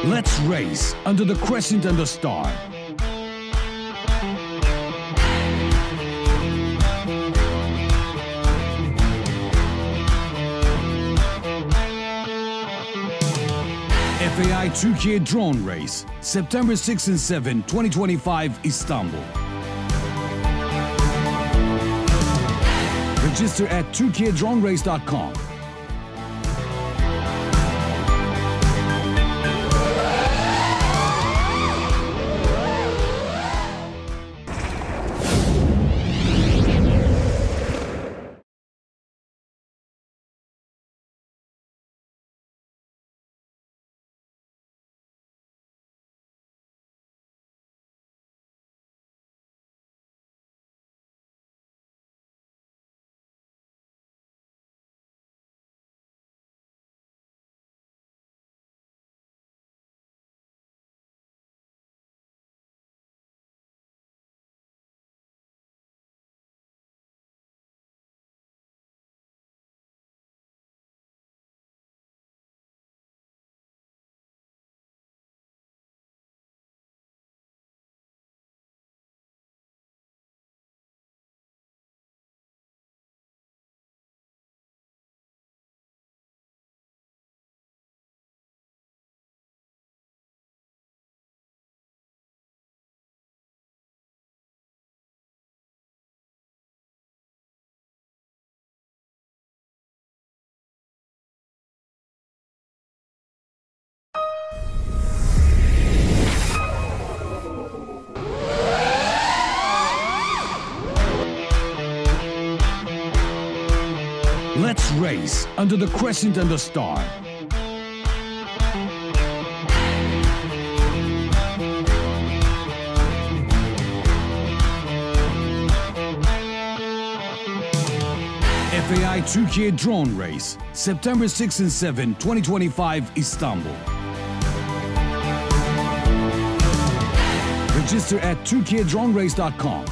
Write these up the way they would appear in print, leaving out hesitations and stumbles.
Let's race under the crescent and the star. FAI Turkiye Drone Race, September 6 and 7, 2025, Istanbul. Register at turkiyedronerace.com. Let's race under the crescent and the star. FAI Turkiye Drone Race, September 6 and 7, 2025, Istanbul. Register at turkiyedronerace.com.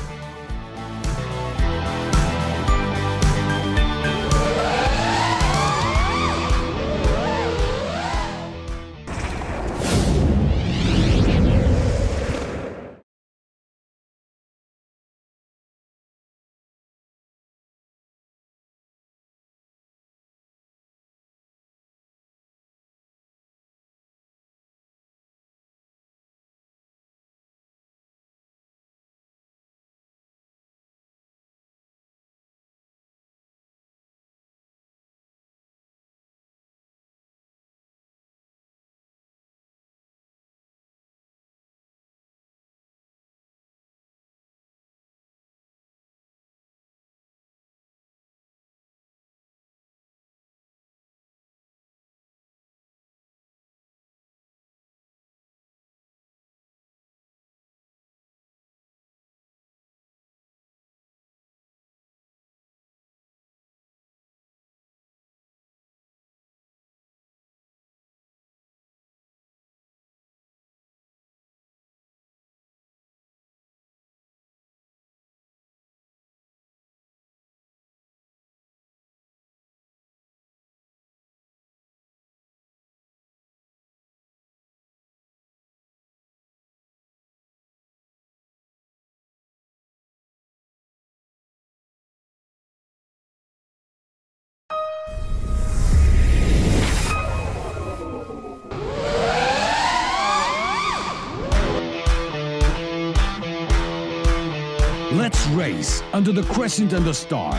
Let's race under the crescent and the star.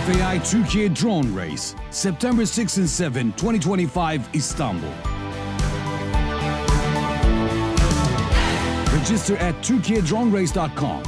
FAI Turkiye Drone Race, September 6 and 7, 2025, Istanbul. Register at turkiyedronerace.com.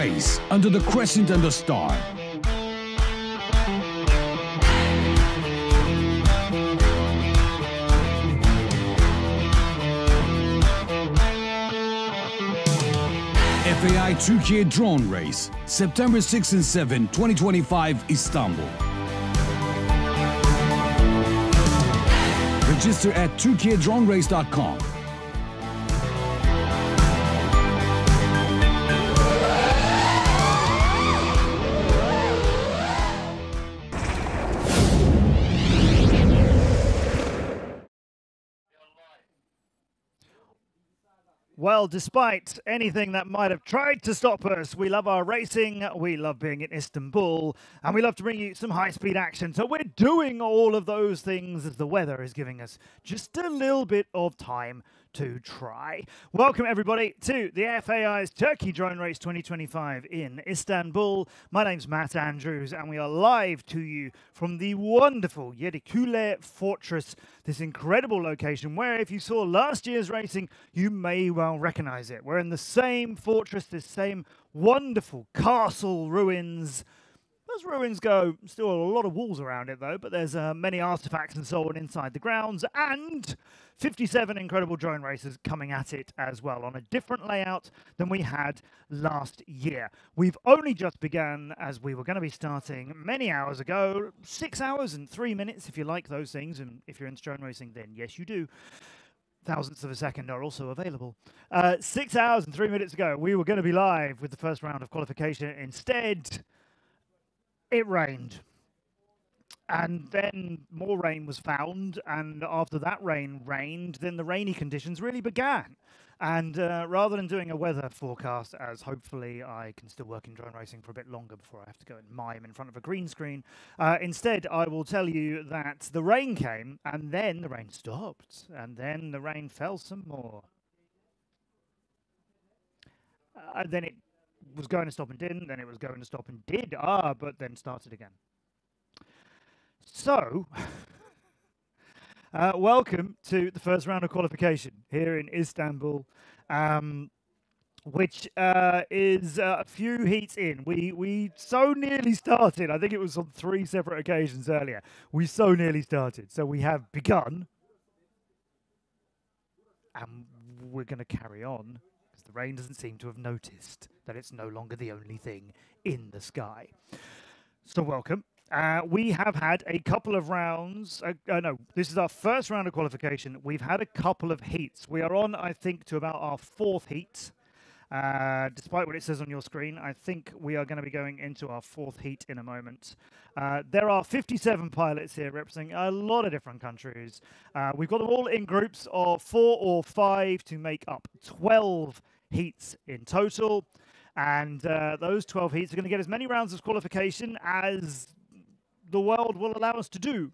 race under the crescent and the star. FAI Turkiye Drone Race, September 6 and 7, 2025, Istanbul. Register at turkiyedronerace.com. Well, despite anything that might have tried to stop us, we love our racing, we love being in Istanbul, and we love to bring you some high-speed action. So we're doing all of those things as the weather is giving us just a little bit of time to try. Welcome, everybody, to the FAI's Turkey Drone Race 2025 in Istanbul. My name's Matt Andrews, and we are live to you from the wonderful Yeni Fortress, this incredible location where, if you saw last year's racing, you may well recognize it. We're in the same fortress, this same wonderful castle ruins. Those ruins go, still a lot of walls around it though, but there's many artifacts and so on inside the grounds, and 57 incredible drone racers coming at it as well on a different layout than we had last year. We've only just begun, as we were going to be starting many hours ago, 6 hours and 3 minutes if you like those things, and if you're into drone racing then yes you do. Thousandths of a second are also available. 6 hours and 3 minutes ago we were going to be live with the first round of qualification. Instead, it rained, and then more rain was found, and after that rain rained, then the rainy conditions really began. And rather than doing a weather forecast, as hopefully I can still work in drone racing for a bit longer before I have to go and mime in front of a green screen, instead I will tell you that the rain came, and then the rain stopped, and then the rain fell some more. And then it was going to stop and didn't, then it was going to stop and did, but then started again. So, welcome to the first round of qualification here in Istanbul, which is a few heats in. We so nearly started. I think it was on 3 separate occasions earlier. We so nearly started. So we have begun, and we're going to carry on. The rain doesn't seem to have noticed that it's no longer the only thing in the sky. So welcome. We have had a couple of rounds. No, this is our first round of qualification. We've had a couple of heats. We are on, I think, to about our 4th heat. Despite what it says on your screen, I think we are going to be going into our 4th heat in a moment. There are 57 pilots here representing a lot of different countries. We've got them all in groups of 4 or 5 to make up 12 heats in total. And those 12 heats are going to get as many rounds of qualification as the world will allow us to do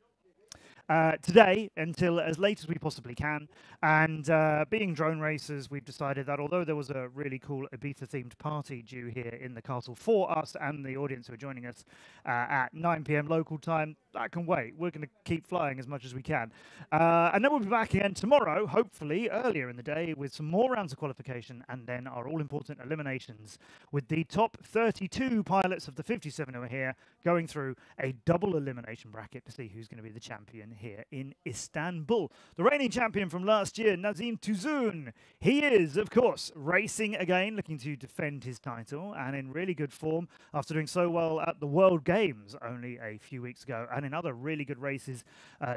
today until as late as we possibly can. And being drone racers, we've decided that although there was a really cool Ibiza-themed party due here in the castle for us and the audience who are joining us at 9 PM local time, that can wait. We're going to keep flying as much as we can. And then we'll be back again tomorrow, hopefully earlier in the day, with some more rounds of qualification and then our all-important eliminations with the top 32 pilots of the 57 who are here going through a double elimination bracket to see who's going to be the champion here in Istanbul. The reigning champion from last year, Nazim Tuzun. He is, of course, racing again, looking to defend his title and in really good form after doing so well at the World Games only a few weeks ago and in other really good races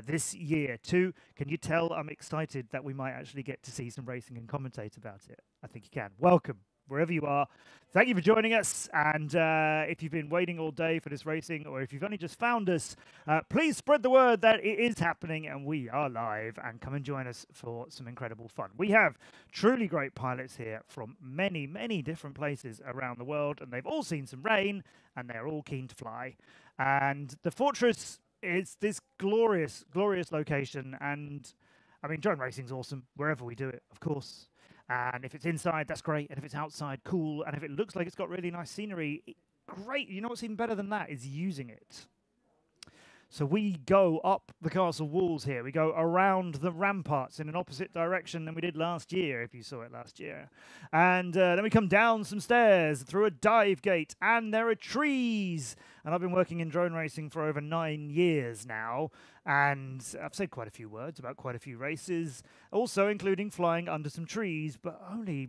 this year too. Can you tell I'm excited that we might actually get to see some racing and commentate about it? I think you can. Welcome, wherever you are. Thank you for joining us, and if you've been waiting all day for this racing, or if you've only just found us, please spread the word that it is happening and we are live, and come and join us for some incredible fun. We have truly great pilots here from many, many different places around the world, and they've all seen some rain, and they're all keen to fly. And the fortress is this glorious, glorious location, and I mean, drone racing's awesome wherever we do it, of course. And if it's inside, that's great. And if it's outside, cool. And if it looks like it's got really nice scenery, great. You know what's even better than that is using it. So we go up the castle walls here. We go around the ramparts in an opposite direction than we did last year, if you saw it last year. And then we come down some stairs through a dive gate, and there are trees. And I've been working in drone racing for over 9 years now, and I've said quite a few words about quite a few races, also including flying under some trees, but only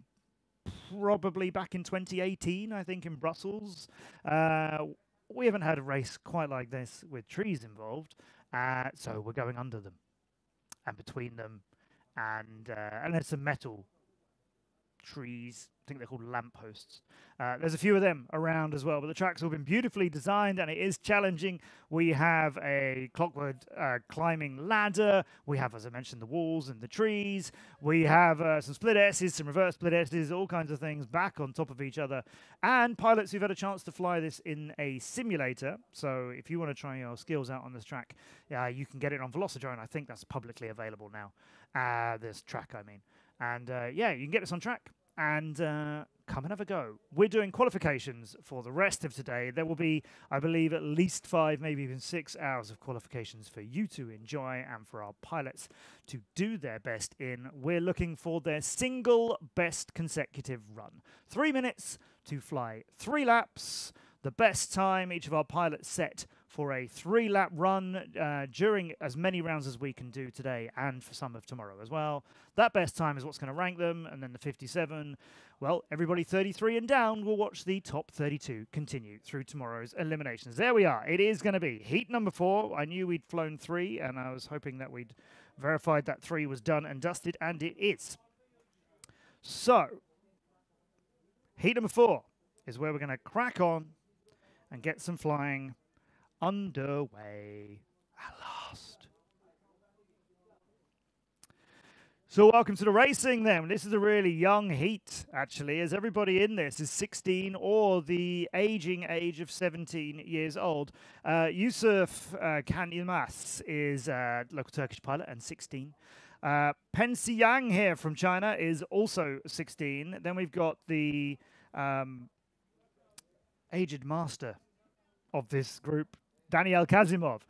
probably back in 2018, I think, in Brussels. We haven't had a race quite like this with trees involved, so we're going under them and between them, and there's some metal trees. I think they're called lampposts. There's a few of them around as well, but the track's all been beautifully designed, and it is challenging. We have a clockwork climbing ladder. We have, as I mentioned, the walls and the trees. We have some split S's, some reverse split S's, all kinds of things back on top of each other. And pilots who've had a chance to fly this in a simulator. So if you want to try your skills out on this track, you can get it on Velocidrone. I think that's publicly available now. This track, I mean. And yeah, you can get this on track and come and have a go. We're doing qualifications for the rest of today. There will be, I believe, at least 5, maybe even 6 hours of qualifications for you to enjoy and for our pilots to do their best in. We're looking for their single best consecutive run. 3 minutes to fly 3 laps. The best time each of our pilots set for a 3-lap run during as many rounds as we can do today and for some of tomorrow as well. That best time is what's going to rank them, and then the 57. Well, everybody 33 and down will watch the top 32 continue through tomorrow's eliminations. There we are. It is going to be heat number 4. I knew we'd flown 3, and I was hoping that we'd verified that 3 was done and dusted, and it is. So, heat number 4 is where we're going to crack on and get some flying underway at last. So welcome to the racing then. This is a really young heat, actually, as everybody in this is 16 or the aging age of 17 years old. Yusuf Kan Yilmaz is a local Turkish pilot and 16. Pen Siyang here from China is also 16. Then we've got the aged master of this group, Daniel Kazimov,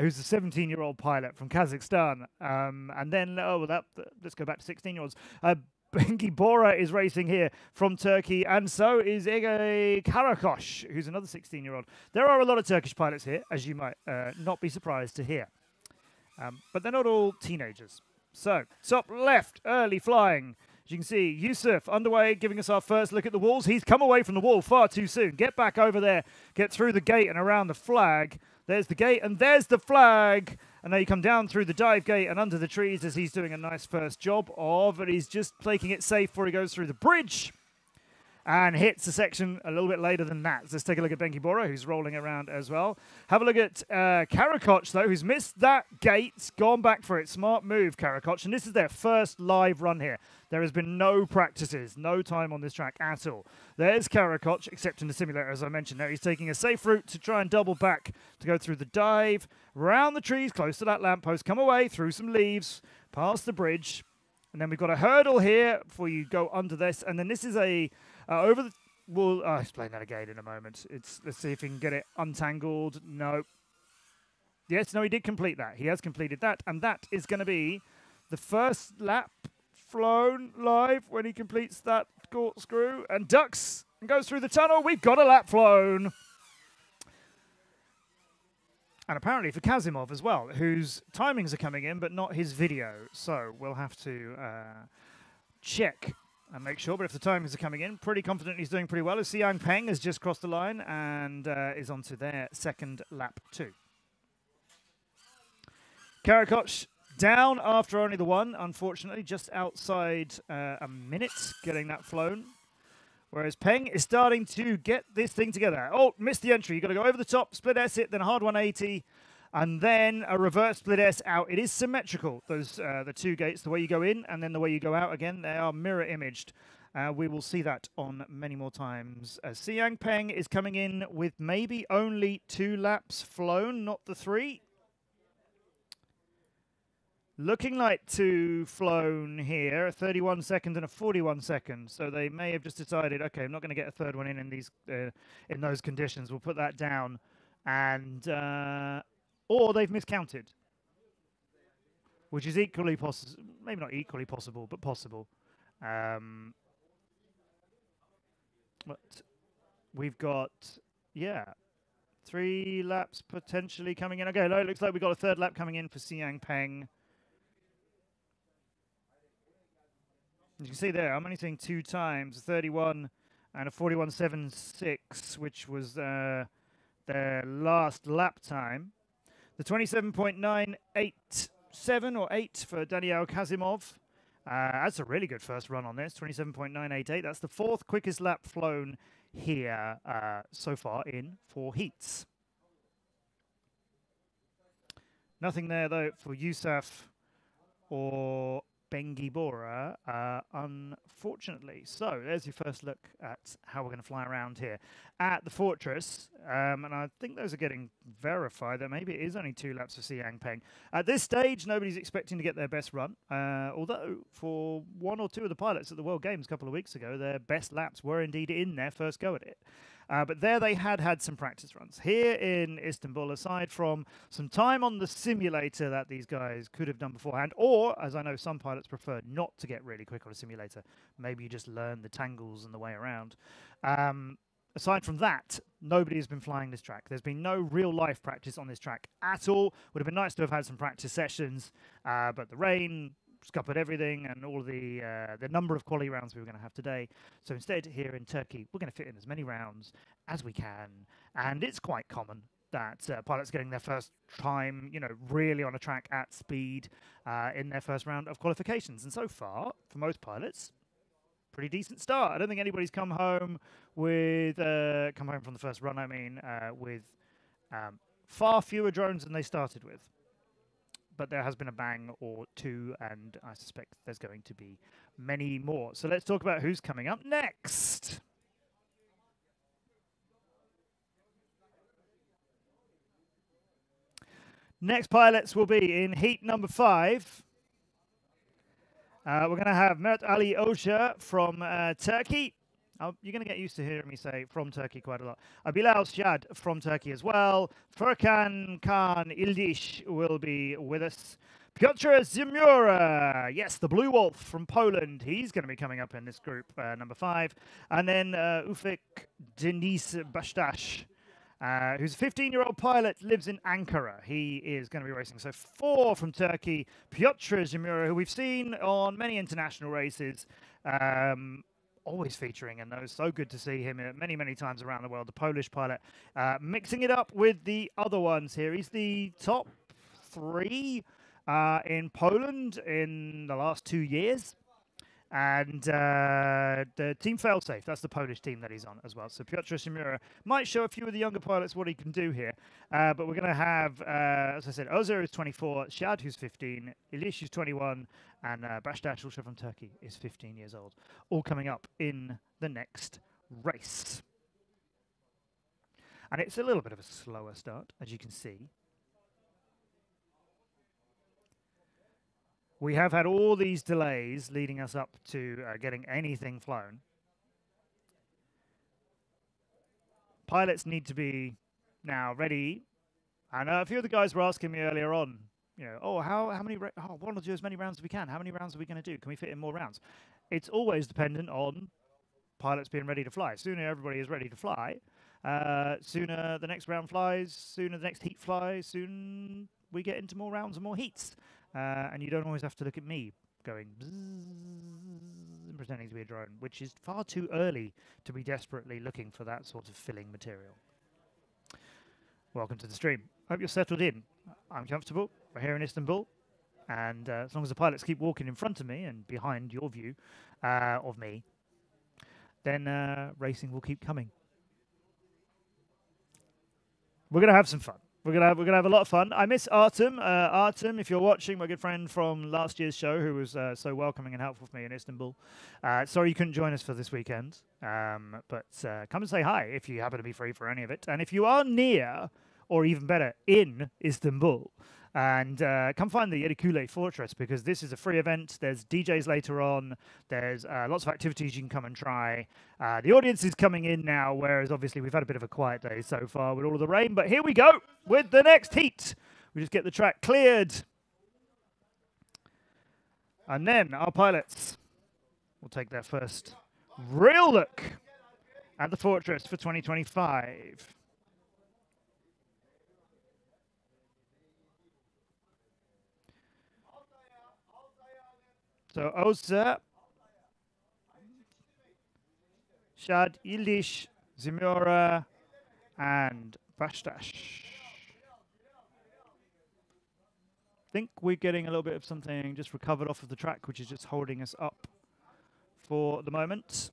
who's a 17-year-old pilot from Kazakhstan. And then, let's go back to 16-year-olds. Bengi Bora is racing here from Turkey, and so is Ege Karakosh, who's another 16-year-old. There are a lot of Turkish pilots here, as you might not be surprised to hear. But they're not all teenagers. So, top left, early flying. As you can see, Yusuf underway, giving us our first look at the walls. He's come away from the wall far too soon. Get back over there, get through the gate and around the flag. There's the gate and there's the flag. And now you come down through the dive gate and under the trees as he's doing a nice first job of, but he's just taking it safe before he goes through the bridge and hits the section a little bit later than that. So let's take a look at Benki Bora, who's rolling around as well. Have a look at Karakoch, though, who's missed that gate, gone back for it. Smart move, Karakoch. And this is their first live run here. There has been no practices, no time on this track at all. There's Karakoch, except in the simulator, as I mentioned. Now he's taking a safe route to try and double back to go through the dive, round the trees, close to that lamppost, come away through some leaves, past the bridge. And then we've got a hurdle here before you go under this. And then this is a over the... We'll explain that again in a moment. Let's see if we can get it untangled. No. Yes, no, he did complete that. He has completed that. And that is going to be the first lap flown live when he completes that corkscrew and ducks and goes through the tunnel. We've got a lap flown. And apparently for Kazimov as well, whose timings are coming in, but not his video. So we'll have to check and make sure. But if the timings are coming in, pretty confident he's doing pretty well. As Xiang Peng has just crossed the line and is onto their second lap too. Karakoch down after only the one, unfortunately, just outside a minute getting that flown. Whereas Peng is starting to get this thing together. Oh, missed the entry. You've got to go over the top, split S it, then a hard 180, and then a reverse split S out. It is symmetrical, those the two gates, the way you go in and then the way you go out again. They are mirror imaged. We will see that on many more times. Xiang Peng is coming in with maybe only 2 laps flown, not the 3. Looking like 2 flown here, a 31 second and a 41 second. So they may have just decided, okay, I'm not going to get a third one in these in those conditions. We'll put that down. And or they've miscounted, which is equally possible. Maybe not equally possible, but possible. But we've got, yeah, 3 laps potentially coming in. Okay, no, it looks like we've got a 3rd lap coming in for Xiang Peng. You can see there, I'm only seeing 2 times, a 31 and a 41.76, which was their last lap time. The 27.987 or 8 for Daniel Kazimov. That's a really good first run on this, 27.988. That's the 4th quickest lap flown here so far in 4 heats. Nothing there, though, for Yusuf or Bengi Bora, unfortunately. So there's your first look at how we're going to fly around here at the Fortress. And I think those are getting verified. That maybe it is only 2 laps for Xiang Peng. At this stage, nobody's expecting to get their best run. Although for 1 or 2 of the pilots at the World Games a couple of weeks ago, their best laps were indeed in their first go at it. But there they had some practice runs. Here in Istanbul, aside from some time on the simulator that these guys could have done beforehand, or, as I know some pilots prefer, not to get really quick on a simulator. Maybe you just learn the tangles and the way around. Aside from that, nobody has been flying this track. There's been no real-life practice on this track at all. Would have been nice to have had some practice sessions, but the rain scuppered everything and all the number of quality rounds we were going to have today. So instead, here in Turkey, we're going to fit in as many rounds as we can. And it's quite common that pilots getting their first time, really on a track at speed in their first round of qualifications. And so far, for most pilots, pretty decent start. I don't think anybody's come home with from the first run. I mean, with far fewer drones than they started with. But there has been a bang or 2, and I suspect there's going to be many more. So let's talk about who's coming up next. Next pilots will be in heat number 5. We're going to have Mert Ali Osha from Turkey. You're going to get used to hearing me say from Turkey quite a lot. Bilal Shad from Turkey as well. Furkan Khan Ildish will be with us. Piotr Zimura, yes, the Blue Wolf from Poland. He's going to be coming up in this group, number 5. And then Ufuk Denis Bashtash, who's a 15-year-old pilot, lives in Ankara. He is going to be racing. So 4 from Turkey. Piotr Zimura, who we've seen on many international races. Always featuring in those. So good to see him many, many times around the world. The Polish pilot, mixing it up with the other ones here. He's the top 3 in Poland in the last 2 years. And the team Failsafe, that's the Polish team that he's on as well. So Piotr Shimura might show a few of the younger pilots what he can do here. But we're going to have, as I said, Ozer is 24, Shad, who's 15, Ilish is 21, and Bashtash, also from Turkey, is 15 years old. All coming up in the next race. And it's a little bit of a slower start, as you can see. We have had all these delays leading us up to getting anything flown. Pilots need to be now ready. And a few of the guys were asking me earlier on, how many, we want to do as many rounds as we can. How many rounds are we going to do? Can we fit in more rounds? It's always dependent on pilots being ready to fly. Sooner everybody is ready to fly, sooner the next round flies, sooner the next heat flies, soon we get into more rounds and more heats. And you don't always have to look at me going and pretending to be a drone, which is far too early to be desperately looking for that sort of filling material. Welcome to the stream. Hope you're settled in. I'm comfortable. We're here in Istanbul. And as long as the pilots keep walking in front of me and behind your view of me, then racing will keep coming. We're going to have some fun. We're gonna have a lot of fun. I miss Artem. Artem, if you're watching, my good friend from last year's show, who was so welcoming and helpful for me in Istanbul. Sorry you couldn't join us for this weekend, but come and say hi if you happen to be free for any of it. And if you are near, or even better, in Istanbul, and come find the Yeni Fortress, because this is a free event. There's DJs later on. There's lots of activities you can come and try. The audience is coming in now, whereas obviously we've had a bit of a quiet day so far with all of the rain. But here we go with the next heat. We just get the track cleared. And then our pilots will take their first real look at the Fortress for 2025. So Oza, Shad, Ildiş, Zimura, and Bashtash. I think we're getting a little bit of something just recovered off of the track, which is just holding us up for the moment.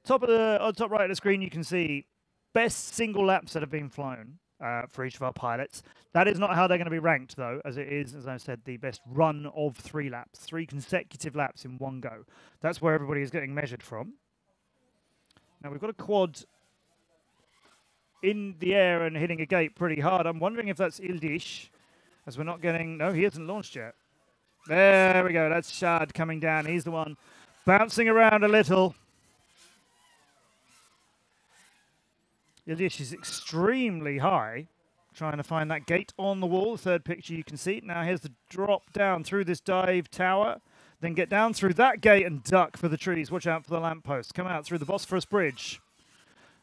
On the top right of the screen, you can see best single laps that have been flown for each of our pilots. That is not how they're going to be ranked, though, as it is, as I said, the best run of 3 laps, 3 consecutive laps in one go. That's where everybody is getting measured from. Now, we've got a quad in the air and hitting a gate pretty hard. I'm wondering if that's Ildiş, as we're not getting... No, he hasn't launched yet. There we go. That's Shad coming down. He's the one bouncing around a little. Ildiş is extremely high, trying to find that gate on the wall. The third picture you can see. Now here's the drop down through this dive tower. Then get down through that gate and duck for the trees. Watch out for the lamppost. Come out through the Bosphorus Bridge.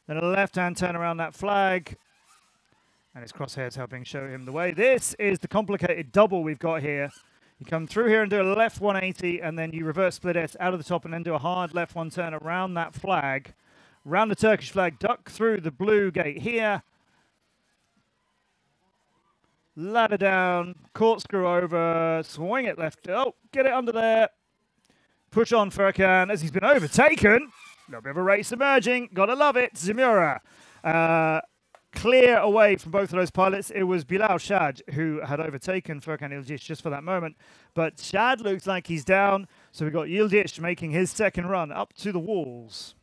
Then a left-hand turn around that flag. And his crosshairs helping show him the way. This is the complicated double we've got here. You come through here and do a left 180, and then you reverse split S out of the top and then do a hard left one turn around that flag. Round the Turkish flag, duck through the blue gate here. Ladder down, corkscrew over, swing it left. Oh, get it under there. Push on Furkan as he's been overtaken. A little bit of a race emerging. Gotta love it. Zimura. Clear away from both of those pilots. It was Bilal Shad who had overtaken Furkan Ildiş just for that moment. But Shad looks like he's down. So we've got Ildiş making his second run up to the walls.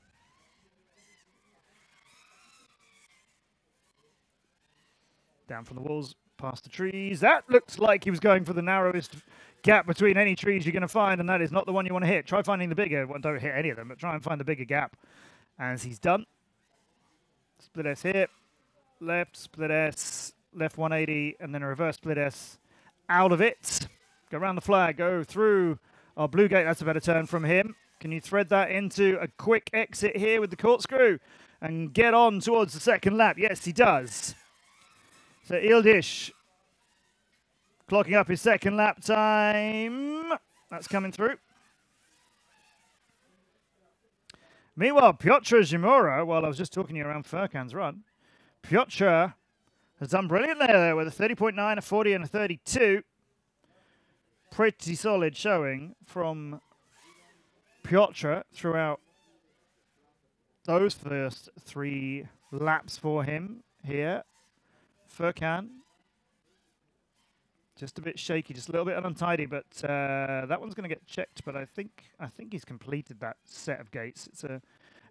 Down from the walls, past the trees. That looks like he was going for the narrowest gap between any trees you're going to find, and that is not the one you want to hit. Try finding the bigger one. Don't hit any of them, but try and find the bigger gap. As he's done. Split S here. Left, split S. Left 180, and then a reverse split S out of it. Go around the flag. Go through our blue gate. That's a better turn from him. Can you thread that into a quick exit here with the corkscrew and get on towards the second lap? Yes, he does. So Ildiş clocking up his second lap time. That's coming through. Meanwhile, Piotr Zimura, while I was just talking to you around Furkan's run, Piotr has done brilliantly there with a 30.9, a 40, and a 32. Pretty solid showing from Piotr throughout those first 3 laps for him here. Furkan, just a bit shaky, just a little bit untidy, but that one's going to get checked. But I think he's completed that set of gates. It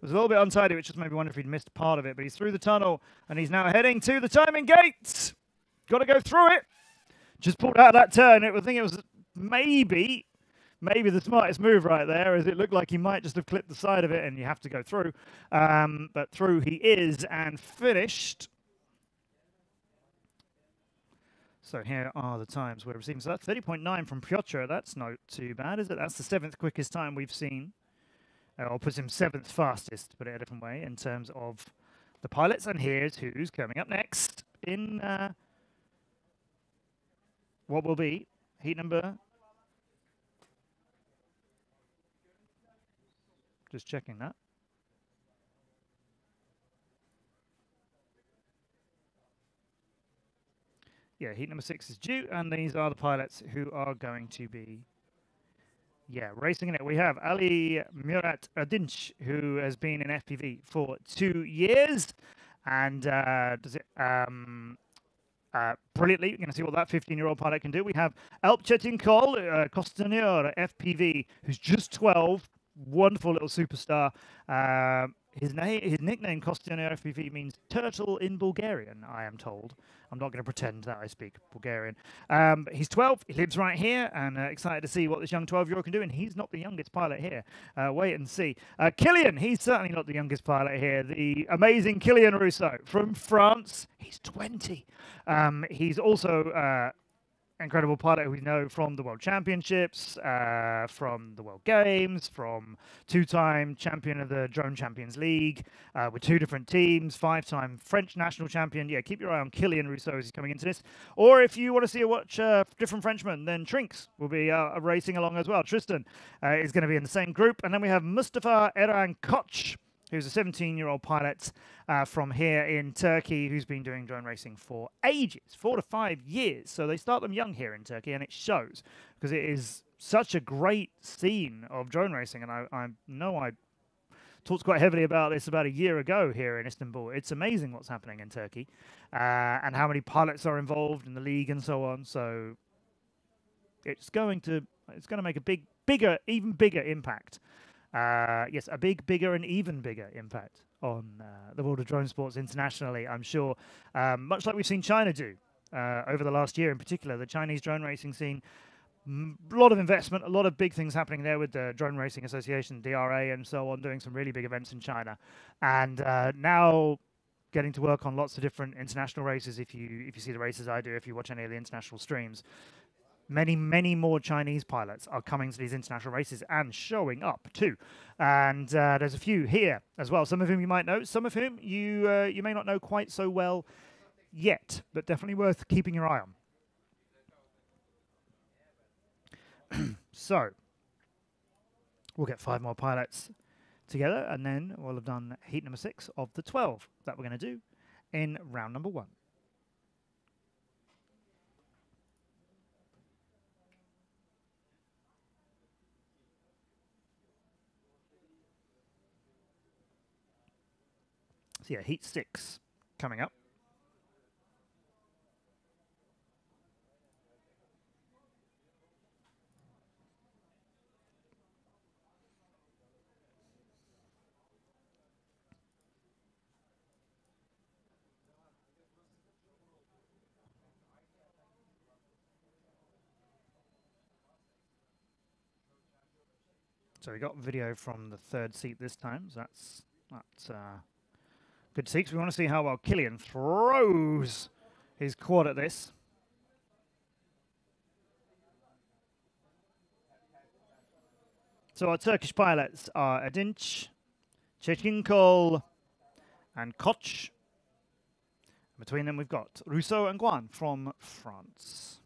was a little bit untidy, which just made me wonder if he'd missed part of it. But he's through the tunnel, and he's now heading to the timing gates. Got to go through it. Just pulled out of that turn. I think it was maybe the smartest move right there, as it looked like he might just have clipped the side of it, and you have to go through. But through he is, and finished. So here are the times we're receiving. So that's 30.9 from Piotr. That's not too bad, is it? That's the 7th quickest time we've seen. Or puts him 7th fastest, to put it a different way, in terms of the pilots. And here's who's coming up next in what will be heat number... Just checking that. Yeah, heat number 6 is due, and these are the pilots who are going to be, racing in it. We have Ali Murat Adinç, who has been in FPV for 2 years, and does it brilliantly. You're going to see what that 15-year-old pilot can do. We have Alp Çetinkol, Kostanur FPV, who's just 12, wonderful little superstar. His nickname, Kostiano FPV, means turtle in Bulgarian, I am told. I'm not going to pretend that I speak Bulgarian. He's 12, he lives right here, and excited to see what this young 12-year-old can do, and he's not the youngest pilot here. Wait and see. Killian, he's certainly not the youngest pilot here. The amazing Killian Rousseau from France. He's 20. He's also incredible pilot who we know from the World Championships, from the World Games, from two-time champion of the Drone Champions League, with 2 different teams, 5-time French national champion. Yeah, keep your eye on Killian Rousseau as he's coming into this. Or if you want to see a watch different Frenchmen, then Trinks will be racing along as well. Tristan is going to be in the same group. And then we have Mustafa Eren Koç, who's a 17-year-old pilot from here in Turkey who's been doing drone racing for ages, 4 to 5 years. So they start them young here in Turkey, and it shows because it is such a great scene of drone racing. And I know I talked quite heavily about this about a year ago here in Istanbul. It's amazing what's happening in Turkey and how many pilots are involved in the league and so on. So it's going to make a even bigger impact. Yes, a bigger and even bigger impact on the world of drone sports internationally, I'm sure. Much like we've seen China do over the last year in particular, the Chinese drone racing scene, a lot of investment, a lot of big things happening there with the Drone Racing Association, DRA, and so on, doing some really big events in China. And now getting to work on lots of different international races. If you see the races I do, if you watch any of the international streams, many more Chinese pilots are coming to these international races and showing up too. And there's a few here as well, some of whom you might know, some of whom you may not know quite so well yet, but definitely worth keeping your eye on. So we'll get 5 more pilots together, and then we'll have done heat number 6 of the 12 that we're going to do in round number 1. So yeah, heat 6 coming up. So we got video from the 3rd seat this time, so that's good to see, because we want to see how well Killian throws his quad at this. So our Turkish pilots are Edin, Çetinkol, and Koç. Between them we've got Rousseau and Guan from France.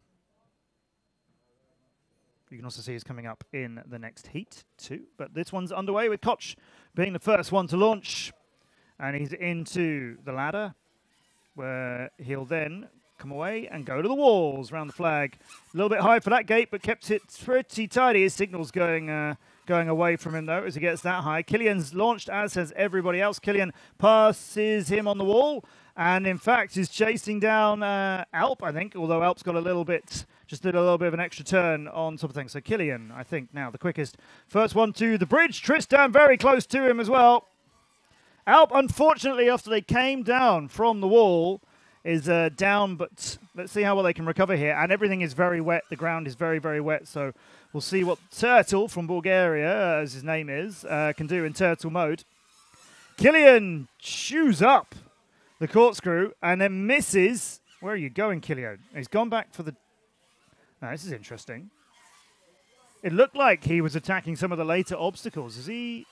You can also see he's coming up in the next heat too. But this one's underway with Koç being the first one to launch. And he's into the ladder, where he'll then come away and go to the walls around the flag. A little bit high for that gate, but kept it pretty tidy. His signal's going away from him, though, as he gets that high. Killian's launched, as has everybody else. Killian passes him on the wall, and in fact is chasing down Alp, I think, although Alp's got just did a little bit of an extra turn on top of things. So Killian, I think, now the quickest. First one to the bridge. Tristan very close to him as well. Alp, unfortunately, after they came down from the wall, is down, but let's see how well they can recover here. And everything is very wet. The ground is very, very wet, so we'll see what Turtle from Bulgaria, as his name is, can do in turtle mode. Killian chews up the corkscrew and then misses. Where are you going, Killian? He's gone back for the... Now, this is interesting. It looked like he was attacking some of the later obstacles. Is he...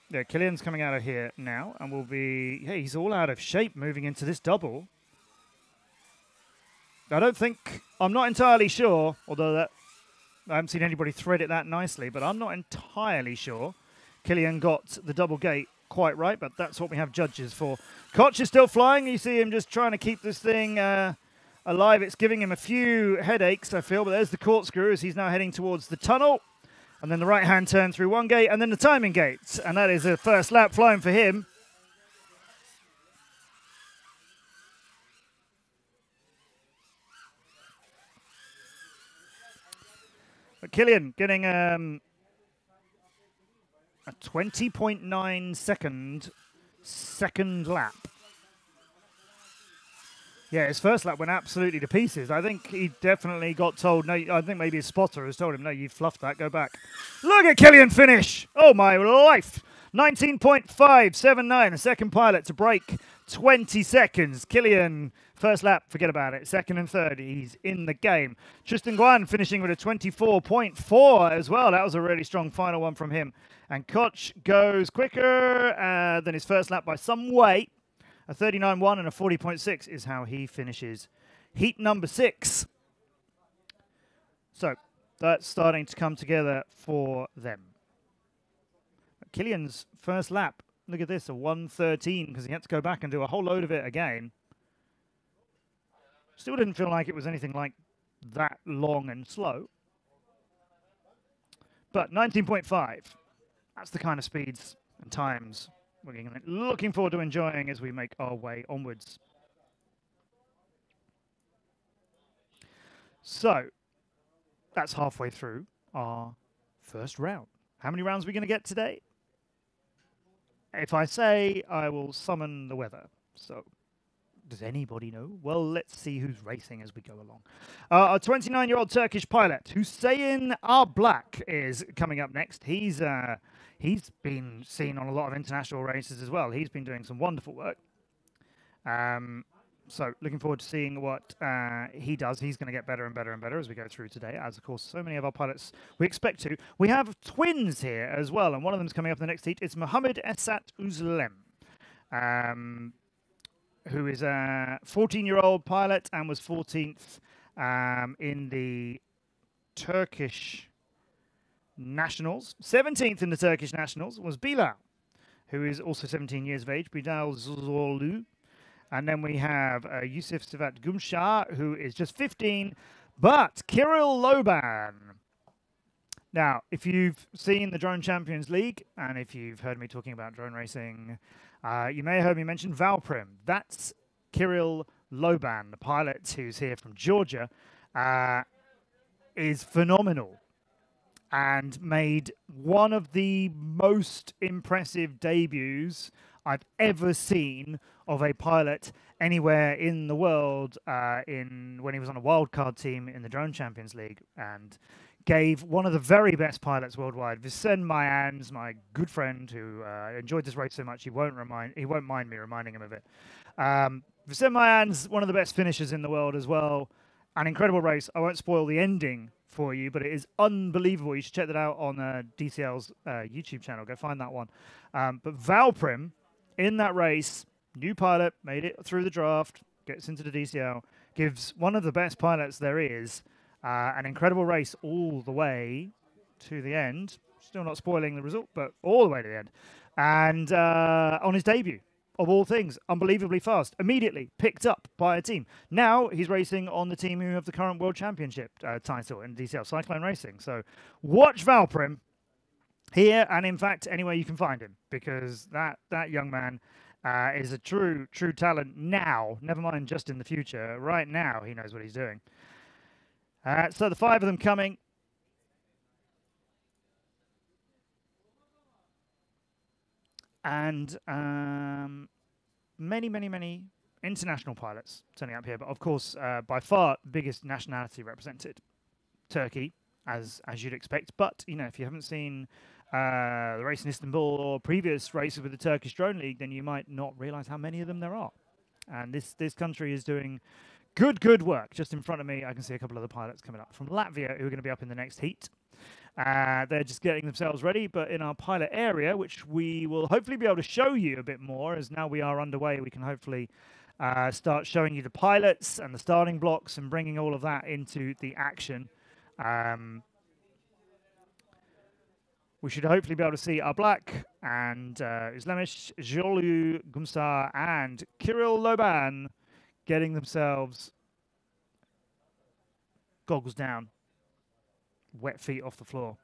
Yeah, Killian's coming out of here now and will be... Hey, he's all out of shape moving into this double. I'm not entirely sure, although I haven't seen anybody thread it that nicely, but I'm not entirely sure Killian got the double gate quite right, but that's what we have judges for. Koç is still flying. You see him just trying to keep this thing alive. It's giving him a few headaches, I feel, but there's the corkscrew as he's now heading towards the tunnel. And then the right-hand turn through one gate, and then the timing gate. And that is a first lap flying for him. But Kilian getting a 20.9 second lap. Yeah, his first lap went absolutely to pieces. I think he definitely got told, no, I think maybe his spotter has told him, no, you fluffed that, go back. Look at Kilian finish! Oh, my life! 19.579, the second pilot to break 20 seconds. Kilian, first lap, forget about it. Second and third, he's in the game. Tristan Guan finishing with a 24.4 as well. That was a really strong final one from him. And Koch goes quicker than his first lap by some way. A 39.1 and a 40.6 is how he finishes heat number 6. So that's starting to come together for them. Kilian's first lap, look at this, a 1:13, because he had to go back and do a whole load of it again. Still didn't feel like it was anything like that long and slow. But 19.5, that's the kind of speeds and times we're looking forward to enjoying as we make our way onwards. So, that's halfway through our first round. How many rounds are we going to get today? If I say, I will summon the weather. So, does anybody know? Well, let's see who's racing as we go along. A 29-year-old Turkish pilot, Hüseyin Black, is coming up next. He's been seen on a lot of international races as well. He's been doing some wonderful work. So looking forward to seeing what he does. He's going to get better and better and better as we go through today, as, of course, so many of our pilots we expect to. We have twins here as well, and one of them is coming up in the next heat. It's Mohammed Esat Uzlem, who is a 14-year-old pilot and was 14th in the Turkish Nationals. 17th in the Turkish Nationals was Bilal, who is also 17 years of age, Bilal Zorlu. And then we have Yusuf Sivat Gumshar, who is just 15, but Kirill Loban. Now, if you've seen the Drone Champions League, and if you've heard me talking about drone racing, you may have heard me mention Valprim. That's Kirill Loban, the pilot who's here from Georgia, is phenomenal and made one of the most impressive debuts I've ever seen of a pilot anywhere in the world when he was on a wildcard team in the Drone Champions League, and gave one of the very best pilots worldwide, Vicen Mayans, my good friend who enjoyed this race so much he won't mind me reminding him of it. Vicen Mayans, one of the best finishers in the world as well. An incredible race. I won't spoil the ending for you, but it is unbelievable. You should check that out on DCL's YouTube channel. Go find that one. But Valprim, in that race, new pilot, made it through the draft, gets into the DCL, gives one of the best pilots there is an incredible race all the way to the end. Still not spoiling the result, but all the way to the end. And on his debut, of all things, unbelievably fast, immediately picked up by a team. Now he's racing on the team who have the current World Championship title in DCL, Cyclone Racing. So watch Valprim here, and in fact, anywhere you can find him, because that young man is a true talent now, never mind just in the future. Right now, he knows what he's doing. So the 5 of them coming. And many international pilots turning up here. But of course, by far, the biggest nationality represented, Turkey, as you'd expect. But, you know, if you haven't seen the race in Istanbul or previous races with the Turkish Drone League, then you might not realize how many of them there are. And this country is doing good work. Just in front of me, I can see a couple of the pilots coming up from Latvia who are going to be up in the next heat. They're just getting themselves ready, but in our pilot area, which we will hopefully be able to show you a bit more, as now we are underway, we can hopefully start showing you the pilots and the starting blocks and bringing all of that into the action. We should hopefully be able to see Black and Islamish, Jolu Gumsar and Kirill Loban getting themselves goggles down, wet feet off the floor.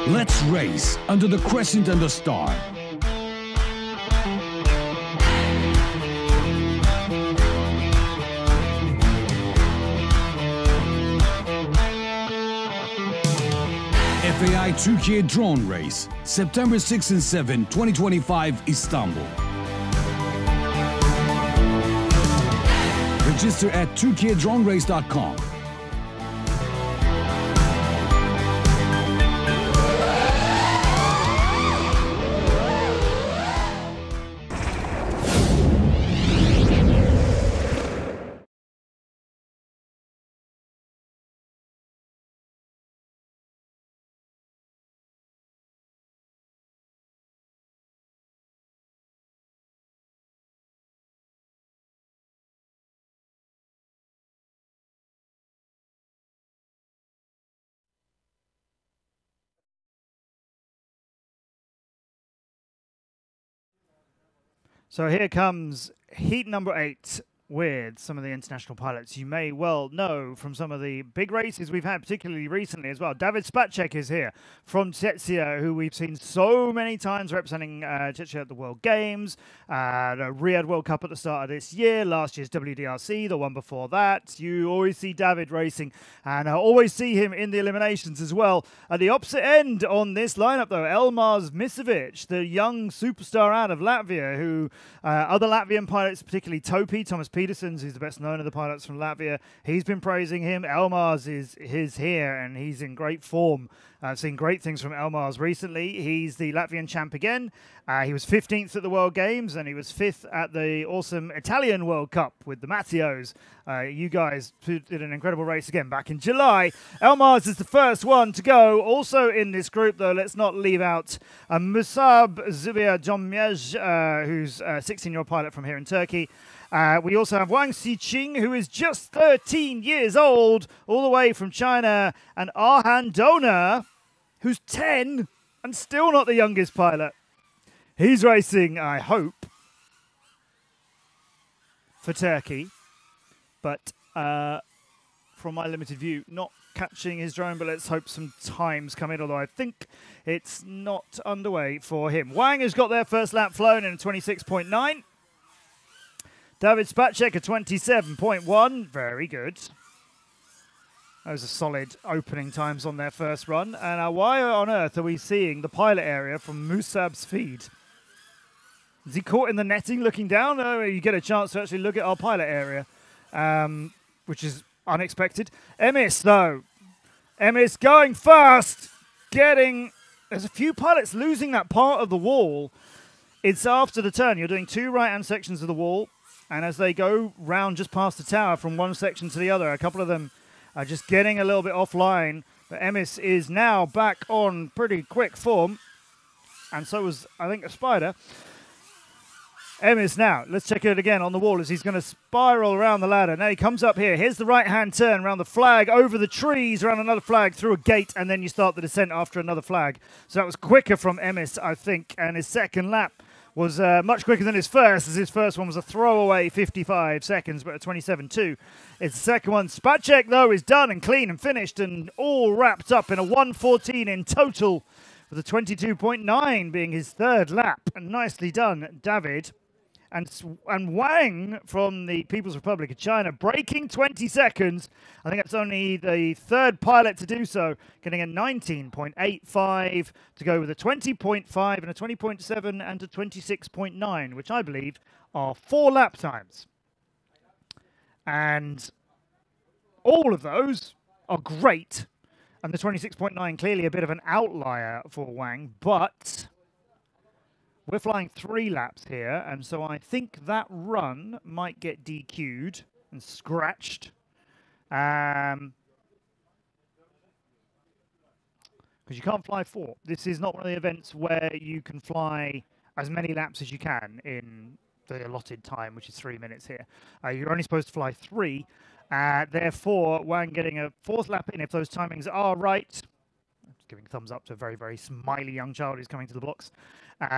Let's race under the crescent and the star. FAI Turkiye Drone Race, September 6 and 7, 2025, Istanbul. Register at turkiyedronerace.com. So here comes heat number 8 with some of the international pilots you may well know from some of the big races we've had, particularly recently as well. David Spacek is here from Czechia, who we've seen so many times representing Czechia at the World Games, the Riyadh World Cup at the start of this year, last year's WDRC, the one before that. You always see David racing, and I always see him in the eliminations as well. At the opposite end on this lineup, though, Elmars Misevic, the young superstar out of Latvia, who other Latvian pilots, particularly Topi, Thomas Petersons, who's the best known of the pilots from Latvia, he's been praising him. Elmars is here, and he's in great form. I've seen great things from Elmars recently. He's the Latvian champ again. He was 15th at the World Games, and he was 5th at the awesome Italian World Cup with the Mattios. You guys did an incredible race again back in July. Elmars is the first one to go. Also in this group, though, let's not leave out Musab Zubir Domyej, who's a 16-year-old pilot from here in Turkey. We also have Wang Xiqing, who is just 13 years old, all the way from China, and Arhan Dona, who's 10 and still not the youngest pilot. He's racing, I hope, for Turkey, but from my limited view, not catching his drone, but let's hope some times come in, although I think it's not underway for him. Wang has got their first lap flown in a 26.9. David Spacek at 27.1. Very good. Those are solid opening times on their first run. And why on earth are we seeing the pilot area from Musab's feed? Is he caught in the netting looking down? Oh, you get a chance to actually look at our pilot area, which is unexpected. Emis, though. Emis going fast. There's a few pilots losing that part of the wall. It's after the turn. You're doing two right-hand sections of the wall. And as they go round just past the tower from one section to the other, a couple of them are just getting a little bit offline. But Emis is now back on pretty quick form. And so was, I think, a Spider. Emis now, let's check it again on the wall as he's going to spiral around the ladder. Now he comes up here. Here's the right-hand turn around the flag, over the trees, around another flag, through a gate, and then you start the descent after another flag. So that was quicker from Emis, I think. And his second lap was much quicker than his first, as his first one was a throwaway 55 seconds, but a 27.2. His second one, Spacek, though, is done and clean and finished and all wrapped up in a 1:14 in total, with a 22.9 being his third lap. And nicely done, David. And Wang from the People's Republic of China breaking 20 seconds. I think that's only the third pilot to do so, getting a 19.85 to go with a 20.5 and a 20.7 and a 26.9, which I believe are 4 lap times. And all of those are great. And the 26.9 clearly a bit of an outlier for Wang, but we're flying 3 laps here, and so I think that run might get DQ'd and scratched. Because you can't fly 4. This is not one of the events where you can fly as many laps as you can in the allotted time, which is 3 minutes here. You're only supposed to fly 3. Therefore, Wang getting a 4th lap in if those timings are right. Giving thumbs up to a very, very smiley young child who's coming to the blocks. If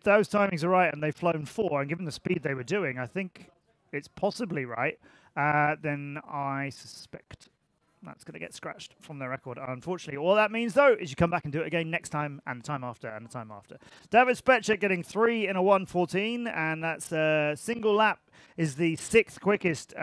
those timings are right and they've flown 4, and given the speed they were doing, I think it's possibly right, then I suspect That's going to get scratched from their record, unfortunately. All that means, though, is you come back and do it again next time, and the time after, and the time after. David Specek getting 3 in a 1:14, and that's a single lap is the 6th quickest,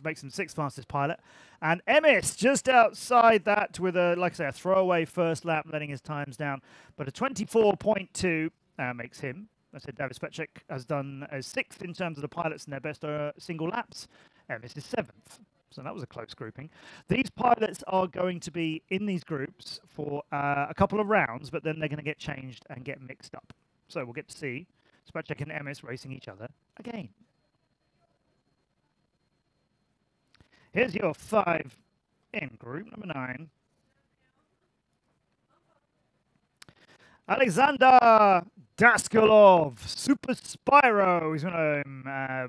makes him 6th fastest pilot. And Emis just outside that with a, like I say, a throwaway first lap, letting his times down. But a 24.2 makes him. I said David Specek has done a 6th in terms of the pilots in their best single laps. Emis is 7th. So that was a close grouping. These pilots are going to be in these groups for a couple of rounds, but then they're going to get changed and get mixed up. So we'll get to see Specek and Emis racing each other again. Here's your 5 in group number 9. Alexander Daskalov, Super Spyro. He's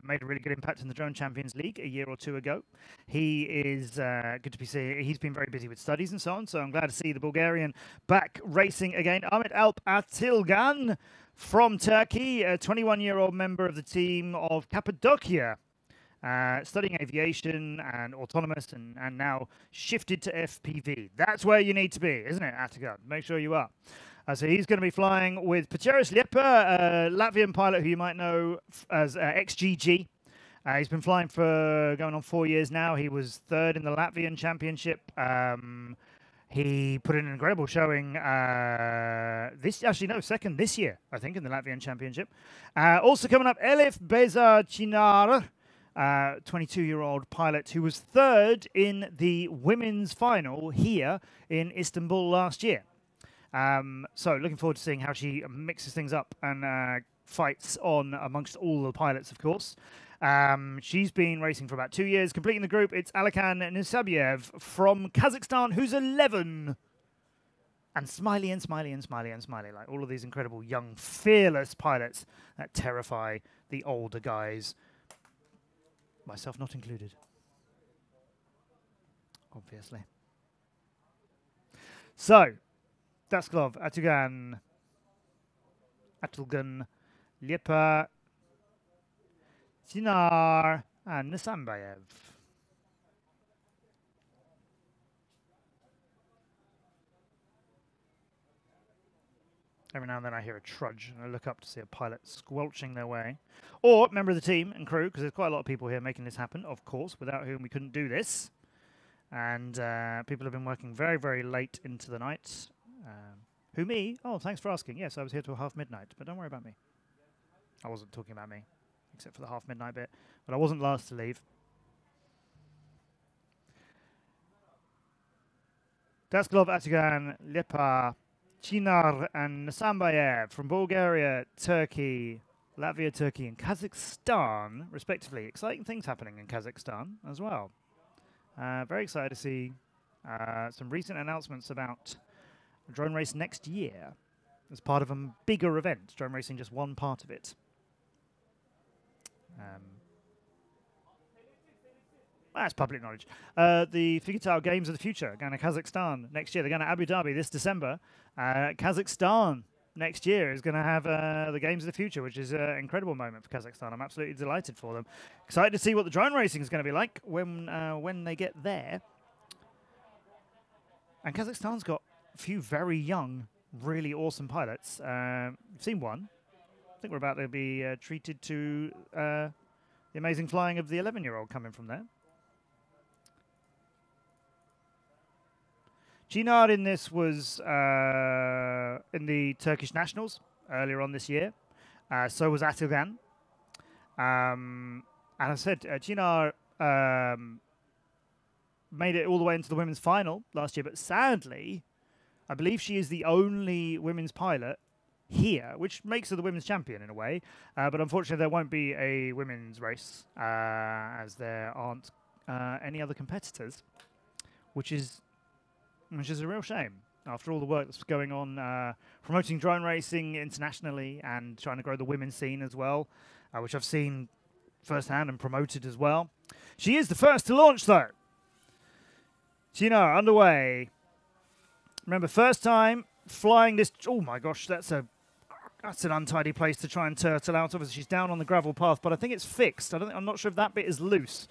made a really good impact in the Drone Champions League a year or 2 ago. He is good to be seen. He's been very busy with studies and so on, so I'm glad to see the Bulgarian back racing again. Ahmet Alp Atilgan from Turkey, a 21-year-old member of the team of Cappadocia. Studying aviation and autonomous and now shifted to FPV. That's where you need to be, isn't it, Atagan? Make sure you are. So he's going to be flying with Pateris Liepa, a Latvian pilot who you might know as XGG. He's been flying for going on 4 years now. He was 3rd in the Latvian Championship. He put in an incredible showing second this year, I think, in the Latvian Championship. Also coming up, Elif Beza Chinar, 22-year-old pilot who was 3rd in the women's final here in Istanbul last year. So looking forward to seeing how she mixes things up and fights on amongst all the pilots, of course. She's been racing for about 2 years. Completing the group, it's Alikan Nisabiev from Kazakhstan, who's 11. And Smiley and Smiley and Smiley and Smiley, like all of these incredible young, fearless pilots that terrify the older guys. Myself not included. Obviously. So, Daskalov, Atilgan, Liepa, Sinar, and Nisambayev. Every now and then I hear a trudge and I look up to see a pilot squelching their way. Or member of the team and crew, because there's quite a lot of people here making this happen, of course, without whom we couldn't do this. And people have been working very, very late into the night. Who, me? Oh, thanks for asking. Yes, I was here till half midnight, but don't worry about me. I wasn't talking about me, except for the half midnight bit. But I wasn't last to leave. Daskalov, Atigan, Liepa, Chinar, and Nasambayev from Bulgaria, Turkey, Latvia, Turkey, and Kazakhstan, respectively. Exciting things happening in Kazakhstan as well. Very excited to see some recent announcements about drone race next year as part of a bigger event. Drone racing just one part of it. That's public knowledge. The Fightao Games of the Future going to Kazakhstan next year. They're going to Abu Dhabi this December. Kazakhstan next year is going to have the Games of the Future, which is an incredible moment for Kazakhstan. I'm absolutely delighted for them. Excited to see what the drone racing is going to be like when they get there. And Kazakhstan's got a few very young, really awesome pilots. I've seen one. I think we're about to be treated to the amazing flying of the 11-year-old coming from there. Chinar in this was in the Turkish Nationals earlier on this year. So was Atilgan. And I said, Chinar made it all the way into the women's final last year, but sadly, I believe she is the only women's pilot here, which makes her the women's champion in a way. But unfortunately, there won't be a women's race as there aren't any other competitors, which is a real shame. After all the work that's going on promoting drone racing internationally and trying to grow the women's scene as well, which I've seen firsthand and promoted as well. She is the first to launch, though. Chinar underway. Remember, first time flying this. Oh my gosh, that's an untidy place to try and turtle out. Obviously, she's down on the gravel path, but I think it's fixed. I'm not sure if that bit is loose.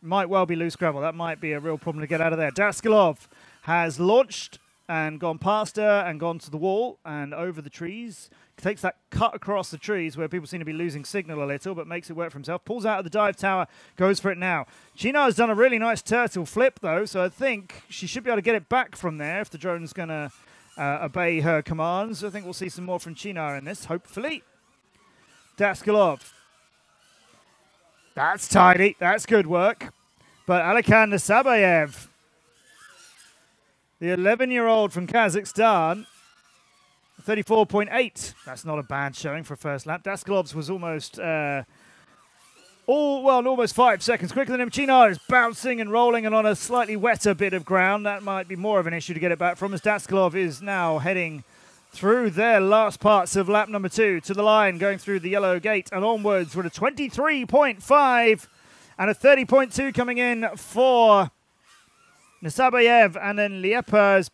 Might well be loose gravel. That might be a real problem to get out of there. Daskalov has launched and gone past her and gone to the wall and over the trees. Takes that cut across the trees where people seem to be losing signal a little, but makes it work for himself. Pulls out of the dive tower, goes for it now. Chino has done a really nice turtle flip, though, so I think she should be able to get it back from there if the drone's going to obey her commands. I think we'll see some more from Chino in this, hopefully. Daskalov. That's tidy. That's good work. But Alexander Sabayev, the 11-year-old from Kazakhstan, 34.8. That's not a bad showing for a first lap. Daskalov's was almost almost 5 seconds quicker than him. Chino is bouncing and rolling and on a slightly wetter bit of ground. That might be more of an issue to get it back from, as Daskalov is now heading through their last parts of lap number 2 to the line, going through the yellow gate and onwards with a 23.5 and a 30.2 coming in for Nasabayev, and then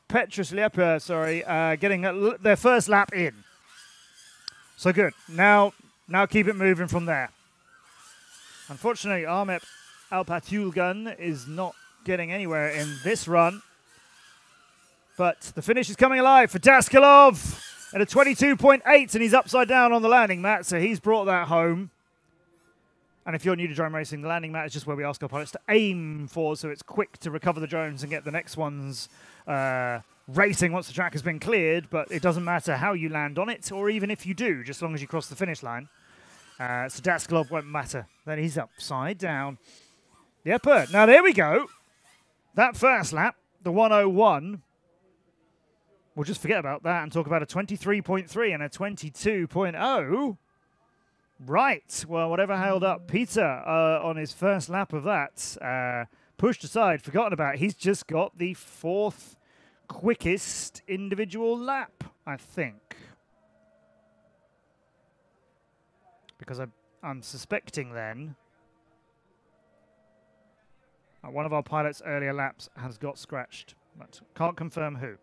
Petrus Liepa, getting their first lap in. So good. Now keep it moving from there. Unfortunately, Ahmet Alpatulgan is not getting anywhere in this run. But the finish is coming alive for Daskalov at a 22.8, and he's upside down on the landing mat, so he's brought that home. And if you're new to drone racing, the landing mat is just where we ask our pilots to aim for, so it's quick to recover the drones and get the next ones racing once the track has been cleared. But it doesn't matter how you land on it, or even if you do, just as long as you cross the finish line. So Daskalov won't matter. Then he's upside down. Yep. Now there we go. That first lap, the 101. We'll just forget about that and talk about a 23.3 and a 22.0. Right, well, whatever held up Peter on his first lap of that, pushed aside, forgotten about. He's just got the 4th quickest individual lap, I think. Because I'm suspecting then one of our pilots' earlier laps has got scratched, but can't confirm who.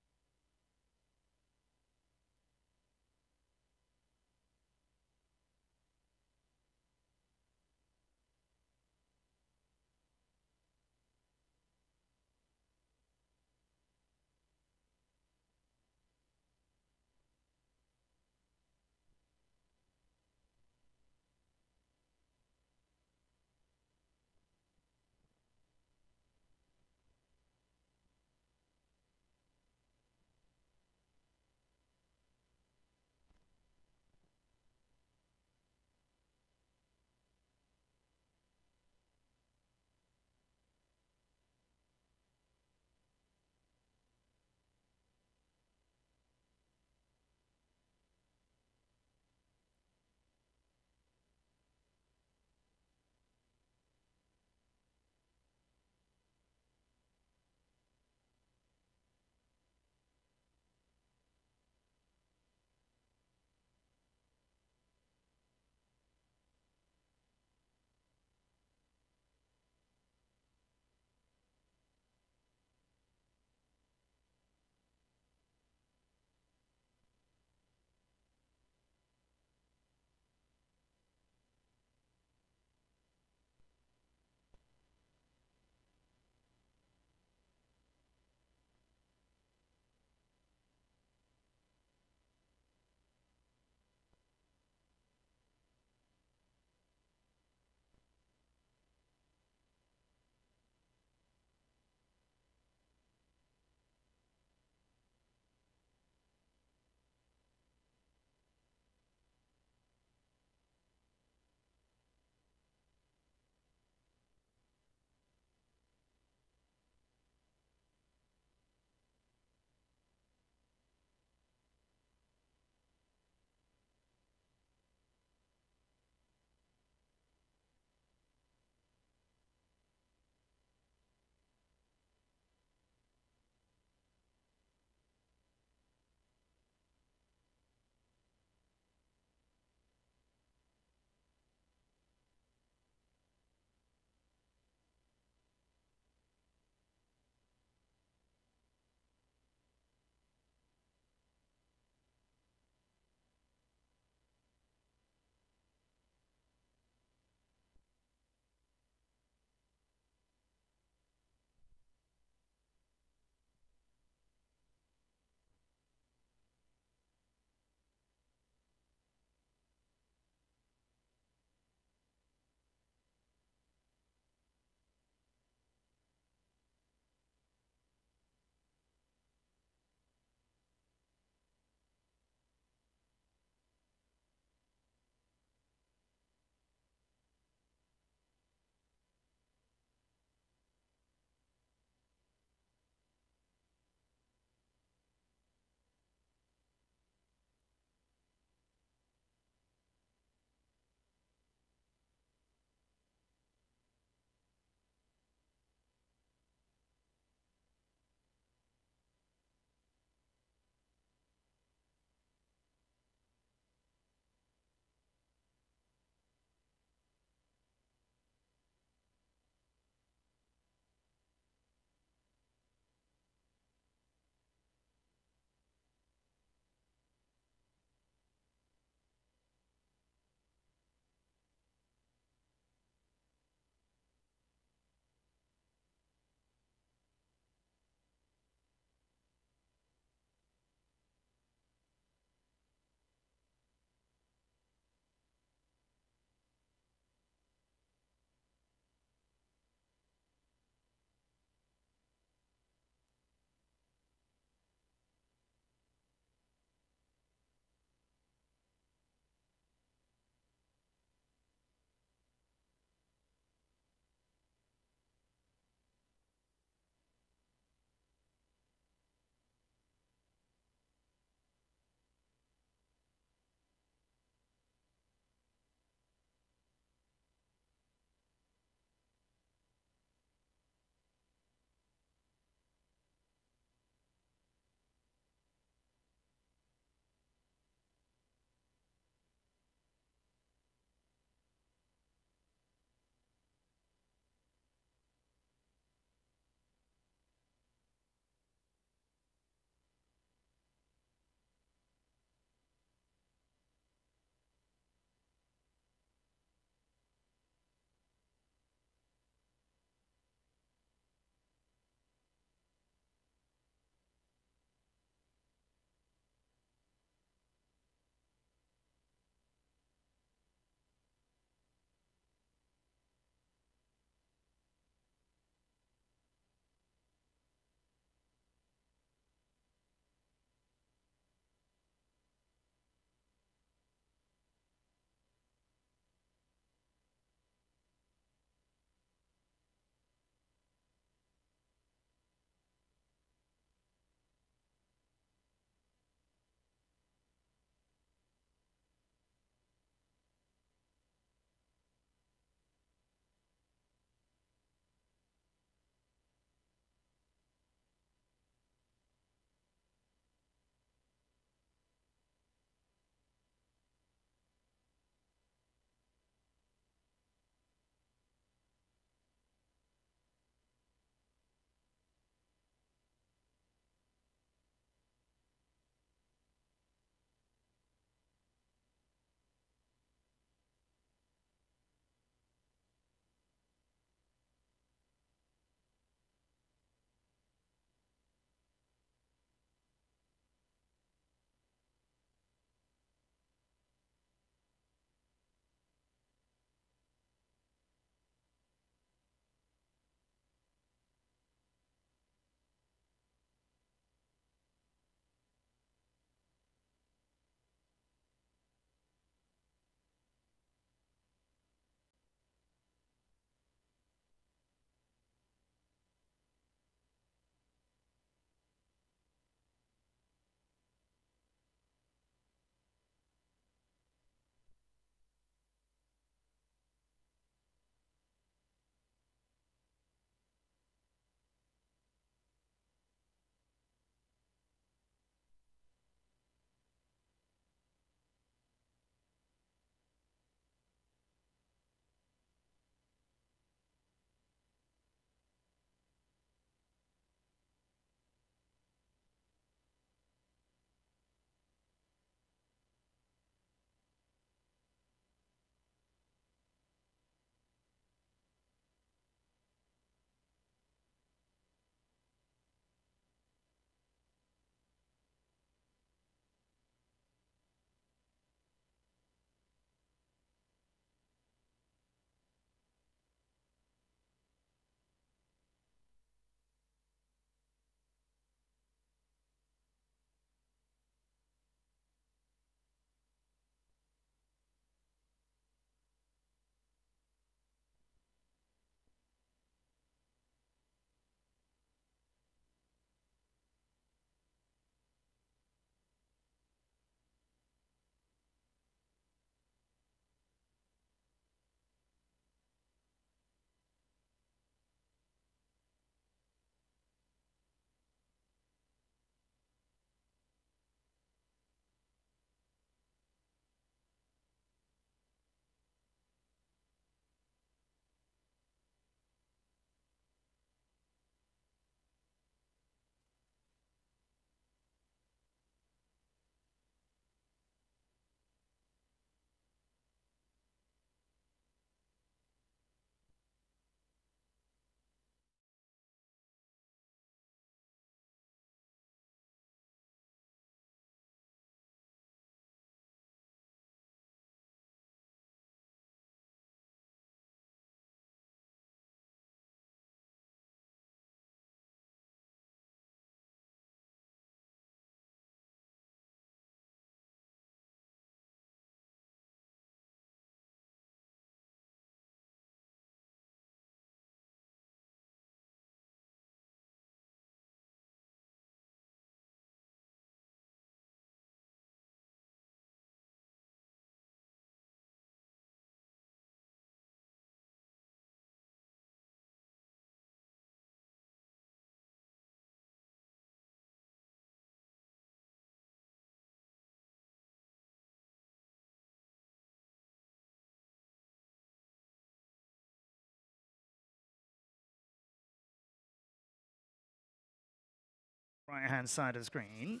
right-hand side of the screen.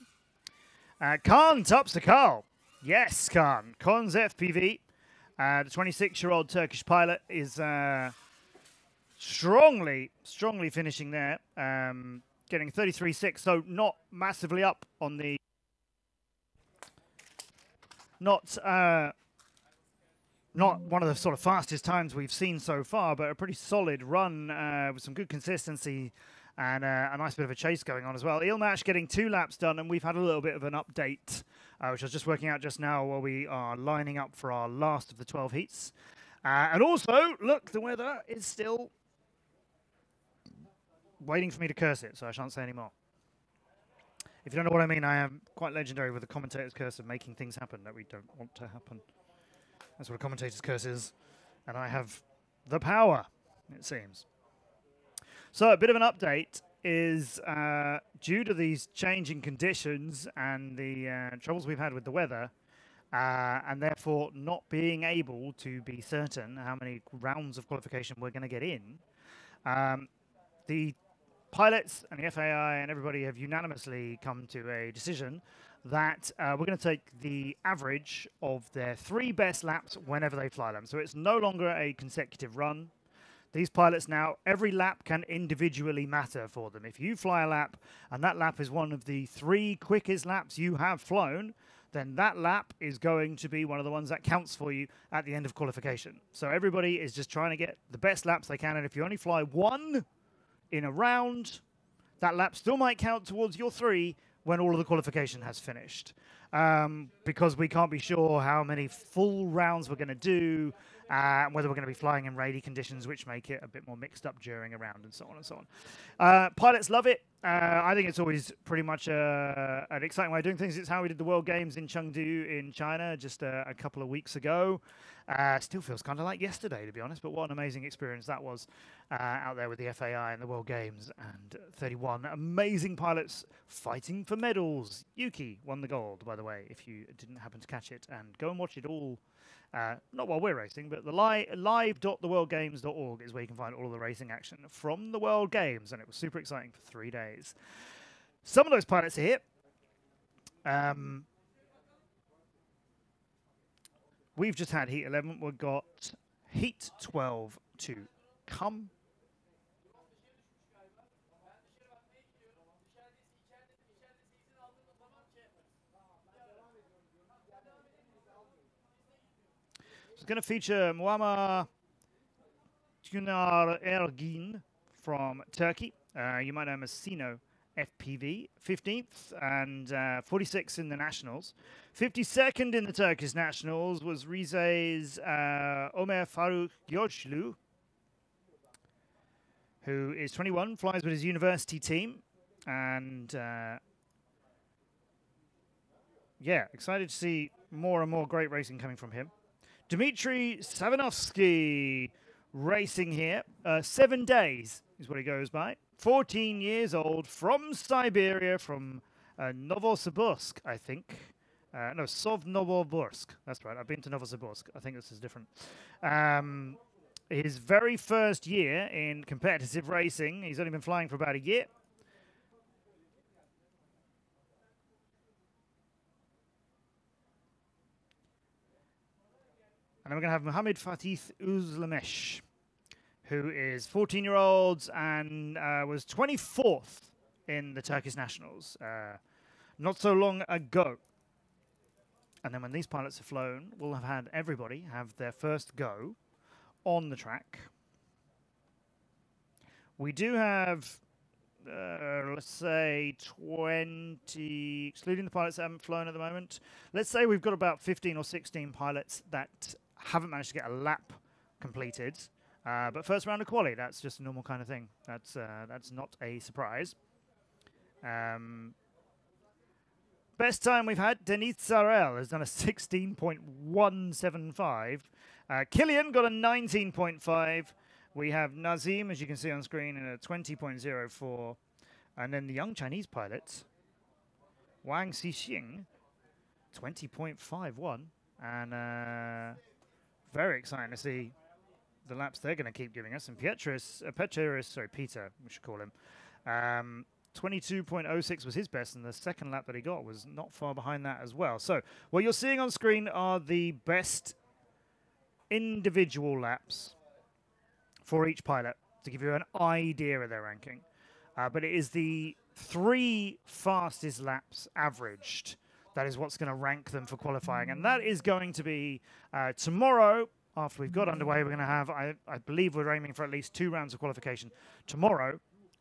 Khan tops the Carl. Yes, Khan. Khan's FPV. The 26-year-old Turkish pilot is strongly finishing there. Getting 33.6, so not massively up on the... Not one of the sort of fastest times we've seen so far, but a pretty solid run with some good consistency and a nice bit of a chase going on as well. Ilmash getting 2 laps done, and we've had a little bit of an update, which I was just working out just now while we are lining up for our last of the 12 heats. And also, look, the weather is still waiting for me to curse it, so I shan't say any more. If you don't know what I mean, I am quite legendary with the commentator's curse of making things happen that we don't want to happen. That's what a commentator's curse is, and I have the power, it seems. So a bit of an update is due to these changing conditions and the troubles we've had with the weather, and therefore not being able to be certain how many rounds of qualification we're going to get in, the pilots and the FAI and everybody have unanimously come to a decision that we're going to take the average of their 3 best laps whenever they fly them. So it's no longer a consecutive run. These pilots now, every lap can individually matter for them. If you fly a lap and that lap is one of the 3 quickest laps you have flown, then that lap is going to be one of the ones that counts for you at the end of qualification. So everybody is just trying to get the best laps they can, and if you only fly 1 in a round, that lap still might count towards your 3 when all of the qualification has finished. Because we can't be sure how many full rounds we're going to do, and whether we're going to be flying in rainy conditions, which make it a bit more mixed up during a round, and so on and so on. Pilots love it. I think it's always pretty much an exciting way of doing things. It's how we did the World Games in Chengdu in China just a couple of weeks ago. Still feels kind of like yesterday, to be honest, but what an amazing experience that was out there with the FAI and the World Games, and 31 amazing pilots fighting for medals. Yuki won the gold, by the way, if you didn't happen to catch it, and go and watch it all. Not while we're racing, but the live.theworldgames.org is where you can find all of the racing action from the World Games, and it was super exciting for 3 days. Some of those pilots are here. We've just had Heat 11. We've got Heat 12 to come. It's going to feature Muammer Tunar Ergin from Turkey. You might know him as Sino FPV, 15th and 46th in the Nationals. 52nd in the Turkish Nationals was Rize's Ömer Faruk Göçlü, who is 21, flies with his university team. And yeah, excited to see more and more great racing coming from him. Dmitry Savinovsky racing here. 7 days is what he goes by. 14 years old, from Siberia, from Novosibirsk, I think. No, Sovnovoborsk. That's right. I've been to Novosibirsk. I think this is different. His very first year in competitive racing. He's only been flying for about a year. And then we're going to have Mohammed Fatih Uzlamesh, who is 14-year-old and was 24th in the Turkish Nationals not so long ago. And then when these pilots have flown, we'll have had everybody have their first go on the track. We do have, let's say, 20, excluding the pilots that haven't flown at the moment. Let's say we've got about 15 or 16 pilots that haven't managed to get a lap completed. But first round of quali, that's just a normal kind of thing. That's not a surprise. Best time we've had, Denis Zarel has done a 16.175. Killian got a 19.5. We have Nazim, as you can see on screen, in a 20.04. And then the young Chinese pilot, Wang Xixing, 20.51. And very exciting to see the laps they're going to keep giving us. And Peter, we should call him, 22.06 was his best, and the second lap that he got was not far behind that as well. So what you're seeing on screen are the best individual laps for each pilot to give you an idea of their ranking. But it is the 3 fastest laps averaged that is what's going to rank them for qualifying. And that is going to be tomorrow. After we've got underway, we're going to have, I believe we're aiming for at least 2 rounds of qualification tomorrow.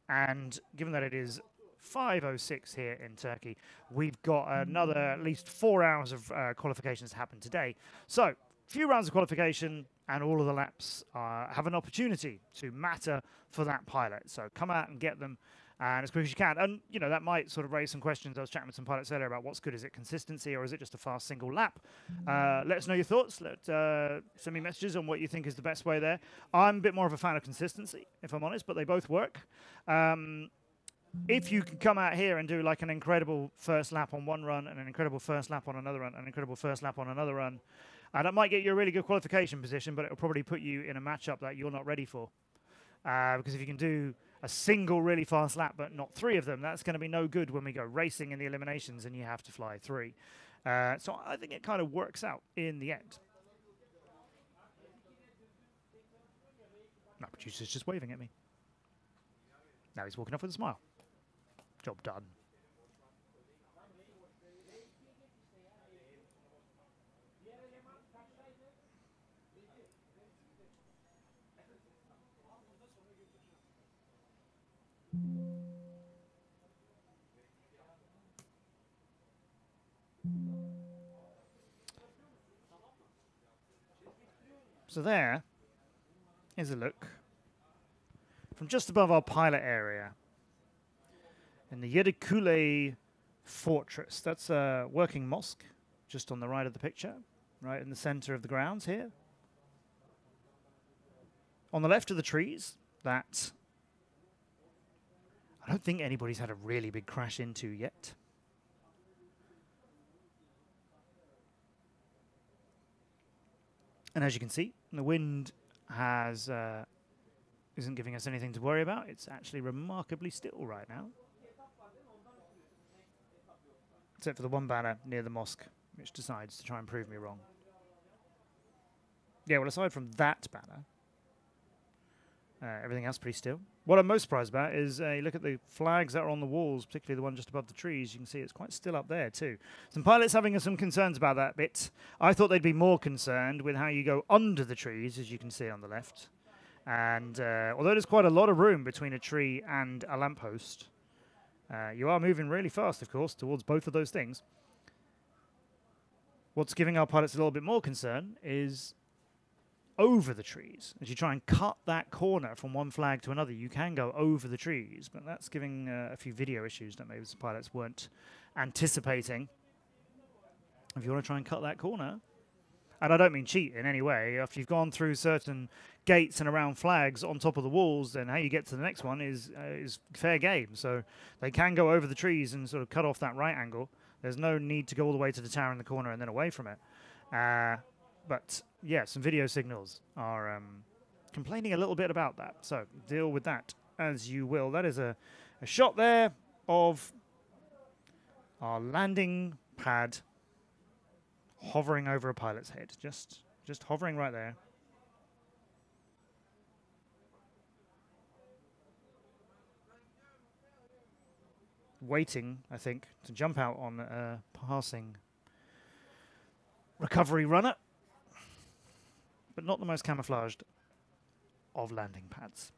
And given that it is 5:06 here in Turkey, we've got another at least 4 hours of qualifications to happen today. So, few rounds of qualification, and all of the laps have an opportunity to matter for that pilot. So come out and get them as quick as you can. And, you know, that might sort of raise some questions. I was chatting with some pilots earlier about what's good. Is it consistency, or is it just a fast single lap? Let us know your thoughts. Send me messages on what you think is the best way there. I'm a bit more of a fan of consistency, if I'm honest, but they both work. If you can come out here and do like an incredible first lap on one run, and an incredible first lap on another run, and an incredible first lap on another run, that might get you a really good qualification position, but it'll probably put you in a matchup that you're not ready for. Because if you can do a single really fast lap, but not 3 of them, that's going to be no good when we go racing in the eliminations and you have to fly 3. So I think it kind of works out in the end. My producer's just waving at me. Now he's walking off with a smile. Job done. So there is a look from just above our pilot area in the Yeni fortress. That's a working mosque just on the right of the picture, right in the center of the grounds here. On the left are the trees that I don't think anybody's had a really big crash into yet. And as you can see, the wind has isn't giving us anything to worry about. It's actually remarkably still right now. Except for the one banner near the mosque, which decides to try and prove me wrong. Yeah, well, aside from that banner, everything else pretty still. What I'm most surprised about is you look at the flags that are on the walls, particularly the one just above the trees. You can see it's quite still up there too. Some pilots having some concerns about that bit. I thought they'd be more concerned with how you go under the trees, as you can see on the left. And although there's quite a lot of room between a tree and a lamppost, you are moving really fast, of course, towards both of those things. What's giving our pilots a little bit more concern is over the trees. As you try and cut that corner from one flag to another, you can go over the trees, but that's giving a few video issues that maybe the pilots weren't anticipating. If you want to try and cut that corner, and I don't mean cheat in any way, if you've gone through certain gates and around flags on top of the walls, then how you get to the next one is fair game. So they can go over the trees and sort of cut off that right angle. There's no need to go all the way to the tower in the corner and then away from it. But yeah, some video signals are complaining a little bit about that. So deal with that as you will. That is a shot there of our landing pad hovering over a pilot's head. Just hovering right there. Waiting, I think, to jump out on a passing recovery runner. But not the most camouflaged of landing pads.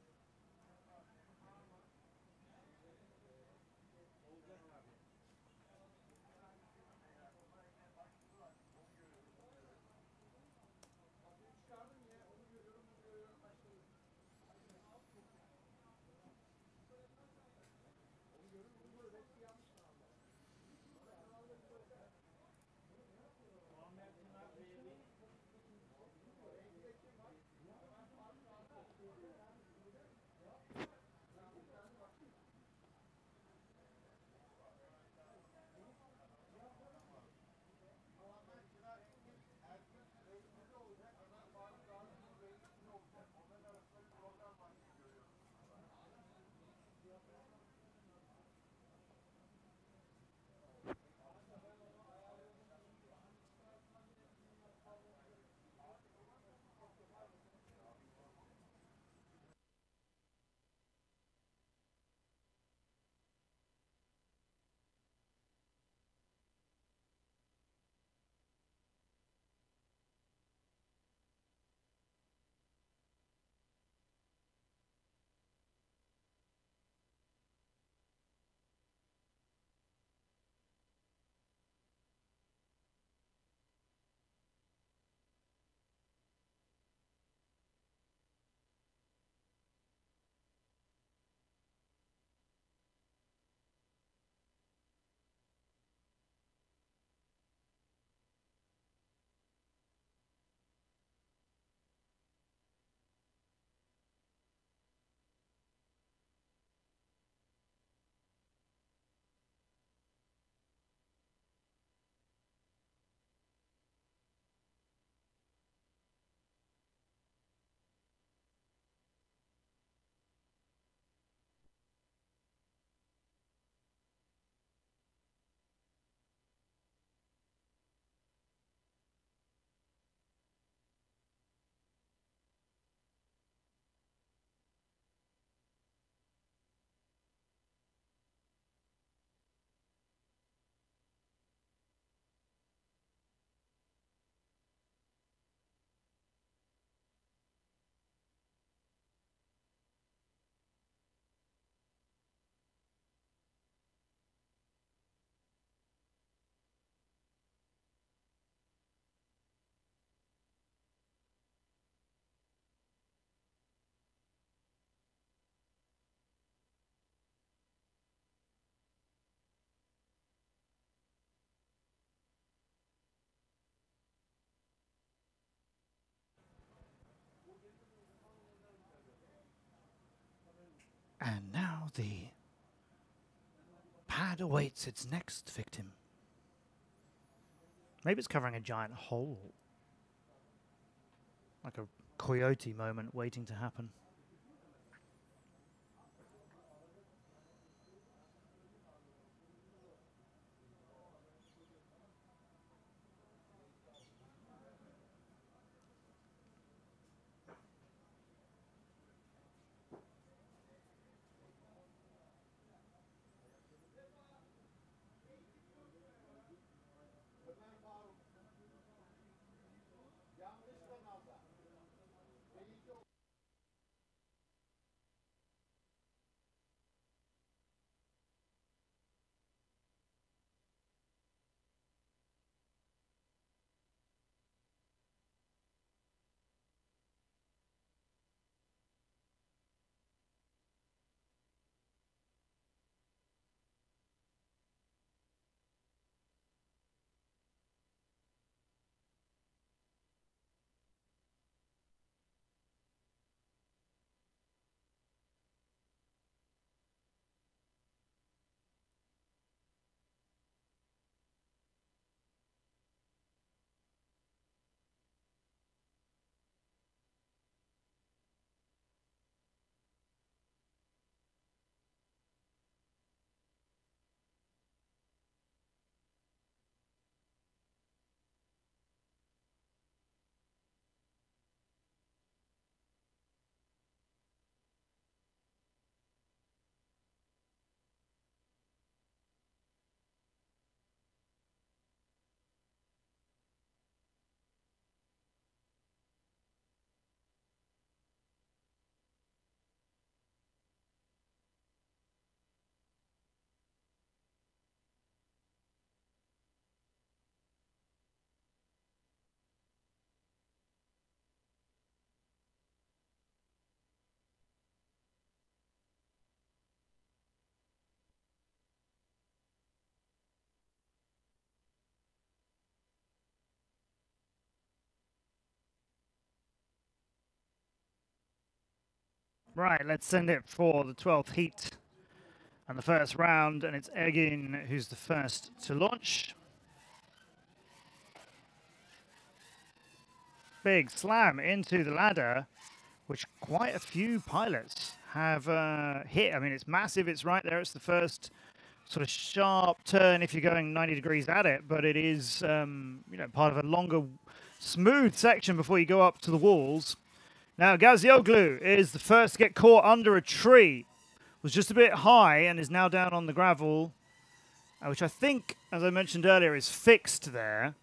And now the pad awaits its next victim. Maybe it's covering a giant hole. Like a coyote moment waiting to happen. Right, let's send it for the 12th heat and the first round, and it's Egin who's the first to launch. Big slam into the ladder, which quite a few pilots have hit. I mean, it's massive, it's right there, it's the first sort of sharp turn if you're going 90 degrees at it, but it is you know, part of a longer, smooth section before you go up to the walls. Now, Gazioglu is the first to get caught under a tree. Was just a bit high and is now down on the gravel, which I think, as I mentioned earlier, is fixed there.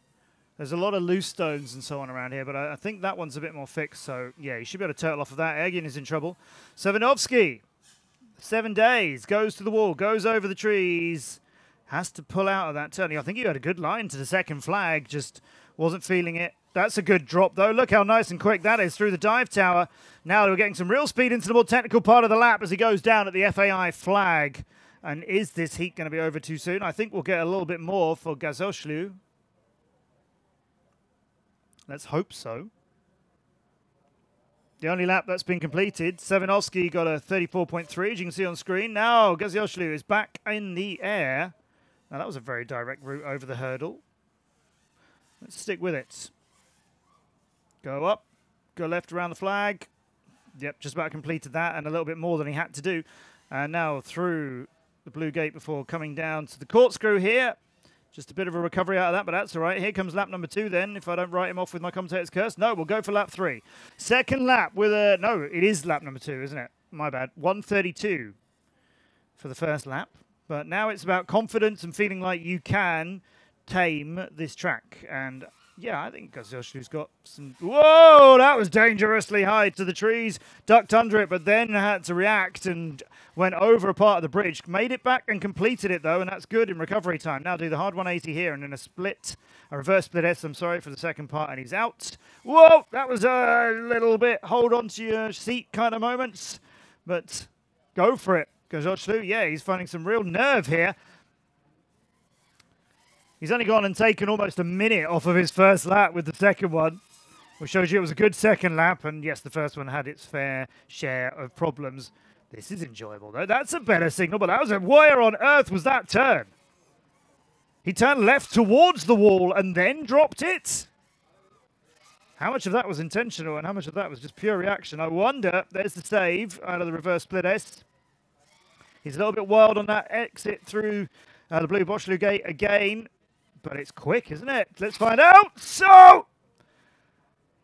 There's a lot of loose stones and so on around here, but I think that one's a bit more fixed. So, yeah, you should be able to turtle off of that. Egin is in trouble. Savinovsky, 7 days, goes to the wall, goes over the trees, has to pull out of that turning. I think he had a good line to the second flag, just wasn't feeling it. That's a good drop, though. Look how nice and quick that is through the dive tower. Now we're getting some real speed into the more technical part of the lap as he goes down at the FAI flag. And is this heat going to be over too soon? I think we'll get a little bit more for Gazoshlu. Let's hope so. The only lap that's been completed, Savinovsky got a 34.3, as you can see on screen. Now Gazoshlu is back in the air. Now that was a very direct route over the hurdle. Let's stick with it. Go up, go left around the flag. Yep, just about completed that and a little bit more than he had to do. And now through the blue gate before coming down to the corkscrew here. Just a bit of a recovery out of that, but that's all right. Here comes lap number 2 then, if I don't write him off with my commentator's curse. No, we'll go for lap 3. Second lap with a... No, it is lap number 2, isn't it? My bad. 1:32 for the first lap. But now it's about confidence and feeling like you can tame this track. And... yeah, I think Gazoshlu's got some... Whoa, that was dangerously high to the trees. Ducked under it, but then had to react and went over a part of the bridge. Made it back and completed it, though, and that's good in recovery time. Now do the hard 180 here and then a reverse split S, I'm sorry, for the second part, and he's out. Whoa, that was a little bit hold on to your seat kind of moments. But go for it, Gazoshlu. Yeah, he's finding some real nerve here. He's only gone and taken almost a minute off of his first lap with the second one, which shows you it was a good second lap. And yes, the first one had its fair share of problems. This is enjoyable, though. That's a better signal, but that was where on earth was that turn? He turned left towards the wall and then dropped it? How much of that was intentional and how much of that was just pure reaction? I wonder. There's the save out of the reverse split S. He's a little bit wild on that exit through the blue Boschlu gate again. But it's quick, isn't it? Let's find out. So,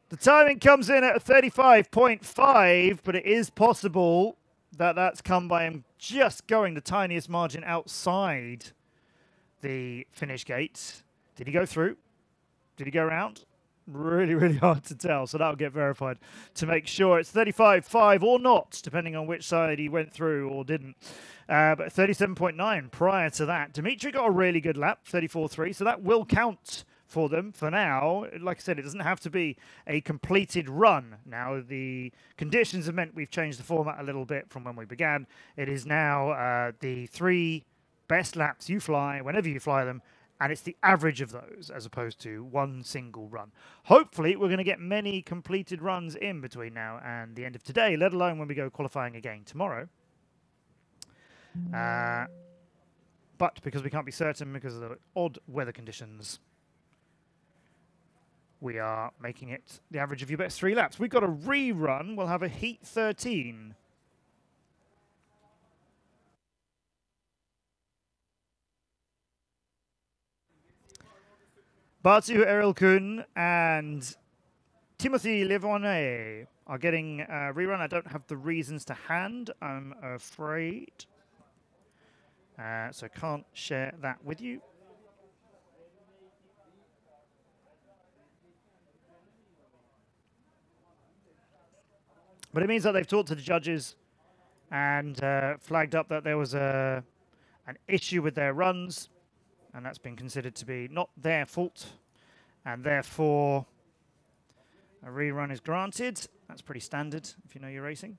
the timing comes in at a 35.5, but it is possible that that's come by him just going the tiniest margin outside the finish gate. Did he go through? Did he go around? Really, really hard to tell. So that'll get verified to make sure it's 35.5 or not, depending on which side he went through or didn't. But 37.9 prior to that. Dimitri got a really good lap, 34.3. So that will count for them for now. Like I said, it doesn't have to be a completed run. Now, the conditions have meant we've changed the format a little bit from when we began. It is now the 3 best laps you fly, whenever you fly them, and it's the average of those as opposed to one single run. Hopefully, we're going to get many completed runs in between now and the end of today, let alone when we go qualifying again tomorrow. But because we can't be certain because of the odd weather conditions, we are making it the average of your best 3 laps. We've got a rerun. We'll have a heat 13. Batu Erilkun and Timothy Livone are getting a rerun. I don't have the reasons to hand, I'm afraid. So I can't share that with you. But it means that they've talked to the judges and flagged up that there was an issue with their runs, and that's been considered to be not their fault, and therefore a rerun is granted. That's pretty standard if you know your racing.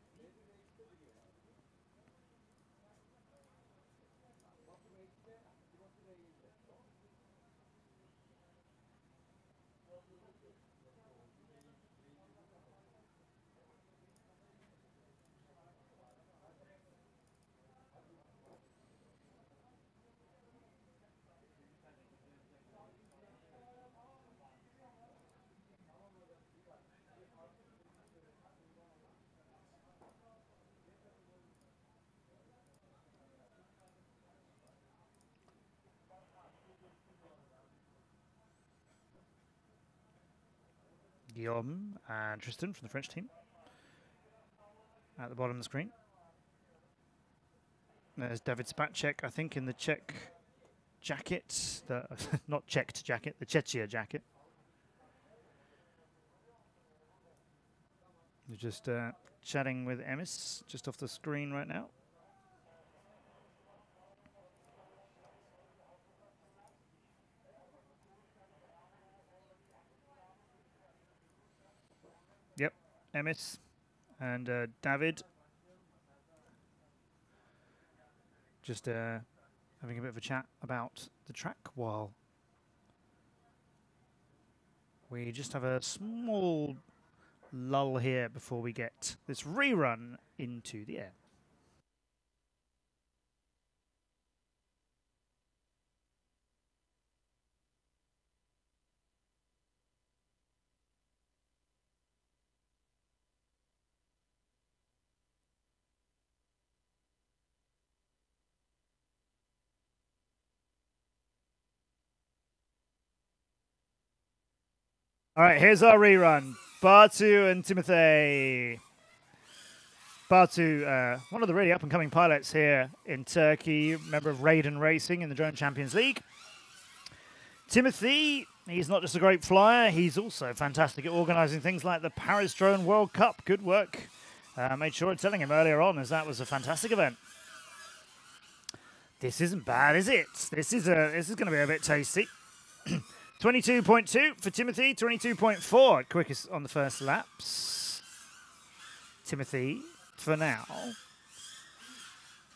Guillaume and Tristan from the French team at the bottom of the screen. There's David Spacek, I think, in the Czech jacket, the not checked jacket, the Czechia jacket. We're just chatting with Emis just off the screen right now. Yep, Emis and David. Just having a bit of a chat about the track while we just have a small lull here before we get this rerun into the air. All right, here's our rerun. Batu and Timothy. Batu, one of the really up-and-coming pilots here in Turkey, member of Raiden Racing in the Drone Champions League. Timothy, he's not just a great flyer, he's also fantastic at organising things like the Paris Drone World Cup. Good work. Made sure of telling him earlier on, as that was a fantastic event. This isn't bad, is it? This is going to be a bit tasty. 22.2 for Timothy, 22.4 quickest on the first laps. Timothy, for now.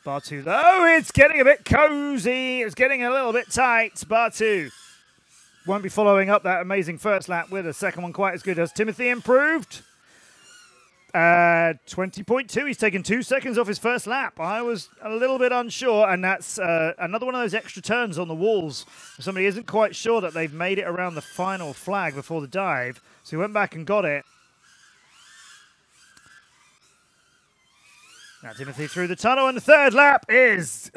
Batu, though, it's getting a bit cozy. It's getting a little bit tight. Batu won't be following up that amazing first lap with a second one quite as good as Timothy improved. 20.2. He's taken 2 seconds off his first lap. I was a little bit unsure, and that's another one of those extra turns on the walls. Somebody isn't quite sure that they've made it around the final flag before the dive, so he went back and got it. Now Timothy through the tunnel, and the third lap is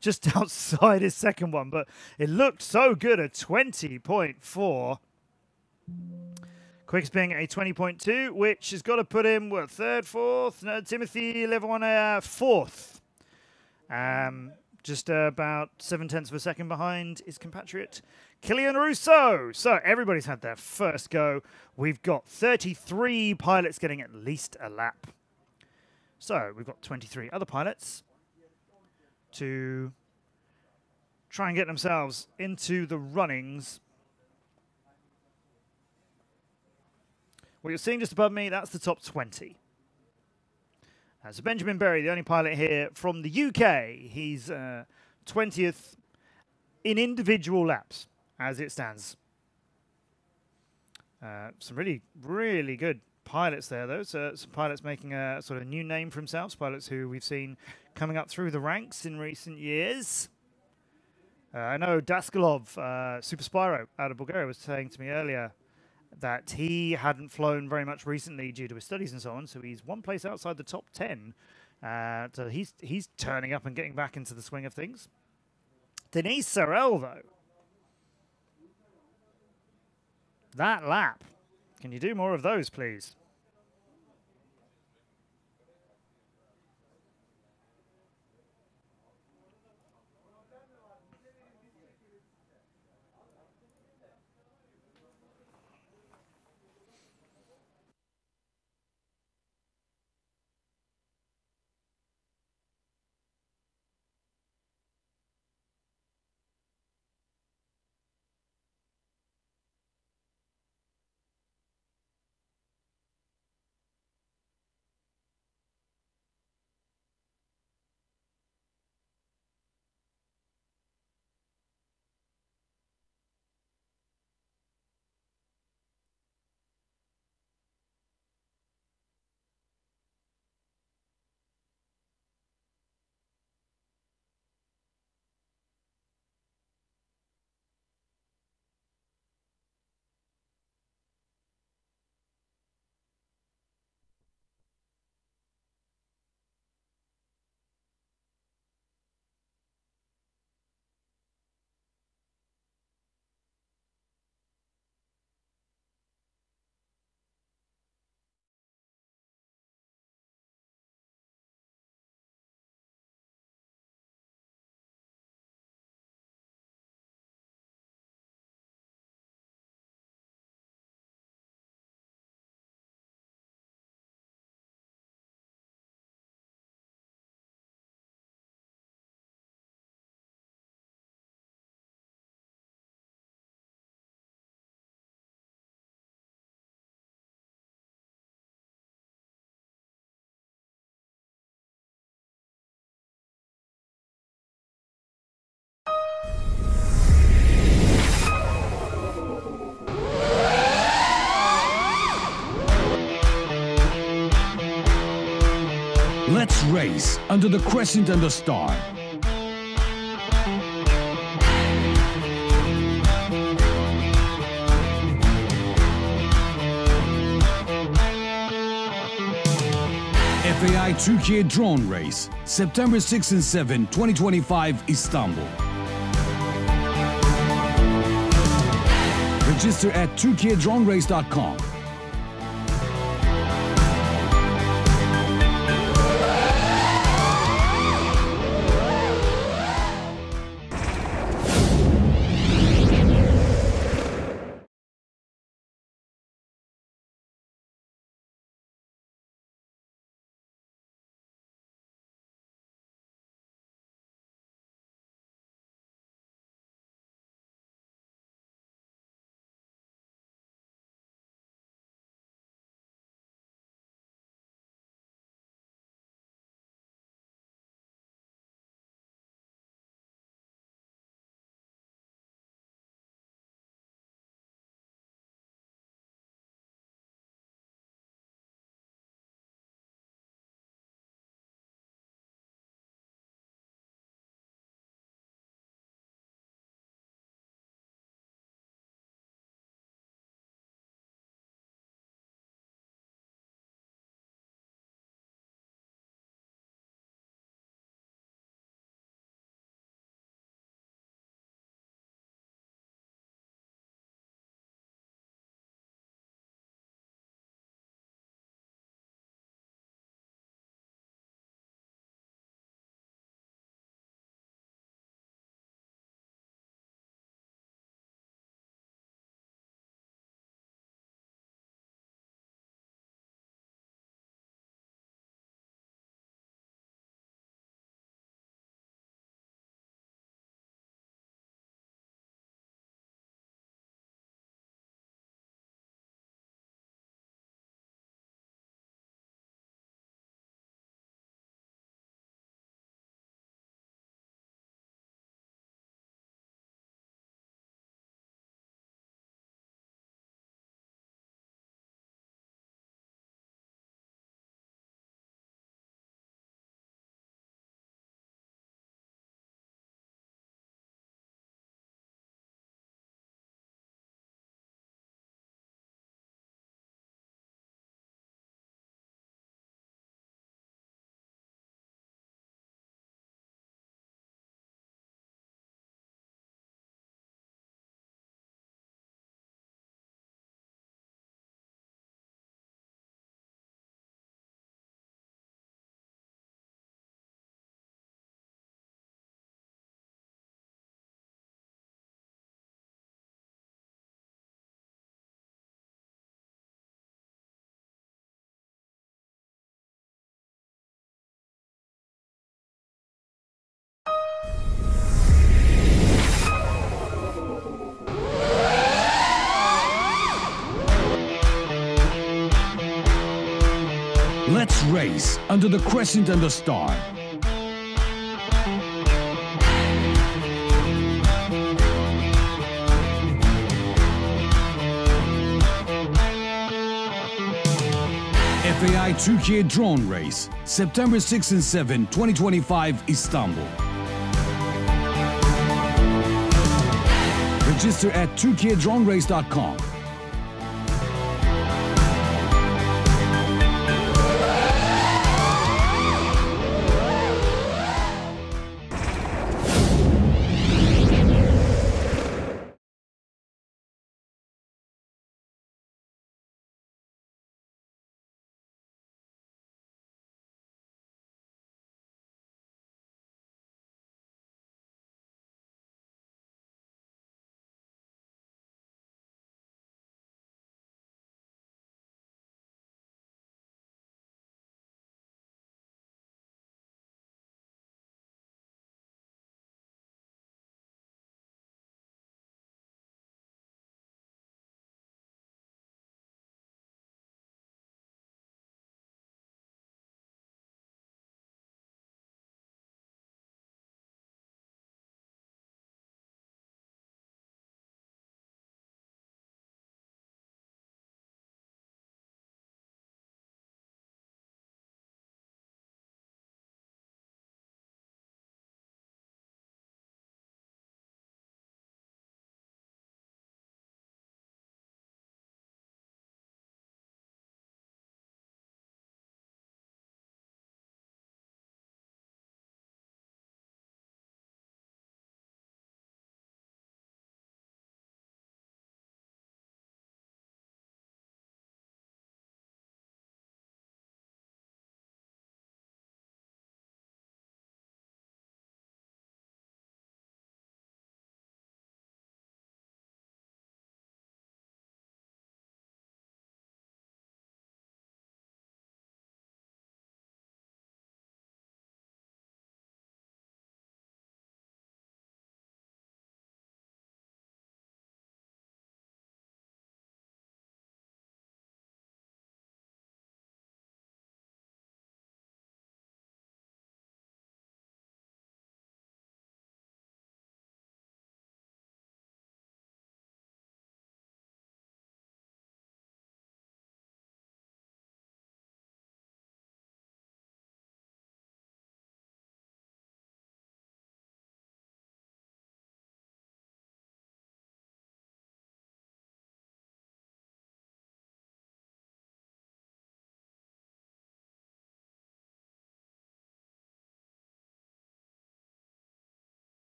just outside his second one, but it looked so good at 20.4. Quickest being a 20.2, which has got to put him, what, third, fourth? No, Timothy Levon fourth. Just about 0.7 of a second behind his compatriot, Kilian Rousseau. So everybody's had their first go. We've got 33 pilots getting at least a lap. So we've got 23 other pilots to try and get themselves into the runnings. What you're seeing just above me, that's the top 20. So Benjamin Berry, the only pilot here from the UK, he's 20th in individual laps as it stands. Some really, really good pilots there, though. So some pilots making a sort of new name for themselves, pilots who we've seen coming up through the ranks in recent years. I know Daskalov, Super Spyro out of Bulgaria, was saying to me earlier that he hadn't flown very much recently due to his studies and so on, so he's one place outside the top 10. So he's turning up and getting back into the swing of things. Denise Sorel, though. That lap. Can you do more of those, please? Let's race under the crescent and the star. FAI Turkiye Drone Race, September 6 and 7, 2025, Istanbul. Register at turkiyedronerace.com. race under the crescent and the star. FAI Turkiye Drone Race, September 6 and 7, 2025, Istanbul. Register at turkiyedronerace.com.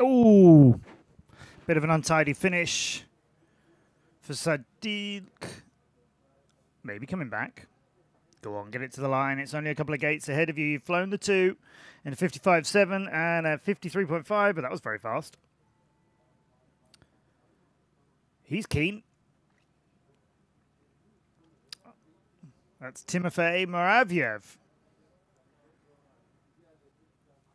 Oh, bit of an untidy finish for Sadiq. Maybe coming back. Go on, get it to the line. It's only a couple of gates ahead of you. You've flown the 2 in a 55.7 and a 53.5, but that was very fast. He's keen. That's Timofey Moraviev.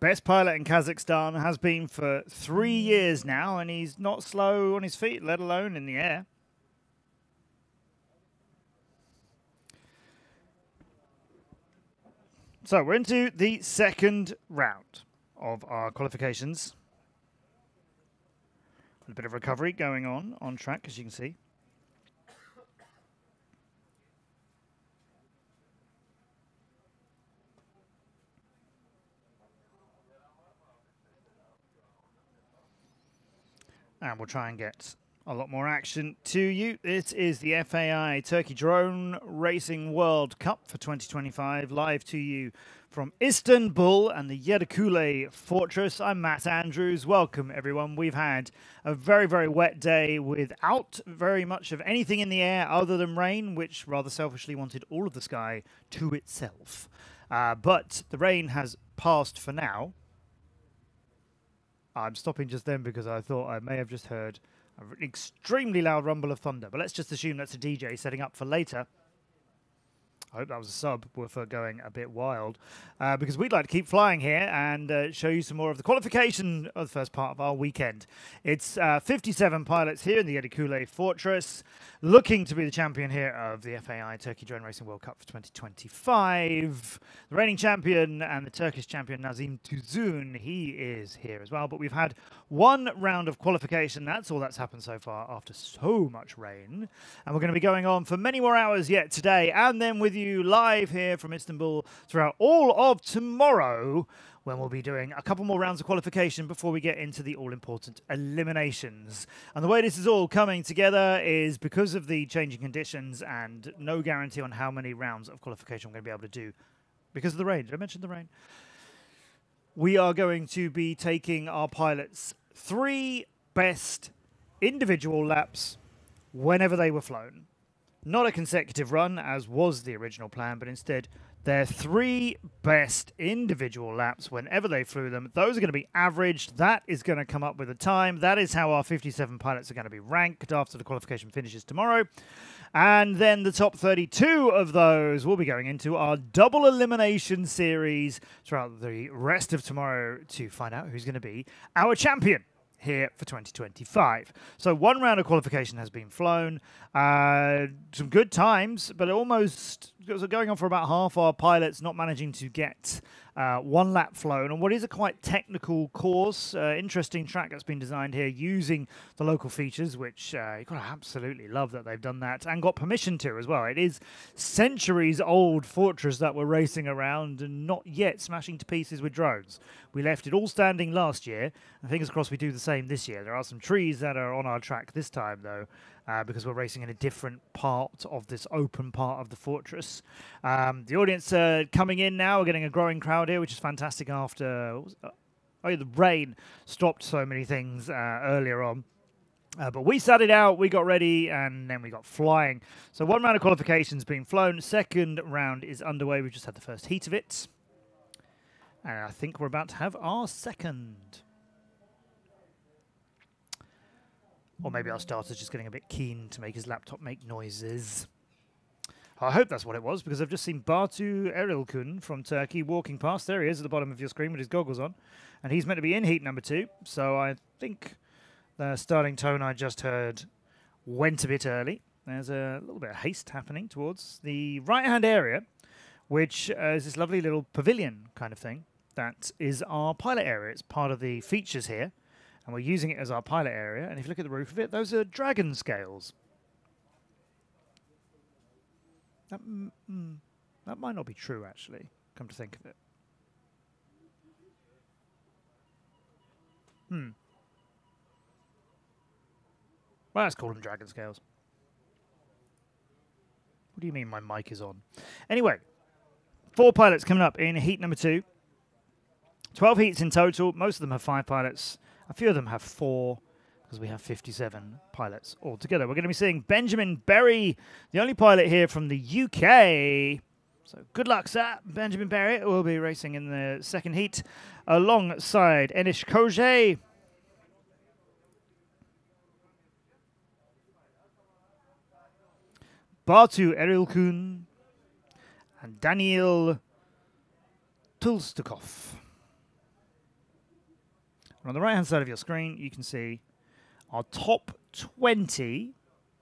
Best pilot in Kazakhstan, has been for 3 years now, and he's not slow on his feet, let alone in the air. So we're into the second round of our qualifications. A bit of recovery going on track, as you can see. And we'll try and get a lot more action to you. This is the FAI Turkey Drone Racing World Cup for 2025, live to you from Istanbul and the Yedikule Fortress. I'm Matt Andrews. Welcome, everyone. We've had a very, very wet day without very much of anything in the air other than rain, which rather selfishly wanted all of the sky to itself. But the rain has passed for now. I'm stopping just then because I thought I may have just heard an extremely loud rumble of thunder. But let's just assume that's a DJ setting up for later. I hope that was a subwoofer going a bit wild. Because we'd like to keep flying here and show you some more of the qualification of the first part of our weekend. It's 57 pilots here in the Yedikule Fortress, looking to be the champion here of the FAI Turkey Drone Racing World Cup for 2025. The reigning champion and the Turkish champion, Nazim Tuzun, he is here as well. But we've had one round of qualification. That's all that's happened so far after so much rain. And we're going to be going on for many more hours yet today, and then with you live here from Istanbul throughout all of tomorrow, when we'll be doing a couple more rounds of qualification before we get into the all-important eliminations. And the way this is all coming together is because of the changing conditions and no guarantee on how many rounds of qualification we're going to be able to do because of the rain. Did I mention the rain? We are going to be taking our pilots' 3 best individual laps whenever they were flown. Not a consecutive run, as was the original plan, but instead their 3 best individual laps whenever they flew them. Those are going to be averaged. That is going to come up with a time. That is how our 57 pilots are going to be ranked after the qualification finishes tomorrow. And then the top 32 of those will be going into our double elimination series throughout the rest of tomorrow to find out who's going to be our champion here for 2025. So one round of qualification has been flown. Some good times, but almost going on for about half our pilots not managing to get 1 lap flown on what is a quite technical course. Interesting track that's been designed here using the local features, which you've got to absolutely love that they've done that and got permission to as well. It is centuries old fortress that we're racing around and not yet smashing to pieces with drones. We left it all standing last year, and fingers crossed we do the same this year. There are some trees that are on our track this time though, because we're racing in a different part of this open part of the fortress. The audience coming in now. We're getting a growing crowd here, which is fantastic after the rain stopped so many things earlier on. But we sat it out, we got ready, and then we got flying. So one round of qualifications being flown. Second round is underway. We've just had the first heat of it. And I think we're about to have our second. Or maybe our starter's just getting a bit keen to make his laptop make noises. I hope that's what it was, because I've just seen Batu Erilkun from Turkey walking past. There he is at the bottom of your screen with his goggles on. And he's meant to be in heat number 2. So I think the starting tone I just heard went a bit early. There's a little bit of haste happening towards the right-hand area, which is this lovely little pavilion kind of thing. That is our pilot area. It's part of the features here. And we're using it as our pilot area. And if you look at the roof of it, those are dragon scales. That might not be true, actually, come to think of it. Well, let's call them dragon scales. What do you mean my mic is on? Anyway, 4 pilots coming up in heat number 2. 12 heats in total. Most of them have 5 pilots. A few of them have 4, because we have 57 pilots altogether. We're going to be seeing Benjamin Berry, the only pilot here from the UK. So good luck, sir. Benjamin Berry will be racing in the second heat alongside Enish Koje. Batu Erilkun and Daniil Tulstukov. And on the right-hand side of your screen, you can see our top 20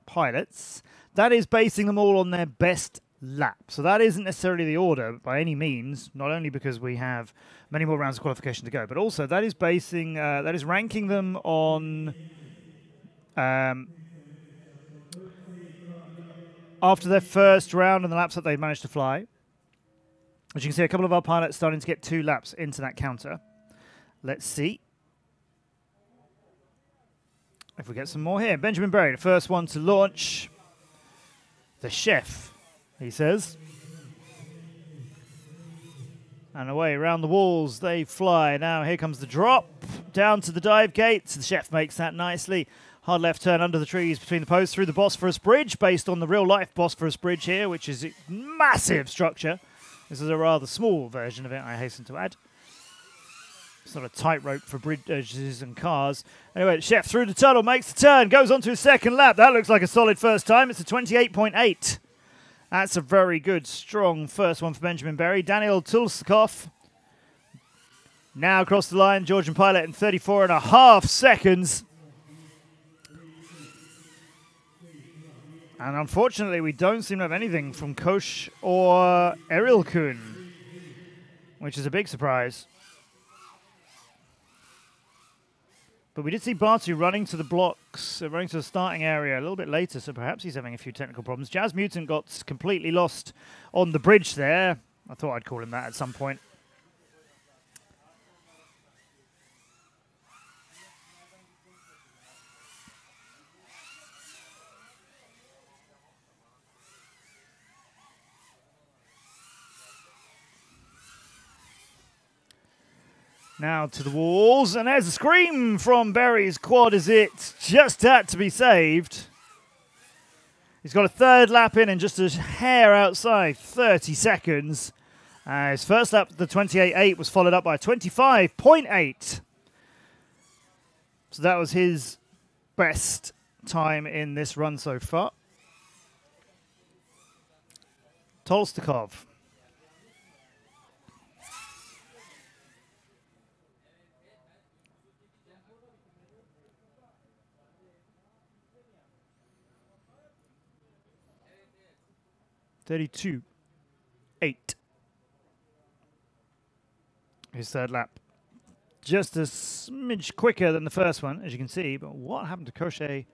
pilots. That is basing them all on their best lap. So that isn't necessarily the order by any means, not only because we have many more rounds of qualification to go, but also that is basing, that is ranking them on after their first round and the laps that they managed to fly. As you can see, a couple of our pilots starting to get 2 laps into that counter. Let's see if we get some more here. Benjamin Berry, the first one to launch. The chef, he says. And away around the walls they fly. Now here comes the drop down to the dive gates. The chef makes that nicely. Hard left turn under the trees between the posts through the Bosphorus Bridge, based on the real-life Bosphorus Bridge here, which is a massive structure. This is a rather small version of it, I hasten to add. It's not a tightrope for bridges and cars. Anyway, the chef through the tunnel, makes the turn, goes on to his second lap. That looks like a solid first time. It's a 28.8. That's a very good, strong first one for Benjamin Berry. Daniil Tulstukov now across the line. Georgian pilot in 34.5 seconds. And unfortunately, we don't seem to have anything from Kosh or Erilkun, which is a big surprise. But we did see Batu running to the blocks, running to the starting area a little bit later, so perhaps he's having a few technical problems. Jazz Mutant got completely lost on the bridge there. I thought I'd call him that at some point. Now to the walls, and there's a scream from Berry's quad as it just had to be saved. He's got a third lap in and just a hair outside, 30 seconds. His first lap, the 28.8, was followed up by 25.8. So that was his best time in this run so far. Tolstukov. .32.8. His third lap. Just a smidge quicker than the first one, as you can see. But what happened to Koche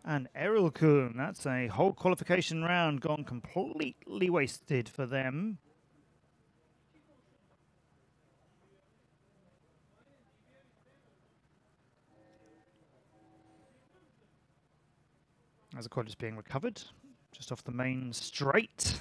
and Erilkun? That's a whole qualification round gone completely wasted for them. As the quad is being recovered, just off the main straight.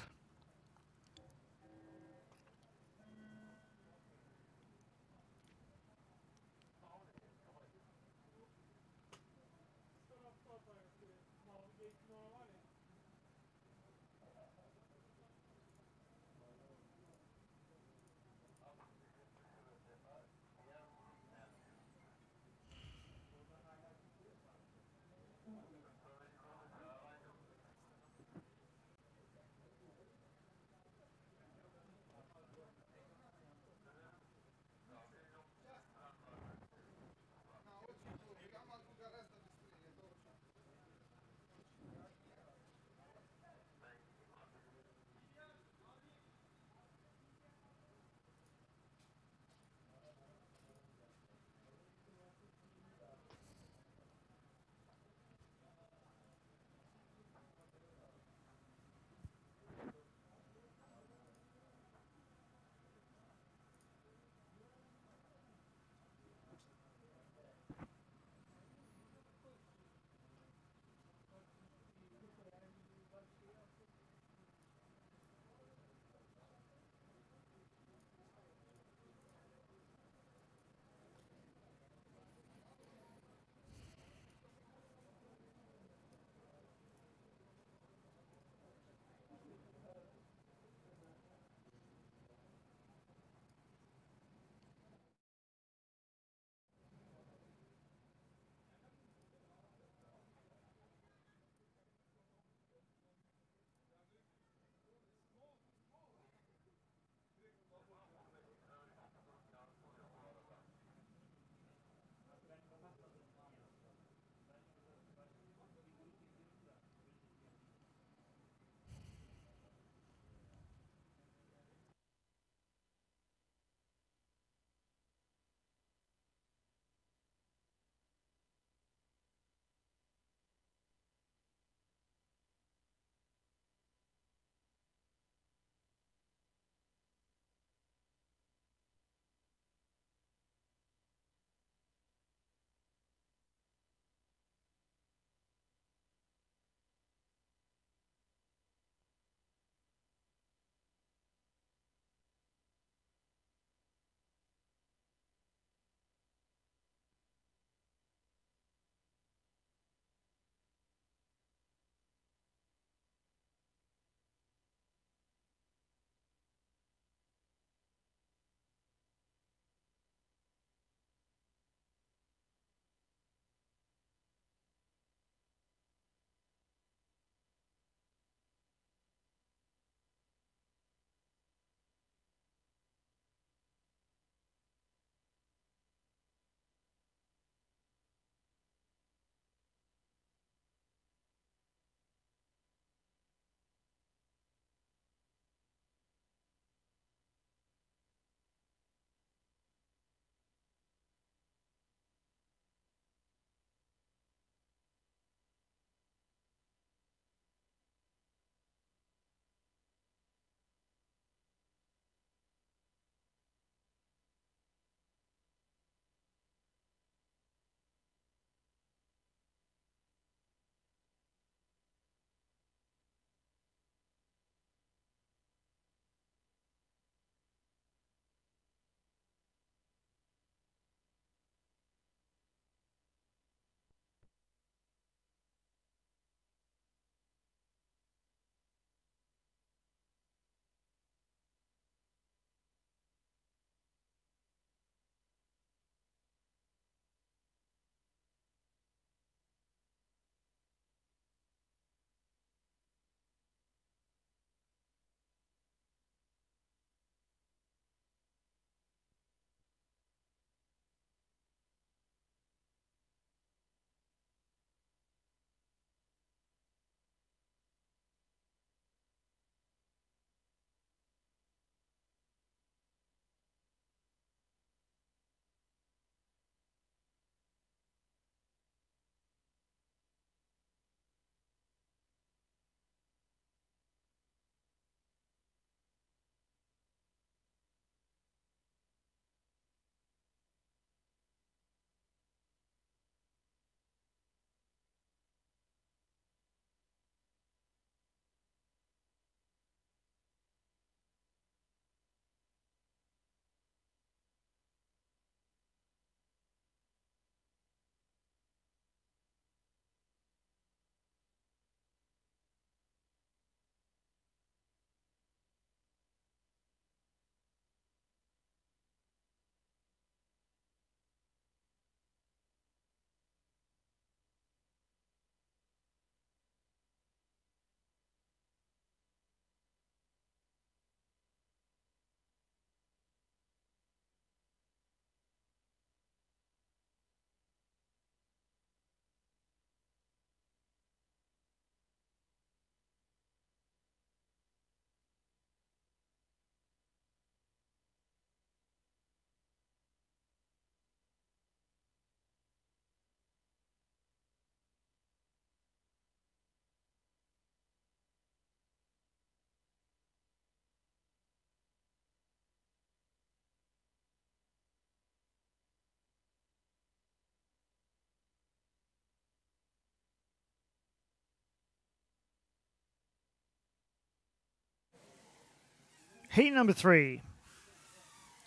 Heat number 3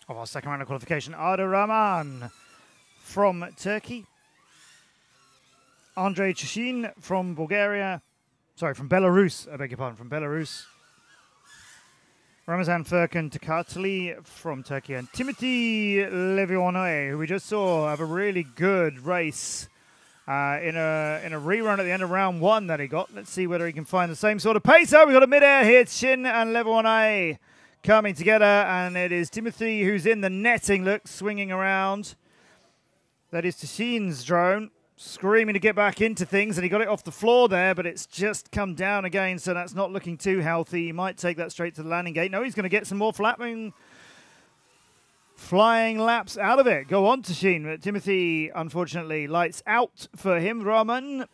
of our second round of qualification. Arda Rahman from Turkey. Andrei Chushin from Bulgaria. Sorry, from Belarus. I beg your pardon, from Belarus. Ramazan Furkan Takatli from Turkey. And Timothy Levionoe, who we just saw have a really good race in a rerun at the end of round 1 that he got. Let's see whether he can find the same sort of pace. Oh, we've got a mid-air here. Shin and Levionoe coming together. And it is Timothy who's in the netting, look, swinging around. That is Tashin's drone. Screaming to get back into things, and he got it off the floor there, but it's just come down again, so that's not looking too healthy. He might take that straight to the landing gate. No, he's going to get some more flying laps out of it. Go on, Tashin. But Timothy, unfortunately, lights out for him. Rahman.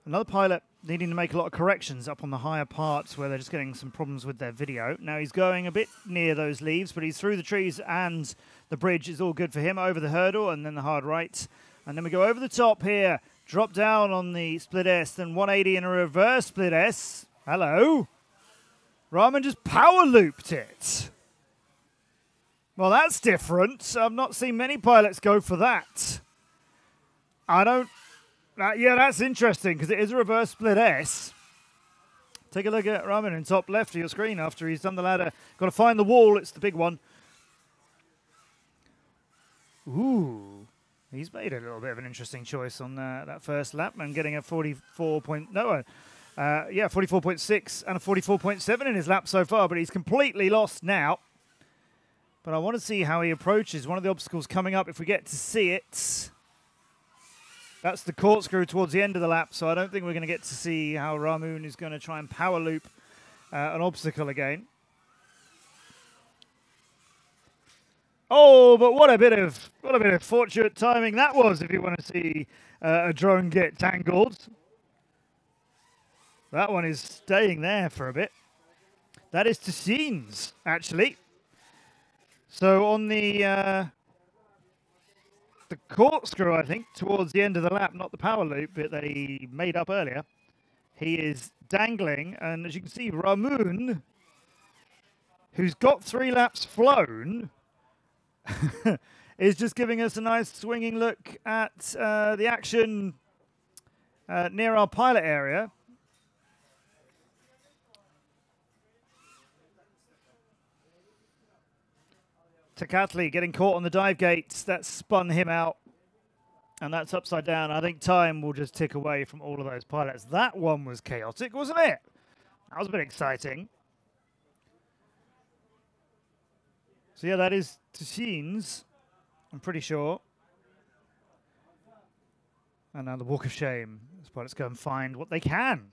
Another pilot needing to make a lot of corrections up on the higher parts where they're just getting some problems with their video. Now he's going a bit near those leaves, but he's through the trees and the bridge is all good for him. Over the hurdle and then the hard right. And then we go over the top here. Drop down on the split S, then 180 in a reverse split S. Hello. Rahman just power looped it. Well, that's different. I've not seen many pilots go for that. Yeah, that's interesting because it is a reverse split S. Take a look at Rahman in top left of your screen after he's done the ladder. Got to find the wall. It's the big one. Ooh. He's made a little bit of an interesting choice on that first lap and getting a 44.6 and a 44.7 in his lap so far, but he's completely lost now. But I want to see how he approaches one of the obstacles coming up if we get to see it. That's the corkscrew towards the end of the lap, so I don't think we're going to get to see how Rahman is going to try and power loop an obstacle again. Oh, but what a bit of fortunate timing that was if you want to see a drone get tangled. That one is staying there for a bit. That is Tashin's, actually. So on the corkscrew, I think, towards the end of the lap, not the power loop bit that he made up earlier. He is dangling, and as you can see, Rahman, who's got 3 laps flown, is just giving us a nice swinging look at the action near our pilot area. Takatli getting caught on the dive gates. That spun him out. And that's upside down. I think time will just tick away from all of those pilots. That one was chaotic, wasn't it? That was a bit exciting. So yeah, that is Tashin's, I'm pretty sure. And now the walk of shame. As pilots go and find what they can.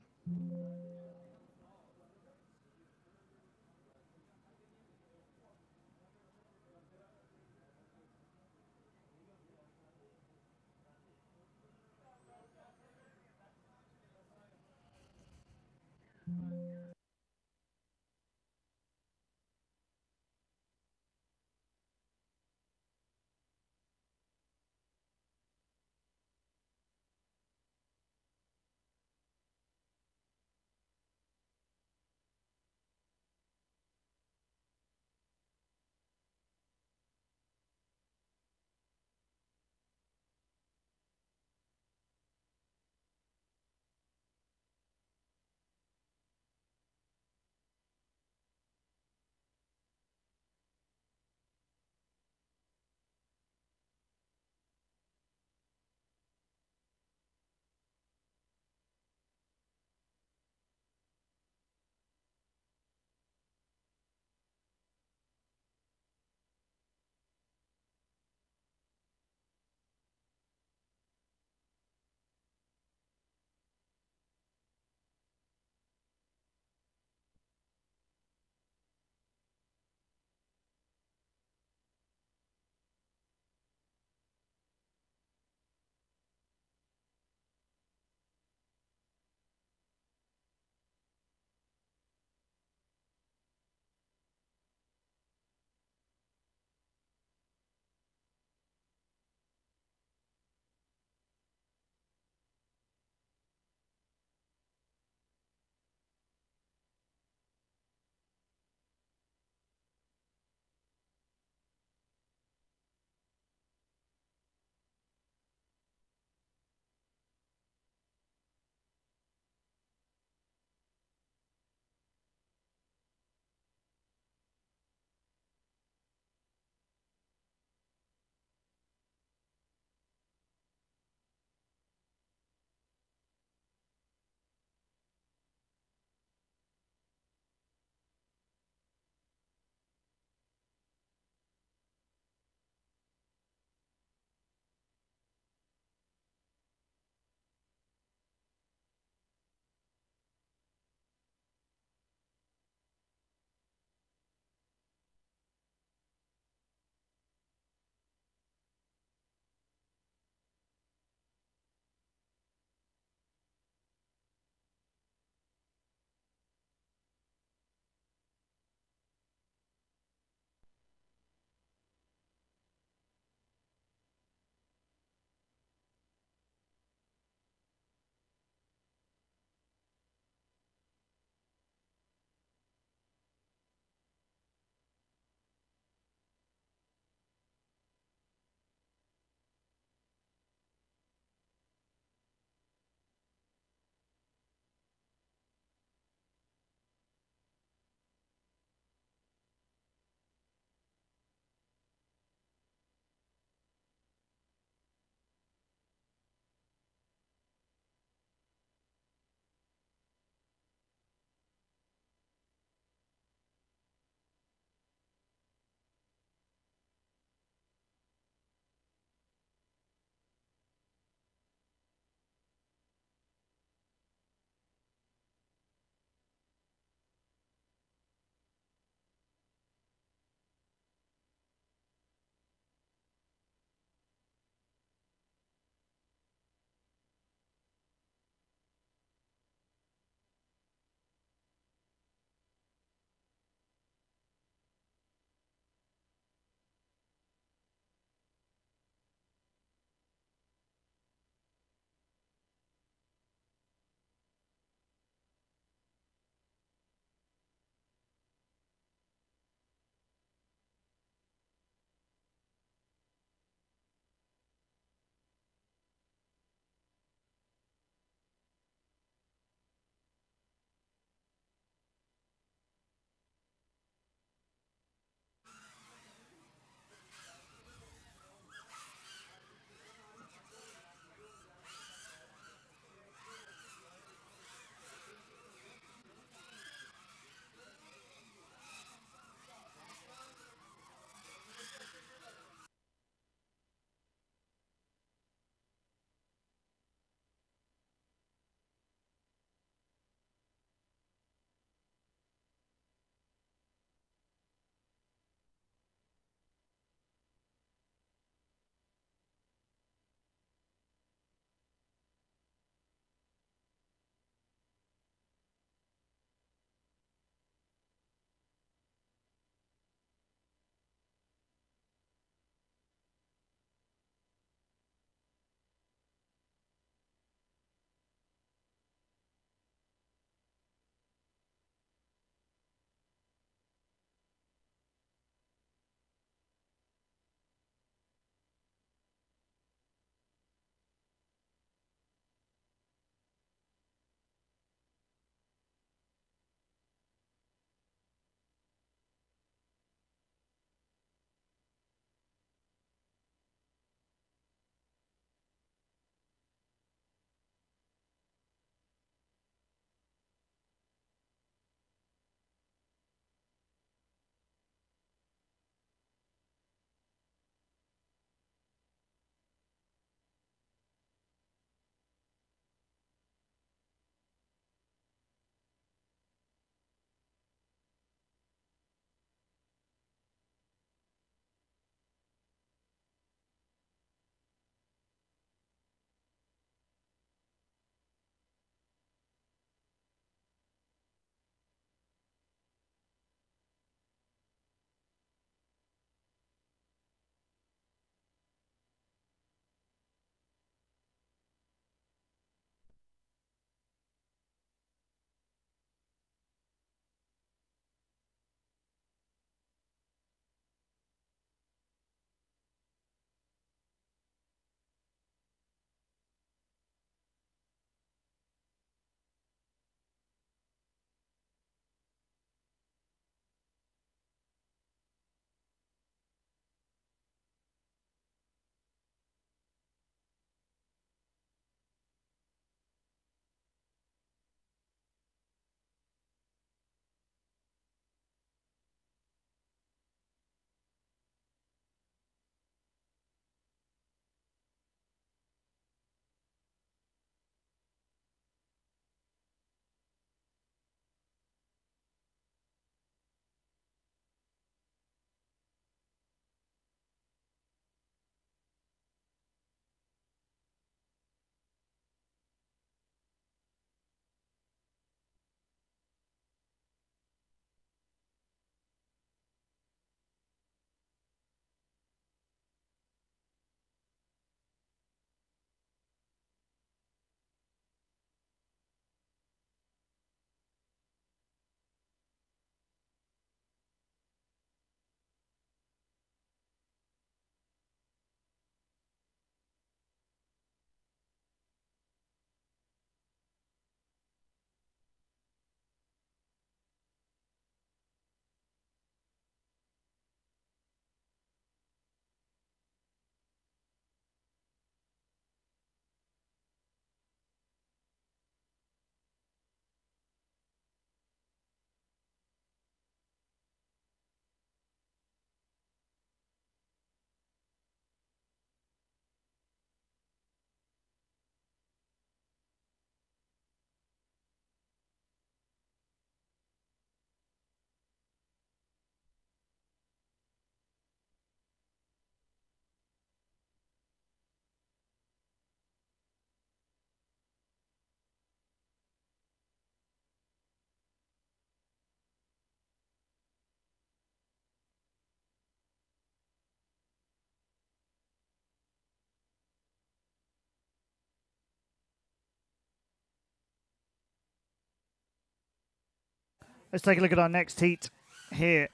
Let's take a look at our next heat here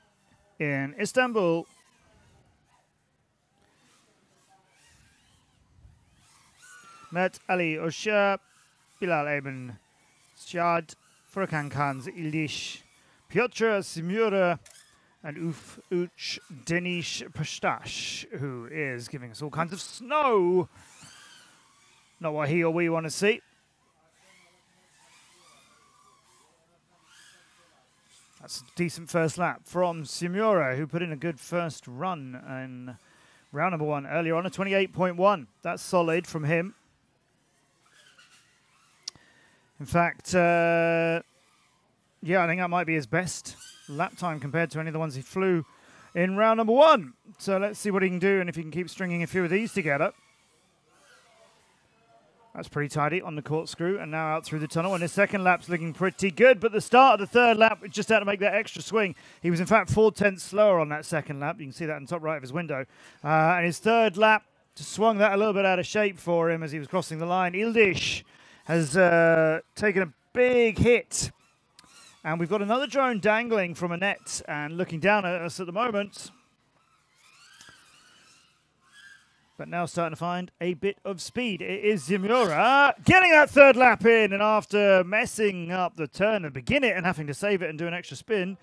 in Istanbul. Mert Ali Osha, Bilal Eben Shad, Furkan Khan's Ildish, Piotr Simura, and Uch Denish Pastash, who is giving us all kinds of snow. Not what he or we want to see. That's a decent first lap from Simura, who put in a good first run in round number 1 earlier on, a 28.1. That's solid from him. In fact, yeah, I think that might be his best lap time compared to any of the ones he flew in round number 1. So let's see what he can do and if he can keep stringing a few of these together. That's pretty tidy on the corkscrew and now out through the tunnel. And his second lap's looking pretty good, but the start of the third lap, just had to make that extra swing. He was in fact 4/10 slower on that second lap. You can see that in the top right of his window. And his third lap just swung that a little bit out of shape for him as he was crossing the line. Ildish has taken a big hit. And we've got another drone dangling from a net and looking down at us at the moment. But now starting to find a bit of speed. It is Zimura getting that third lap in. And after messing up the turn and begin it and having to save it and do an extra spin,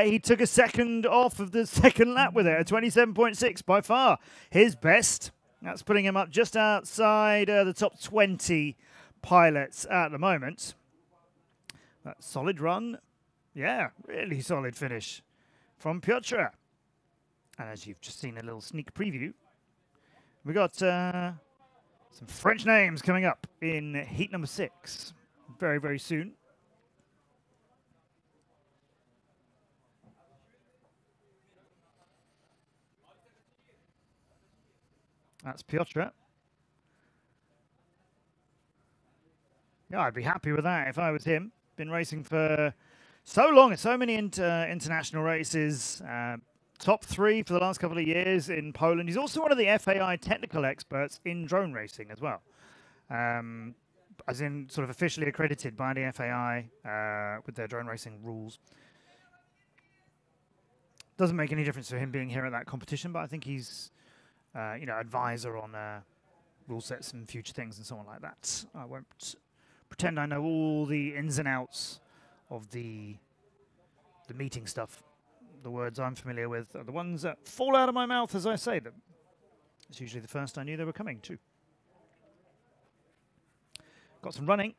he took a second off of the second lap with it. A 27.6 by far his best. That's putting him up just outside the top 20 pilots at the moment. Solid run. Yeah, really solid finish from Piotr. And as you've just seen a little sneak preview, we got some French names coming up in heat number 6 very, very soon. That's Piotr. Yeah, I'd be happy with that if I was him. Been racing for so long in so many international races. Top 3 for the last couple of years in Poland. He's also one of the FAI technical experts in drone racing as well. As in sort of officially accredited by the FAI with their drone racing rules. Doesn't make any difference to him being here at that competition, but I think he's, you know, advisor on rule sets and future things and so on like that. I won't pretend I know all the ins and outs of the meeting stuff. The words I'm familiar with are the ones that fall out of my mouth as I say them. It's usually the first I knew they were coming too. Got some running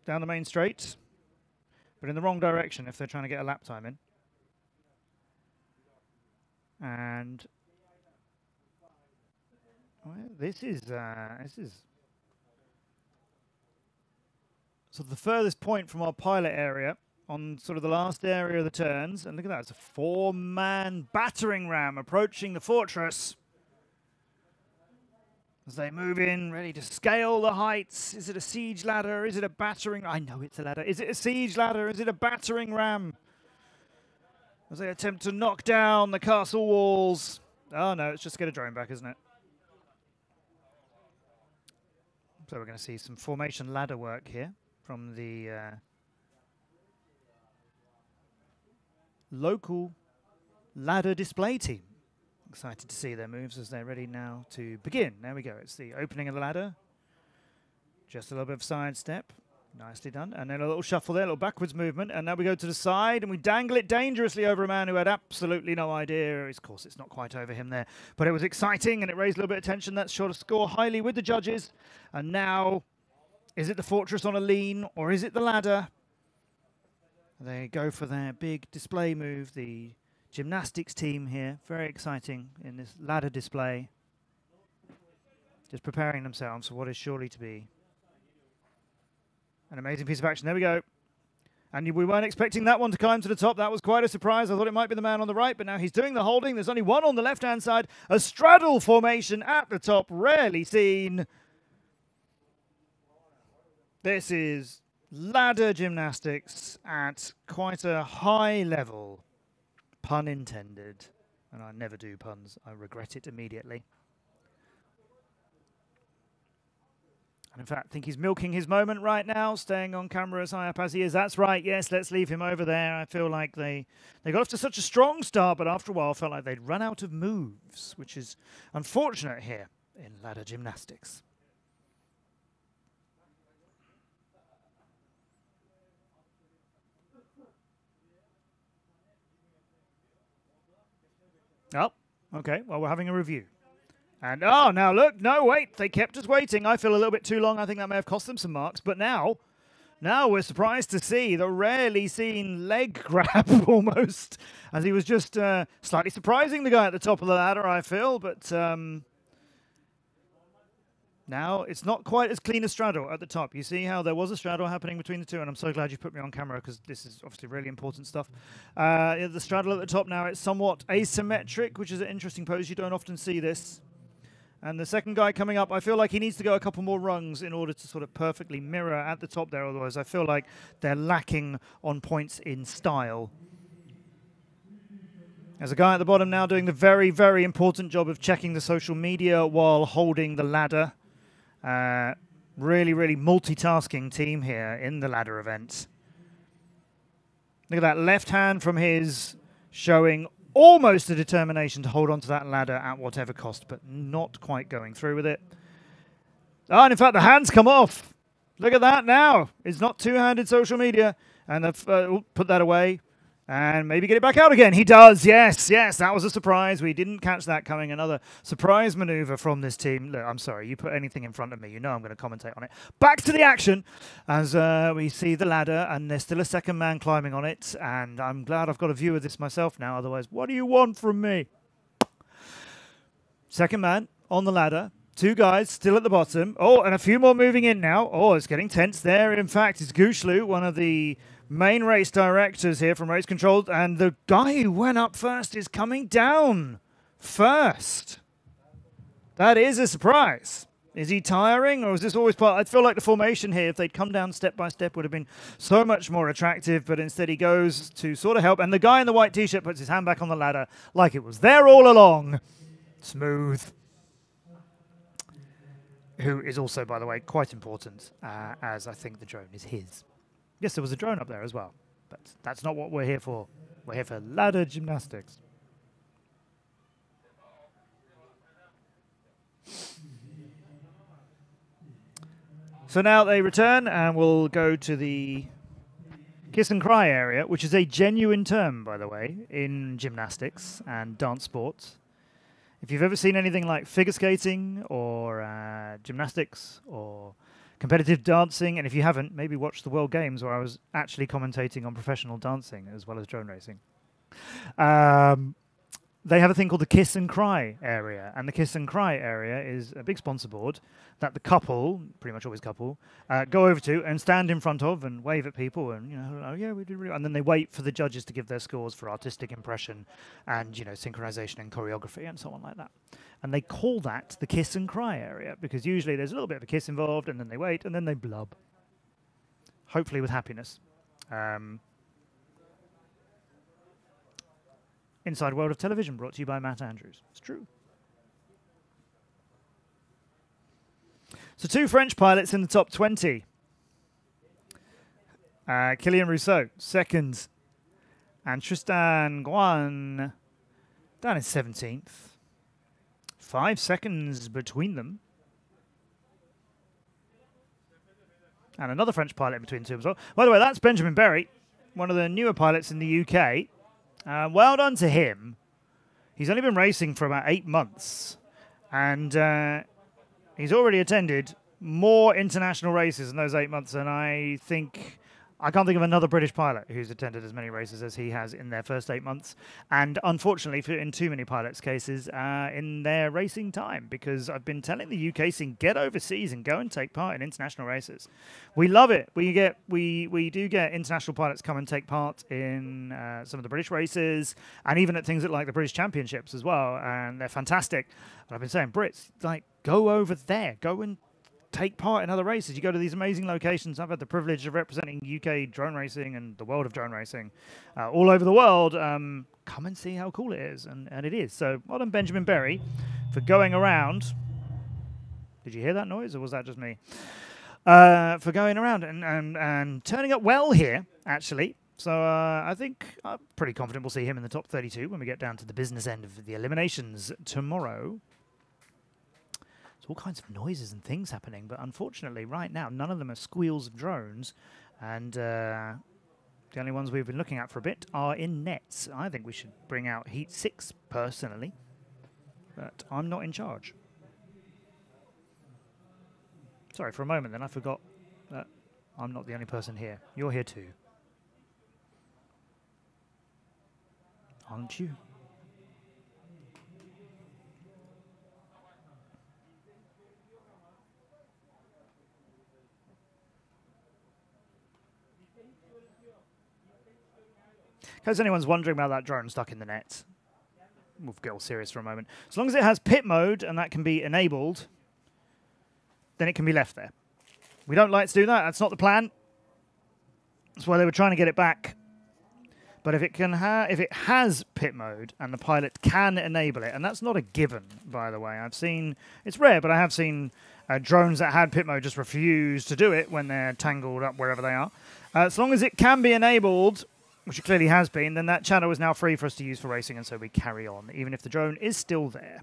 down the main straight, but in the wrong direction if they're trying to get a lap time in. And well, this is sort of the furthest point from our pilot area on sort of the last area of the turns. And look at that, it's a 4-man battering ram approaching the fortress. As they move in, ready to scale the heights. Is it a siege ladder? Is it a battering? I know it's a ladder. Is it a siege ladder? Is it a battering ram? As they attempt to knock down the castle walls. Oh no, it's just get a drone back, isn't it? So we're going to see some formation ladder work here from the local ladder display team. Excited to see their moves as they're ready now to begin. There we go. It's the opening of the ladder. Just a little bit of side step. Nicely done. And then a little shuffle there, a little backwards movement. And now we go to the side and we dangle it dangerously over a man who had absolutely no idea. Of course, it's not quite over him there. But it was exciting and it raised a little bit of tension. That's sure to score highly with the judges. And now, is it the fortress on a lean or is it the ladder? They go for their big display move. The gymnastics team here. Very exciting in this ladder display. Just preparing themselves for what is surely to be an amazing piece of action. There we go. And we weren't expecting that one to climb to the top. That was quite a surprise. I thought it might be the man on the right, but now he's doing the holding. There's only one on the left-hand side. A straddle formation at the top. Rarely seen. This is ladder gymnastics at quite a high level. Pun intended. And I never do puns. I regret it immediately. And in fact, I think he's milking his moment right now, staying on camera as high up as he is. That's right, yes, let's leave him over there. I feel like they got off to such a strong start, but after a while felt like they'd run out of moves, which is unfortunate here in ladder gymnastics. Oh, okay, well, we're having a review. And, oh, now look, no, wait, they kept us waiting. I feel a little bit too long. I think that may have cost them some marks. But now we're surprised to see the rarely seen leg grab almost, as he was just slightly surprising the guy at the top of the ladder, I feel. But now it's not quite as clean a straddle at the top. You see how there was a straddle happening between the two, and I'm so glad you put me on camera because this is obviously really important stuff. The straddle at the top now, it's somewhat asymmetric, which is an interesting pose. You don't often see this. And the second guy coming up, I feel like he needs to go a couple more rungs in order to sort of perfectly mirror at the top there. Otherwise, I feel like they're lacking on points in style. There's a guy at the bottom now doing the very, very important job of checking the social media while holding the ladder. Really, really multitasking team here in the ladder event. Look at that left hand from his, showing almost a determination to hold on to that ladder at whatever cost, but not quite going through with it. Oh, and in fact, the hands come off. Look at that now. It's not two-handed social media. And they've put that away. And maybe get it back out again. He does, yes, yes. That was a surprise. We didn't catch that coming. Another surprise maneuver from this team. Look, I'm sorry. You put anything in front of me, you know I'm going to commentate on it. Back to the action as we see the ladder, and there's still a second man climbing on it. And I'm glad I've got a view of this myself now. Otherwise, what do you want from me? Second man on the ladder. Two guys still at the bottom. Oh, and a few more moving in now. Oh, it's getting tense there. In fact, it's Gushlu, one of the main race directors here from Race Control, and the guy who went up first is coming down first. That is a surprise. Is he tiring, or is this always part? I feel like the formation here, if they'd come down step by step, would have been so much more attractive, but instead he goes to sort of help, and the guy in the white t-shirt puts his hand back on the ladder like it was there all along. Smooth. Who is also, by the way, quite important, as I think the drone is his. Yes, there was a drone up there as well, but that's not what we're here for. We're here for ladder gymnastics. So now they return, and we'll go to the kiss and cry area, which is a genuine term, by the way, in gymnastics and dance sports. If you've ever seen anything like figure skating or gymnastics or competitive dancing, and if you haven't, maybe watch the World Games where I was actually commentating on professional dancing as well as drone racing. They have a thing called the kiss and cry area, and the kiss and cry area is a big sponsor board that the couple, pretty much always couple, go over to and stand in front of and wave at people, and oh yeah, we did really, and then they wait for the judges to give their scores for artistic impression and synchronization and choreography and so on like that. And they call that the kiss and cry area because usually there's a little bit of a kiss involved, and then they wait, and then they blub, hopefully with happiness. Inside World of Television, brought to you by Matt Andrews. It's true. So 2 French pilots in the top 20. Kylian Rousseau, second. And Tristan Guan down in 17th. 5 seconds between them. And another French pilot in between two as well. By the way, that's Benjamin Berry, one of the newer pilots in the UK. Well done to him. He's only been racing for about 8 months, and he's already attended more international races in those 8 months than I can't think of another British pilot who's attended as many races as he has in their first 8 months. And unfortunately, in too many pilots' cases, in their racing time, because I've been telling the UK scene, get overseas and go and take part in international races. We love it. We do get international pilots come and take part in some of the British races, and even at things like the British Championships as well. And they're fantastic. And I've been saying, Brits, like, go over there, go and take part in other races. You go to these amazing locations. I've had the privilege of representing UK drone racing and the world of drone racing all over the world. Come and see how cool it is, and it is. So well done Benjamin Berry for going around Did you hear that noise, or was that just me? For going around and turning up well here, actually. So I think I'm pretty confident we'll see him in the top 32 when we get down to the business end of the eliminations tomorrow. There's all kinds of noises and things happening, but unfortunately right now none of them are squeals of drones, and the only ones we've been looking at for a bit are in nets. I think we should bring out Heat 6 personally, but I'm not in charge. Sorry, for a moment then I forgot that I'm not the only person here. You're here too. Aren't you? In case anyone's wondering about that drone stuck in the net, we'll get all serious for a moment. As long as it has pit mode and that can be enabled, then it can be left there. We don't like to do that. That's not the plan. That's why they were trying to get it back. But if it can if it has pit mode and the pilot can enable it, and that's not a given, by the way. I've seen, it's rare, but I have seen drones that had pit mode just refuse to do it when they're tangled up wherever they are. As long as it can be enabled, which it clearly has been, then that channel is now free for us to use for racing, and so we carry on, even if the drone is still there.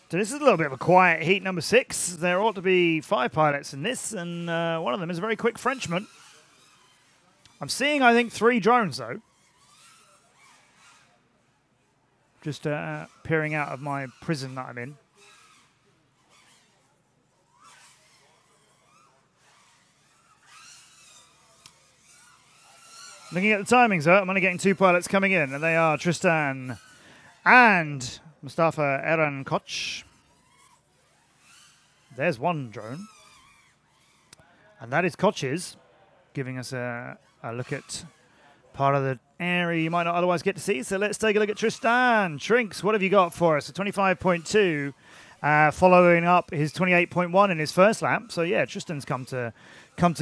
So this is a little bit of a quiet heat number 6. There ought to be 5 pilots in this, and one of them is a very quick Frenchman. I'm seeing, I think, 3 drones, though. Just peering out of my prison that I'm in. Looking at the timings, though, I'm only getting 2 pilots coming in, and they are Tristan and Mustafa Eren Koç. There's one drone. And that is Koç's, giving us a look at part of the area you might not otherwise get to see. So let's take a look at Tristan. Trinks, what have you got for us? A 25.2, following up his 28.1 in his first lap. So yeah, Tristan's come to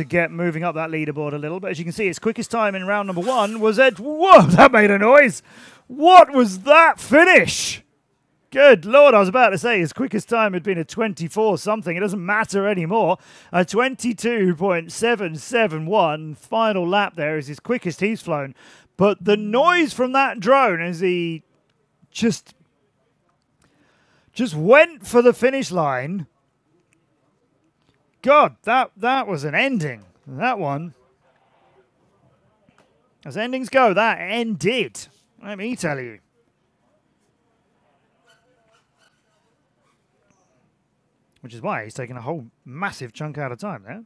get moving up that leaderboard a little. But as you can see, his quickest time in round number 1 was at... Whoa, that made a noise! What was that finish? Good Lord, I was about to say his quickest time had been a 24-something. It doesn't matter anymore. A 22.771 final lap there is his quickest he's flown. But the noise from that drone as he just went for the finish line. God, that was an ending. That one. As endings go, that ended. Let me tell you. Which is why he's taken a whole massive chunk out of time there.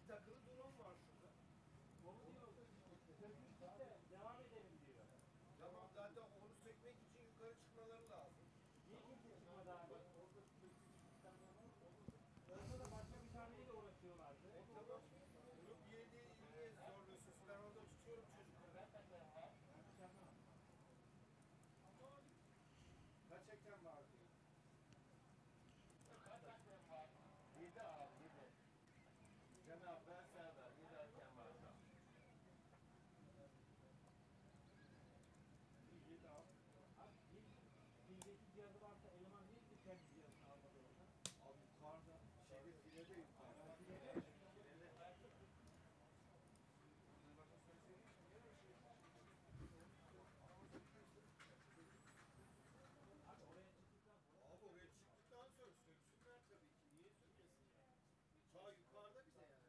Bir takılı drone var şurada. Onu diyor. Devam edelim diyor. Tamam zaten onu sökmek için yukarı çıkmaları lazım. Niye kimse çıkmadı abi? Orada da başka bir taneyle uğraşıyorlardı. Tamam. Bunu bir yerde niye zorluyorsunuz? Ben orada tutuyorum çocukları. Kaç ekran var diyor. Kaç ekran var? 7 abi 7. Cenab-ı ben Serdar 7 ekran var. 7 abi. Abi bildeki cihazı varsa eleman değil mi kendi cihazını almadı orada? Abi yukarıda şeyde filede yukarıda. Abi oraya çıktıktan sonra söksünler tabii ki. Niye sökmesin? Ta yukarıda bize yani.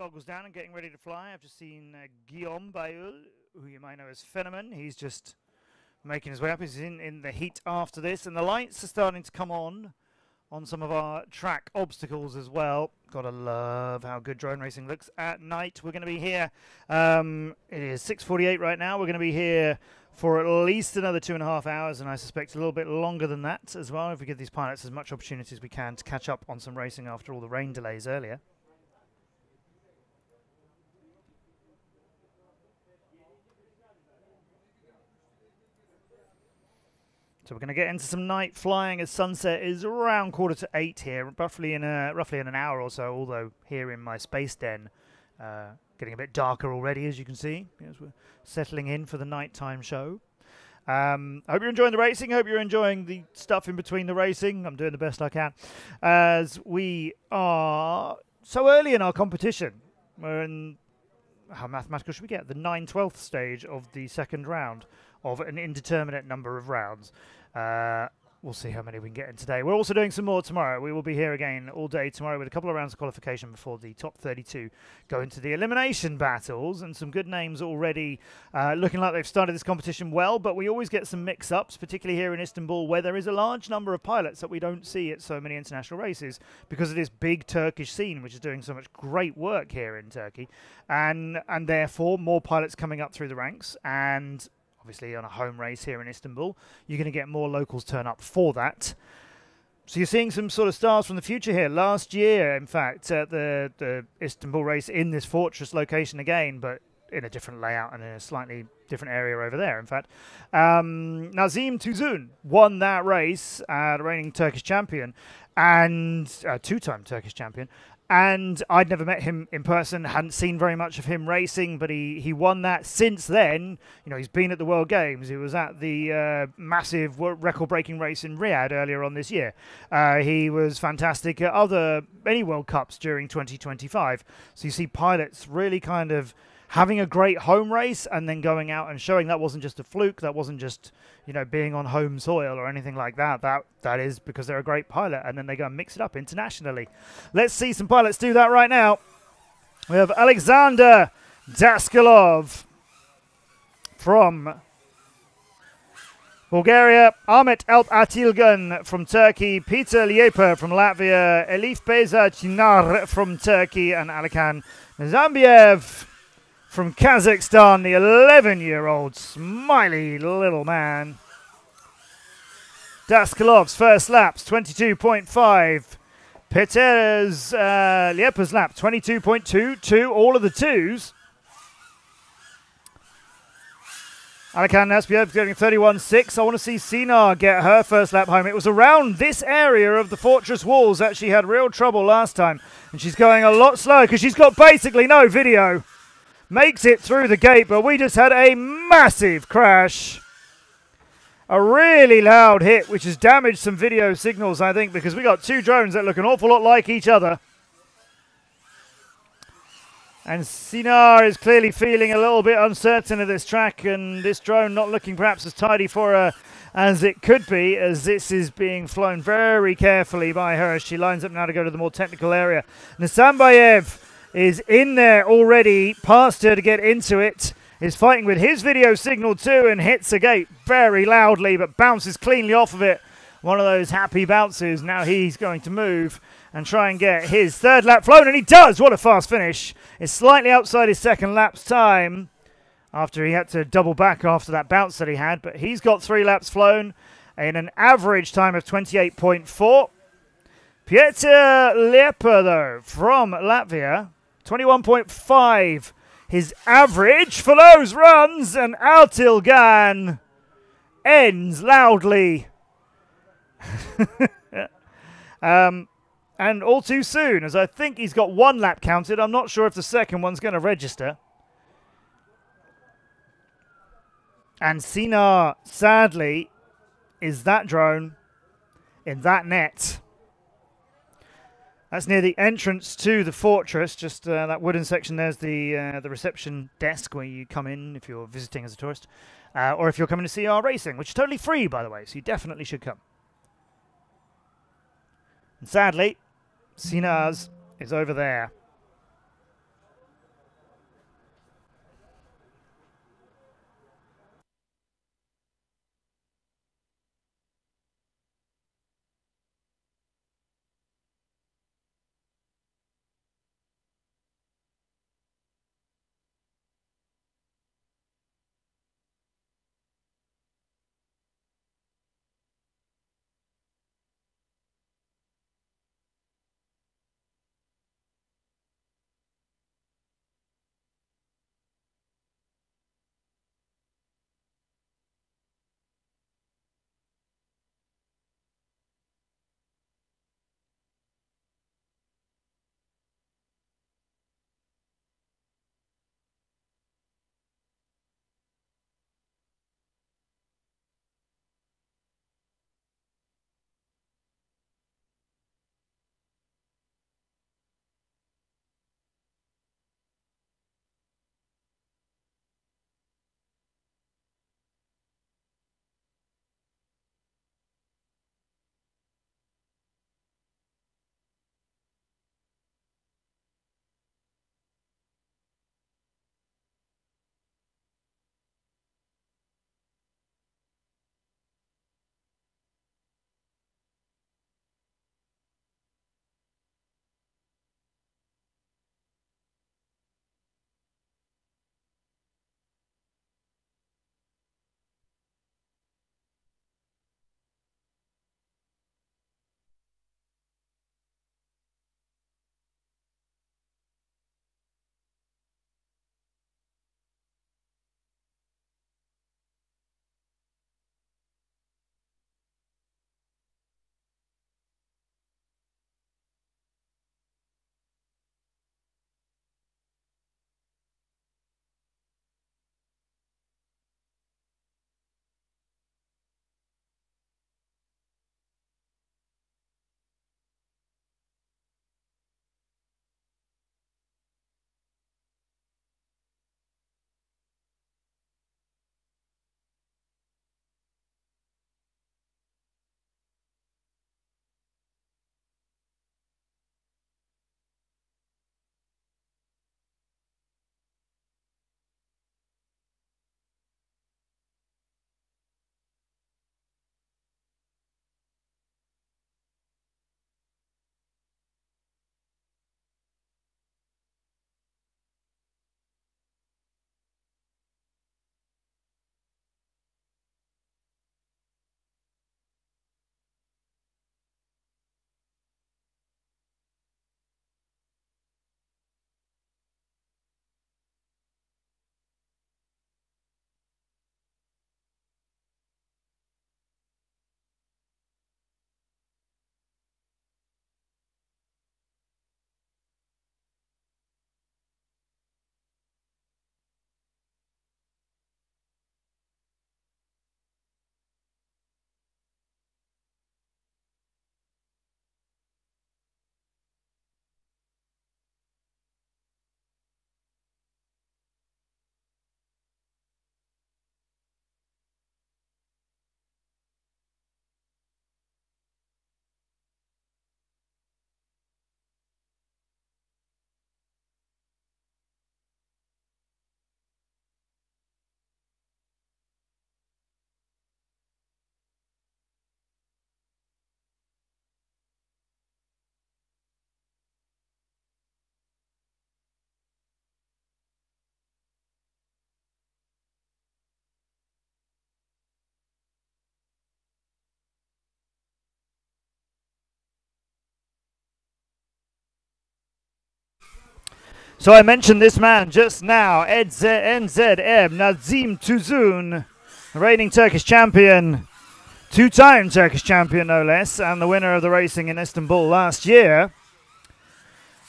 goggles down and getting ready to fly. I've just seen Guillaume Bayul, who you might know as Phenomen. He's just making his way up. He's in the heat after this, and the lights are starting to come on some of our track obstacles as well. Gotta love how good drone racing looks at night. We're going to be here. It is 6:48 right now. We're going to be here for at least another 2.5 hours, and I suspect a little bit longer than that as well, if we give these pilots as much opportunity as we can to catch up on some racing after all the rain delays earlier. So we're going to get into some night flying as sunset is around 7:45 here, roughly in an hour or so, although here in my space den, getting a bit darker already, as you can see, as we're settling in for the nighttime show. I hope you're enjoying the racing. I hope you're enjoying the stuff in between the racing. I'm doing the best I can, as we are so early in our competition. We're in, how mathematical should we get? The 9/12th stage of the second round of an indeterminate number of rounds. We'll see how many we can get in today. We're also doing some more tomorrow. We will be here again all day tomorrow with a couple of rounds of qualification before the top 32 go into the elimination battles, and some good names already looking like they've started this competition well, but we always get some mix-ups, particularly here in Istanbul, where there is a large number of pilots that we don't see at so many international races because of this big Turkish scene, which is doing so much great work here in Turkey, and therefore more pilots coming up through the ranks, and obviously on a home race here in Istanbul, you're going to get more locals turn up for that. So you're seeing some sort of stars from the future here. Last year, in fact, at the Istanbul race in this fortress location again, but in a different layout and in a slightly different area over there, in fact. Nazim Tuzun won that race, the reigning Turkish champion, and two-time Turkish champion. And I'd never met him in person, hadn't seen very much of him racing, but he won that. Since then, you know, he's been at the World Games. He was at the massive record-breaking race in Riyadh earlier on this year. He was fantastic at many World Cups during 2025. So you see pilots really kind of having a great home race and then going out and showing that wasn't just a fluke, that wasn't just, you know, being on home soil or anything like that. That is because they're a great pilot, and then they go and mix it up internationally. Let's see some pilots do that right now. We have Alexander Daskalov from Bulgaria, Ahmet Alp Atilgan from Turkey, Peter Lieper from Latvia, Elif Beza Chinar from Turkey, and Alikan Zambiev from Kazakhstan, the 11-year-old smiley little man. Daskalov's first lap's 22.5. Peter's Lieper's lap 22.22, all of the twos. Alikan Zambiev getting 31.6. I want to see Sinar get her first lap home. It was around this area of the fortress walls that she had real trouble last time, and she's going a lot slower because she's got basically no video. Makes it through the gate, but we just had a massive crash. A really loud hit, which has damaged some video signals, I think, because we got two drones that look an awful lot like each other. And Sinar is clearly feeling a little bit uncertain of this track, and this drone not looking perhaps as tidy for her as it could be, as this is being flown very carefully by her as she lines up now to go to the more technical area. Nasambayev is in there already, past her to get into it, is fighting with his video signal too, and hits a gate very loudly, but bounces cleanly off of it. One of those happy bounces. Now he's going to move and try and get his third lap flown, and he does! What a fast finish. It's slightly outside his second lap's time, after he had to double back after that bounce that he had, but he's got 3 laps flown in an average time of 28.4. Peter Lieper, though, from Latvia, 21.5, his average for those runs, and Altilgan ends loudly. And all too soon, as I think he's got 1 lap counted. I'm not sure if the second one's going to register. And Sinar, sadly, is that drone in that net. That's near the entrance to the fortress, just that wooden section. There's the reception desk where you come in if you're visiting as a tourist, or if you're coming to see our racing, which is totally free, by the way, so you definitely should come. And sadly, Sinar's is over there. So I mentioned this man just now, NZM Nazim Tuzun, the reigning Turkish champion, two-time Turkish champion no less, and the winner of the racing in Istanbul last year.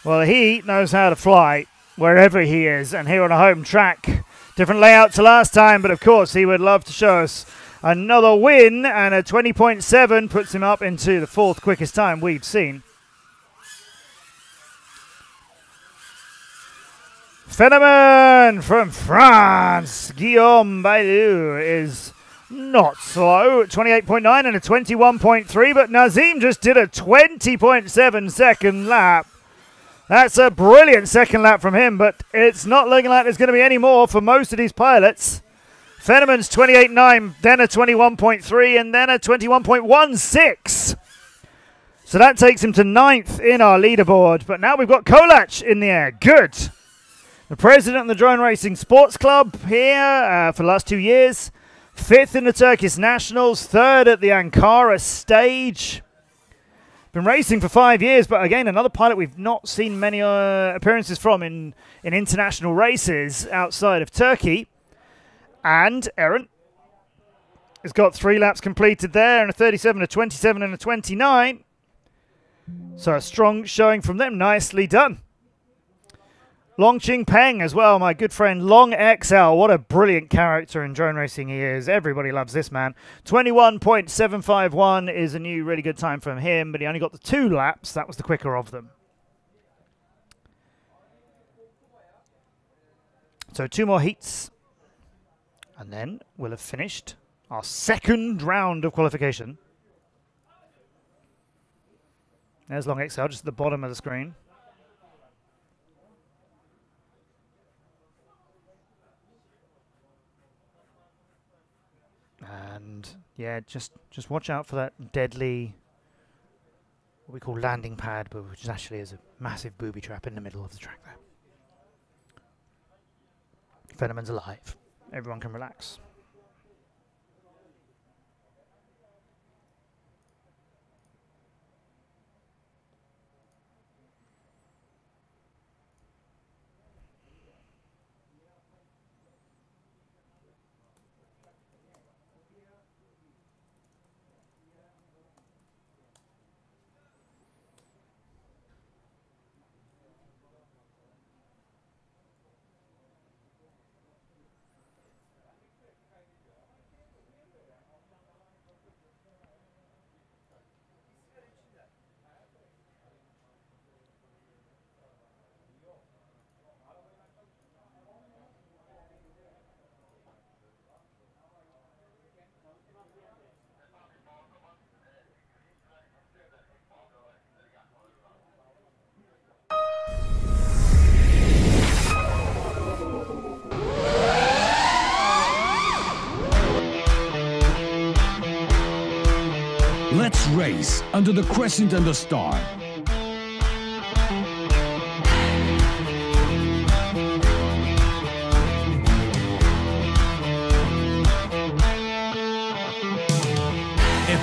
Well, he knows how to fly wherever he is, and here on a home track. Different layout to last time, but of course he would love to show us another win, and a 20.7 puts him up into the 4th quickest time we've seen. Phenomen from France, Guillaume Bailou is not slow, 28.9 and a 21.3, but Nazim just did a 20.7 second lap. That's a brilliant second lap from him, but it's not looking like there's going to be any more for most of these pilots. Phenomen's 28.9, then a 21.3, and then a 21.16. So that takes him to 9th in our leaderboard, but now we've got Kolach in the air. Good. The president of the Drone Racing Sports Club here for the last 2 years. 5th in the Turkish Nationals, 3rd at the Ankara stage. Been racing for 5 years, but again, another pilot we've not seen many appearances from in international races outside of Turkey. And Aaron has got 3 laps completed there, and a 37, a 27, and a 29. So a strong showing from them. Nicely done. Long Ching Peng as well, my good friend Long XL. What a brilliant character in drone racing he is. Everybody loves this man. 21.751 is a new really good time from him, but he only got the 2 laps. That was the quicker of them. So 2 more heats, and then we'll have finished our 2nd round of qualification. There's Long XL, just at the bottom of the screen. And yeah, just watch out for that deadly, what we call landing pad, but which actually is a massive booby trap in the middle of the track there. Phenomen's alive. Everyone can relax. Let's race under the crescent and the star.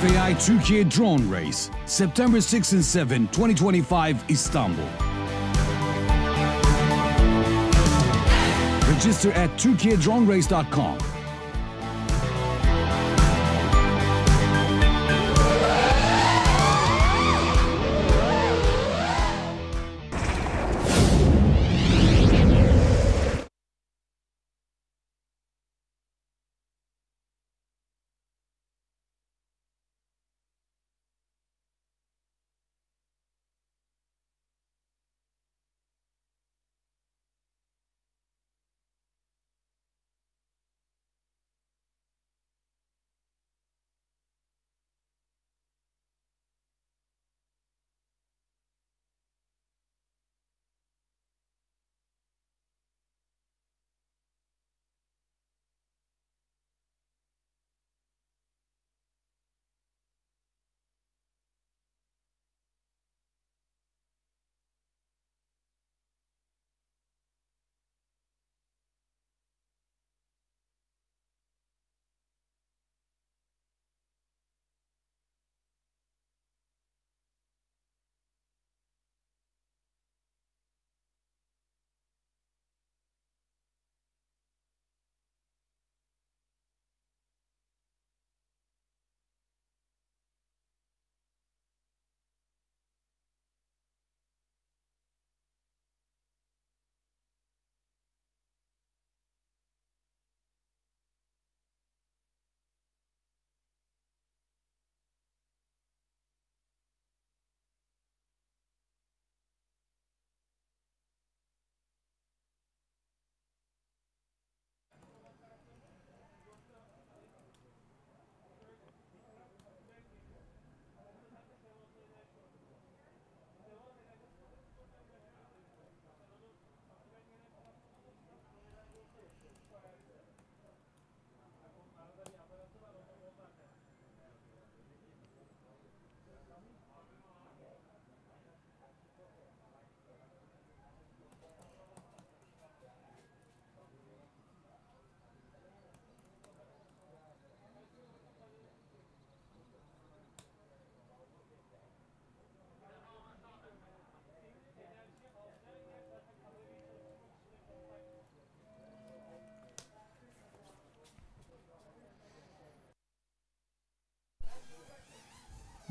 FAI Turkiye Drone Race, September 6 and 7, 2025, Istanbul. Register at turkiyedronerace.com.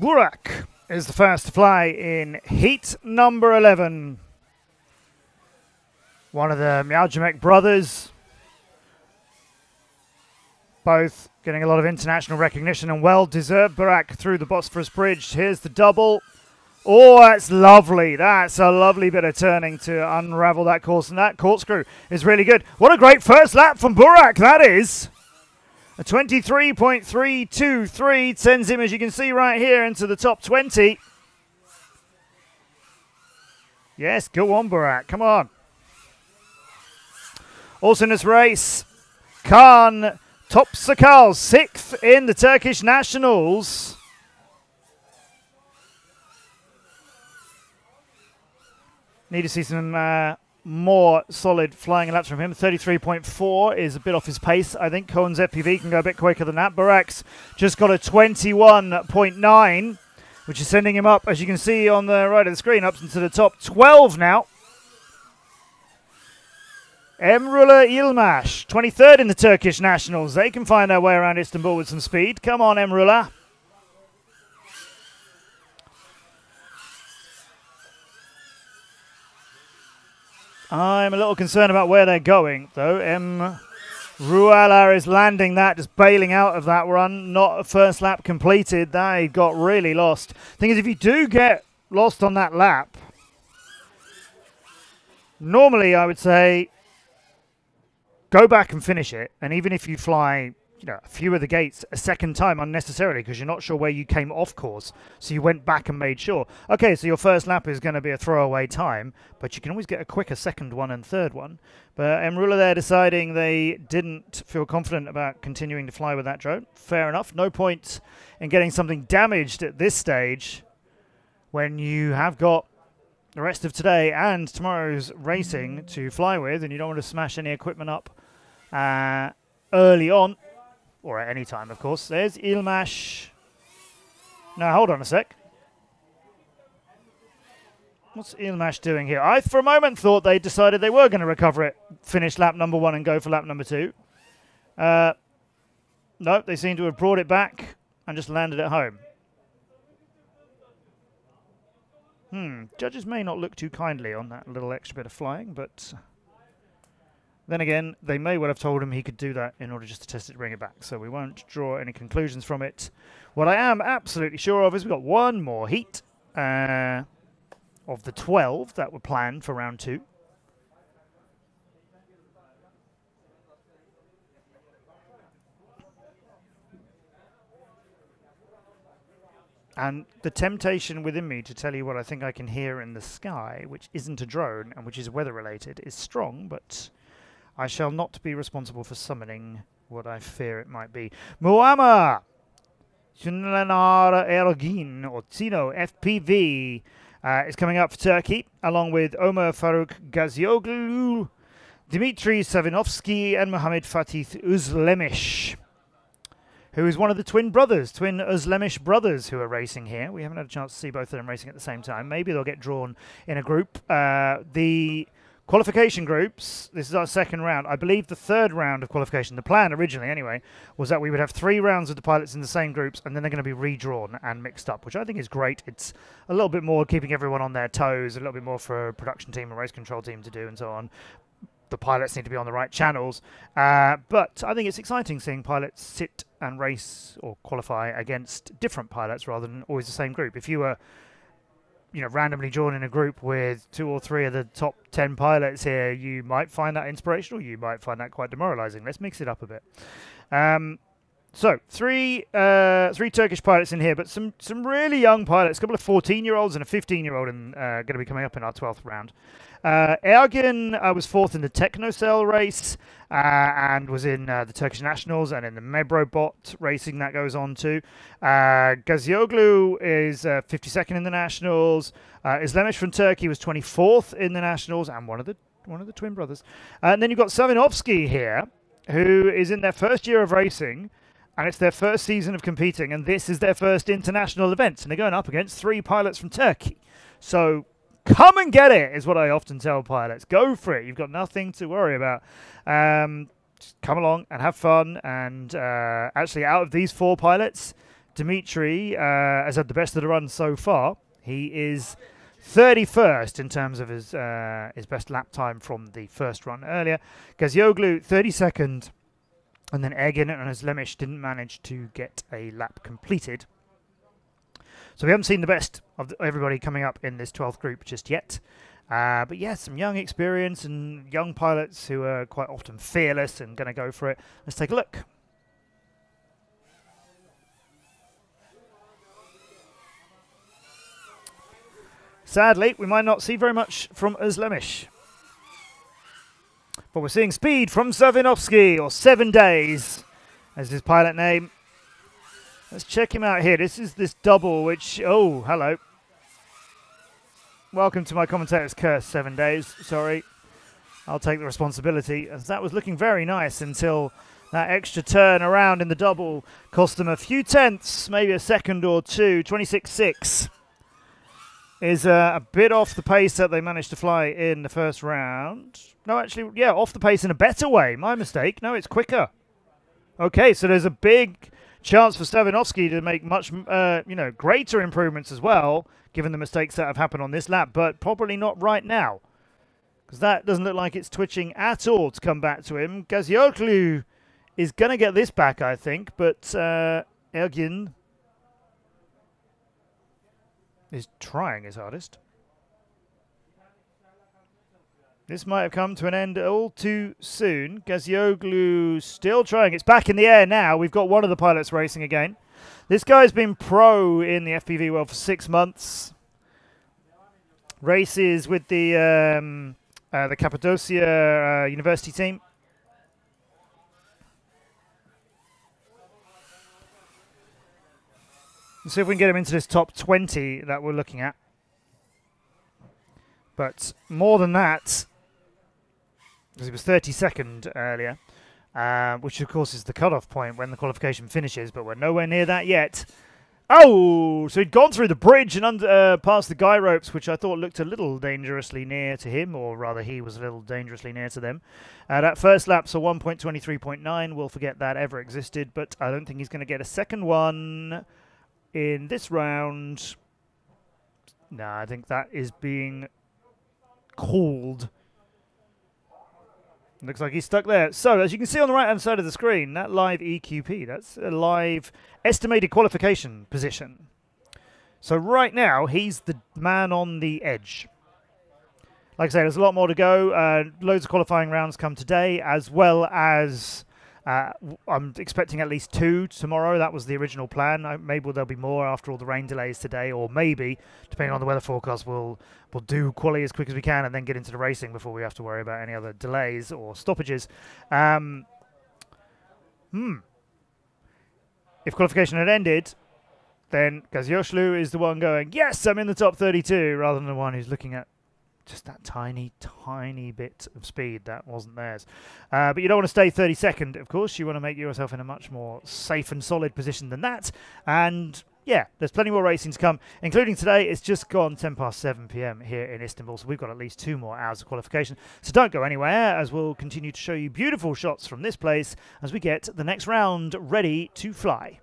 Burak is the first to fly in heat number 11. One of the Mjaujamek brothers. Both getting a lot of international recognition and well-deserved. Burak through the Bosphorus Bridge. Here's the double. Oh, that's lovely. That's a lovely bit of turning to unravel that course. And that corkscrew is really good. What a great first lap from Burak, that is. A 23.323 sends him, as you can see right here, into the top 20. Yes, go on, Burak. Come on. Also in this race, Kaan Topsakal, 6th in the Turkish Nationals. Need to see some more solid flying laps from him. 33.4 is a bit off his pace. I think Cohen's FPV can go a bit quicker than that. Burak's just got a 21.9, which is sending him up, as you can see on the right of the screen, up into the top 12 now. Emrullah Yilmaz, 23rd in the Turkish Nationals. They can find their way around Istanbul with some speed. Come on, Emrullah. I'm a little concerned about where they're going, though. Emrullah is landing that, just bailing out of that run. Not a first lap completed. They got really lost. Thing is, if you do get lost on that lap, normally I would say go back and finish it, and even if you fly, a few of the gates a second time unnecessarily because you're not sure where you came off course, so you went back and made sure. Okay, so your first lap is going to be a throwaway time, but you can always get a quicker second one and third one. But Emrullah there deciding they didn't feel confident about continuing to fly with that drone. Fair enough. No point in getting something damaged at this stage when you have got the rest of today and tomorrow's racing to fly with, and you don't want to smash any equipment up early on, or at any time, of course. There's Yilmaz. Now, hold on a sec. What's Yilmaz doing here? I, for a moment, thought they decided they were going to recover it, finish lap number 1 and go for lap number 2. No, they seem to have brought it back and just landed at home. Judges may not look too kindly on that little extra bit of flying, but then again, they may well have told him he could do that in order just to test it to bring it back, so we won't draw any conclusions from it. What I am absolutely sure of is we've got one more heat of the 12 that were planned for round 2. And the temptation within me to tell you what I think I can hear in the sky, which isn't a drone and which is weather-related, is strong, but I shall not be responsible for summoning what I fear it might be. Muammer Şunlanar Ergin, or Tino FPV, is coming up for Turkey, along with Ömer Faruk Gazioglu, Dmitry Savinovsky, and Mohamed Fatih Özlemiş, who is one of the twin Özlemiş brothers who are racing here. We haven't had a chance to see both of them racing at the same time. Maybe they'll get drawn in a group. The qualification groups, this is our second round. I believe the third round of qualification, the plan originally anyway, was that we would have 3 rounds of the pilots in the same groups, and then they're going to be redrawn and mixed up, which I think is great. It's a little bit more keeping everyone on their toes, a little bit more for a production team and race control team to do and so on. The pilots need to be on the right channels. But I think it's exciting seeing pilots sit and race or qualify against different pilots rather than always the same group. If you were randomly drawn in a group with 2 or 3 of the top 10 pilots here, you might find that inspirational, you might find that quite demoralizing. Let's mix it up a bit. So, 3 Turkish pilots in here, but some really young pilots, a couple of 14-year-olds and a 15-year-old going to be coming up in our 12th round. Ergin was 4th in the Technocell race and was in the Turkish Nationals and in the Mebrobot racing that goes on too. Gazioglu is 52nd in the Nationals. Özlemiş from Turkey was 24th in the Nationals and one of the twin brothers. And then you've got Savinovsky here, who is in their first year of racing, and it's their first season of competing, and this is their first international event, and they're going up against 3 pilots from Turkey. So come and get it, is what I often tell pilots. Go for it. You've got nothing to worry about. Just come along and have fun. And actually, out of these 4 pilots, Dimitri has had the best of the run so far. He is 31st in terms of his best lap time from the first run earlier. Gazioglu 32nd, and then Egin and Özlemish didn't manage to get a lap completed. So we haven't seen the best of everybody coming up in this 12th group just yet. But yeah, some young experience and young pilots who are quite often fearless and going to go for it. Let's take a look. Sadly, we might not see very much from Özlemish. But we're seeing speed from Savinovsky, or 7 days, as his pilot name. Let's check him out here. This is this double, which... Oh, hello. Welcome to my commentator's curse, 7 days. Sorry. I'll take the responsibility, as that was looking very nice until that extra turn around in the double cost them a few tenths, maybe a second or two. 26.6. Is a bit off the pace that they managed to fly in the first round. No, actually, yeah, off the pace in a better way. My mistake. No, it's quicker. Okay, so there's a big chance for Savinovsky to make much, greater improvements as well, given the mistakes that have happened on this lap, but probably not right now, because that doesn't look like it's twitching at all to come back to him. Gazioglu is going to get this back, I think, but Ergin is trying his hardest. This might have come to an end all too soon. Gazioglu still trying. It's back in the air now. We've got one of the pilots racing again. This guy's been pro in the FPV world for 6 months. Races with the Cappadocia University team. Let's see if we can get him into this top 20 that we're looking at. But more than that, because he was 32nd earlier, which of course is the cutoff point when the qualification finishes, but we're nowhere near that yet. Oh, so he'd gone through the bridge and past the guy ropes, which I thought looked a little dangerously near to him, or rather he was a little dangerously near to them. That first lap, so 1.23.9, we'll forget that ever existed, but I don't think he's going to get a second one in this round. No, I think that is being called. Looks like he's stuck there. So, as you can see on the right-hand side of the screen, that live EQP, that's a live estimated qualification position. So right now, he's the man on the edge. Like I say, there's a lot more to go. Loads of qualifying rounds come today, as well as I'm expecting at least 2 tomorrow. That was the original plan. Maybe there'll be more after all the rain delays today, or maybe, depending on the weather forecast, we'll do quali as quick as we can and then get into the racing before we have to worry about any other delays or stoppages. If qualification had ended, then Gazioglu is the one going, yes, I'm in the top 32, rather than the one who's looking at just that tiny, tiny bit of speed that wasn't theirs. But you don't want to stay 32nd, of course. You want to make yourself in a much more safe and solid position than that. And yeah, there's plenty more racing to come, including today. It's just gone 10 past 7 p.m. here in Istanbul, so we've got at least 2 more hours of qualification. So don't go anywhere, as we'll continue to show you beautiful shots from this place as we get the next round ready to fly.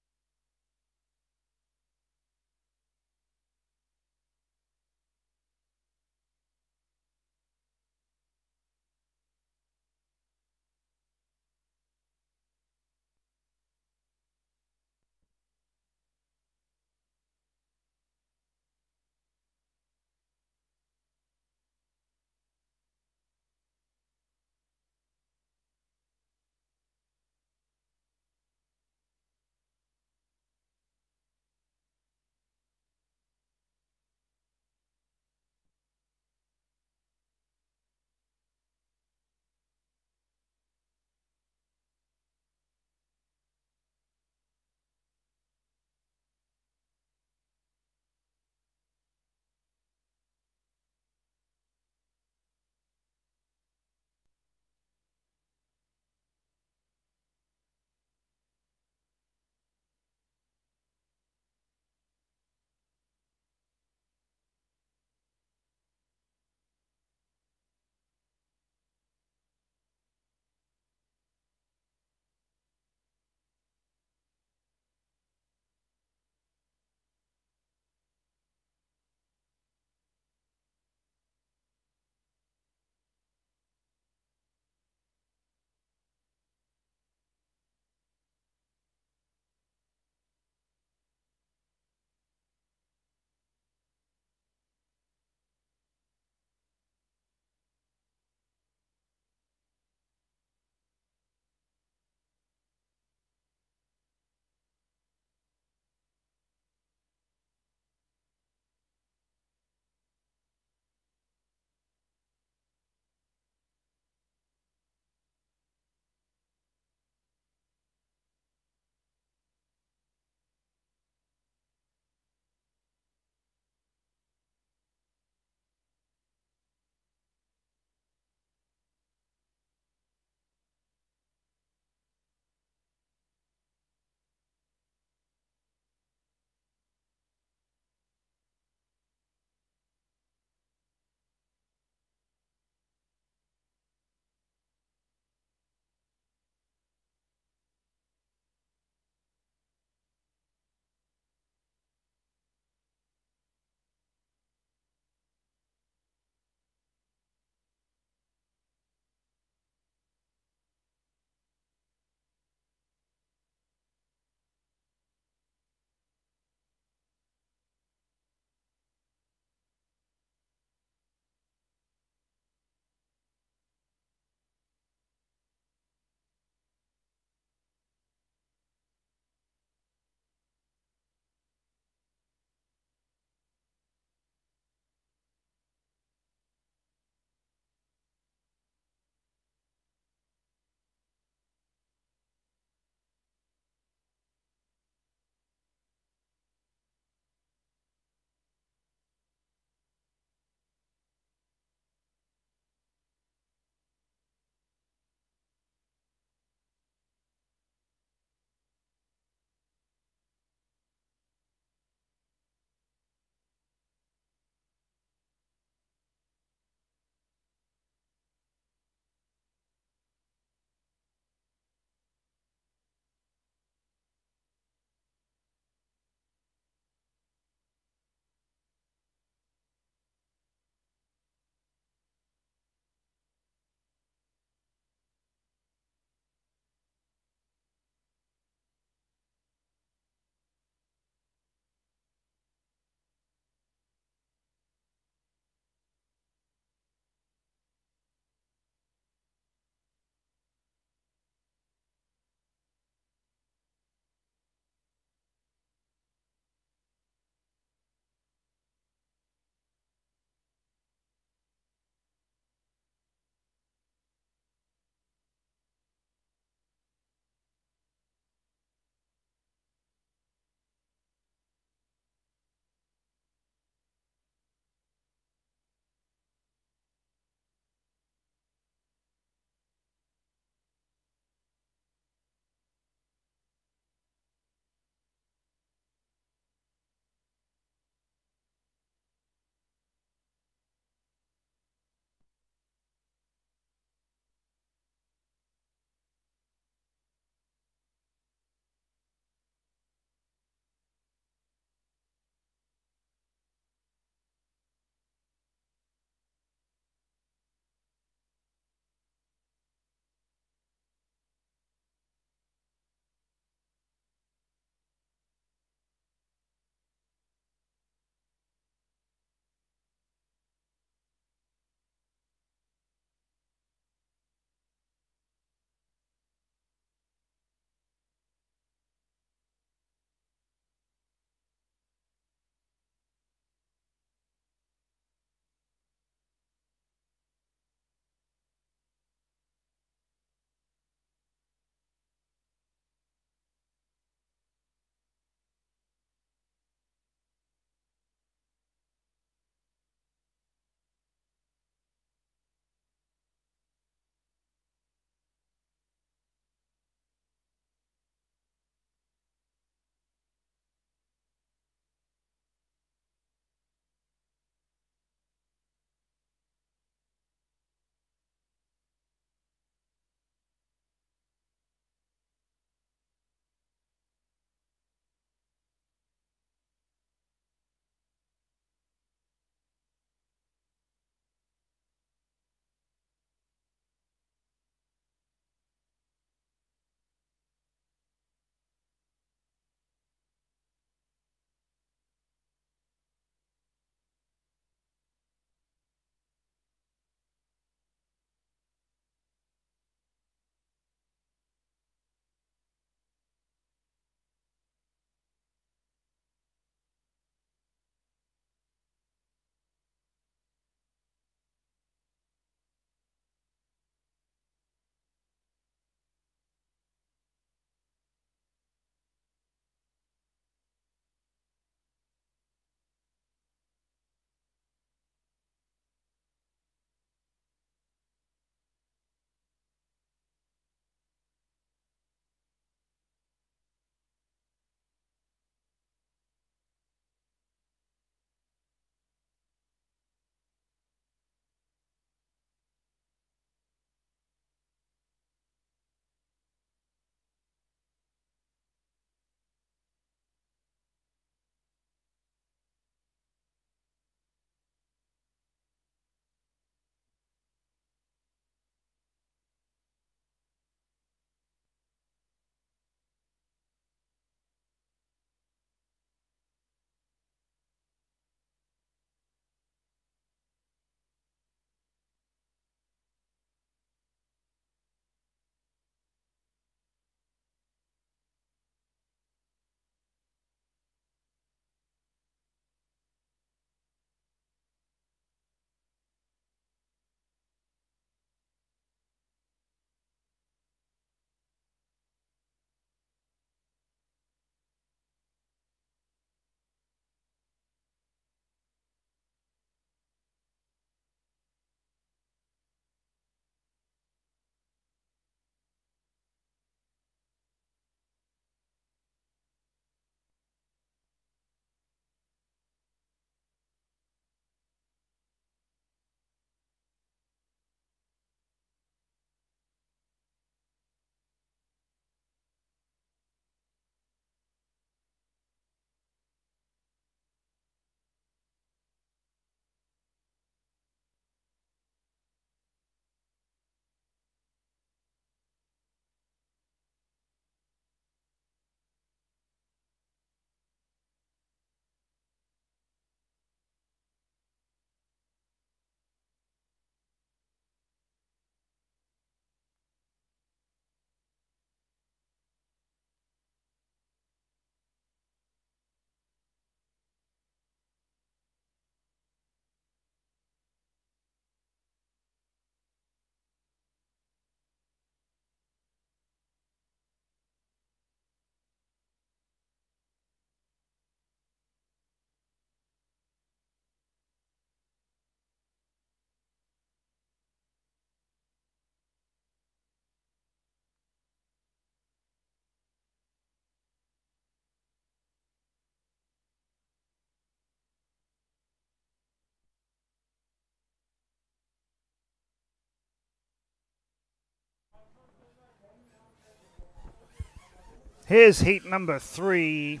Here's heat number 3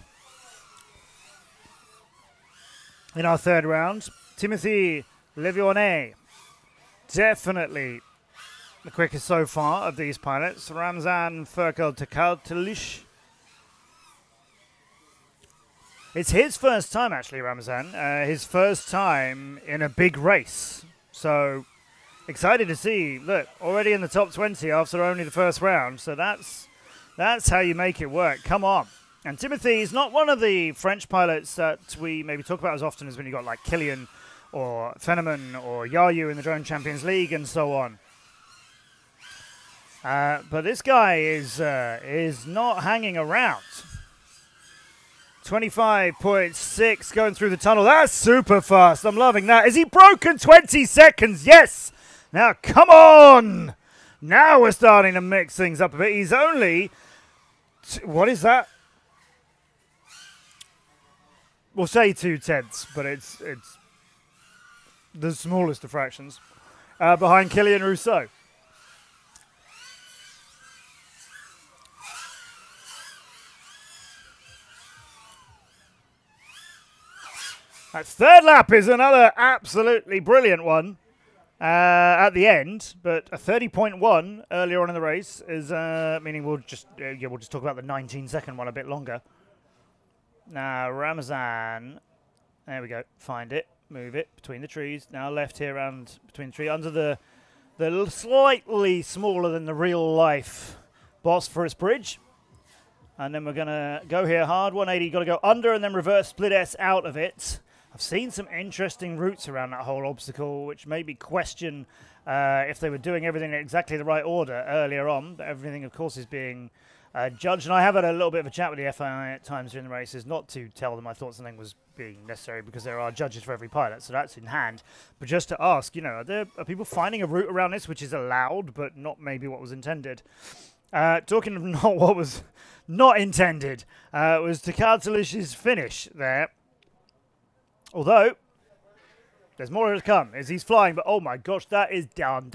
in our third round. Timothy Levione, definitely the quickest so far of these pilots. Ramzan Ferkel Takaltalish. It's his first time, actually, Ramzan. His first time in a big race. So, excited to see. Look, already in the top 20 after only the first round. So that's how you make it work. Come on. And Timothy is not one of the French pilots that we maybe talk about as often as when you got like Kilian or Fenneman or Yayu in the Drone Champions League and so on. But this guy is not hanging around. 25.6 going through the tunnel. That's super fast. I'm loving that. Is he broken 20 seconds? Yes. Now, come on. Now we're starting to mix things up a bit. He's only... What is that? We'll say 2/10, but it's the smallest of fractions. Behind Kilian Rousseau. That third lap is another absolutely brilliant one at the end, but a 30.1 earlier on in the race is meaning we'll just talk about the 19-second one a bit longer. Now Ramzan, there we go. Find it, move it between the trees. Now left here around between the tree under the slightly smaller than the real life Bosphorus Bridge. And then we're going to go here hard, 180, got to go under and then reverse split S out of it. I've seen some interesting routes around that whole obstacle, which made me question if they were doing everything in exactly the right order earlier on. But everything, of course, is being judged. And I have had a little bit of a chat with the FIA at times during the races, not to tell them I thought something was being necessary because there are judges for every pilot, so that's in hand. But just to ask, you know, are people finding a route around this which is allowed but not maybe what was intended? Talking of not what was not intended, was Takaltalish's finish there. Although, there's more to come as he's flying, but oh my gosh, that is done.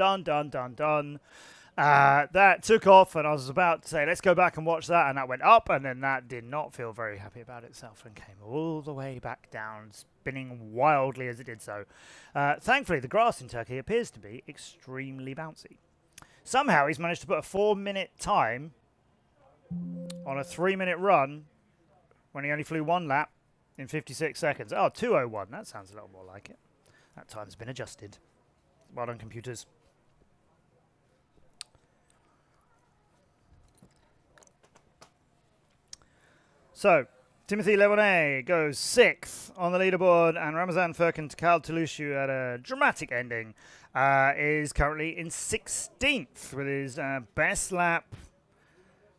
That took off, and I was about to say, let's go back and watch that, and that went up, and then that did not feel very happy about itself and came all the way back down, spinning wildly as it did so. Thankfully, the grass in Turkey appears to be extremely bouncy. Somehow, he's managed to put a 4-minute time on a 3-minute run when he only flew 1 lap in 56 seconds. Oh, 2:01. That sounds a little more like it. That time's been adjusted. Well done, computers. So, Timothy Levonet goes 6th on the leaderboard, and Ramazan Furkan Takaltalushu at a dramatic ending is currently in 16th with his best lap.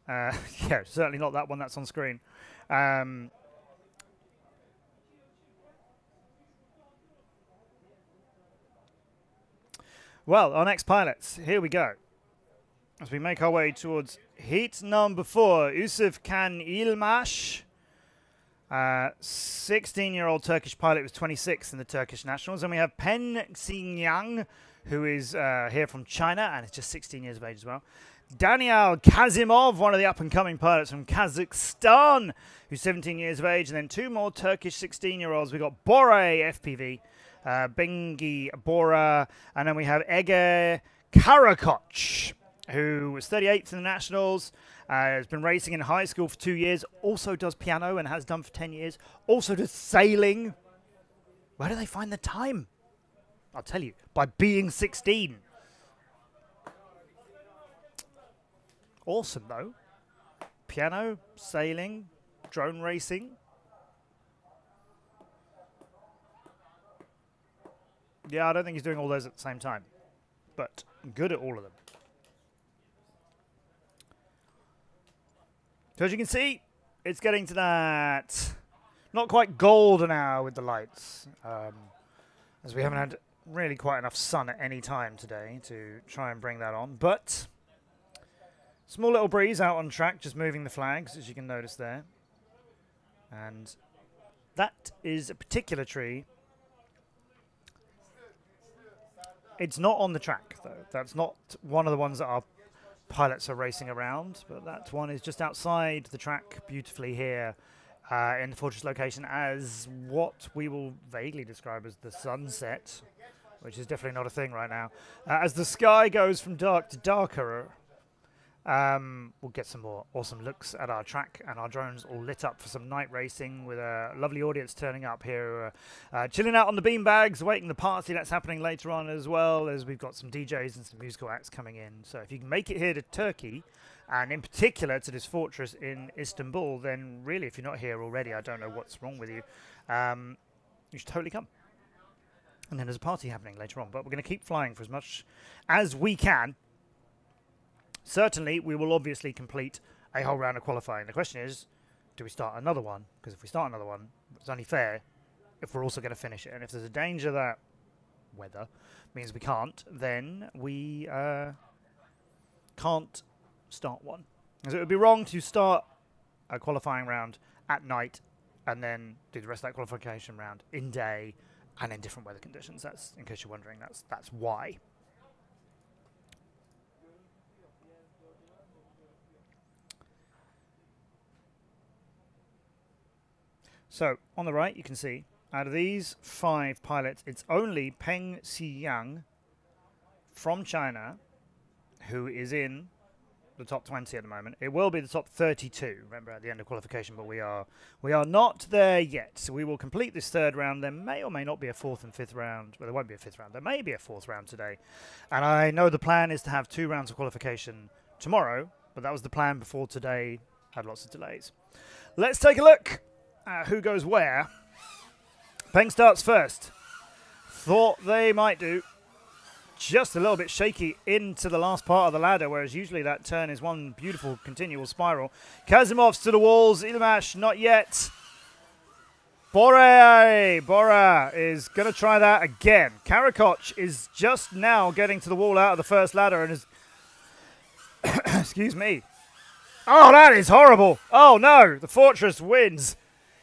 Yeah, certainly not that one that's on screen. Well, our next pilots, here we go. As we make our way towards heat number 4, Yusuf Kan Ilmash, 16-year-old Turkish pilot, was 26th in the Turkish Nationals. And we have Pen Xinyang, who is here from China, and is just 16 years of age as well. Daniel Kazimov, one of the up-and-coming pilots from Kazakhstan, who's 17 years of age. And then 2 more Turkish 16-year-olds. We've got Bore FPV, Bengi Bora, and then we have Ege Karakoch, who was 38th in the Nationals, has been racing in high school for 2 years, also does piano and has done for 10 years, also does sailing. Where do they find the time? I'll tell you, by being 16. Awesome, though. Piano, sailing, drone racing. Yeah, I don't think he's doing all those at the same time, but good at all of them. So as you can see, it's getting to that not quite golden hour with the lights, as we haven't had really quite enough sun at any time today to try and bring that on. But small little breeze out on track, just moving the flags, as you can notice there. And that is a particular tree. It's not on the track, though. That's not one of the ones that are pilots are racing around, but that one is just outside the track beautifully here in the fortress location as what we will vaguely describe as the sunset, which is definitely not a thing right now. As the sky goes from dark to darker, we'll get some more awesome looks at our track and our drones all lit up for some night racing with a lovely audience turning up here, chilling out on the beanbags, waiting the party that's happening later on, as well as we've got some DJs and some musical acts coming in. So if you can make it here to Turkey, and in particular to this fortress in Istanbul, then really, if you're not here already, I don't know what's wrong with you. You should totally come. And then there's a party happening later on, but we're going to keep flying for as much as we can. Certainly, we will obviously complete a whole round of qualifying. The question is, do we start another one? Because if we start another one, it's only fair if we're also going to finish it. And if there's a danger that weather means we can't, then we can't start one. Because it would be wrong to start a qualifying round at night and then do the rest of that qualification round in day and in different weather conditions. That's, in case you're wondering, that's why. So, on the right, you can see, out of these 5 pilots, it's only Peng Xiyang from China who is in the top 20 at the moment. It will be the top 32, remember, at the end of qualification, but we are not there yet. So we will complete this 3rd round. There may or may not be a 4th and 5th round. Well, there won't be a 5th round. There may be a 4th round today. And I know the plan is to have 2 rounds of qualification tomorrow, but that was the plan before today. Had lots of delays. Let's take a look. Who goes where? Peng starts first. Thought they might do. Just a little bit shaky into the last part of the ladder, whereas usually that turn is one beautiful continual spiral. Kasimov's to the walls. Ilmash, not yet. Bora is going to try that again. Karakoc is just now getting to the wall out of the first ladder and is... Excuse me. Oh, that is horrible. Oh, no. The fortress wins.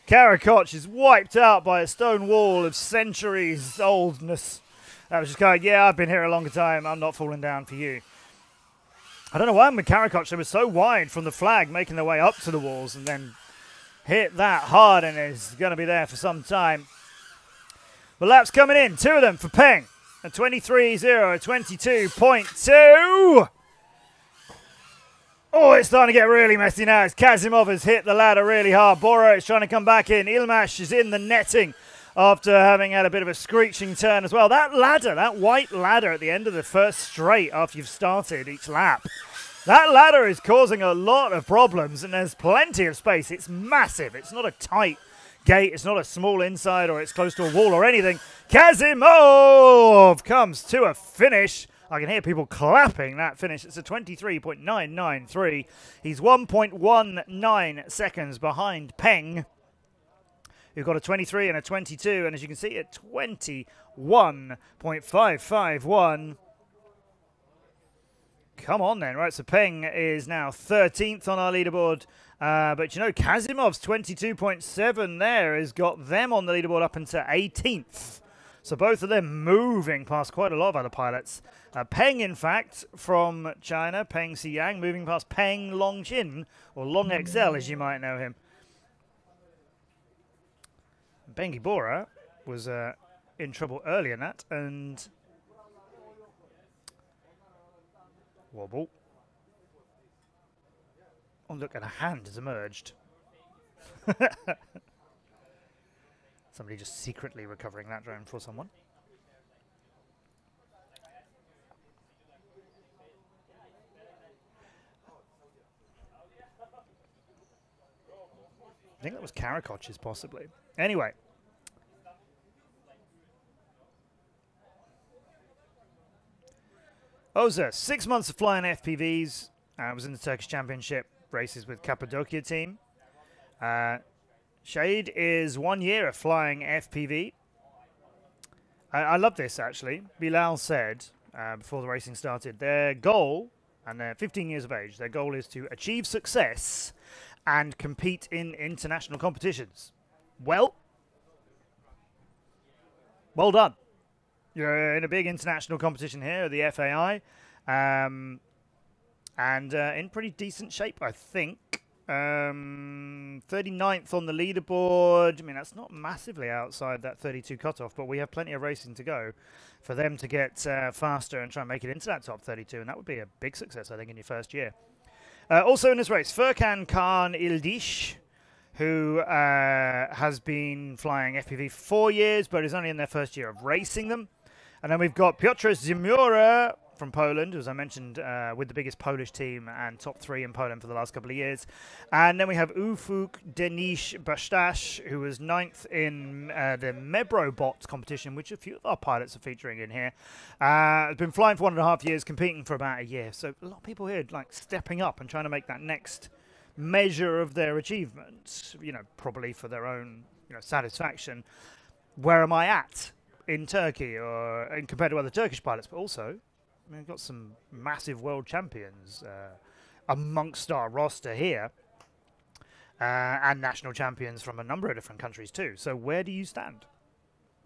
Karakoc is wiped out by a stone wall of centuries oldness. That was just kind of, yeah, I've been here a longer time. I'm not falling down for you. I don't know why with Karakoc, they were so wide from the flag, making their way up to the walls and then hit that hard and is going to be there for some time. The laps coming in, 2 of them for Peng. A 23.0, a 22.2. Oh, it's starting to get really messy now. As Kasimov has hit the ladder really hard. Bora is trying to come back in. Ilmash is in the netting after having had a bit of a screeching turn as well. That ladder, that white ladder at the end of the first straight after you've started each lap, that ladder is causing a lot of problems, and there's plenty of space. It's massive. It's not a tight gate. It's not a small inside or it's close to a wall or anything. Kasimov comes to a finish. I can hear people clapping that finish. It's a 23.993. He's 1.19 seconds behind Peng, who got a 23 and a 22. And as you can see, at 21.551. Come on then. Right, so Peng is now 13th on our leaderboard. But you know, Kasimov's 22.7 there has got them on the leaderboard up into 18th. So both of them moving past quite a lot of other pilots. Peng, in fact, from China, Peng Xiyang, moving past Peng Longqin, or Long XL as you might know him. Bengi Bora was in trouble earlier in that, and wobble. Oh, look, and a hand has emerged. Somebody just secretly recovering that drone for someone. I think that was Karakoc's possibly. Anyway. Oza, 6 months of flying FPVs. Was in the Turkish Championship races with Cappadocia team. Shade is 1 year of flying FPV. I love this, actually. Bilal said, before the racing started, their goal, and they're 15 years of age, their goal is to achieve success and compete in international competitions. Well done. You're in a big international competition here, the FAI. And in pretty decent shape, I think. 39th on the leaderboard. I mean, that's not massively outside that 32 cutoff, but we have plenty of racing to go for them to get faster and try and make it into that top 32, and that would be a big success, I think, in your first year. Also in this race, Furkan Khan Ildiş, who has been flying FPV for 4 years, but is only in their first year of racing them. And then we've got Piotr Zimura from Poland, as I mentioned, with the biggest Polish team and top 3 in Poland for the last couple of years. And then we have Ufuk Denish Bastash, who was 9th in the Mebrobot competition, which a few of our pilots are featuring in here. Has been flying for 1.5 years, competing for about a year. So a lot of people here like stepping up and trying to make that next measure of their achievements, you know, probably for their own, you know, satisfaction. Where am I at in Turkey or compared to other Turkish pilots? But also, I mean, we've got some massive world champions amongst our roster here, and national champions from a number of different countries too. So where do you stand?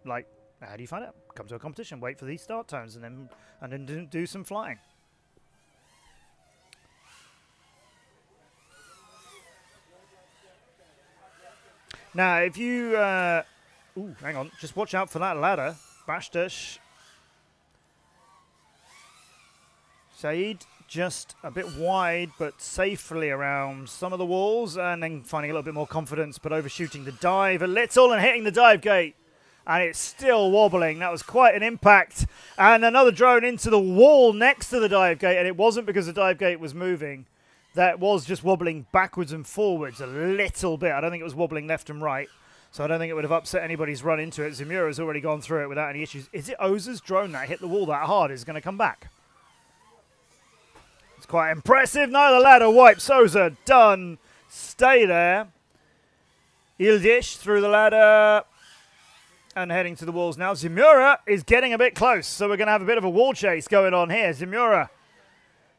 Like, how do you find out? Come to a competition, wait for these start times, and then do some flying. Now, if you ooh, hang on, just watch out for that ladder, Bastash. Saeed just a bit wide, but safely around some of the walls, and then finding a little bit more confidence, but overshooting the dive a little and hitting the dive gate. And it's still wobbling. That was quite an impact. And another drone into the wall next to the dive gate, and it wasn't because the dive gate was moving. That was just wobbling backwards and forwards a little bit. I don't think it was wobbling left and right, so I don't think it would have upset anybody's run into it. Zimura's already gone through it without any issues. Is it Ozer's drone that hit the wall that hard is going to come back? It's quite impressive. Now the ladder wipes Ozer. Done. Stay there. Ildiş through the ladder and heading to the walls now. Zimura is getting a bit close, so we're going to have a bit of a wall chase going on here. Zimura,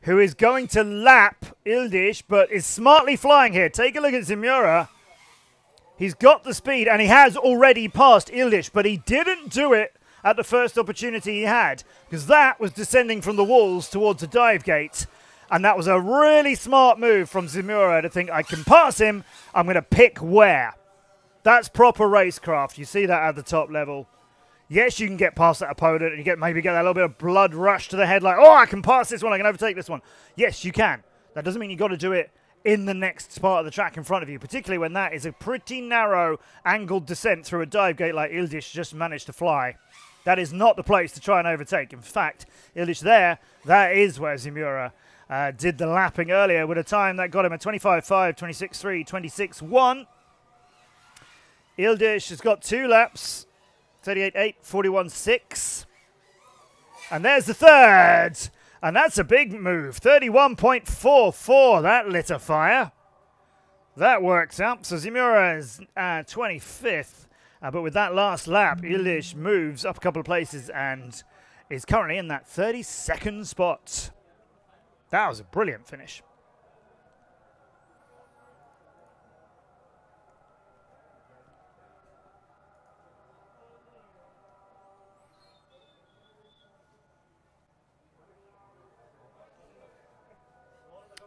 who is going to lap Ildiş, but is smartly flying here. Take a look at Zimura. He's got the speed, and he has already passed Ildiş, but he didn't do it at the first opportunity he had, because that was descending from the walls towards the dive gate. And that was a really smart move from Zimura to think, I can pass him, I'm going to pick where. That's proper racecraft. You see that at the top level. Yes, you can get past that opponent and you maybe get that little bit of blood rush to the head, like, oh, I can pass this one, I can overtake this one. Yes, you can. That doesn't mean you've got to do it in the next part of the track in front of you, particularly when that is a pretty narrow angled descent through a dive gate like Ildiş just managed to fly. That is not the place to try and overtake. In fact, Ildiş there, that is where Zimura did the lapping earlier with a time that got him a 25.5, 26.3, 26.1. Ildiş has got 2 laps, 38.8, 41.6. And there's the third. And that's a big move, 31.44. That lit a fire. That works out. So Zimura is 25th. But with that last lap, Ildiş moves up a couple of places and is currently in that 32nd spot. That was a brilliant finish.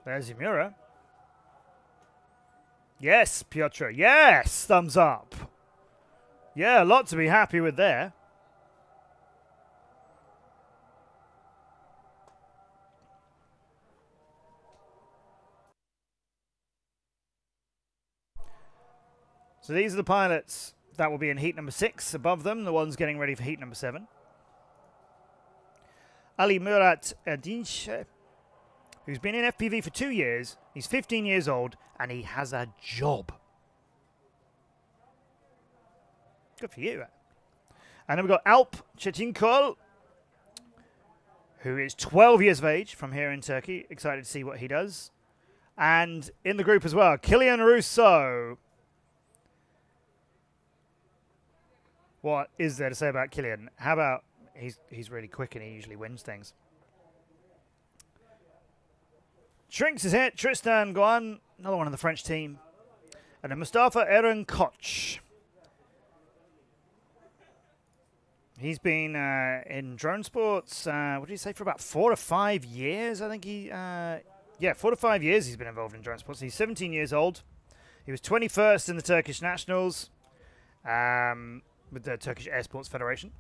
There's Zimura. Yes, Piotr. Yes, thumbs up. Yeah, a lot to be happy with there. So these are the pilots that will be in heat number 6 above them, the ones getting ready for heat number 7. Ali Murat Erdinç, who's been in FPV for 2 years. He's 15 years old, and he has a job. Good for you. And then we've got Alp Çetinkol, who is 12 years of age from here in Turkey. Excited to see what he does. And in the group as well, Kylian Rousseau. What is there to say about Kylian? How about he's really quick and he usually wins things. Shrinks is here. Tristan Goan, another one on the French team. And then Mustafa Eren Koç. He's been in drone sports, what did he say, for about 4 or 5 years, I think he yeah, 4 to 5 years he's been involved in drone sports. He's 17 years old. He was 21st in the Turkish Nationals with the Turkish Air Sports Federation.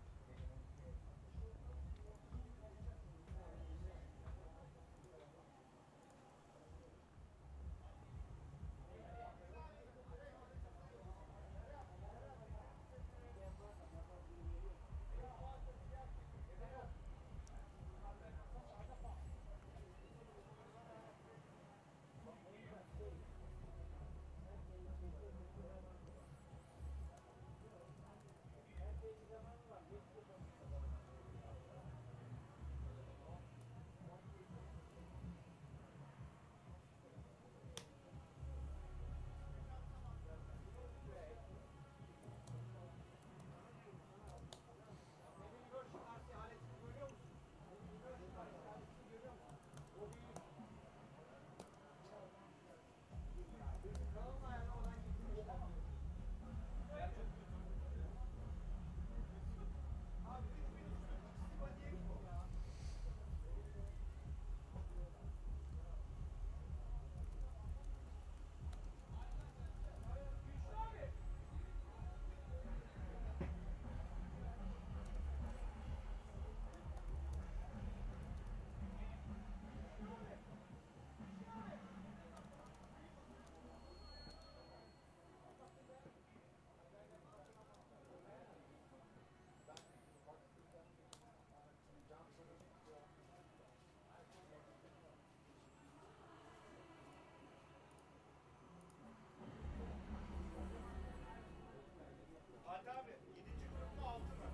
Fatih abi 7. grup mu 6 mı?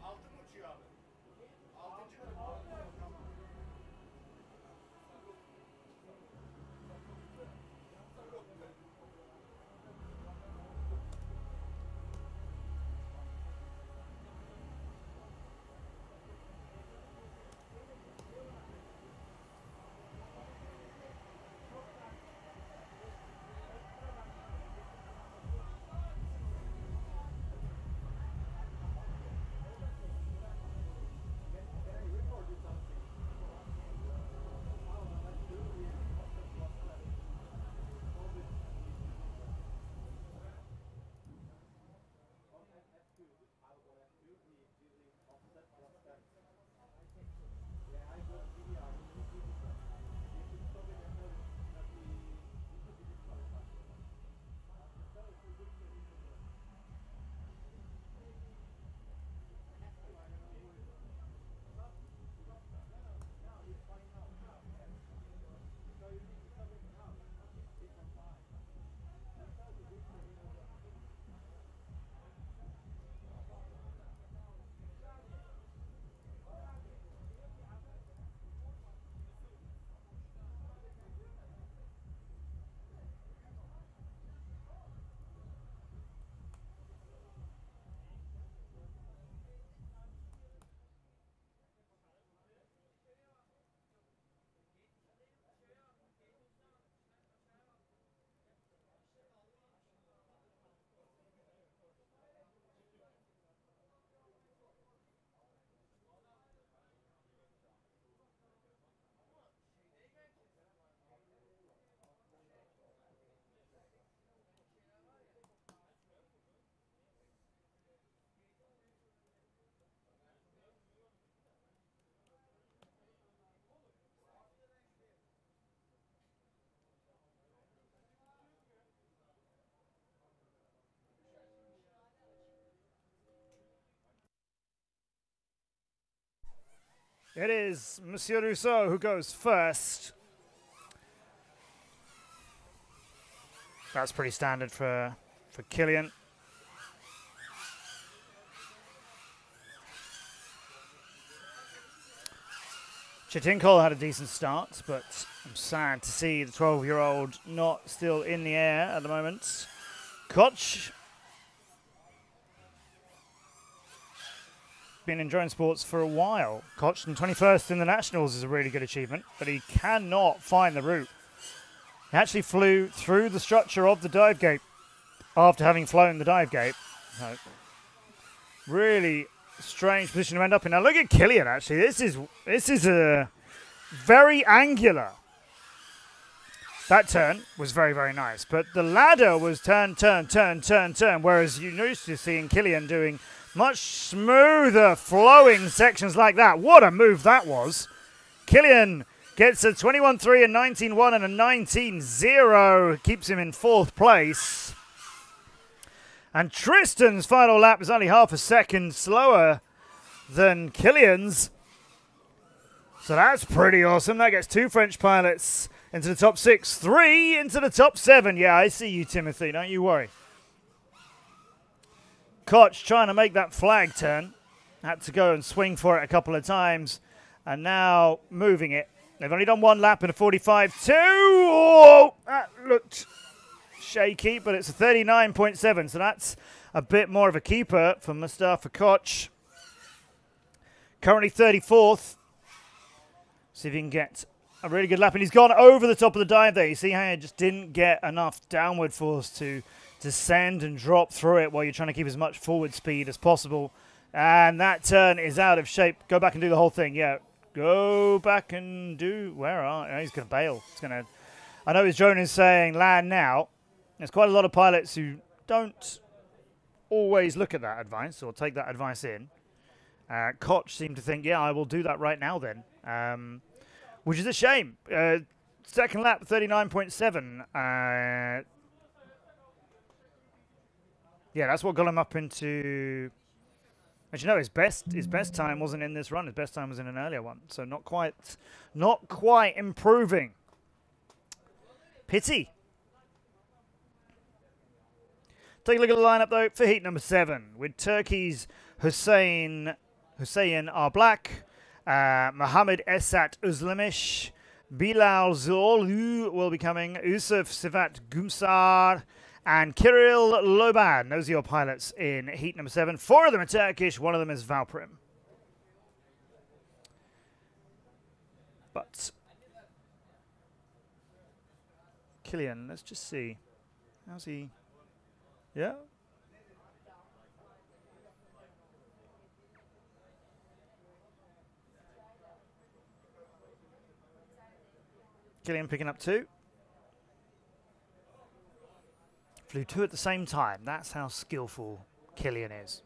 6 mı uçuyor abi? 6. grup. Tamam. It is Monsieur Rousseau who goes first. That's pretty standard for Killian. Chetinkol had a decent start, but I'm sad to see the 12-year-old not still in the air at the moment. Koch, been in drone sports for a while. Koch in 21st in the Nationals is a really good achievement, but he cannot find the route. He actually flew through the structure of the dive gate after having flown the dive gate. So, really strange position to end up in. Now look at Killian, actually. This is a very angular That turn was very, very nice. But the ladder was turn, turn, turn, turn, turn, whereas you're used to seeing Killian doing much smoother flowing sections like that. What a move that was. Killian gets a 21-3, a 19-1, and a 19-0. Keeps him in 4th place. And Tristan's final lap is only half a second slower than Killian's. So that's pretty awesome. That gets 2 French pilots into the top 6, 3 into the top 7. Yeah, I see you, Timothy. Don't you worry. Koch trying to make that flag turn. Had to go and swing for it a couple of times. And now moving it. They've only done 1 lap in a 45.2. Oh, that looked shaky, but it's a 39.7. So that's a bit more of a keeper for Mustafa Koch. Currently 34th. See if he can get a really good lap. And he's gone over the top of the dive there. You see how he just didn't get enough downward force to descend and drop through it while you're trying to keep as much forward speed as possible. And that turn is out of shape. Go back and do the whole thing. Yeah, go back and do... Where are... Oh, he's going to bail. He's going to... I know his drone is saying land now. There's quite a lot of pilots who don't always look at that advice or take that advice in. Koch seemed to think, yeah, I will do that right now then. Which is a shame. Second lap, 39.7. Yeah, that's what got him up into... As you know, his best time wasn't in this run. His best time was in an earlier one. So not quite improving. Pity. Take a look at the lineup, though, for heat number 7. With Turkey's Hussein Arblak, Mohammed Esat Uzlamish, Bilal Zolu will be coming, Yusuf Sivat Gumsar, and Kirill Loban. Those are your pilots in heat number 7. 4 of them are Turkish, 1 of them is Valprim. But Killian, let's just see. How's he? Yeah? Killian picking up 2. Flew 2 at the same time. That's how skillful Killian is.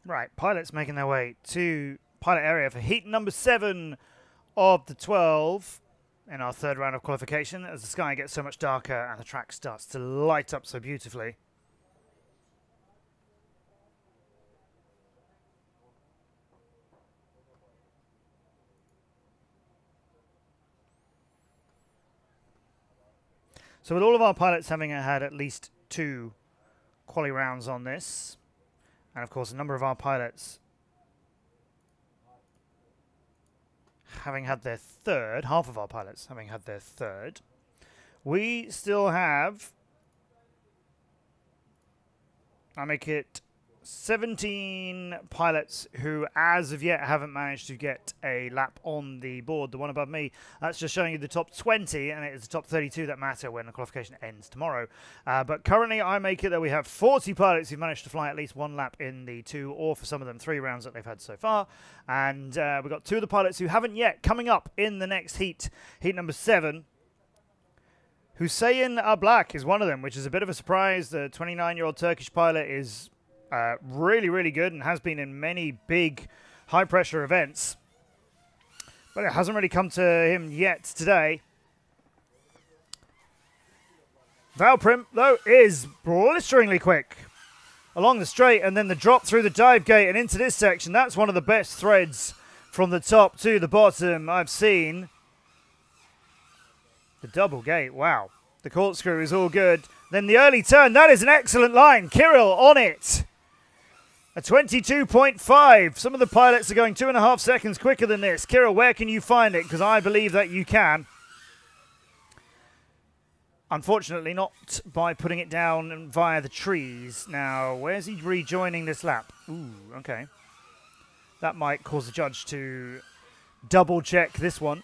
Right, pilots making their way to pilot area for heat number 7 of the 12 in our 3rd round of qualification as the sky gets so much darker and the track starts to light up so beautifully. So with all of our pilots having had at least 2 quali rounds on this, and of course a number of our pilots having had their 3rd, half of our pilots having had their 3rd, we still have, I make it 17 pilots who as of yet haven't managed to get a lap on the board. The one above me, that's just showing you the top 20, and it is the top 32 that matter when the qualification ends tomorrow. But currently I make it that we have 40 pilots who've managed to fly at least 1 lap in the 2, or for some of them 3 rounds that they've had so far. And we've got 2 of the pilots who haven't yet, coming up in the next heat, heat number 7. Hussein Ablak is one of them, which is a bit of a surprise. The 29-year-old Turkish pilot is really, really good and has been in many big, high-pressure events. But it hasn't really come to him yet today. Valprim, though, is blisteringly quick along the straight, and then the drop through the dive gate and into this section. That's one of the best threads from the top to the bottom I've seen. The double gate, wow. The corkscrew is all good. Then the early turn, that is an excellent line. Kirill on it. A 22.5. Some of the pilots are going 2.5 seconds quicker than this. Kirill, where can you find it? Because I believe that you can. Unfortunately, not by putting it down via the trees. Now, where's he rejoining this lap? Ooh, okay. That might cause the judge to double-check this one.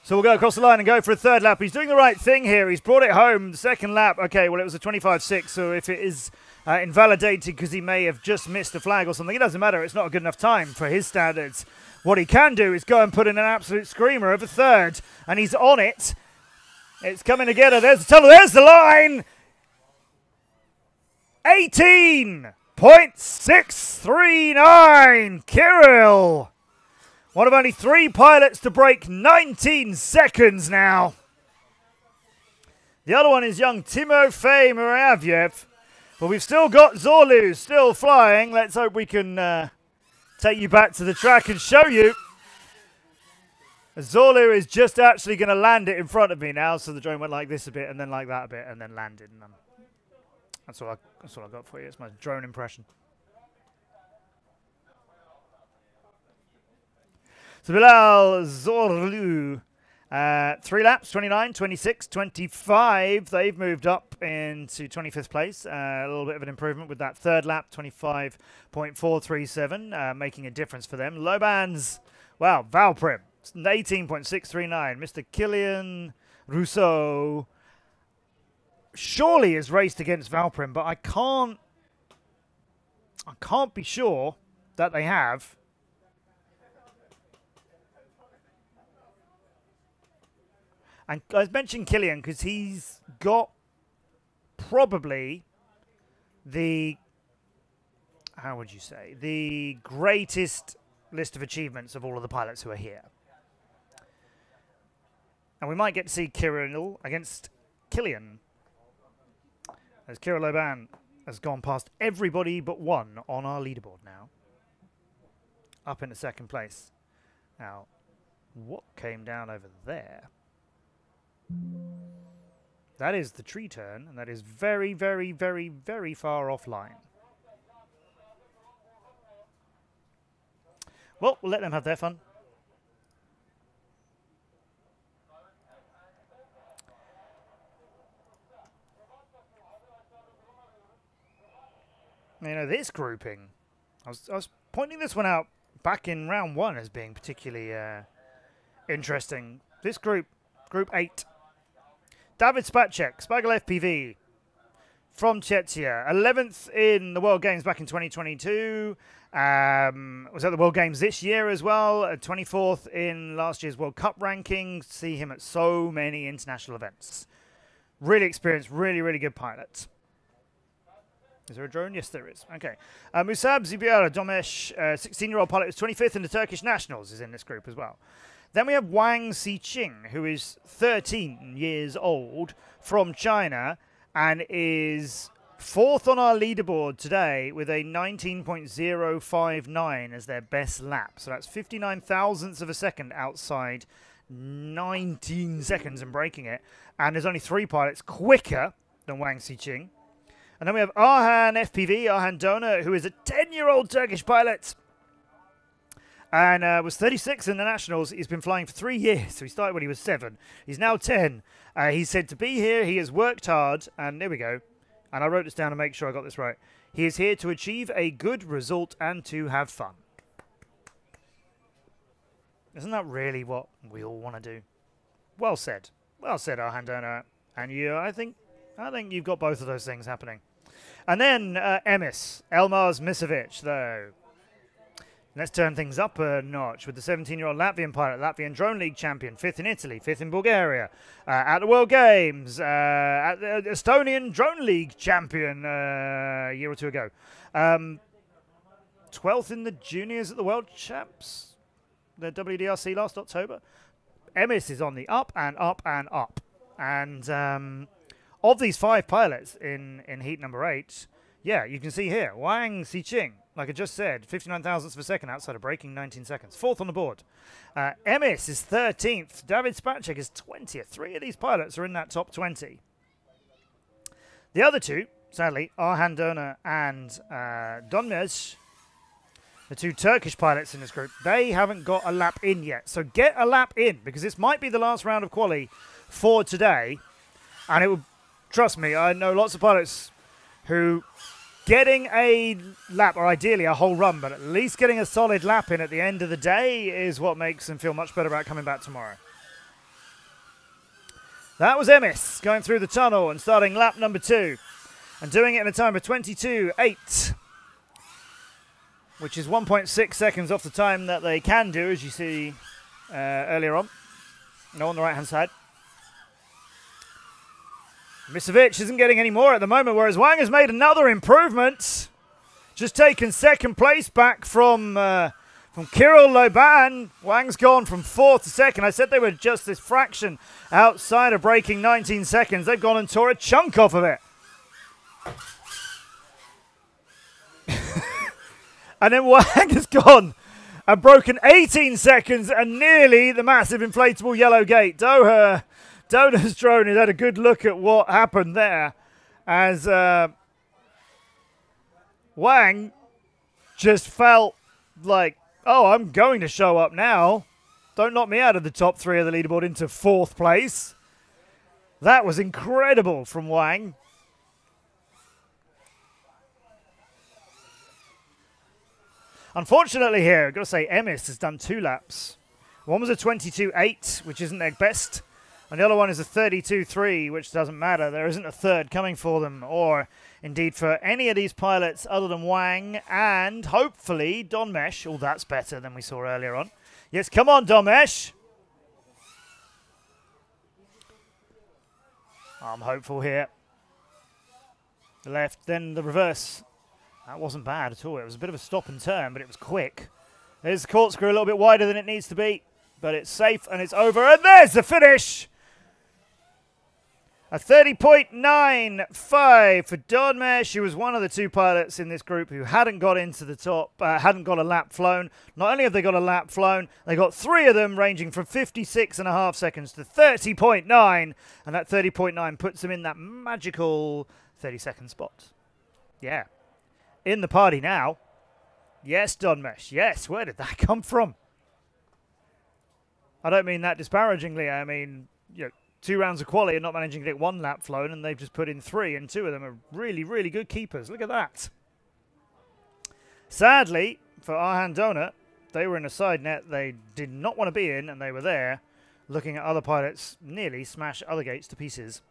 So we'll go across the line and go for a third lap. He's doing the right thing here. He's brought it home. The second lap, okay, well, it was a 25.6, so if it is invalidated because he may have just missed a flag or something, it doesn't matter. It's not a good enough time for his standards. What he can do is go and put in an absolute screamer of a third, and he's on it. It's coming together. There's the tunnel. There's the line. 18.639. Kirill. One of only 3 pilots to break 19 seconds now. The other one is young Timofey Muravyev. But we've still got Zorlu still flying. Let's hope we can take you back to the track and show you. Zorlu is just actually going to land it in front of me now. So the drone went like this a bit and then like that a bit and then landed. And that's all I got for you. It's my drone impression. So Bilal Zorlu, 3 laps, 29, 26, 25. They've moved up into 25th place. A little bit of an improvement with that third lap, 25.437, making a difference for them. Loban's, wow, Valprim, 18.639. Mr. Kilian Rousseau surely has raced against Valprim, but I can't be sure that they have. And I mentioned Killian because he's got probably the, how would you say, the greatest list of achievements of all of the pilots who are here. And we might get to see Kirill against Killian, as Kirill Loban has gone past everybody but one on our leaderboard now. Up into second place. Now, what came down over there? That is the tree turn, and that is very, very, very, very far offline. Well, we'll let them have their fun. You know, this grouping, I was pointing this one out back in round 1 as being particularly interesting. This group 8. David Spacek, Spagel FPV from Czechia, 11th in the World Games back in 2022. Was at the World Games this year as well. 24th in last year's World Cup ranking. See him at so many international events. Really experienced, really, really good pilot. Is there a drone? Yes, there is. Okay. Musab Zibiara Domesh, 16-year-old pilot who's 25th in the Turkish Nationals, is in this group as well. Then we have Wang Xiqing, who is 13 years old, from China, and is 4th on our leaderboard today with a 19.059 as their best lap. So that's 59 thousandths of a second outside 19 seconds and breaking it. And there's only 3 pilots quicker than Wang Xiqing. And then we have Arhan FPV, Arhan Dona, who is a 10-year-old Turkish pilot. And was 36 in the Nationals. He's been flying for 3 years. So he started when he was 7. He's now 10. He said to be here, he has worked hard. And there we go. And I wrote this down to make sure I got this right. He is here to achieve a good result and to have fun. Isn't that really what we all want to do? Well said. Well said, Arhandona. And you, I think you've got both of those things happening. And then Emis, Elmaz Misovic, though. Let's turn things up a notch with the 17-year-old Latvian pilot, Latvian Drone League champion, 5th in Italy, 5th in Bulgaria, at the World Games, at the Estonian Drone League champion a year or two ago. 12th in the juniors at the World Champs, the WDRC last October. Emis is on the up and up and up. And of these 5 pilots in heat number 8, yeah, you can see here, Wang Xiqing, like I just said, 59 thousandths of a second outside of braking, 19 seconds. 4th on the board. Emis is 13th. David Spacek is 20th. 3 of these pilots are in that top 20. The other 2, sadly, Arhan Dona and Donmez, the 2 Turkish pilots in this group, they haven't got a lap in yet. So get a lap in, because this might be the last round of quali for today. And it would, trust me, I know lots of pilots who getting a lap, or ideally a whole run, but at least getting a solid lap in at the end of the day is what makes them feel much better about coming back tomorrow. That was Emis going through the tunnel and starting lap number 2 and doing it in a time of 22.8, which is 1.6 seconds off the time that they can do, as you see earlier on. No, on the right-hand side. Misovic isn't getting any more at the moment, whereas Wang has made another improvement. Just taken 2nd place back from Kirill Loban. Wang's gone from 4th to 2nd. I said they were just this fraction outside of braking, 19 seconds. They've gone and tore a chunk off of it. And then Wang has gone and broken 18 seconds and nearly the massive inflatable yellow gate. Dona's drone has had a good look at what happened there as Wang just felt like, oh, I'm going to show up now. Don't knock me out of the top 3 of the leaderboard into 4th place. That was incredible from Wang. Unfortunately here, I've got to say, Emis has done 2 laps. One was a 22.8, which isn't their best. And the other one is a 32.3, which doesn't matter. There isn't a 3rd coming for them, or indeed for any of these pilots other than Wang and hopefully Donmesh. Oh, that's better than we saw earlier on. Yes, come on, Donmesh. I'm hopeful here. The left, then the reverse. That wasn't bad at all. It was a bit of a stop and turn, but it was quick. There's the corkscrew a little bit wider than it needs to be, but it's safe and it's over. And there's the finish. A 30.95 for Donmesh. She was one of the 2 pilots in this group who hadn't got into the top, hadn't got a lap flown. Not only have they got a lap flown, they got 3 of them ranging from 56.5 seconds to 30.9. And that 30.9 puts them in that magical 30-second spot. Yeah. In the party now. Yes, Donmesh. Yes, where did that come from? I don't mean that disparagingly. I mean, you know, 2 rounds of quali and not managing to get 1 lap flown, and they've just put in 3, and 2 of them are really, really good keepers. Look at that. Sadly, for Arhan Dona, they were in a side net they did not want to be in, and they were there looking at other pilots nearly smash other gates to pieces.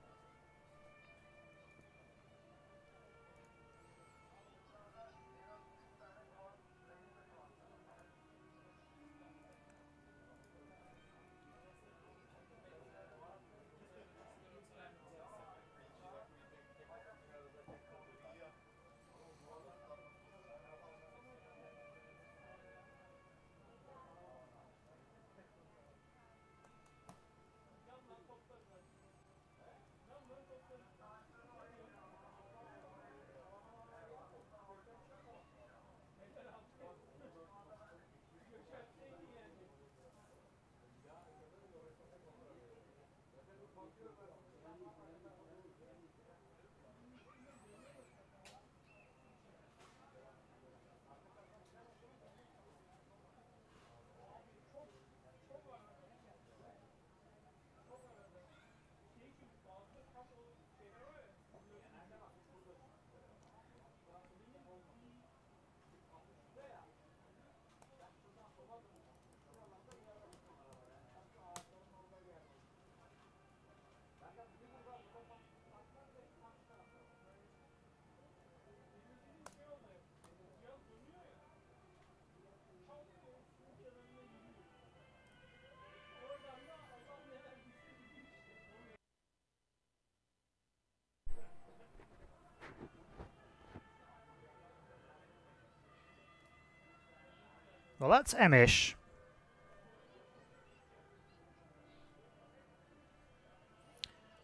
Well, that's M-ish.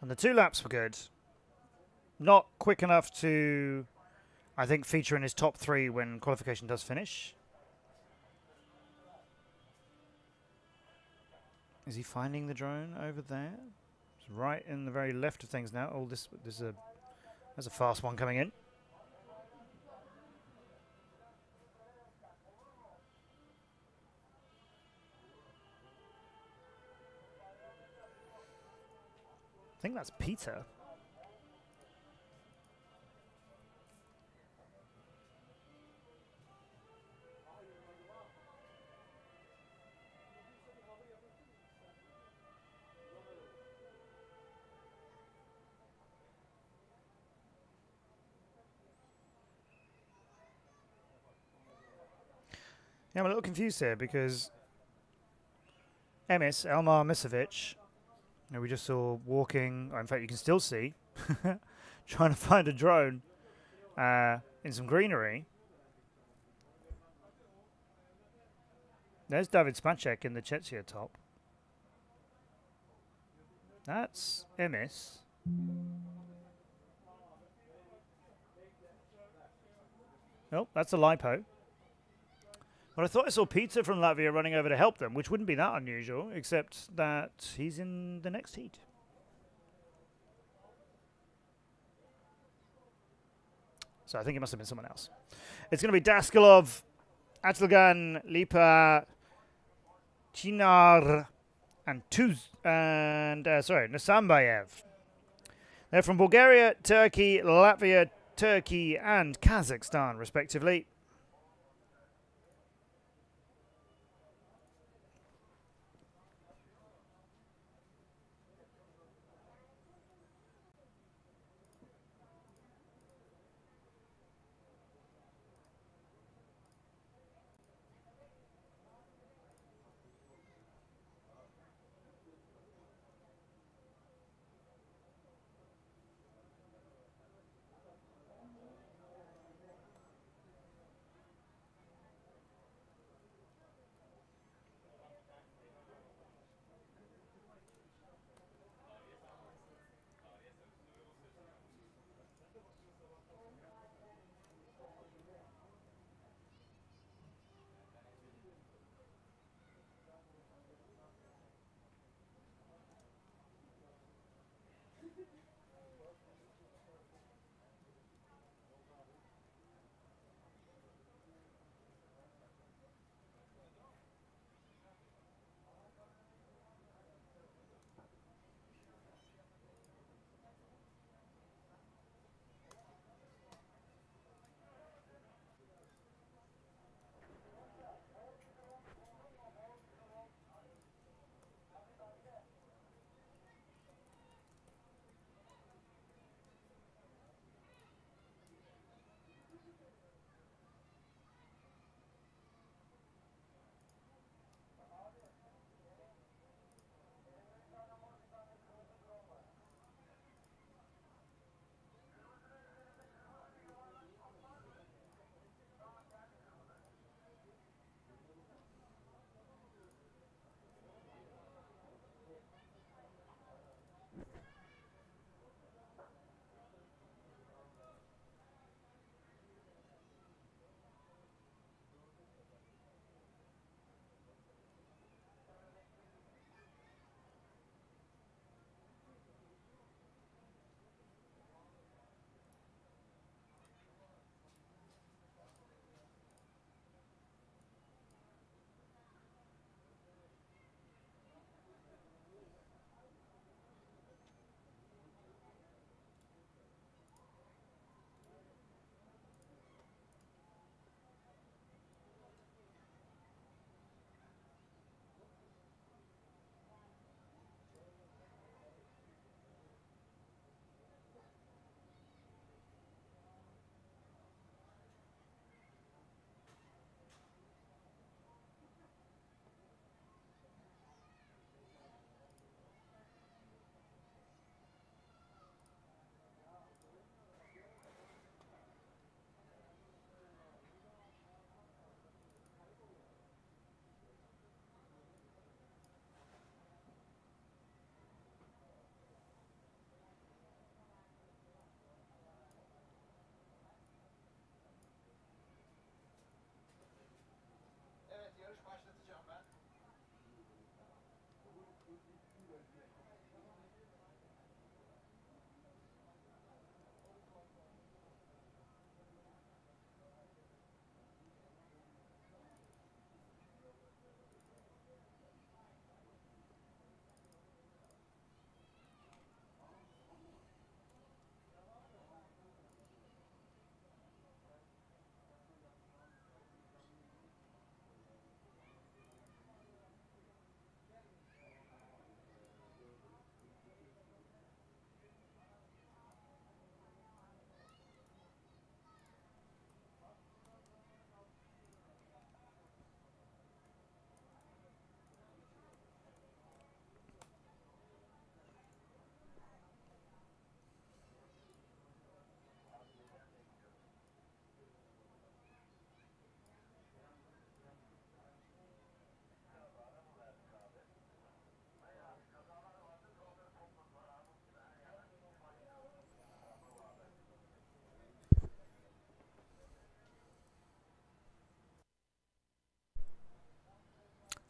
And the 2 laps were good. Not quick enough to, I think, feature in his top 3 when qualification does finish. Is he finding the drone over there? It's right in the very left of things now. Oh, there's a fast one coming in. I think that's Peter. Yeah, I'm a little confused here because Elmar Misovic, who we just saw walking, or in fact you can still see, trying to find a drone in some greenery. There's David Spacek in the Czechia top. That's Emis. Oh, that's a LiPo. But I thought I saw Peter from Latvia running over to help them, which wouldn't be that unusual, except that he's in the next heat. So I think it must have been someone else. It's going to be Daskalov, Atilgan, Lipa, Chinar, and Nasambayev. They're from Bulgaria, Turkey, Latvia, Turkey, and Kazakhstan, respectively.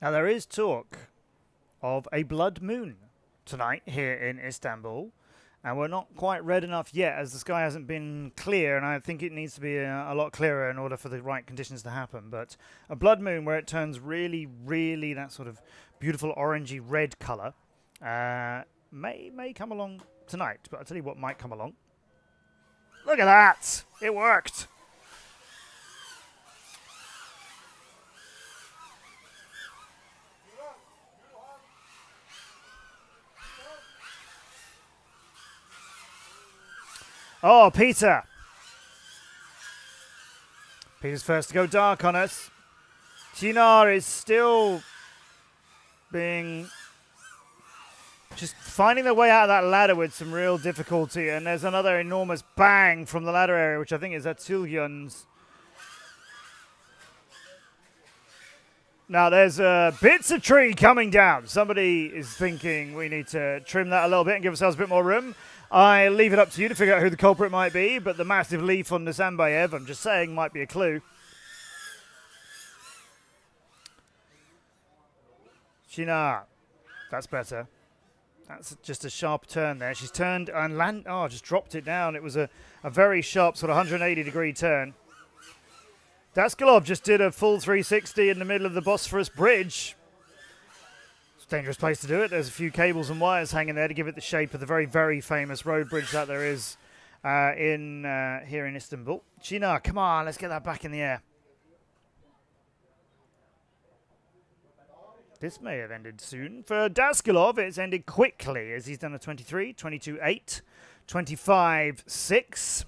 Now, there is talk of a blood moon tonight here in Istanbul, and we're not quite red enough yet, as the sky hasn't been clear, and I think it needs to be a lot clearer in order for the right conditions to happen. But a blood moon where it turns really, really that sort of beautiful orangey red colour may come along tonight. But I'll tell you what might come along. Look at that! It worked! Oh, Peter! Peter's first to go dark on us. Chinar is still being... just finding their way out of that ladder with some real difficulty. And there's another enormous bang from the ladder area, which I think is Atulyan's. Now, there's bits of tree coming down. Somebody is thinking we need to trim that a little bit and give ourselves a bit more room. I leave it up to you to figure out who the culprit might be, but the massive leaf on Nazarbayev, I'm just saying, might be a clue. Shinar. That's better. That's just a sharp turn there. She's turned and just dropped it down. It was a very sharp sort of 180-degree turn. Daskalov just did a full 360 in the middle of the Bosphorus Bridge. It's a dangerous place to do it. There's a few cables and wires hanging there to give it the shape of the very, very famous road bridge that there is here in Istanbul. Chinar, come on, let's get that back in the air. This may have ended soon. For Daskalov, it's ended quickly as he's done a 23, 22.8, 25.6.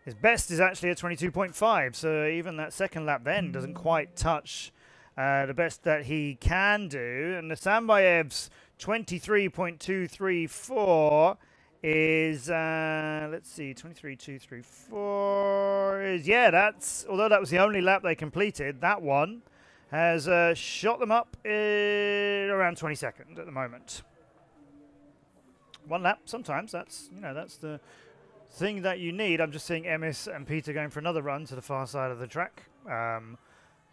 His best is actually a 22.5, so even that second lap then doesn't quite touch the best that he can do. And Nazarbayev's 23.234 is, let's see, 23.234 is, yeah, that's, although that was the only lap they completed, that one has shot them up in around 22nd at the moment. One lap, sometimes, that's, you know, that's the thing that you need. I'm just seeing Emis and Peter going for another run to the far side of the track on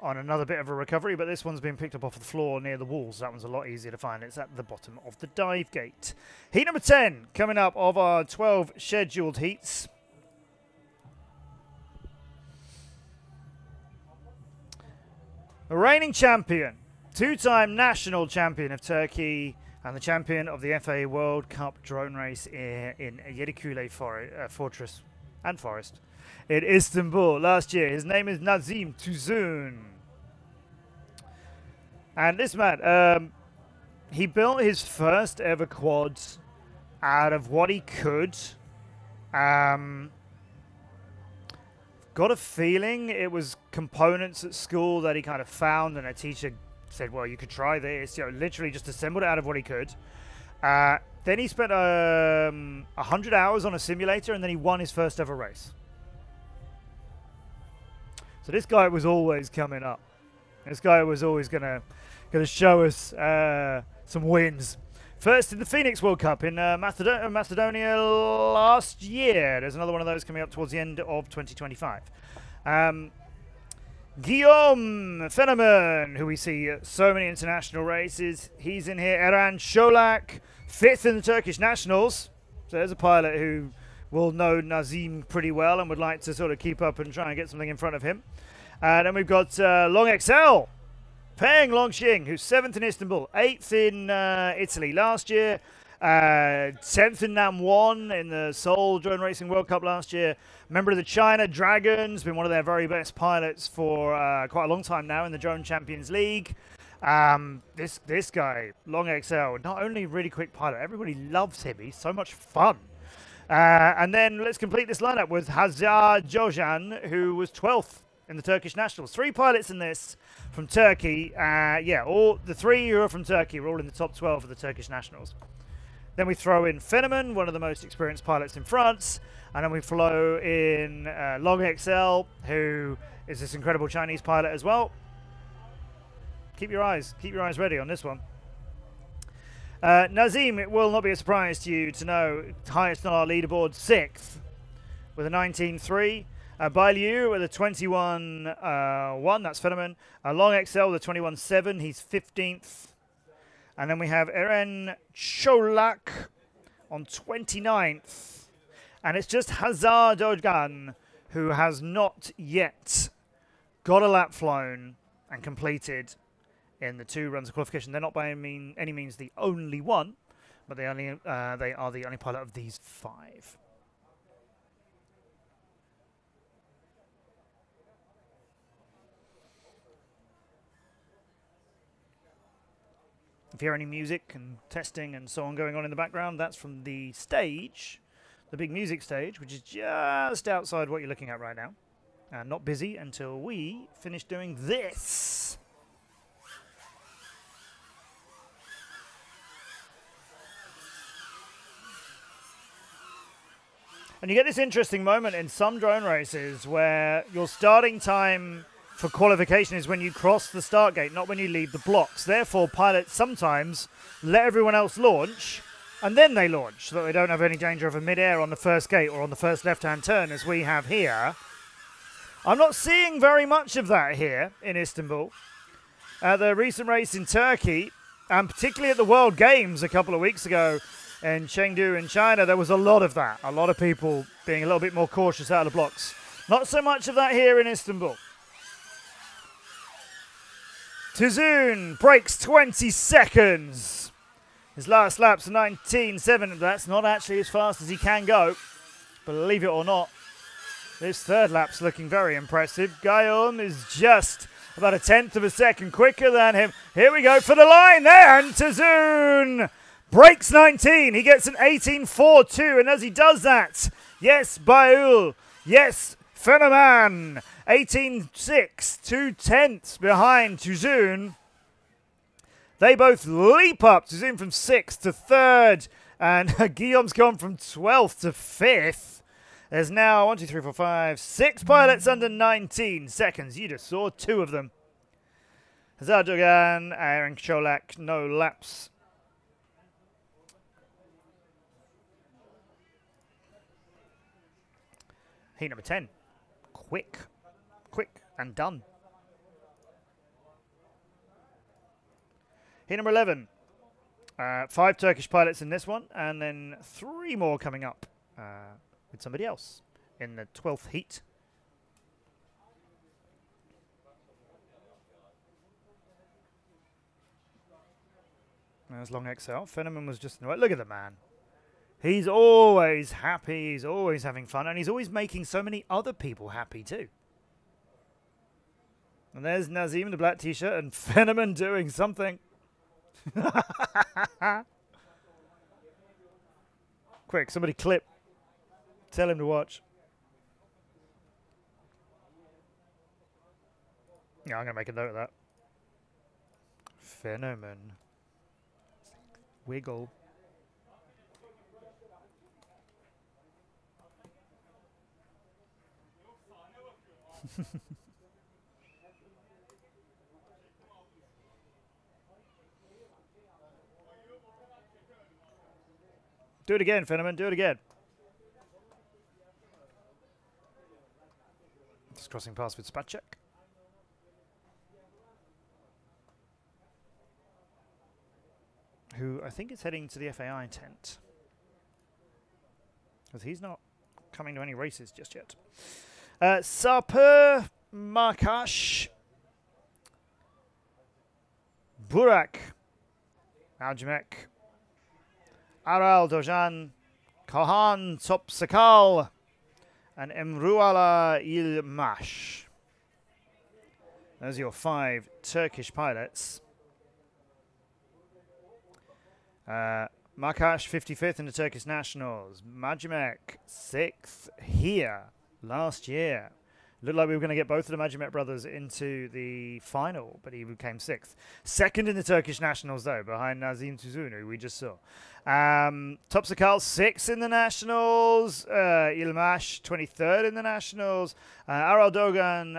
another bit of a recovery, but this one's been picked up off the floor near the walls. That one's a lot easier to find. It's at the bottom of the dive gate. Heat number 10 coming up of our 12 scheduled heats. The reigning champion, two-time national champion of Turkey, and the champion of the FA World Cup drone race in Yedikule Fortress and Forest in Istanbul last year. His name is Nazim Tuzun. And this man, he built his first ever quad out of what he could. Got a feeling it was components at school that he kind of found, and a teacher said, well, you could try this. You know, literally just assembled it out of what he could. Then he spent 100 hours on a simulator, and then he won his first ever race. So this guy was always coming up. This guy was always gonna show us some wins. First in the Phoenix World Cup in Macedonia last year. There's another one of those coming up towards the end of 2025. Guillaume Fenneman, who we see at so many international races. He's in here. Eren Şolak, 5th in the Turkish nationals. So there's a pilot who will know Nazim pretty well and would like to sort of keep up and try and get something in front of him. Then we've got Long XL, Peng Longxing, who's 7th in Istanbul, 8th in Italy last year, 10th in Nam1 in the Seoul Drone Racing World Cup last year. Member of the China Dragons, been one of their very best pilots for quite a long time now in the Drone Champions League. This guy, Long XL, not only really quick pilot, everybody loves him. He's so much fun. And then let's complete this lineup with Hazar Jojan, who was 12th in the Turkish nationals. 3 pilots in this from Turkey. Yeah, all the 3 who are from Turkey were all in the top 12 of the Turkish nationals. Then we throw in Fenneman, one of the most experienced pilots in France. And then we flow in Long XL, who is this incredible Chinese pilot as well. Keep your eyes ready on this one. Nazim, it will not be a surprise to you to know, highest on our leaderboard, 6th with a 19.3. Bailu with a 21-1, that's Phenomen. Long XL with a 21-7, he's 15th. And then we have Eren Cholak on 29th. And it's just Hazard Dogan who has not yet got a lap flown and completed in the 2 runs of qualification. They're not by any means the only one, but they are the only pilot of these 5. If you hear any music and testing and so on going on in the background, that's from the stage, the big music stage, which is just outside what you're looking at right now. And not busy until we finish doing this. And you get this interesting moment in some drone races where your starting time for qualification is when you cross the start gate, not when you leave the blocks. Therefore, pilots sometimes let everyone else launch, and then they launch, so that they don't have any danger of a mid-air on the first gate or on the first left-hand turn, as we have here. I'm not seeing very much of that here in Istanbul. The recent race in Turkey, and particularly at the World Games a couple of weeks ago in Chengdu in China, there was a lot of that. A lot of people being a little bit more cautious out of the blocks. Not so much of that here in Istanbul. Tuzun breaks 20 seconds. His last lap's 19.7. That's not actually as fast as he can go. Believe it or not. This third lap's looking very impressive. Guillaume is just about 1/10 of a second quicker than him. Here we go for the line there. And Tuzun breaks 19. He gets an 18.42. And as he does that, yes, Baul. Yes, Phenomen. 18.6, 2/10 behind Tuzun. They both leap up. Tuzun from 6th to 3rd. And Guillaume's gone from 12th to 5th. There's now 1, 2, 3, 4, 5, 6 pilots under 19 seconds. You just saw 2 of them. Hazard Dogan, Eren Cholak, no laps. Heat number 10. Quick and done. Heat number 11. 5 Turkish pilots in this one, and then 3 more coming up with somebody else in the 12th heat. There's Long XL. Phenomen was just in the way. Look at the man. He's always happy, he's always having fun, and he's always making so many other people happy too. And there's Nazim in the black t-shirt and Phenomen doing something. Quick, somebody clip. Tell him to watch. Yeah, I'm going to make a note of that. Phenomen. Wiggle. Do it again, Phenomen. Do it again. Just crossing past with Spacek. Who I think is heading to the FAI tent. Because he's not coming to any races just yet. Sapır Makash. Burak. Alcimek. Aral Dojan. Kohan Topsakal. And Emruala İlmaş. Those are your 5 Turkish pilots. Makash 55th in the Turkish Nationals. Majimek 6th here last year. Looked like we were going to get both of the Majimek brothers into the final, but he came 6th. 2nd in the Turkish Nationals, though, behind Nazim Tuzun, who we just saw. Topsakal 6th in the Nationals. Ilmash 23rd in the Nationals. Aral Dogan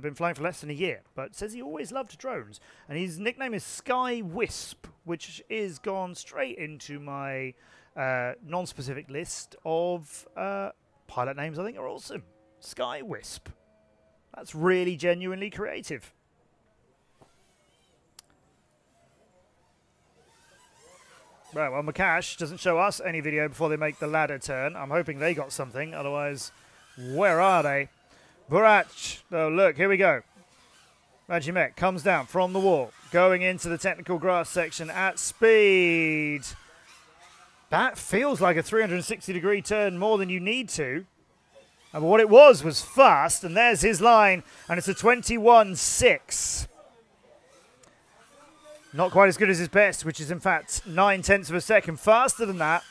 been flying for less than a year, but says he always loved drones. And his nickname is Sky Wisp, which is gone straight into my non-specific list of pilot names I think are awesome. Sky Wisp. That's really genuinely creative. Right, well, Makash doesn't show us any video before they make the ladder turn. I'm hoping they got something, otherwise, where are they? Burach, oh look, here we go. Magimek comes down from the wall, going into the technical grass section at speed. That feels like a 360-degree turn more than you need to. And what it was fast, and there's his line, and it's a 21.6. Not quite as good as his best, which is in fact 9/10 of a second faster than that.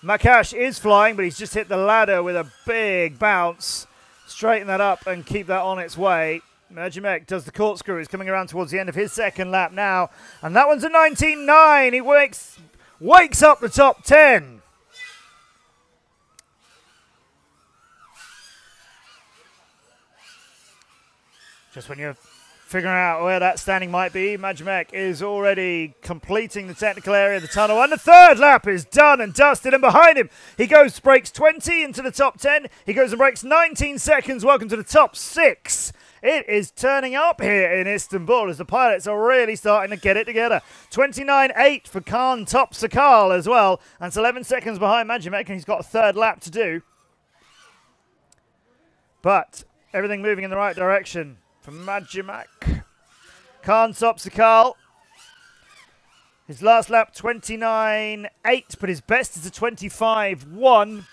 Makash is flying, but he's just hit the ladder with a big bounce. Straighten that up and keep that on its way. Magimek does the corkscrew. He's coming around towards the end of his second lap now. And that one's a 19.9. He wakes up the top 10. Just when you're figuring out where that standing might be, Magimek is already completing the technical area of the tunnel, and the third lap is done and dusted, and behind him he breaks 20 into the top 10. He goes and breaks 19 seconds. Welcome to the top 6. It is turning up here in Istanbul as the pilots are really starting to get it together. 29.8 for Khan top Sakal as well, and it's 11 seconds behind Magimek, and he's got a third lap to do. But everything moving in the right direction for Magimek. Khan Sakal. His last lap 29.8, but his best is a 25.1.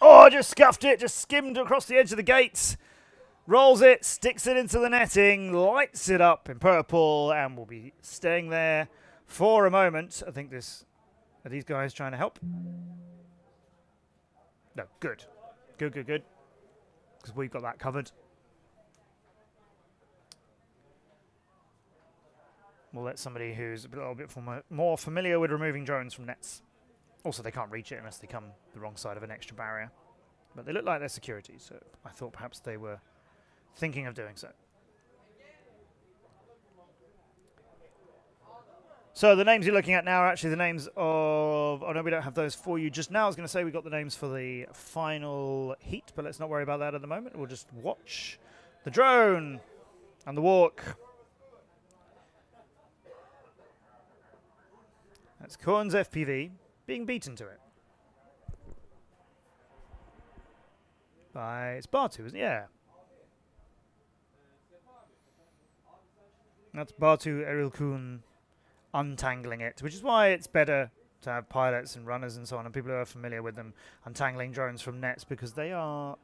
Oh, just scuffed it, just skimmed across the edge of the gates. Rolls it, sticks it into the netting, lights it up in purple, and will be staying there for a moment. I think are these guys trying to help? No, good. Good. Because we've got that covered. We'll let somebody who's a little bit more familiar with removing drones from nets. Also, they can't reach it unless they come the wrong side of an extra barrier. But they look like they're security, so I thought perhaps they were thinking of doing so. So the names you're looking at now are actually the names of... Oh, no, we don't have those for you just now. I was going to say we got the names for the final heat, but let's not worry about that at the moment. We'll just watch the drone and the walk. That's Korn's FPV being beaten to it. It's Bartu, isn't it? Yeah. That's Bartu Erilkun untangling it, which is why it's better to have pilots and runners and so on, and people who are familiar with them untangling drones from nets, because they are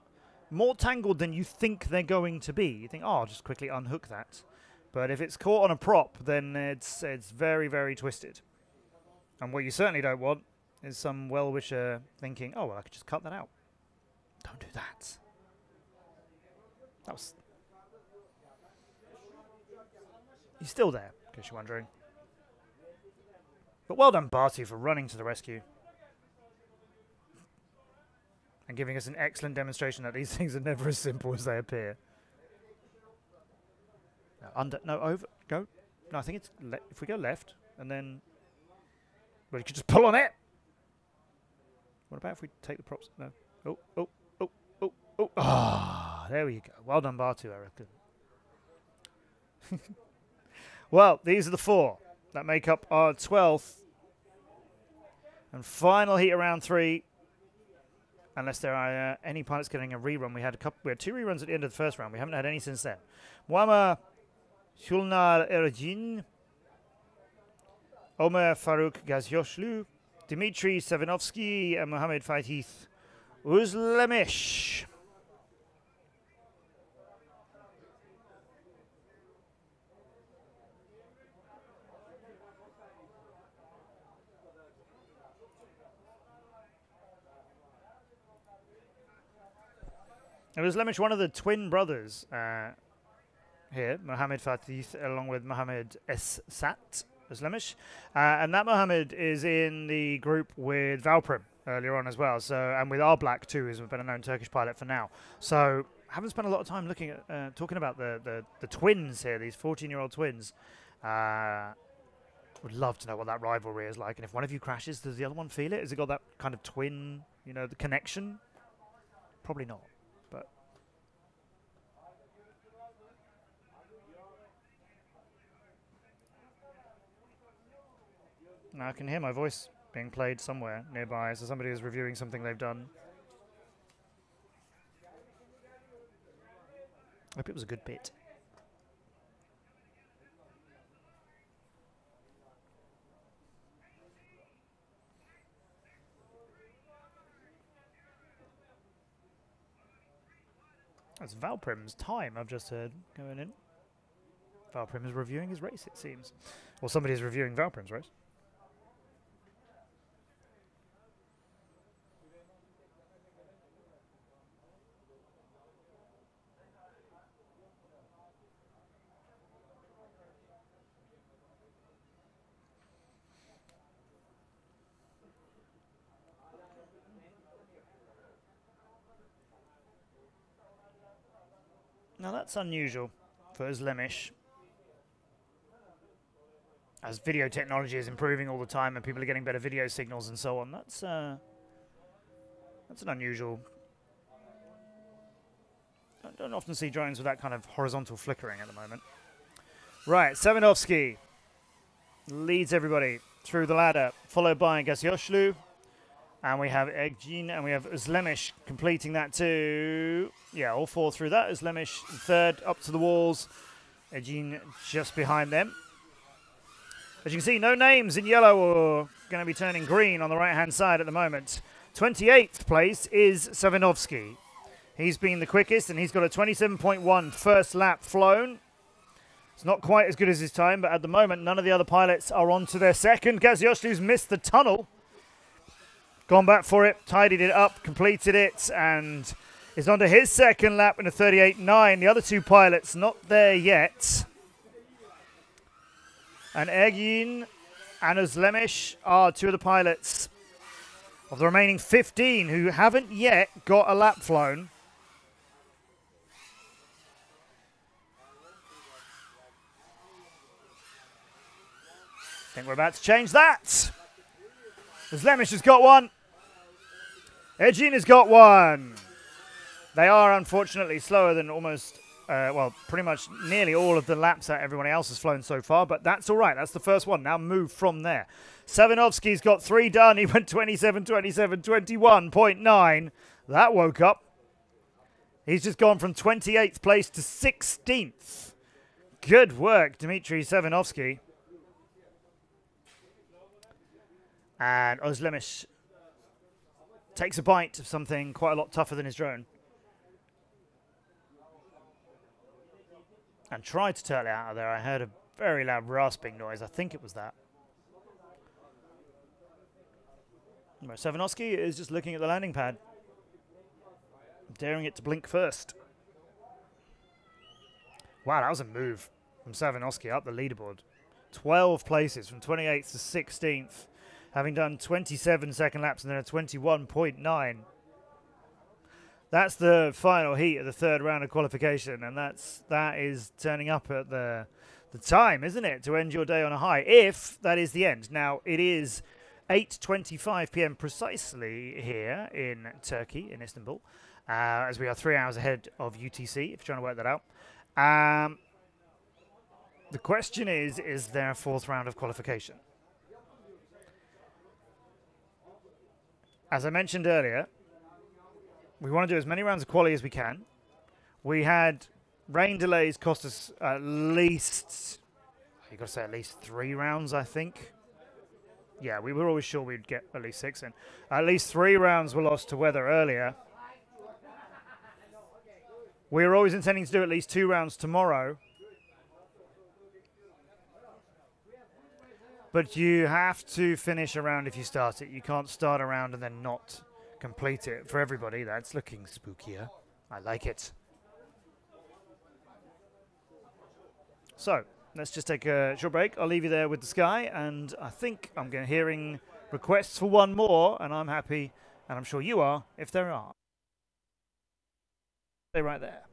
more tangled than you think they're going to be. You think, oh, I'll just quickly unhook that. But if it's caught on a prop, then it's very, very twisted. And what you certainly don't want is some well-wisher thinking, oh, well, I could just cut that out. Don't do that. That was... He's still there, in case you're wondering. But well done, Barty, for running to the rescue. And giving us an excellent demonstration that these things are never as simple as they appear. No, over, go. No, I think it's, if we go left, and then... Well, you could just pull on it. What about if we take the props? No. Oh. Ah, there we go. Well done, Bartu, I reckon. Well, these are the 4 that make up our 12th and final heat of round 3. Unless there are any pilots getting a rerun. We had 2 reruns at the end of the first round. We haven't had any since then. Muammer Shulnar Erjin, Omer Farouk Gazyoshlu, Dmitry Savinovsky, and Mohamed Fatih Uzlemish. It was Lemish, one of the twin brothers here, Mohamed Fatih, along with Mohamed Sat Lemish. And that Mohamed is in the group with Valprim earlier on as well. So, and with Arblak too, who's a better known Turkish pilot for now. So I haven't spent a lot of time looking at talking about the twins here, these 14-year-old twins. Would love to know what that rivalry is like. And if one of you crashes, does the other one feel it? Has it got that kind of twin, you know, the connection? Probably not, but... Now I can hear my voice being played somewhere nearby, so somebody is reviewing something they've done. I hope it was a good bit. That's Valprim's time, I've just heard, going in. Valprim is reviewing his race, it seems. Or somebody is reviewing Valprim's race. Now that's unusual for Özlemiş. As video technology is improving all the time and people are getting better video signals and so on, that's an unusual. I don't often see drones with that kind of horizontal flickering at the moment. Right, Sevenovsky leads everybody through the ladder, followed by Gazioslu. And we have Edin and we have Özlemiş completing that too. Yeah, all four through that. Özlemiş third, up to the walls. Edin just behind them. As you can see, no names in yellow or going to be turning green on the right-hand side at the moment. 28th place is Sevenovsky. He's been the quickest and he's got a 27.1 first lap flown. It's not quite as good as his time, but at the moment, none of the other pilots are on to their second. Gazioslu's missed the tunnel. Gone back for it, tidied it up, completed it, and is on to his second lap in a 38.9. The other two pilots not there yet. And Edin and Özlemiş are two of the pilots of the remaining 15 who haven't yet got a lap flown. I think we're about to change that. Özlemiş has got one. Edin has got one. They are unfortunately slower than almost, well, pretty much nearly all of the laps that everyone else has flown so far, but that's all right. That's the first one. Now move from there. Sevenovsky's got 3 done. He went 27, 27, 21.9. That woke up. He's just gone from 28th place to 16th. Good work, Dmitry Sevenovsky. And Özlemiş takes a bite of something quite a lot tougher than his drone. And tried to turtle it out of there. I heard a very loud rasping noise. I think it was that. Sevenovsky is just looking at the landing pad, daring it to blink first. Wow, that was a move from Sevenovsky up the leaderboard. 12 places from 28th to 16th. Having done 27 second laps and then a 21.9. That's the final heat of the third round of qualification, and that is turning up at the time, isn't it, to end your day on a high, if that is the end. Now, it is 8:25 p.m. precisely here in Turkey, in Istanbul, as we are 3 hours ahead of UTC, if you're trying to work that out. The question is there a fourth round of qualification? As I mentioned earlier, we want to do as many rounds of quali as we can. We had rain delays cost us at least, you've got to say at least 3 rounds, I think. Yeah, we were always sure we'd get at least 6 in. At least 3 rounds were lost to weather earlier. We were always intending to do at least 2 rounds tomorrow. But you have to finish a round if you start it. You can't start a round and then not complete it. For everybody, that's looking spookier. I like it. So, let's just take a short break. I'll leave you there with the sky, and I think I'm hearing requests for one more, and I'm happy, and I'm sure you are, if there are. Stay right there.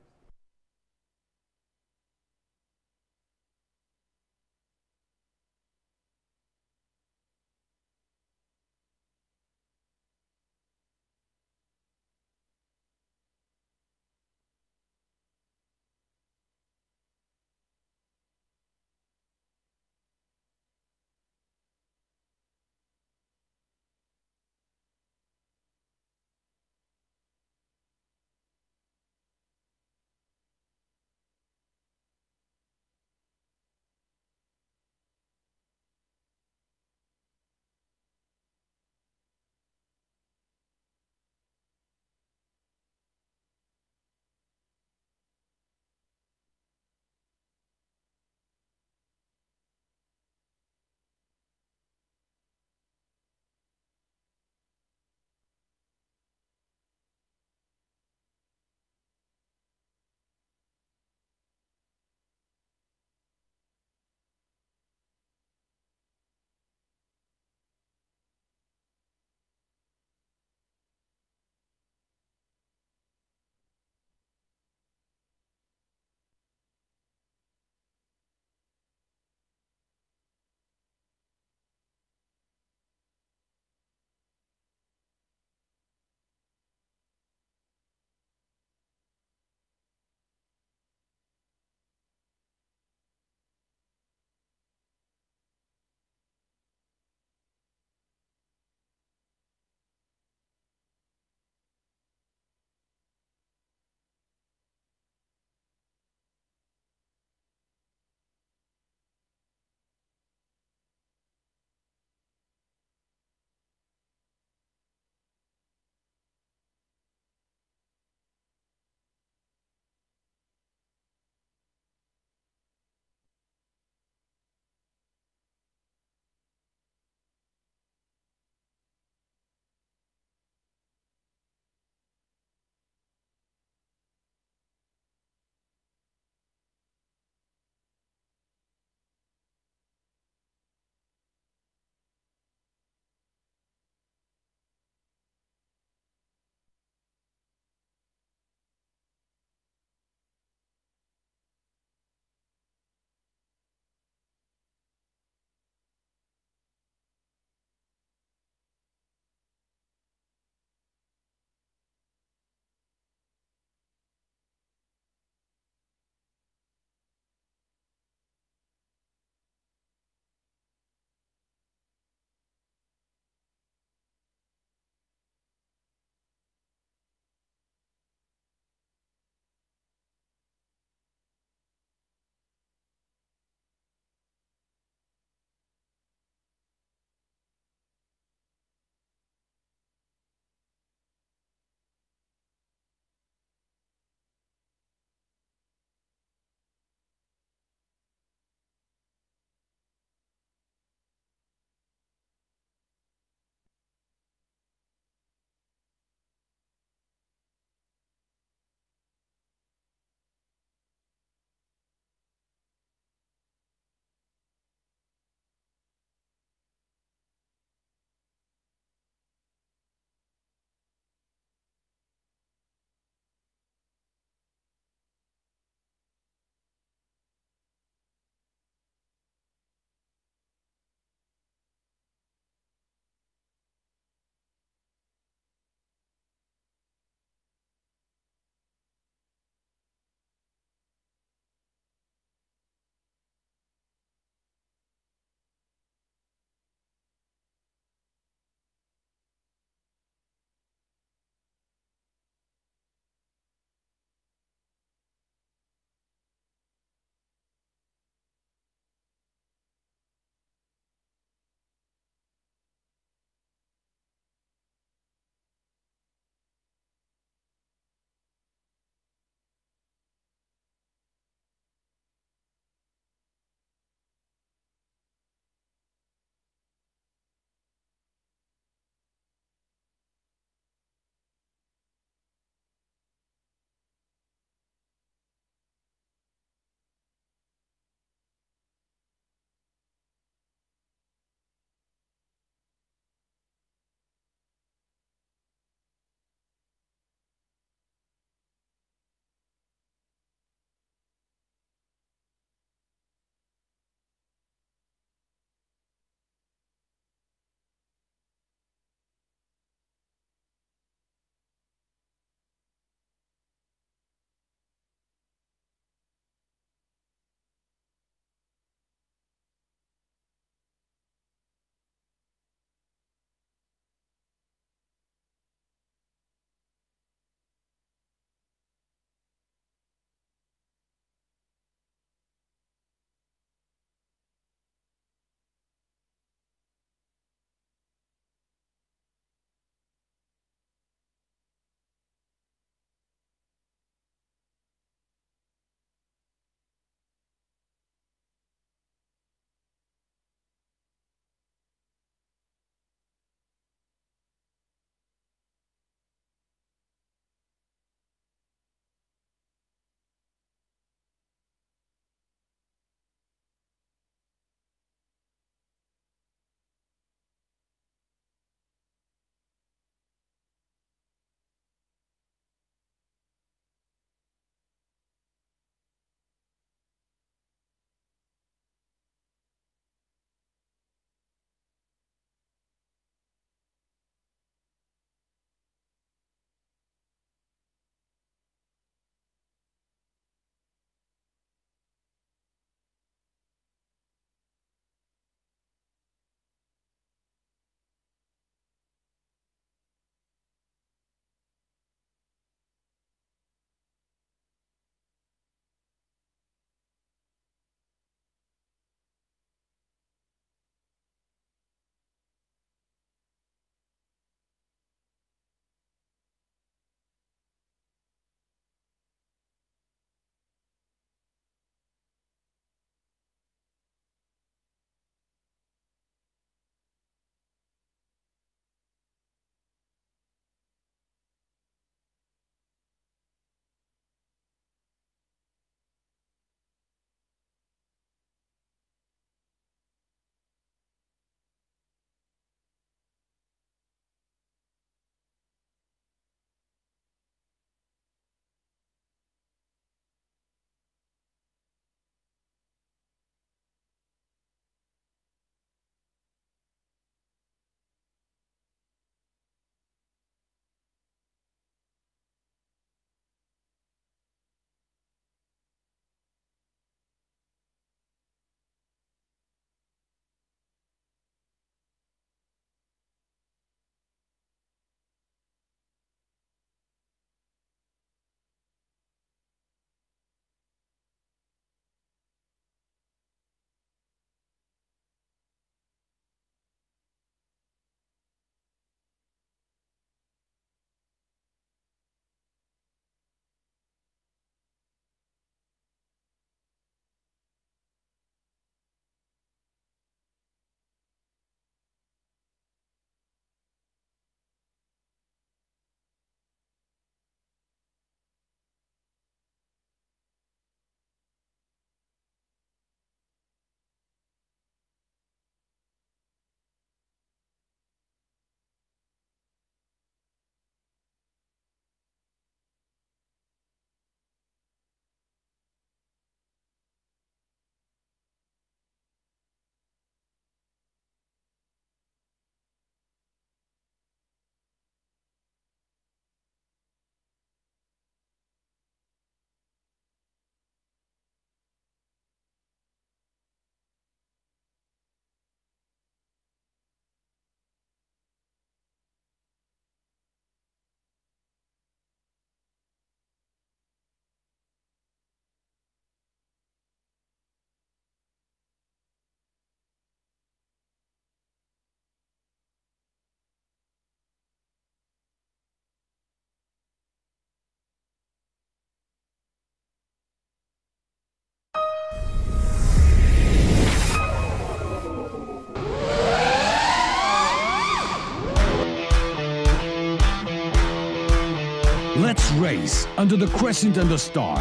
Let's race under the crescent and the star.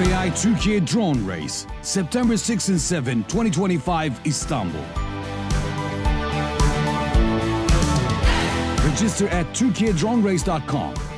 FAI Turkiye Drone Race, September 6 and 7, 2025, Istanbul. Register at turkiyedronerace.com.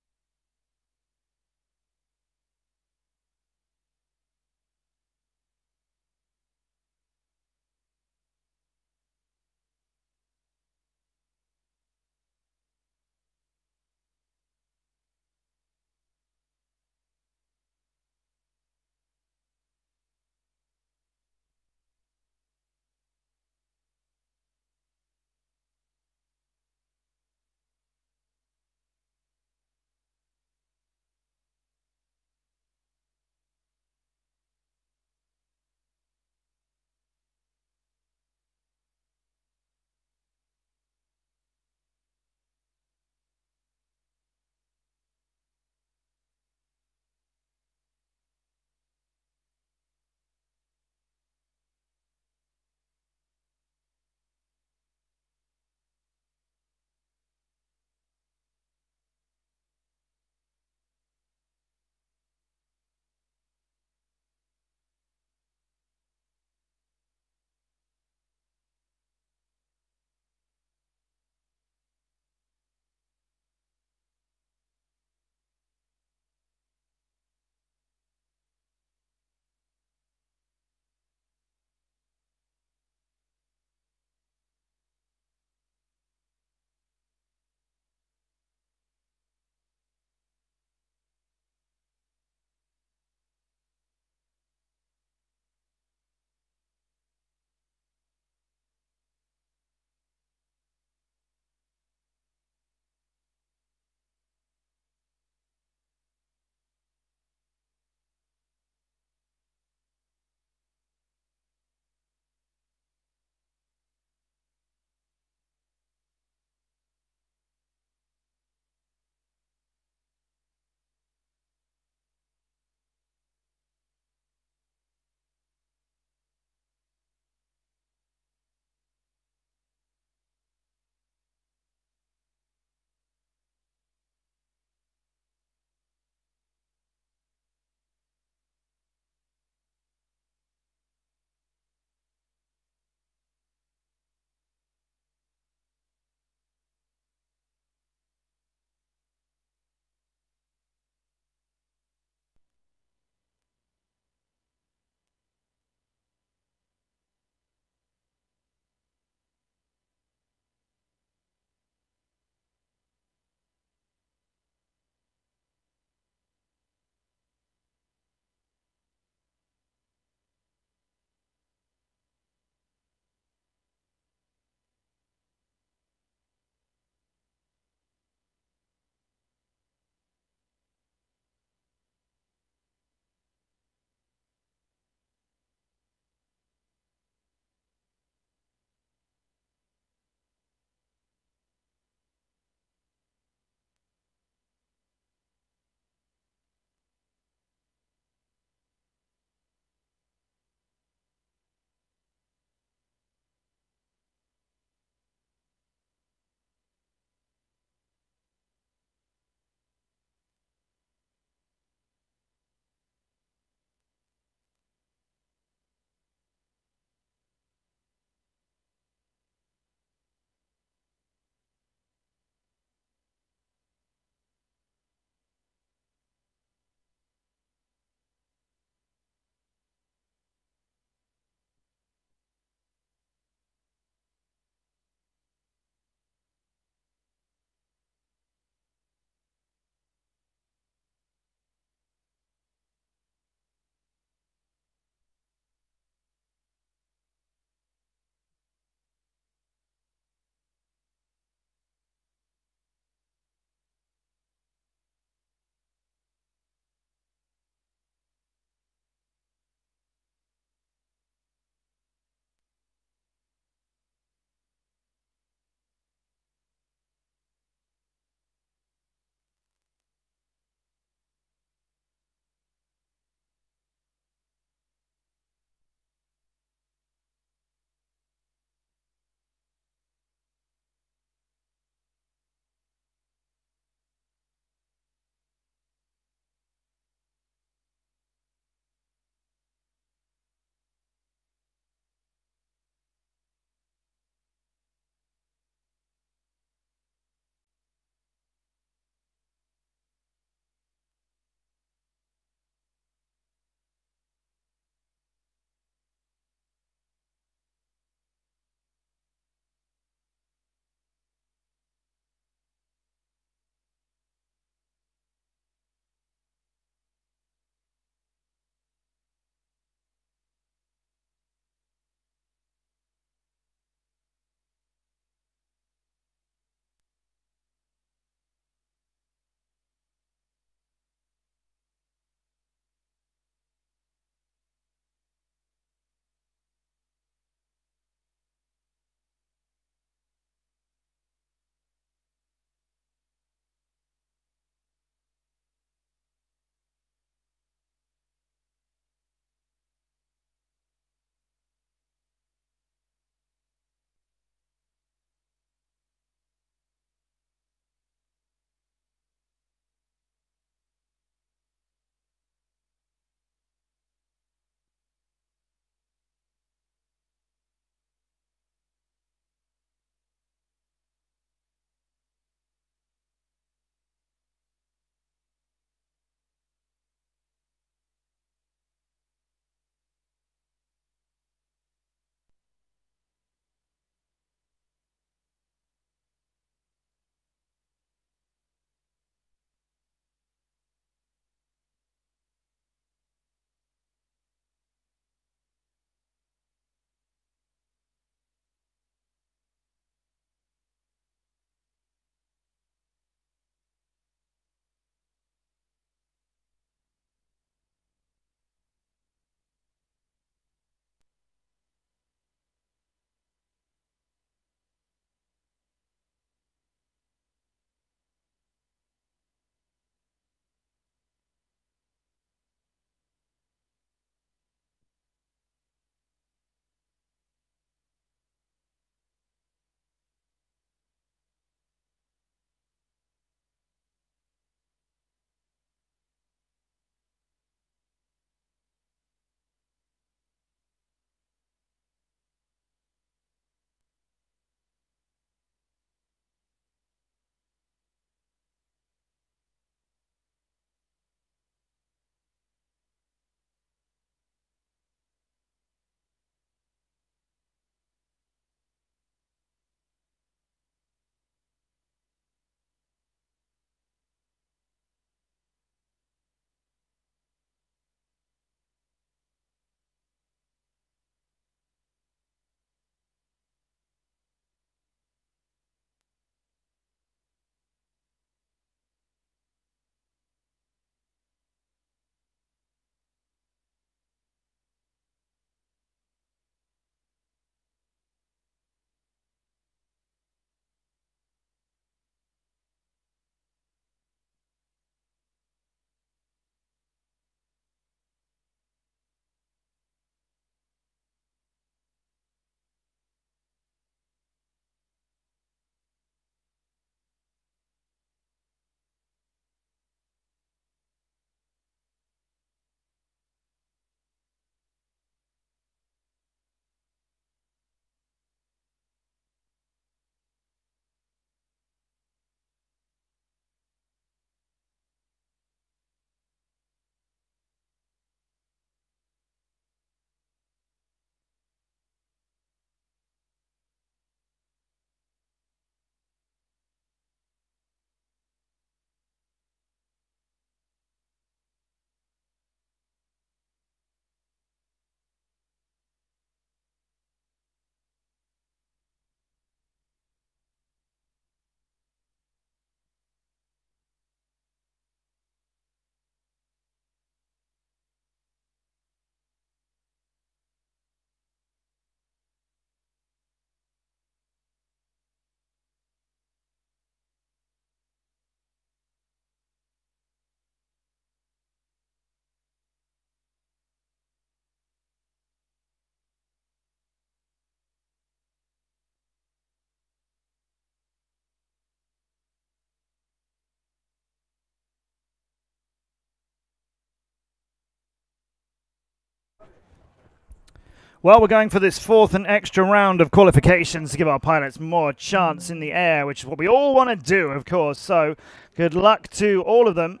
Well, we're going for this fourth and extra round of qualifications to give our pilots more chance in the air, which is what we all want to do, of course. So good luck to all of them.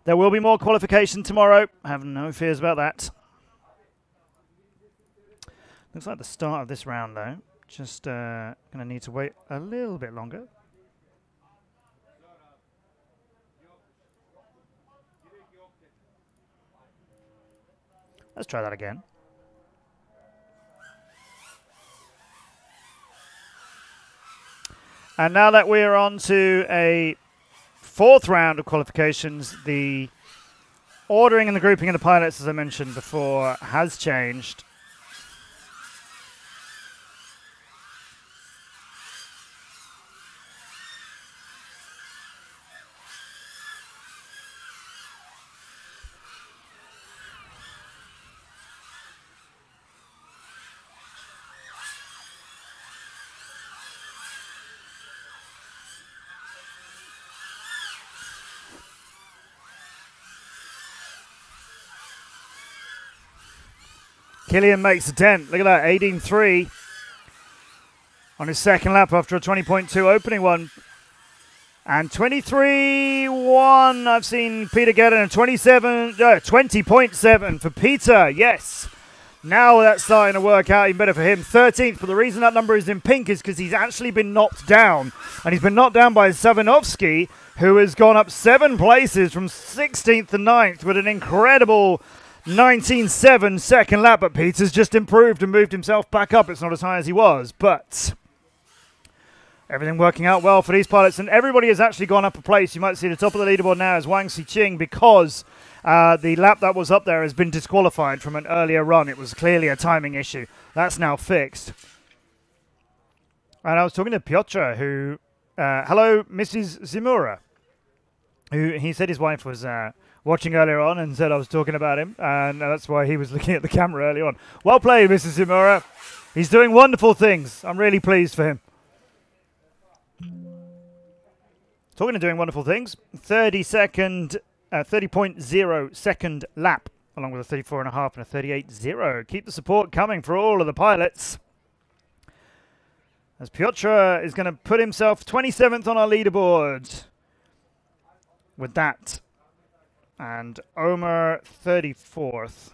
There will be more qualification tomorrow. I have no fears about that. Looks like the start of this round, though. Just going to need to wait a little bit longer. Let's try that again. And now that we're on to a fourth round of qualifications, the ordering and the grouping of the pilots, as I mentioned before, has changed. Killian makes a 10. Look at that, 18.3 on his second lap after a 20.2 opening one. And 23.1, I've seen Peter get in, a 20.7 for Peter, yes. Now that's starting to work out even better for him. 13th, but the reason that number is in pink is because he's actually been knocked down. And he's been knocked down by Savinovsky, who has gone up 7 places from 16th to 9th with an incredible 19.7 second lap, but Peter's just improved and moved himself back up. It's not as high as he was, but everything working out well for these pilots, and everybody has actually gone up a place. You might see the top of the leaderboard now is Wang Xiqing because the lap that was up there has been disqualified from an earlier run. It was clearly a timing issue. That's now fixed. And I was talking to Piotr, who, hello, Mrs. Zimura, who he said his wife was watching earlier on and said I was talking about him, and that's why he was looking at the camera early on. Well played, Mrs. Zimura. He's doing wonderful things. I'm really pleased for him. Talking of doing wonderful things, 30.0 second lap, along with a 34.5 and a 38.0. Keep the support coming for all of the pilots. As Piotr is going to put himself 27th on our leaderboard with that. And Omer 34th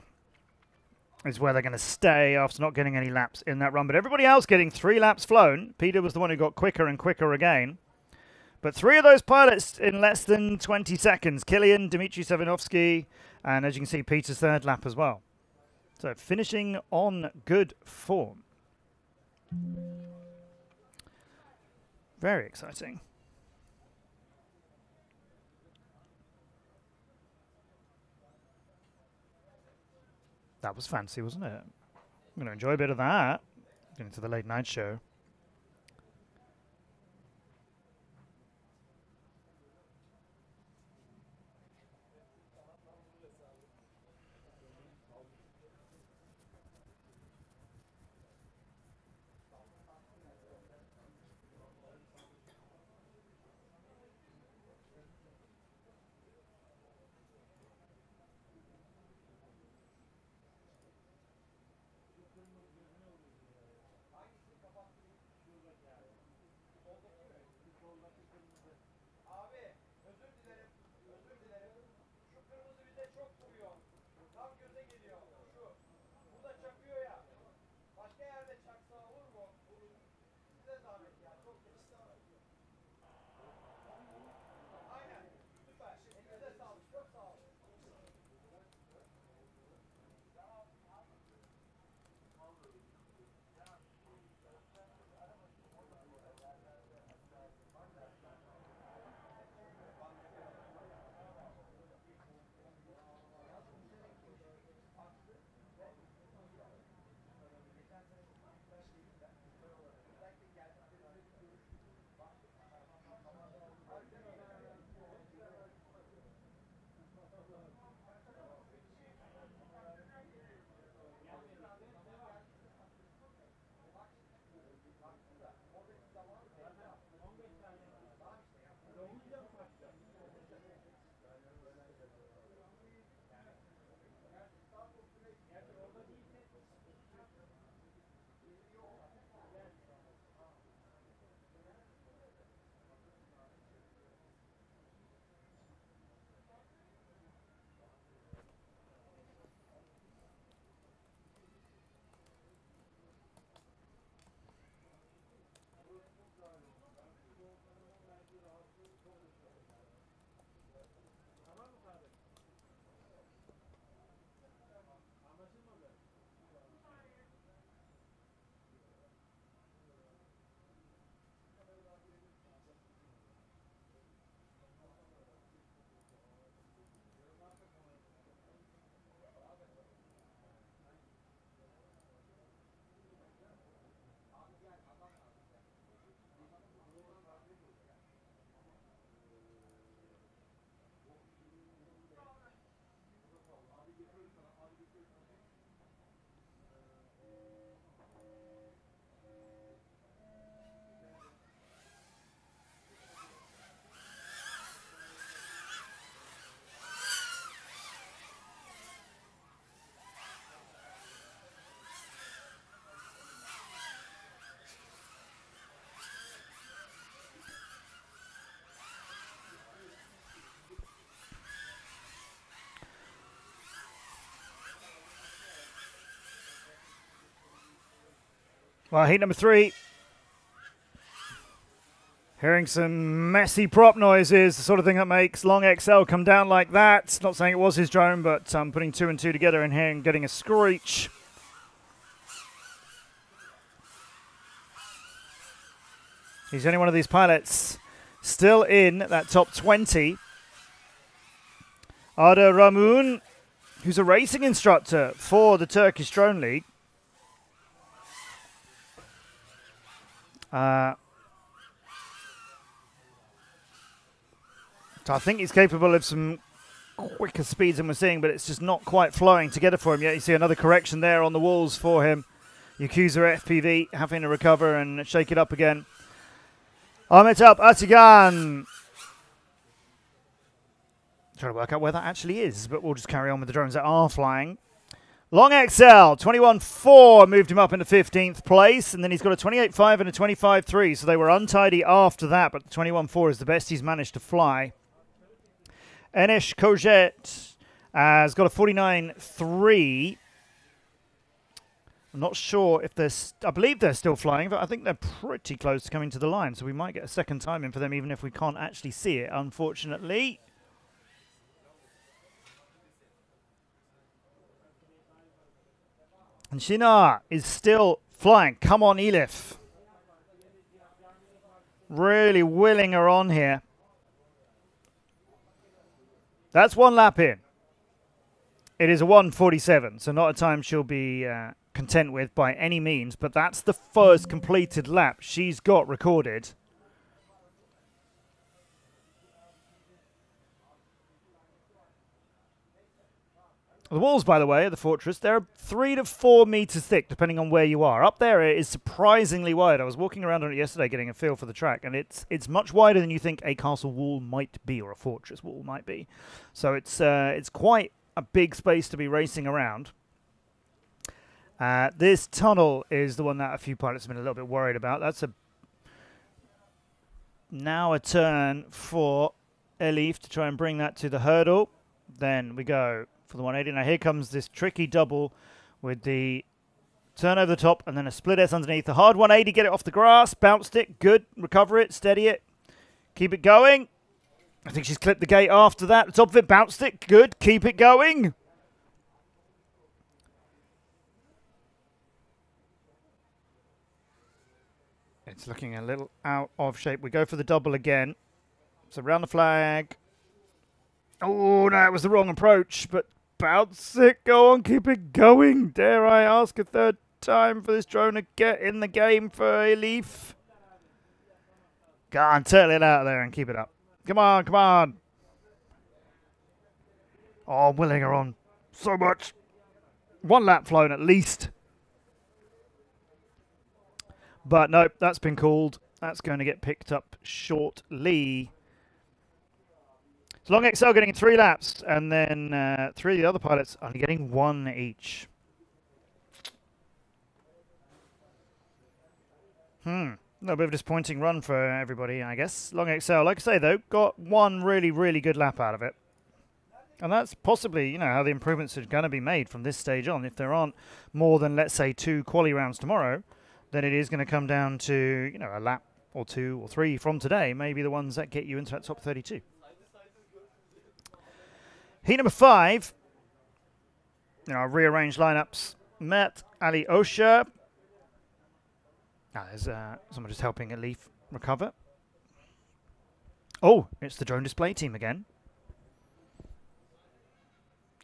is where they're going to stay after not getting any laps in that run. But everybody else getting 3 laps flown. Peter was the one who got quicker and quicker again. But 3 of those pilots in less than 20 seconds. Killian, Dmitry Savinovsky, and as you can see, Peter's 3rd lap as well. So finishing on good form. Very exciting. That was fancy, wasn't it? I'm going to enjoy a bit of that. Getting to the late night show. Well, heat number 3. Hearing some messy prop noises, the sort of thing that makes Long XL come down like that. Not saying it was his drone, but putting 2 and 2 together in here and getting a screech. He's the only one of these pilots still in that top 20. Arda Ramun, who's a racing instructor for the Turkish Drone League. So I think he's capable of some quicker speeds than we're seeing, but it's just not quite flowing together for him yet. You see another correction there on the walls for him. Yakuza FPV having to recover and shake it up again. Ahmet Up Atigan. Trying to work out where that actually is, but we'll just carry on with the drones that are flying. Long XL, 21.4 moved him up into 15th place, and then he's got a 28.5 and a 25.3, so they were untidy after that, but the 21.4 is the best he's managed to fly. Enesh Kojet has got a 49.3. I'm not sure if they're... I believe they're still flying, but I think they're pretty close to coming to the line, so we might get a second time in for them, even if we can't actually see it, unfortunately. And Shinar is still flying. Come on, Elif. Really willing her on here. That's 1 lap in. It is a 1:47, so not a time she'll be content with by any means, but that's the first completed lap she's got recorded. The walls, by the way, of the fortress, they're 3 to 4 meters thick, depending on where you are. Up there, it is surprisingly wide. I was walking around on it yesterday getting a feel for the track, and it's much wider than you think a castle wall might be, or a fortress wall might be. So it's quite a big space to be racing around. This tunnel is the one that a few pilots have been a little bit worried about. That's now a turn for Elif to try and bring that to the hurdle. Then we go for the 180. Now here comes this tricky double with the turn over the top and then a split S underneath. The hard 180, get it off the grass, bounced it, good, recover it, steady it, keep it going. I think she's clipped the gate after that. The top of it, bounced it, good, keep it going. It's looking a little out of shape. We go for the double again. So round the flag. Oh, no, it was the wrong approach, but bounce it, go on, keep it going. Dare I ask a third time for this drone to get in the game for Elif? Go on, turtle it out there and keep it up. Come on, come on. Oh, I'm willing her on so much. 1 lap flown at least. But nope, that's been called. That's going to get picked up shortly. So Long XL getting 3 laps, and then 3 of the other pilots are getting 1 each. A little bit of a disappointing run for everybody, I guess. Long XL, like I say though, got 1 really, really good lap out of it. And that's possibly, you know, how the improvements are going to be made from this stage on. If there aren't more than, let's say, 2 quali rounds tomorrow, then it is going to come down to, you know, a lap or 2 or 3 from today, maybe the ones that get you into that top 32. Heat number 5, you know, rearranged lineups. Met Ali Osha. There's someone just helping Elif recover. Oh, it's the drone display team again.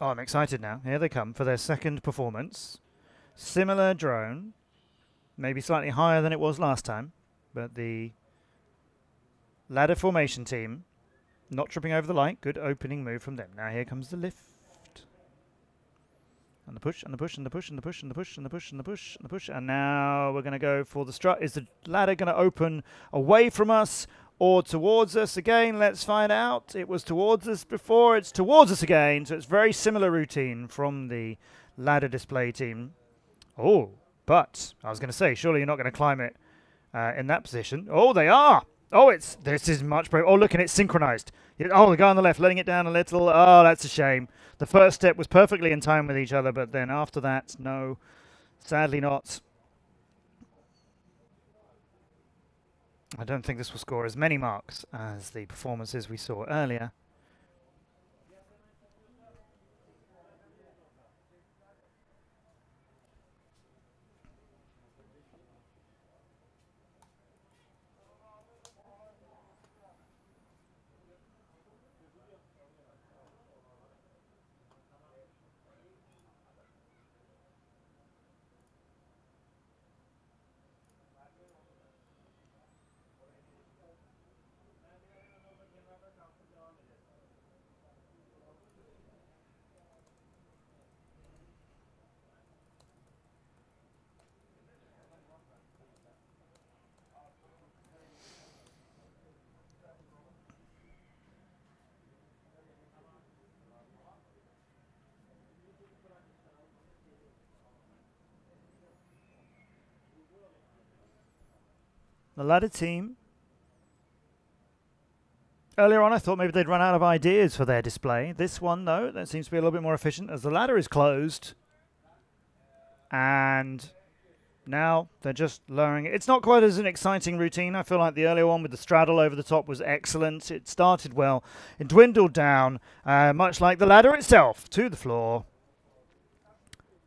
Oh, I'm excited now. Here they come for their second performance. Similar drone. Maybe slightly higher than it was last time. But the ladder formation team not tripping over the light. Good opening move from them. Now here comes the lift. And the push, and the push, and the push, and the push, and the push, and the push, and the push, and the push. And now we're going to go for the strut. Is the ladder going to open away from us or towards us again? Let's find out. It was towards us before. It's towards us again. So it's very similar routine from the ladder display team. Oh, but I was going to say, surely you're not going to climb it in that position. Oh, they are. Oh, this is much better. Oh, look, and it's synchronized. Oh, the guy on the left letting it down a little. Oh, that's a shame. The first step was perfectly in time with each other, but then after that, no, sadly not. I don't think this will score as many marks as the performances we saw earlier. The ladder team. Earlier on, I thought maybe they'd run out of ideas for their display. This one, though, that seems to be a little bit more efficient as the ladder is closed. And now they're just lowering it. It's not quite as an exciting routine. I feel like the earlier one with the straddle over the top was excellent. It started well. It dwindled down, much like the ladder itself, to the floor.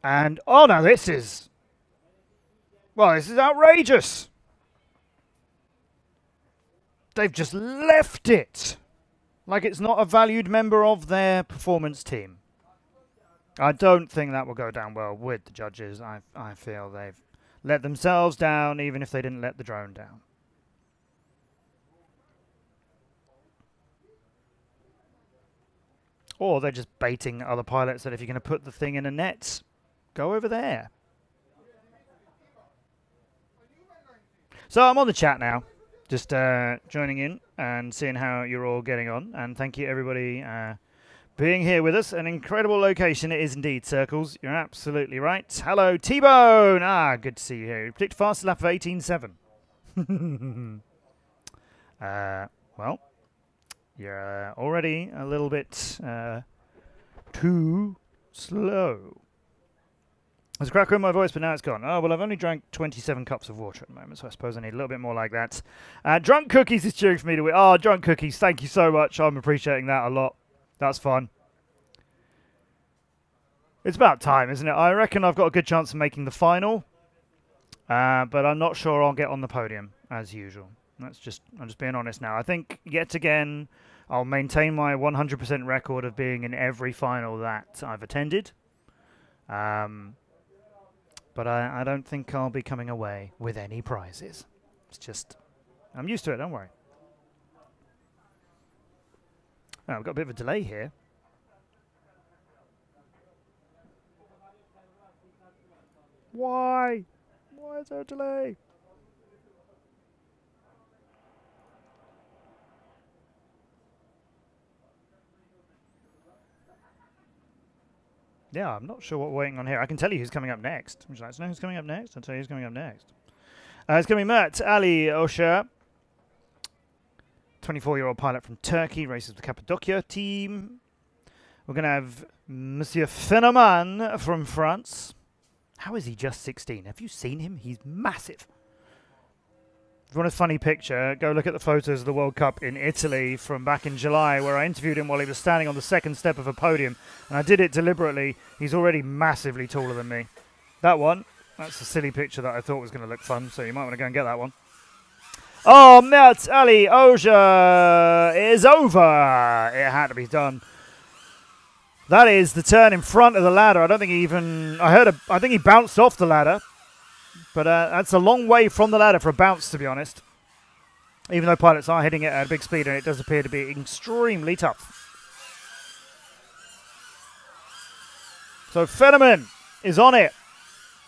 And, oh, now this is... well, this is outrageous. They've just left it like it's not a valued member of their performance team. I don't think that will go down well with the judges. I feel they've let themselves down even if they didn't let the drone down. Or they're just baiting other pilots that if you're going to put the thing in a net, go over there. So I'm on the chat now. Just joining in and seeing how you're all getting on. And thank you, everybody, being here with us. An incredible location it is indeed, Circles. You're absolutely right. Hello, T-Bone. Ah, good to see you here. You picked fastest lap of 18.7. Well, you're already a little bit too slow. There's a cracker in my voice, but now it's gone. Oh, well, I've only drank 27 cups of water at the moment, so I suppose I need a little bit more like that. Drunk Cookies is cheering for me to win. Oh, Drunk Cookies, thank you so much. I'm appreciating that a lot. That's fun. It's about time, isn't it? I reckon I've got a good chance of making the final, but I'm not sure I'll get on the podium, as usual. I'm just being honest now. I think, yet again, I'll maintain my 100% record of being in every final that I've attended. But I don't think I'll be coming away with any prizes. It's just, I'm used to it, don't worry. Oh, I've got a bit of a delay here. Why? Why is there a delay? Yeah, I'm not sure what we're waiting on here. I can tell you who's coming up next. Would you like to know who's coming up next? I'll tell you who's coming up next. It's going to be Mert Ali Osher, 24-year-old pilot from Turkey, races the Cappadocia team. We're going to have Monsieur Phenoman from France. How is he just 16? Have you seen him? He's massive. If you want a funny picture, go look at the photos of the World Cup in Italy from back in July, where I interviewed him while he was standing on the second step of a podium. And I did it deliberately. He's already massively taller than me. That one, that's a silly picture that I thought was going to look fun, so you might want to go and get that one. Oh, Mert Ali Oja is over. It had to be done. That is the turn in front of the ladder. I don't think he even... I think he bounced off the ladder. But that's a long way from the ladder for a bounce, to be honest. Even though pilots are hitting it at a big speed, and it does appear to be extremely tough. So Fenneman is on it.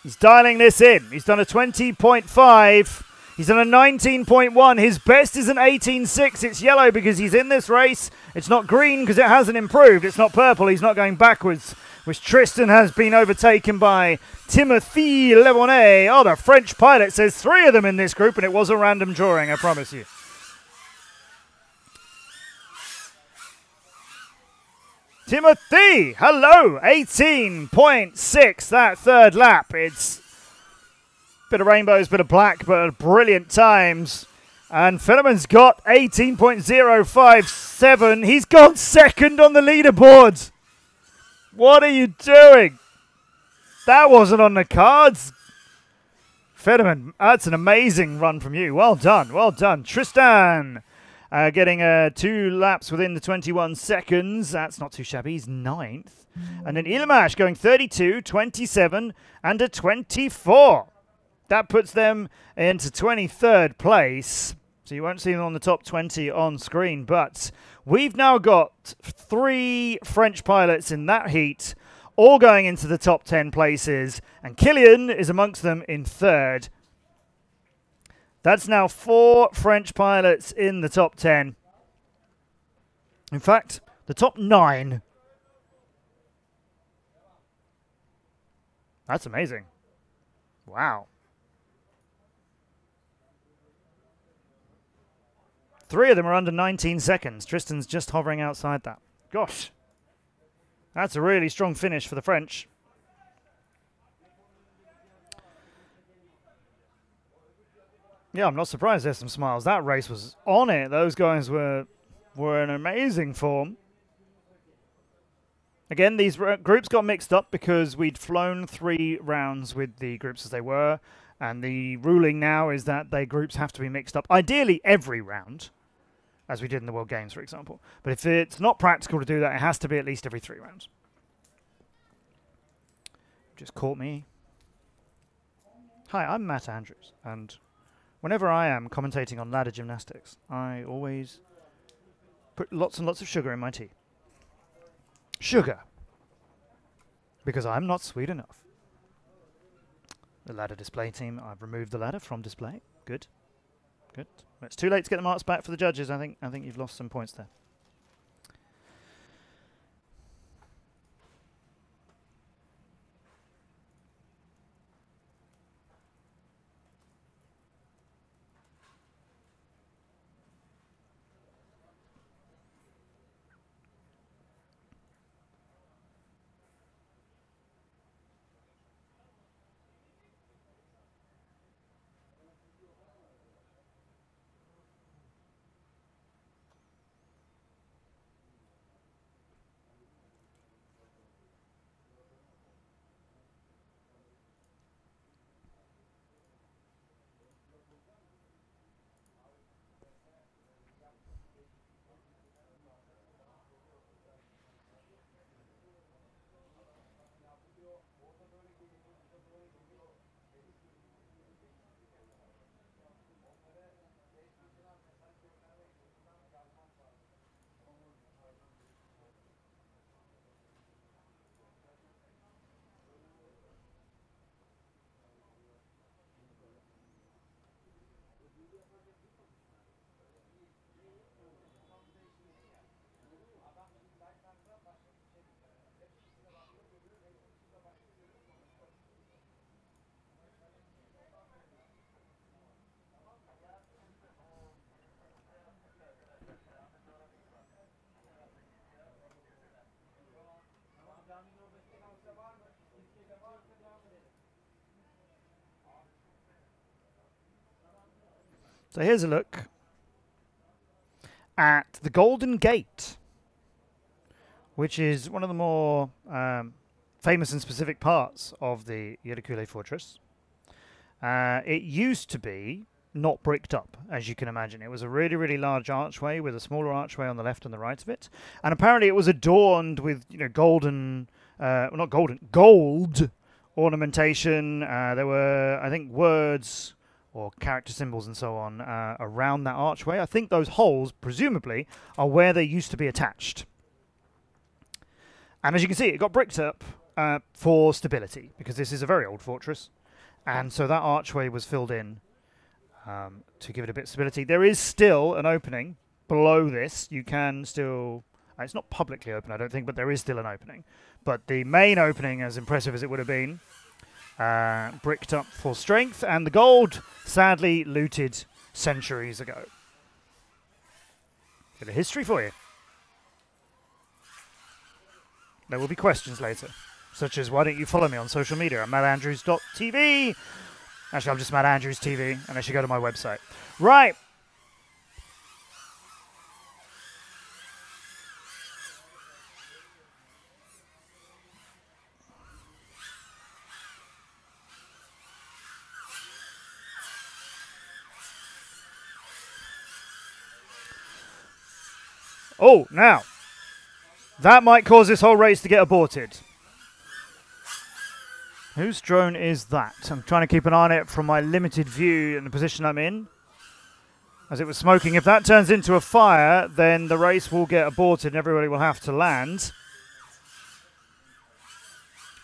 He's dialing this in. He's done a 20.5. He's done a 19.1. His best is an 18.6. It's yellow because he's in this race. It's not green because it hasn't improved. It's not purple. He's not going backwards. Which Tristan has been overtaken by Timothy Lebonnet. Oh, the French pilot says 3 of them in this group, and it was a random drawing, I promise you. Timothy, hello, 18.6, that third lap. It's a bit of rainbows, bit of black, but brilliant times. And Fetterman's got 18.057. He's gone second on the leaderboard. What are you doing? That wasn't on the cards. Fetterman, that's an amazing run from you. Well done, well done. Tristan getting 2 laps within the 21 seconds. That's not too shabby. He's 9th. And then Ilmash going 32, 27, and a 24. That puts them into 23rd place. So you won't see them on the top 20 on screen. But we've now got 3 French pilots in that heat, all going into the top 10 places. And Killian is amongst them in 3rd. That's now 4 French pilots in the top 10. In fact, the top 9. That's amazing. Wow. 3 of them are under 19 seconds. Tristan's just hovering outside that. Gosh. That's a really strong finish for the French. Yeah, I'm not surprised there's some smiles. That race was on it. Those guys were in amazing form. Again, these groups got mixed up because we'd flown 3 rounds with the groups as they were. And the ruling now is that the groups have to be mixed up, ideally every round, as we did in the World Games, for example. But if it's not practical to do that, it has to be at least every 3 rounds. Just caught me. Hi, I'm Matt Andrews, and whenever I am commentating on ladder gymnastics, I always put lots and lots of sugar in my tea. Sugar. Because I'm not sweet enough. The ladder display team, I've removed the ladder from display. Good. Good. It's too late to get the marks back for the judges. I think you've lost some points there. So here's a look at the Golden Gate, which is one of the more famous and specific parts of the Yeni fortress. It used to be not bricked up, as you can imagine. It was a really, really large archway with a smaller archway on the left and the right of it. And apparently it was adorned with, golden, well, not golden, gold ornamentation. There were, I think, words or character symbols and so on around that archway. I think those holes, presumably, are where they used to be attached. And as you can see, it got bricked up for stability, because this is a very old fortress. And so that archway was filled in to give it a bit of stability. There is still an opening below this. You can still... it's not publicly open, I don't think, but there is still an opening. But the main opening, as impressive as it would have been, bricked up for strength, and the gold, sadly, looted centuries ago. Bit of history for you. There will be questions later, such as, why don't you follow me on social media at mattandrews.tv? Actually, I'm just Matt Andrews TV, unless you go to my website. Right. Oh, now, that might cause this whole race to get aborted. Whose drone is that? I'm trying to keep an eye on it from my limited view and the position I'm in. As it was smoking, if that turns into a fire, then the race will get aborted and everybody will have to land.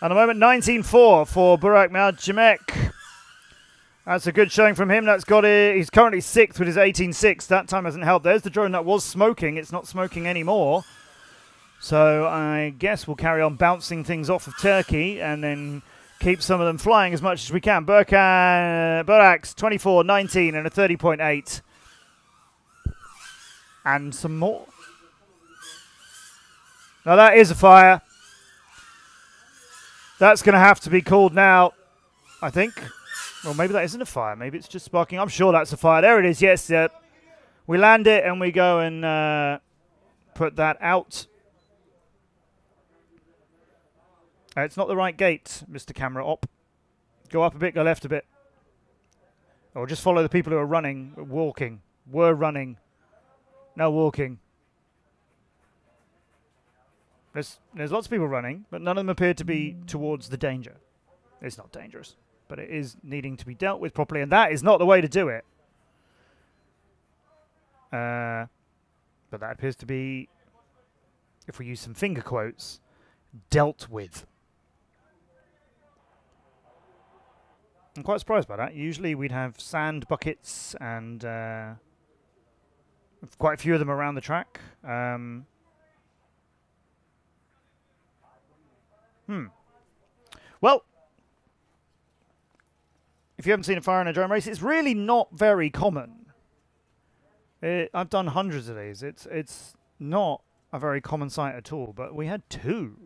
At the moment, 19.4 for Burak Malcimek. That's a good showing from him. That's got it. He's currently 6th with his 18.6. That time hasn't helped. There's the drone that was smoking. It's not smoking anymore. So I guess we'll carry on bouncing things off of Turkey and then keep some of them flying as much as we can. Burak's 24, 19 and a 30.8. And some more. Now that is a fire. That's going to have to be called now, I think. Well, maybe that isn't a fire. Maybe it's just sparking. I'm sure that's a fire. There it is. Yes. We land it and we go and put that out. It's not the right gate, Mr. Camera Op. Go up a bit, go left a bit. Or just follow the people who are running, walking. Were running. Now walking. There's lots of people running, but none of them appear to be towards the danger. It's not dangerous, but it is needing to be dealt with properly, and that is not the way to do it. But that appears to be, if we use some finger quotes, dealt with. I'm quite surprised by that. Usually we'd have sand buckets and quite a few of them around the track. Well, if you haven't seen a fire in a drone race, it's really not very common. I've done hundreds of these. It's not a very common sight at all, but we had 2.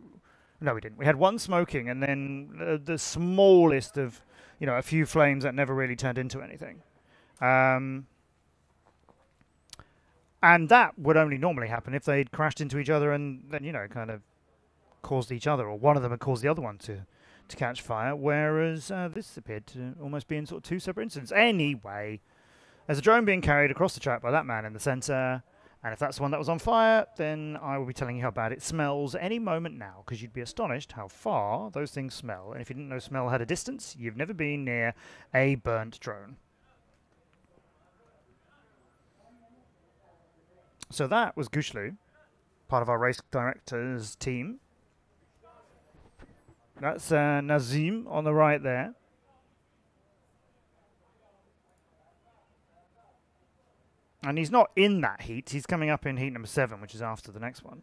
No, we didn't. We had 1 smoking and then the smallest of, you know, a few flames that never really turned into anything. And that would only normally happen if they'd crashed into each other and then, you know, kind of caused each other, or one of them had caused the other one to catch fire, whereas this appeared to almost be in sort of 2 separate incidents. Anyway, there's a drone being carried across the track by that man in the centre, and if that's the one that was on fire, then I will be telling you how bad it smells any moment now, because you'd be astonished how far those things smell. And if you didn't know smell had a distance, you've never been near a burnt drone. So that was Gushlu, part of our race director's team. That's Nazim on the right there. And he's not in that heat. He's coming up in heat number 7, which is after the next one.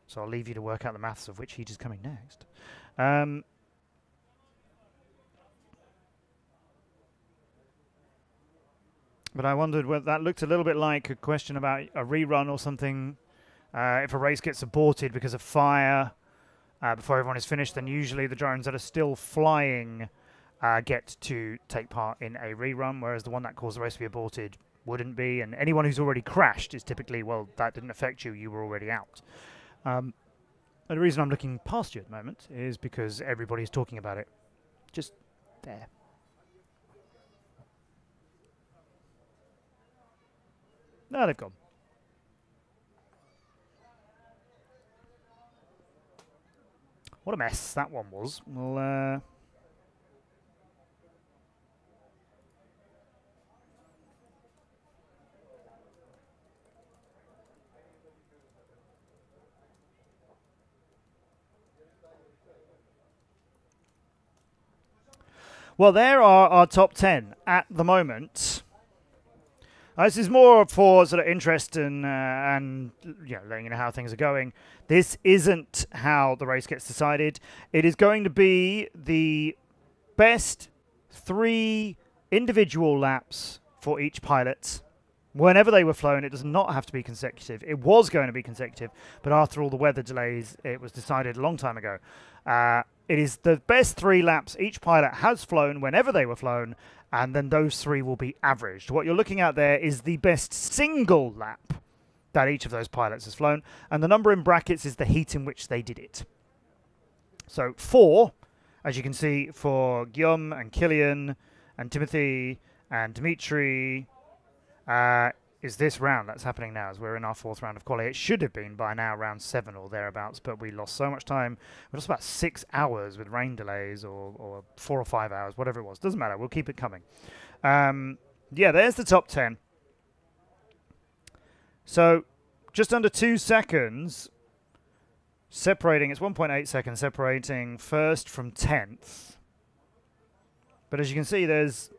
So I'll leave you to work out the maths of which heat is coming next. But I wondered whether that looked a little bit like a question about a rerun or something. If a race gets aborted because of fire before everyone is finished, then usually the drones that are still flying get to take part in a rerun, whereas the one that caused the race to be aborted wouldn't be. And anyone who's already crashed is typically, well, that didn't affect you, you were already out. And the reason I'm looking past you at the moment is because everybody's talking about it. Just there. No, they've gone. What a mess that one was. Well, well, there are our top 10 at the moment. This is more for sort of interest and you know, letting you know how things are going. This isn't how the race gets decided. It is going to be the best 3 individual laps for each pilot. Whenever they were flown, it does not have to be consecutive. It was going to be consecutive, but after all the weather delays, it was decided a long time ago. It is the best 3 laps each pilot has flown whenever they were flown, and then those 3 will be averaged. What you're looking at there is the best single lap that each of those pilots has flown, and the number in brackets is the heat in which they did it. So 4, as you can see, for Guillaume and Killian and Timothy and Dimitri, is this round that's happening now, as we're in our 4th round of quali. It should have been by now round 7 or thereabouts, but we lost so much time. We lost about 6 hours with rain delays, or 4 or 5 hours, whatever it was. Doesn't matter. We'll keep it coming. Yeah, there's the top 10. So just under 2 seconds separating. It's 1.8 seconds separating 1st from 10th. But as you can see, there's...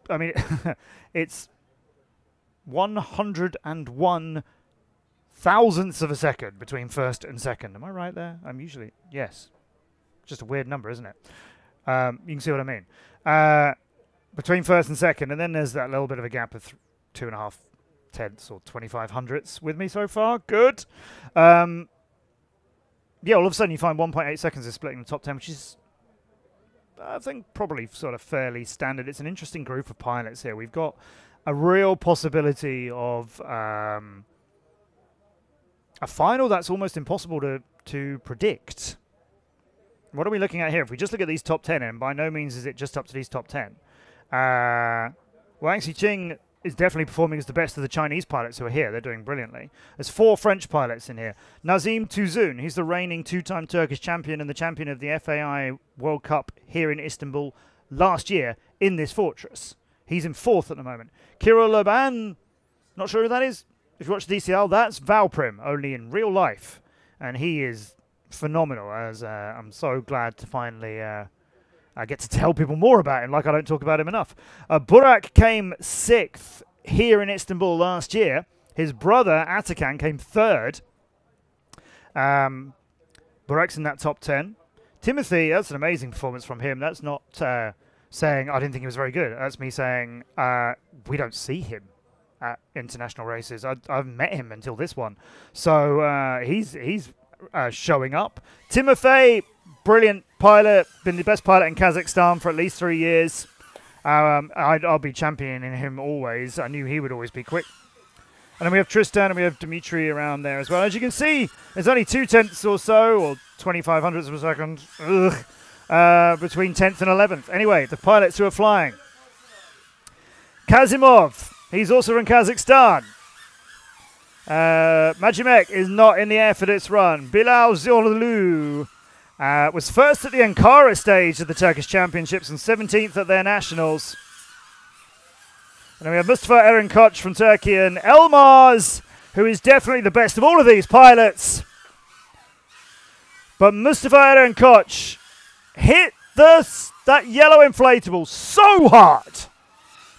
I mean, it's 101 thousandths of a second between 1st and 2nd. Am I right there? I'm usually... Yes. Just a weird number, isn't it? You can see what I mean. Between 1st and 2nd, and then there's that little bit of a gap of 2.5 tenths or 25 hundredths with me so far. Good. Yeah, all of a sudden you find 1.8 seconds is splitting the top 10, which is, I think, probably sort of fairly standard. It's an interesting group of pilots here. We've got a real possibility of a final that's almost impossible to predict. What are we looking at here? If we just look at these top 10, and by no means is it just up to these top 10. Wang Xiqing is definitely performing as the best of the Chinese pilots who are here. They're doing brilliantly. There's 4 French pilots in here. Nazim Tuzun, he's the reigning 2-time Turkish champion and the champion of the FAI World Cup here in Istanbul last year in this fortress. He's in 4th at the moment. Kirill Laban, not sure who that is. If you watch the DCL, that's Valprim, only in real life. And he is phenomenal, as I'm so glad to finally... I get to tell people more about him, like I don't talk about him enough. Burak came 6th here in Istanbul last year. His brother, Atakan, came 3rd. Burak's in that top 10. Timothy, that's an amazing performance from him. That's not saying I didn't think he was very good. That's me saying we don't see him at international races. I've met him until this one. So he's showing up. Timothy... brilliant pilot, been the best pilot in Kazakhstan for at least 3 years. I'll be championing him always. I knew he would always be quick. And then we have Tristan and we have Dimitri around there as well. As you can see, there's only 2 tenths or so, or 25 hundredths of a second, between 10th and 11th. Anyway, the pilots who are flying. Kazimov, he's also from Kazakhstan. Majimek is not in the air for this run. Bilal Zorlu was 1st at the Ankara stage of the Turkish Championships and 17th at their nationals. And then we have Mustafa Eren Koç from Turkey and Elmaz, who is definitely the best of all of these pilots. But Mustafa Eren Koç hit that yellow inflatable so hard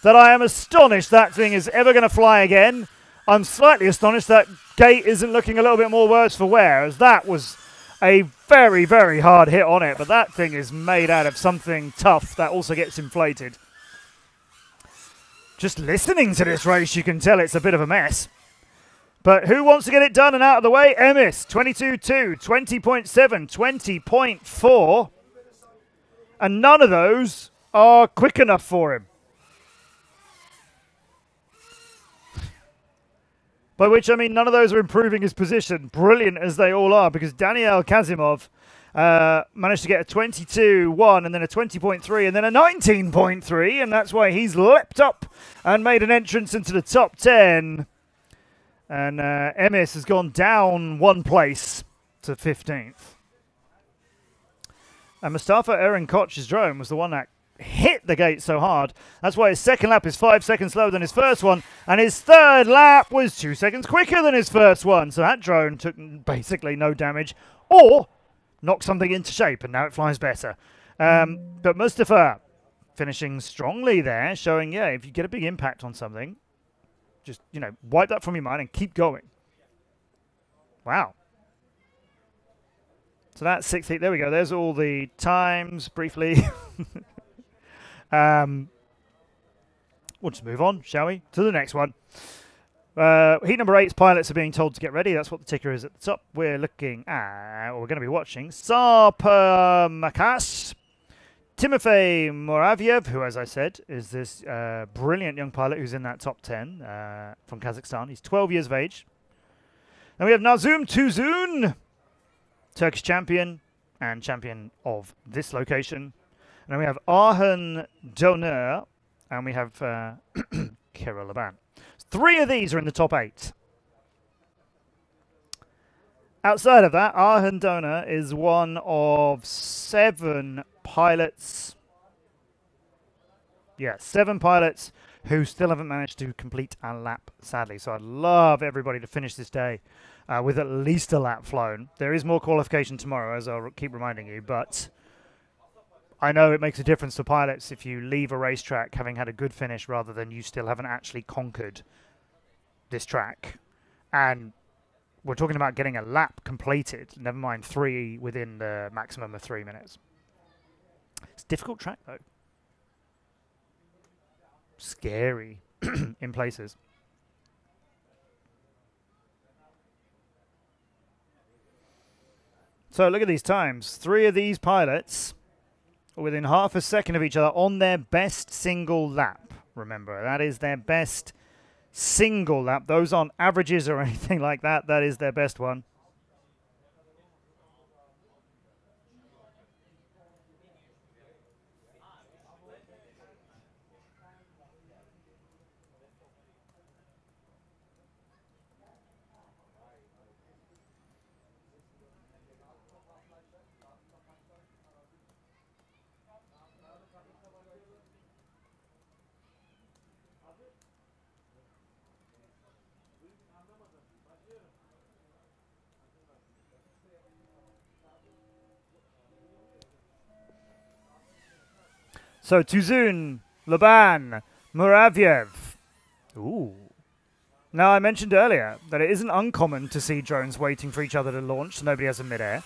that I am astonished that thing is ever going to fly again. I'm slightly astonished that gate isn't looking a little bit more worse for wear, as that was a very, very hard hit on it. But that thing is made out of something tough that also gets inflated. Just listening to this race, you can tell it's a bit of a mess. But who wants to get it done and out of the way? Emis, 22.2, 20.7, 20.4. And none of those are quick enough for him. By which I mean none of those are improving his position, brilliant as they all are, because Daniel Kazimov managed to get a 22.1 and then a 20.3 and then a 19.3, and that's why he's leapt up and made an entrance into the top 10. And Emis has gone down 1 place to 15th. And Mustafa Eren Koç's drone was the one that hit the gate so hard. That's why his second lap is 5 seconds slower than his first one, and his third lap was 2 seconds quicker than his first one. So that drone took basically no damage, or knocked something into shape, and now it flies better. But Mustafa finishing strongly there, showing, yeah, if you get a big impact on something, just, you know, wipe that from your mind and keep going. Wow. So that's 16. There we go. There's all the times briefly. We'll just move on, shall we, to the next one. Heat number 8's pilots are being told to get ready. That's what the ticker is at the top. We're looking at, or we're going to be watching, Sarpa Makas, Timofey Moraviev, who, as I said, is this brilliant young pilot who's in that top 10 from Kazakhstan. He's 12 years of age. Then we have Nazım Tuzun, Turkish champion and champion of this location. And then we have Arhan Doner, and we have Kirill Laban. 3 of these are in the top 8. Outside of that, Arhandona is one of 7 pilots. Yeah, 7 pilots who still haven't managed to complete a lap, sadly. So I'd love everybody to finish this day with at least a lap flown. There is more qualification tomorrow, as I'll keep reminding you, but I know it makes a difference to pilots if you leave a racetrack having had a good finish rather than you still haven't actually conquered this track. And we're talking about getting a lap completed, never mind 3 within the maximum of 3 minutes. It's a difficult track, though. Scary in places. So look at these times. 3 of these pilots are within half a second of each other on their best single lap. Remember, that is their best single lap. Those aren't averages or anything like that. That is their best one. So Tuzun, Laban, Muravyev. Ooh. Now, I mentioned earlier that it isn't uncommon to see drones waiting for each other to launch, so nobody has a mid-air.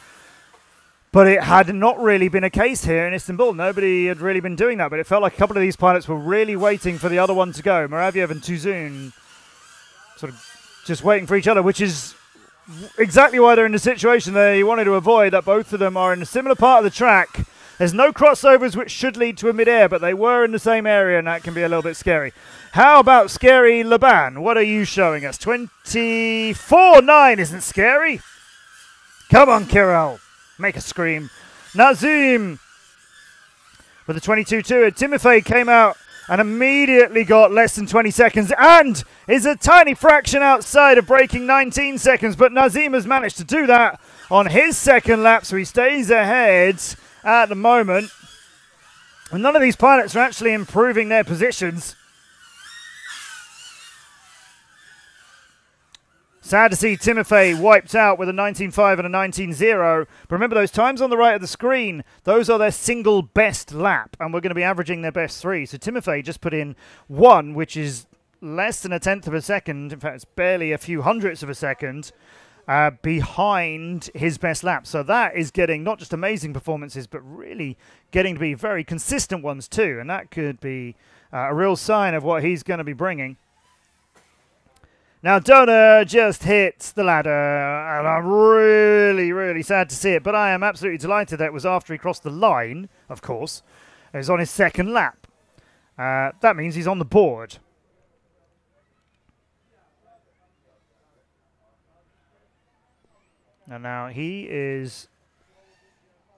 But it had not really been a case here in Istanbul. Nobody had really been doing that, but it felt like a couple of these pilots were really waiting for the other one to go. Muravyev and Tuzun sort of just waiting for each other, which is exactly why they're in the situation they wanted to avoid, that both of them are in a similar part of the track. There's no crossovers which should lead to a mid-air, but they were in the same area, and that can be a little bit scary. How about scary Laban? What are you showing us? 24.9 isn't scary. Come on, Kirill. Make a scream. Nazim with a 22.2. Timofey came out and immediately got less than 20 seconds and is a tiny fraction outside of breaking 19 seconds. But Nazim has managed to do that on his second lap, so he stays ahead at the moment. And none of these pilots are actually improving their positions. Sad to see Timofey wiped out with a 19.5 and a 19.0. But remember, those times on the right of the screen, those are their single best lap. And we're going to be averaging their best 3. So Timofey just put in 1, which is less than a tenth of a second. In fact, it's barely a few hundredths of a second behind his best lap. So that is getting not just amazing performances, but really getting to be very consistent ones too. And that could be a real sign of what he's going to be bringing. Now, Donor just hits the ladder, and I'm really, really sad to see it, but I am absolutely delighted that it was after he crossed the line, of course. It was on his second lap. That means he's on the board. And now he is...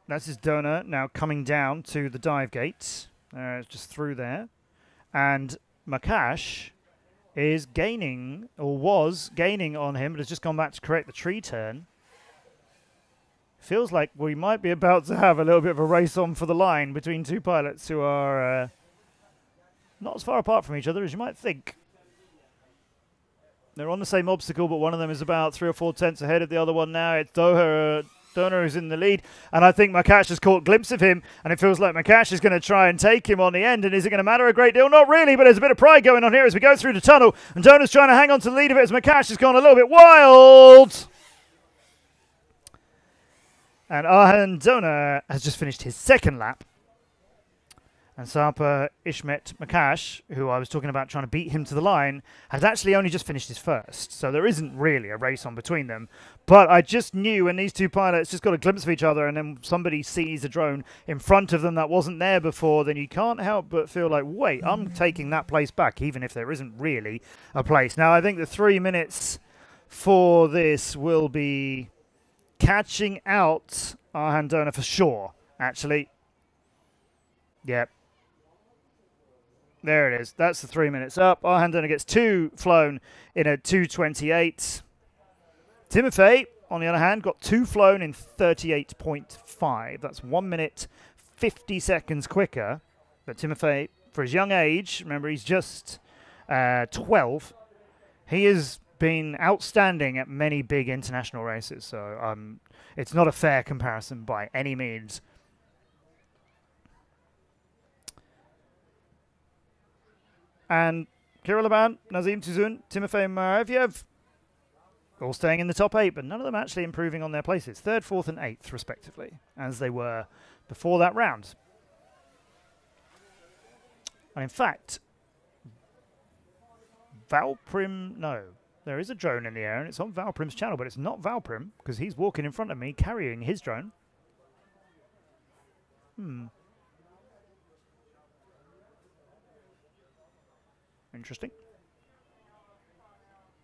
That's his Donor now coming down to the dive gate. It's just through there. And Makash is gaining, or was gaining on him, but has just gone back to correct the tree turn. Feels like we might be about to have a little bit of a race on for the line between 2 pilots who are not as far apart from each other as you might think. They're on the same obstacle, but one of them is about 3 or 4 tenths ahead of the other one now. It's Donor who's in the lead, and I think Makash has caught a glimpse of him, and it feels like Makash is going to try and take him on the end. And is it going to matter a great deal? Not really, but there's a bit of pride going on here as we go through the tunnel, and Donor's trying to hang on to the lead of it as Makash has gone a little bit wild. And Arhan Donor has just finished his second lap. And Sarpa Ishmet Makash, who I was talking about trying to beat him to the line, has actually only just finished his first. So there isn't really a race on between them. But I just knew when these 2 pilots just got a glimpse of each other and then somebody sees a drone in front of them that wasn't there before, then you can't help but feel like, wait, I'm taking that place back, even if there isn't really a place. Now, I think the 3 minutes for this will be catching out Arhan Donor for sure, actually. Yep. There it is. That's the 3 minutes up. Arhandan gets 2 flown in a 2:28. Timofey, on the other hand, got 2 flown in 38.5. That's 1 minute 50 seconds quicker. But Timofey, for his young age, remember he's just 12, he has been outstanding at many big international races. So it's not a fair comparison by any means. And Kirill Laban, Nazim Tuzun, Timofey Moraviev, all staying in the top 8, but none of them actually improving on their places. 3rd, 4th, and 8th, respectively, as they were before that round. And in fact, Valprim, no, there is a drone in the air, and it's on Valprim's channel, but it's not Valprim, because he's walking in front of me carrying his drone. Interesting.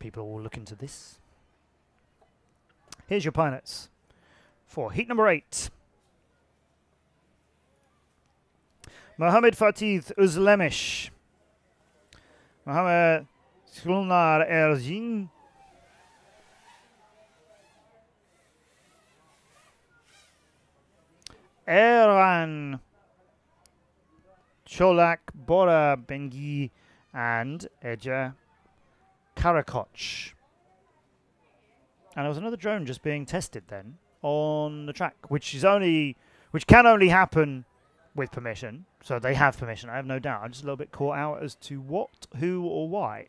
People will look into this. Here's your pilots for heat number 8. Mohamed Fatih Özlemiş, Mohamed Skulnar Erjin, Erhan Çolak, Bora Bengi, and Ece Karakoç. And there was another drone just being tested then on the track, which can only happen with permission. So they have permission, I have no doubt. I'm just a little bit caught out as to what, who, or why.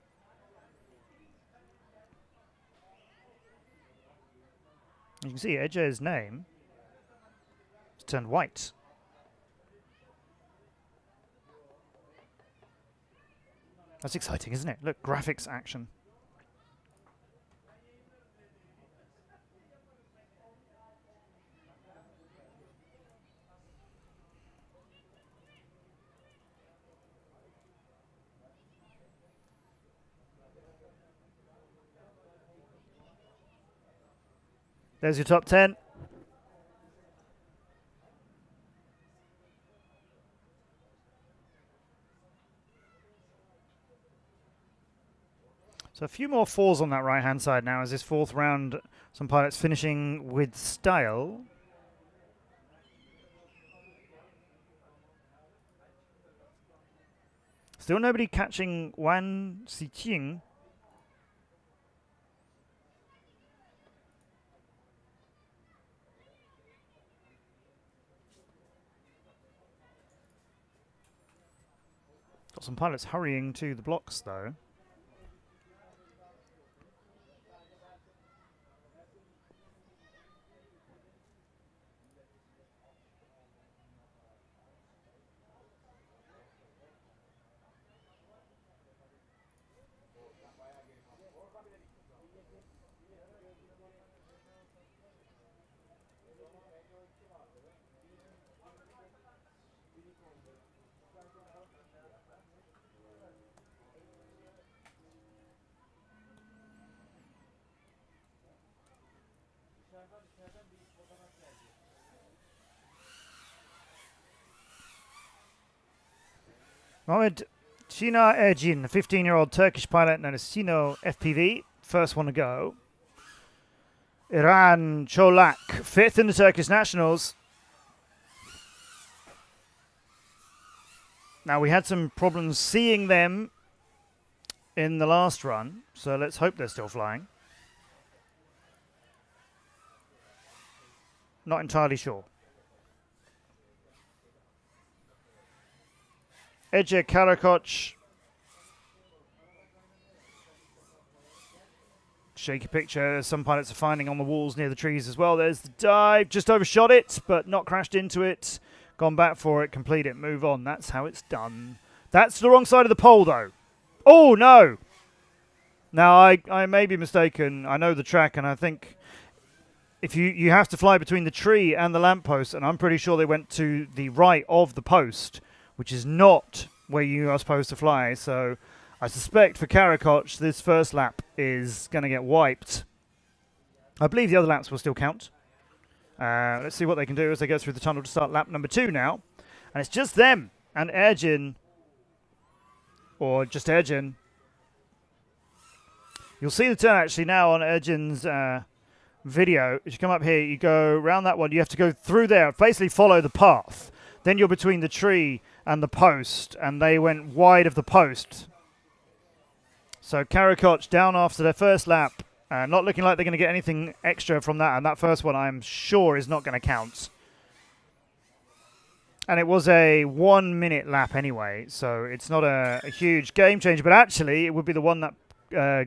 You can see Ece's name has turned white. That's exciting, isn't it? Look, graphics action. There's your top 10. So a few more 4s on that right-hand side now as this 4th round, some pilots finishing with style. Still nobody catching Wan Xiqing. Got some pilots hurrying to the blocks though. Mohamed Şina Erjin, a 15-year-old Turkish pilot known as Sino FPV, first one to go. Erhan Çolak, 5th in the Turkish Nationals. Now, we had some problems seeing them in the last run, so let's hope they're still flying. Not entirely sure. Ece Karakoç. Shaky picture. Some pilots are finding on the walls near the trees as well. There's the dive. Just overshot it, but not crashed into it. Gone back for it. Complete it. Move on. That's how it's done. That's the wrong side of the pole, though. Oh, no. Now, I may be mistaken. I know the track, and I think if you have to fly between the tree and the lamppost, and I'm pretty sure they went to the right of the post, which is not where you are supposed to fly. So I suspect for Karakoç, this first lap is going to get wiped. I believe the other laps will still count. Let's see what they can do as they go through the tunnel to start lap number 2 now. And it's just them and Erjin or just Erjun. You'll see the turn actually now on Erjun's video. As you come up here, you go around that one. You have to go through there, basically follow the path. Then you're between the tree and the post, and they went wide of the post. So Karakoc down after their first lap, not looking like they're going to get anything extra from that, and that first one I'm sure is not going to count. And it was a 1 minute lap anyway, so it's not a huge game changer, but actually it would be the one that, well,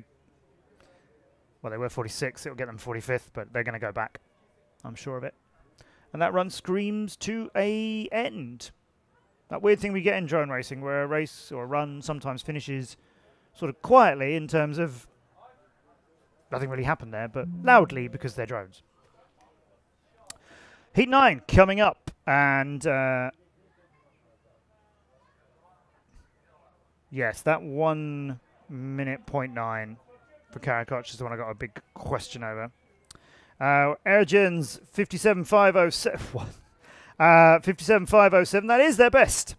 they were 46, it'll get them 45th, but they're going to go back, I'm sure of it. And that run screams to a end. That weird thing we get in drone racing, where a race or a run sometimes finishes sort of quietly in terms of nothing really happened there, but loudly because they're drones. Heat 9 coming up, and yes, that 1 minute .9 for Karakoc is the one I got a big question over. Erjun's 57.507. 57.507. That is their best.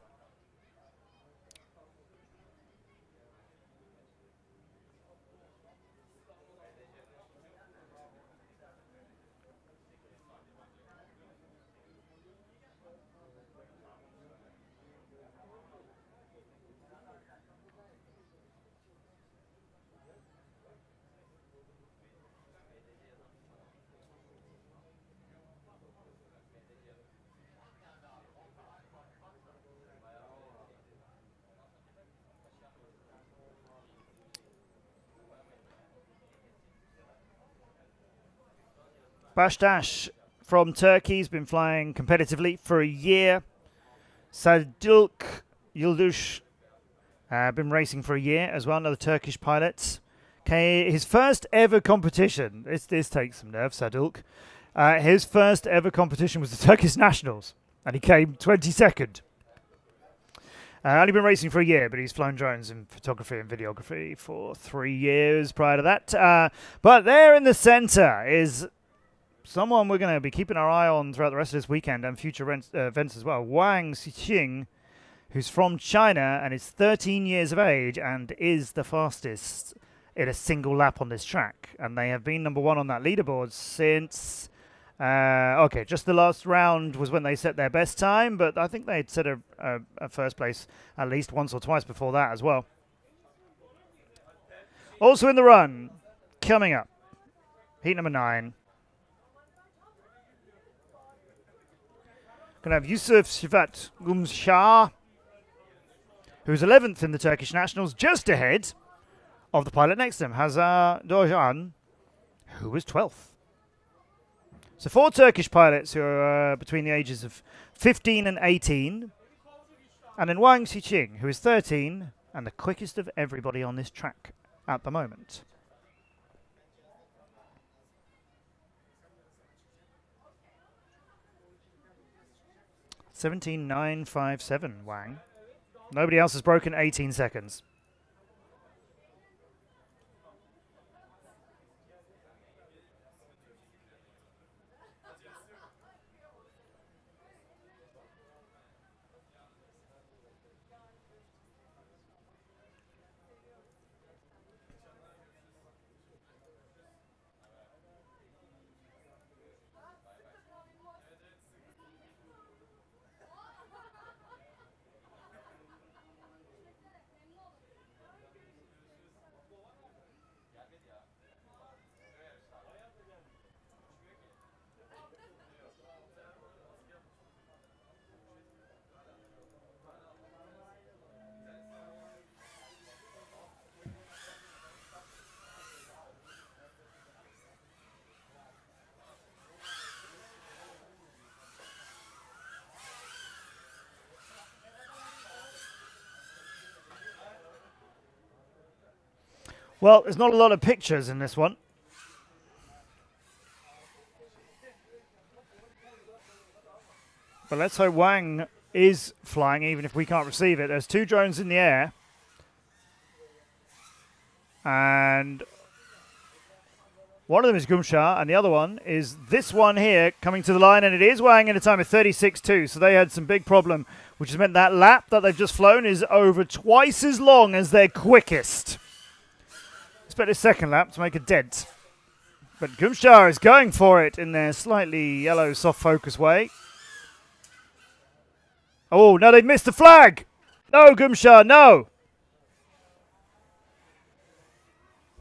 Bashdash from Turkey has been flying competitively for a year. Sadulk Yildush been racing for a year as well, another Turkish pilot. Okay, his first ever competition, this takes some nerve, Sadulk. His first ever competition was the Turkish Nationals, and he came 22nd. Only been racing for a year, but he's flown drones in photography and videography for 3 years prior to that. But there in the center is someone we're going to be keeping our eye on throughout the rest of this weekend and future events as well. Wang Xixing, who's from China and is 13 years of age and is the fastest in a single lap on this track. And they have been number 1 on that leaderboard since... okay, just the last round was when they set their best time, but I think they'd set a first place at least once or twice before that as well. Also in the run, coming up, heat number 9. Going to have Yusuf Shivat Gumshah, who's 11th in the Turkish Nationals, just ahead of the pilot next to him, Hazar Dojan, who was 12th. So 4 Turkish pilots who are between the ages of 15 and 18. And then Wang Xixing, who is 13 and the quickest of everybody on this track at the moment. (17.957) Wang. Nobody else has broken 18 seconds. Well, there's not a lot of pictures in this one. But let's hope Wang is flying, even if we can't receive it. There's 2 drones in the air. And One of them is Gumsha, and the other one is this one here coming to the line, and it is Wang in a time of 36.2. So they had some big problem, which has meant that lap that they've just flown is over twice as long as their quickest. Expect this second lap to make a dent. But Gumsha is going for it in their slightly yellow soft focus way. Oh, no, they've missed the flag. No, Gumsha, no.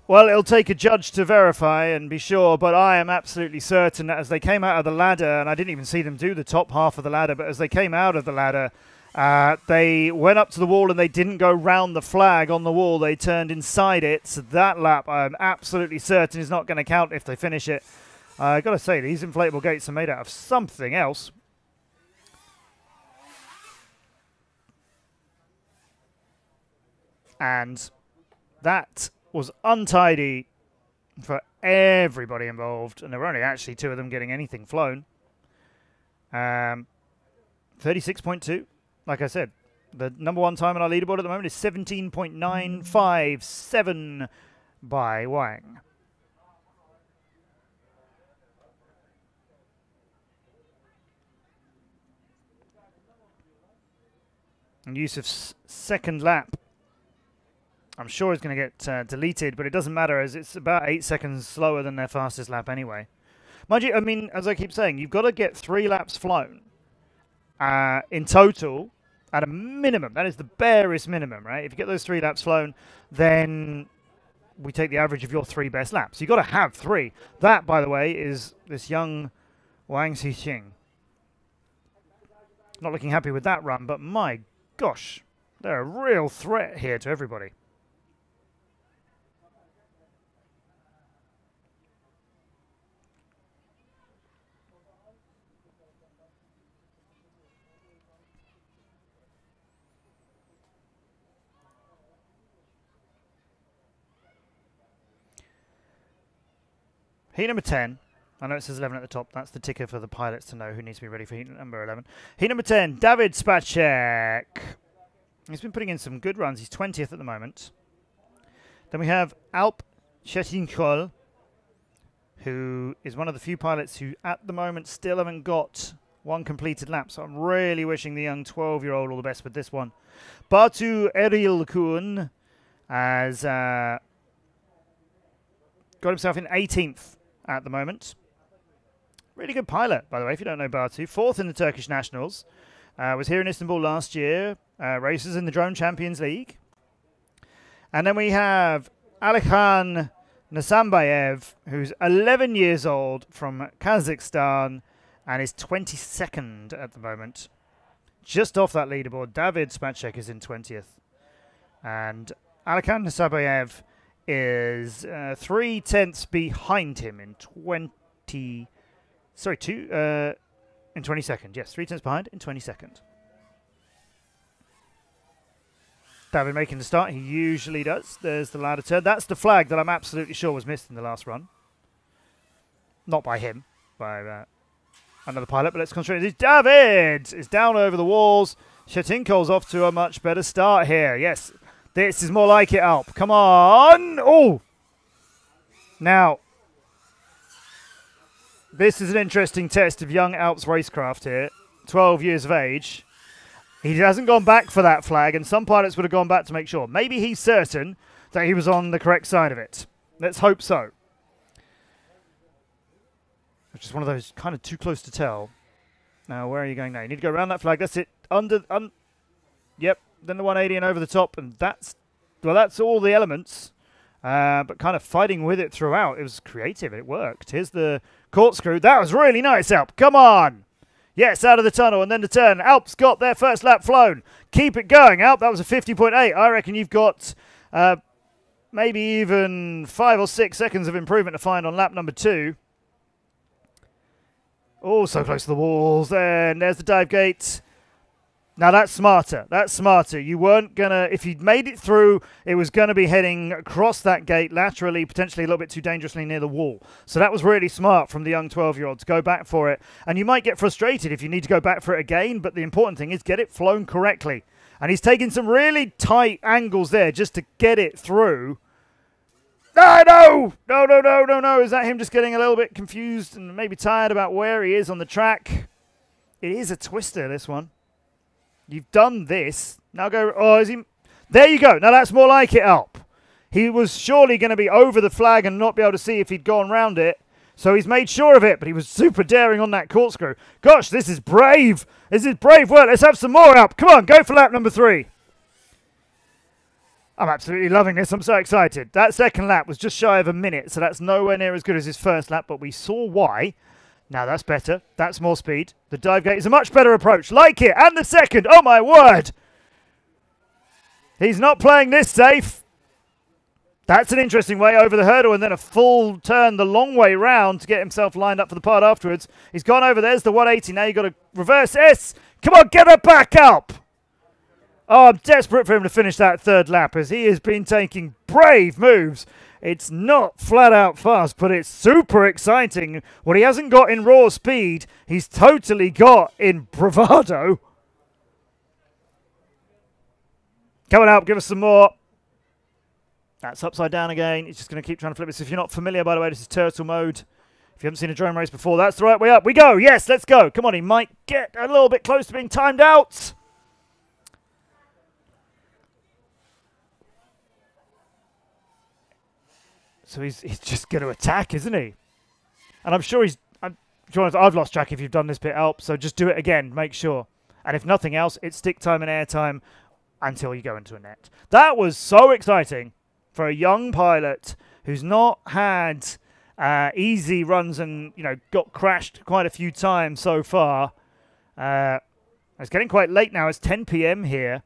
Well, it'll take a judge to verify and be sure, but I am absolutely certain that as they came out of the ladder, and I didn't even see them do the top half of the ladder, but as they came out of the ladder, they went up to the wall and they didn't go round the flag on the wall. They turned inside it. So that lap, I'm absolutely certain, is not going to count if they finish it. I've got to say, these inflatable gates are made out of something else. And that was untidy for everybody involved, and there were only actually 2 of them getting anything flown. 36.2, like I said, the number 1 time on our leaderboard at the moment is 17.957 by Wang. And Yusuf's second lap, I'm sure it's going to get deleted, but it doesn't matter as it's about 8 seconds slower than their fastest lap anyway. Mind you, I mean, as I keep saying, you've got to get 3 laps flown in total at a minimum. That is the barest minimum, right? If you get those 3 laps flown, then we take the average of your 3 best laps. You've got to have 3. That, by the way, is this young Wang Xixing. Not looking happy with that run, but my gosh, they're a real threat here to everybody. Heat number 10. I know it says 11 at the top. That's the ticker for the pilots to know who needs to be ready for heat number 11. Heat number 10, David Spacek. He's been putting in some good runs. He's 20th at the moment. Then we have Alp Chetinkol, who is one of the few pilots who at the moment still haven't got 1 completed lap. So I'm really wishing the young 12-year-old all the best with this one. Batu Erilkun has got himself in 18th. At the moment. Really good pilot, by the way, if you don't know Batu. 4th in the Turkish Nationals. Was here in Istanbul last year. Races in the Drone Champions League. And then we have Alikhan Nasambayev, who's 11 years old from Kazakhstan and is 22nd at the moment. Just off that leaderboard, David Spacek is in 20th. And Alikhan Nasambayev is 3 tenths behind him in 22nd. Yes, 3 tenths behind in 22nd. David making the start. He usually does. There's the ladder turn. That's the flag that I'm absolutely sure was missed in the last run. Not by him, by another pilot, but let's concentrate. David is down over the walls. Chetinkol's off to a much better start here. Yes. This is more like it, Alp. Come on. Oh. Now, this is an interesting test of young Alp's racecraft here. 12 years of age. He hasn't gone back for that flag, and some pilots would have gone back to make sure. Maybe he's certain that he was on the correct side of it. Let's hope so. Which is one of those kind of too close to tell. Now, where are you going now? You need to go around that flag. That's it. Yep. Then the 180 and over the top, and that's all the elements, but kind of fighting with it throughout. It was creative. It worked. Here's the corkscrew. That was really nice, Alp. Come on. Yes, out of the tunnel, and then the turn. Alp's got their first lap flown. Keep it going, Alp. That was a 50.8. I reckon you've got maybe even 5 or 6 seconds of improvement to find on lap number 2. Oh, so close to the walls. And there's the dive gate. Now, that's smarter. That's smarter. You weren't going to... If you'd made it through, it was going to be heading across that gate laterally, potentially a little bit too dangerously near the wall. So that was really smart from the young 12-year-old to go back for it. And you might get frustrated if you need to go back for it again, but the important thing is get it flown correctly. And he's taking some really tight angles there just to get it through. No! No. Is that him just getting a little bit confused and maybe tired about where he is on the track? It is a twister, this one. You've done this. Now go... Oh, is he... There you go. Now that's more like it, Alp. He was surely going to be over the flag and not be able to see if he'd gone round it. So he's made sure of it, but he was super daring on that corkscrew. Gosh, this is brave. This is brave work. Let's have some more, Alp. Come on, go for lap number 3. I'm absolutely loving this. I'm so excited. That second lap was just shy of a minute, so that's nowhere near as good as his first lap, but we saw why. Now that's better. That's more speed. The dive gate is a much better approach. Like it. And the second. Oh, my word. He's not playing this safe. That's an interesting way over the hurdle and then a full turn the long way round to get himself lined up for the part afterwards. He's gone over. There's the 180. Now you've got to reverse S. Come on, get her back up. Oh, I'm desperate for him to finish that third lap as he has been taking brave moves. It's not flat out fast, but it's super exciting. What he hasn't got in raw speed, he's totally got in bravado. Come on, Alp, give us some more. That's upside down again. He's just going to keep trying to flip this. If you're not familiar, by the way, this is turtle mode. If you haven't seen a drone race before, that's the right way up. We go. Yes, let's go. Come on, he might get a little bit close to being timed out. So he's just going to attack, isn't he? And I'm sure I've lost track if you've done this bit, Alp, so just do it again. Make sure. And if nothing else, it's stick time and air time until you go into a net. That was so exciting for a young pilot who's not had easy runs and, got crashed quite a few times so far. It's getting quite late now. It's 10 p.m. here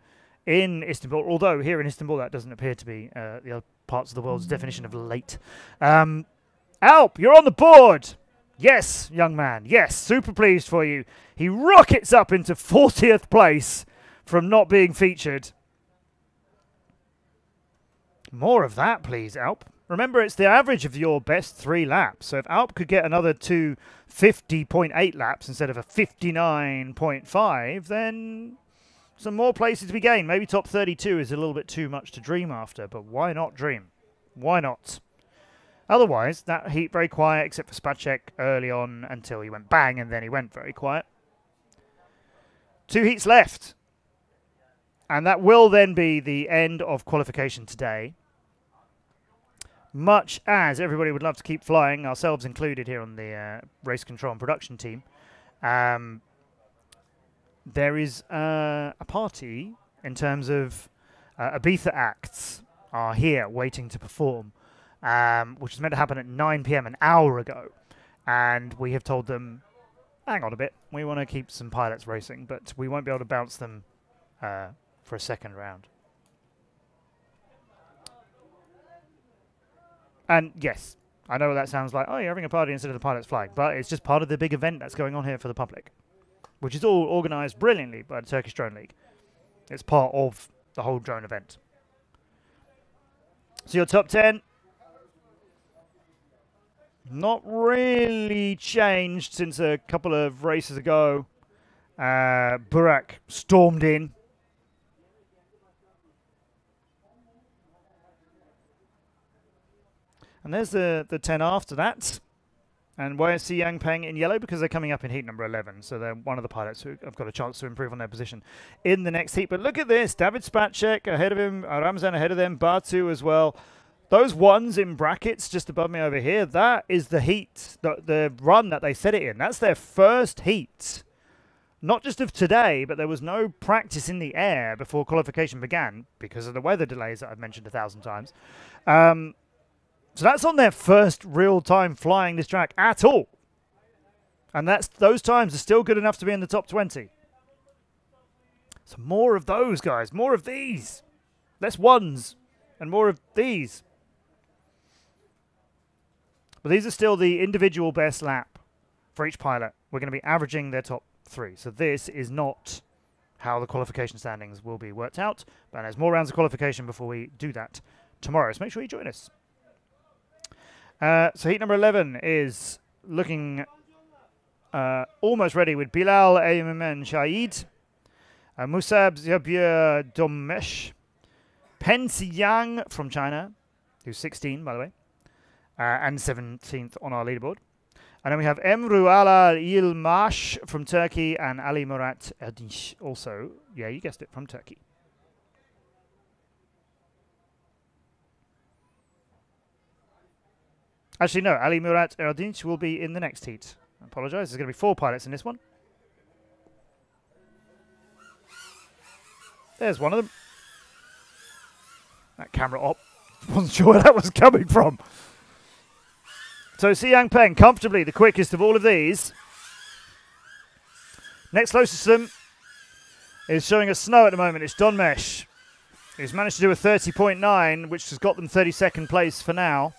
in Istanbul, although here in Istanbul that doesn't appear to be the other parts of the world's definition of late. Alp, you're on the board. Yes, young man. Yes, super pleased for you. He rockets up into 40th place from not being featured. More of that, please, Alp. Remember, it's the average of your best 3 laps. So if Alp could get another 2 50.8 laps instead of a 59.5, then some more places to be gained. Maybe top 32 is a little bit too much to dream after, but why not dream? Why not? Otherwise, that heat very quiet, except for Spacek early on until he went bang, and then he went very quiet. 2 heats left. And that will then be the end of qualification today. Much as everybody would love to keep flying, ourselves included here on the race control and production team, there is a party in terms of Ibiza acts are here waiting to perform, which was meant to happen at 9 p.m. an hour ago. And we have told them, hang on a bit, we want to keep some pilots racing, but we won't be able to bounce them for a second round. And yes, I know what that sounds like. Oh, you're having a party instead of the pilots flying. But it's just part of the big event that's going on here for the public, which is all organised brilliantly by the Turkish Drone League. It's part of the whole drone event. So your top 10, not really changed since a couple of races ago. Burak stormed in. And there's the 10 after that. And YSC Yangpeng in yellow because they're coming up in heat number 11. So they're one of the pilots who have got a chance to improve on their position in the next heat. But look at this. David Spacek ahead of him. Ramzan ahead of them. Batu as well. Those ones in brackets just above me over here, that is the heat, the run that they set it in. That's their first heat. Not just of today, but there was no practice in the air before qualification began because of the weather delays that I've mentioned 1,000 times. So that's on their first real time flying this track at all. And those times are still good enough to be in the top 20. So more of those guys, more of these. Less ones and more of these. But these are still the individual best lap for each pilot. We're going to be averaging their top 3. So this is not how the qualification standings will be worked out. But there's more rounds of qualification before we do that tomorrow. So make sure you join us. So heat number 11 is looking almost ready with Bilal Ayman Shaid, Musab Zabir Domesh, Pen Yang from China, who's 16, by the way, and 17th on our leaderboard. And then we have Emru Ala Yilmaz from Turkey and Ali Murat Erdinç also, yeah, you guessed it, from Turkey. Actually, no, Ali Murat Erdinç will be in the next heat. I apologise, there's going to be 4 pilots in this one. There's one of them. That camera op. Wasn't sure where that was coming from. So Si Yangpeng, comfortably the quickest of all of these. Next closest to them is showing us snow at the moment. It's Don Mesh. He's managed to do a 30.9, which has got them 32nd place for now.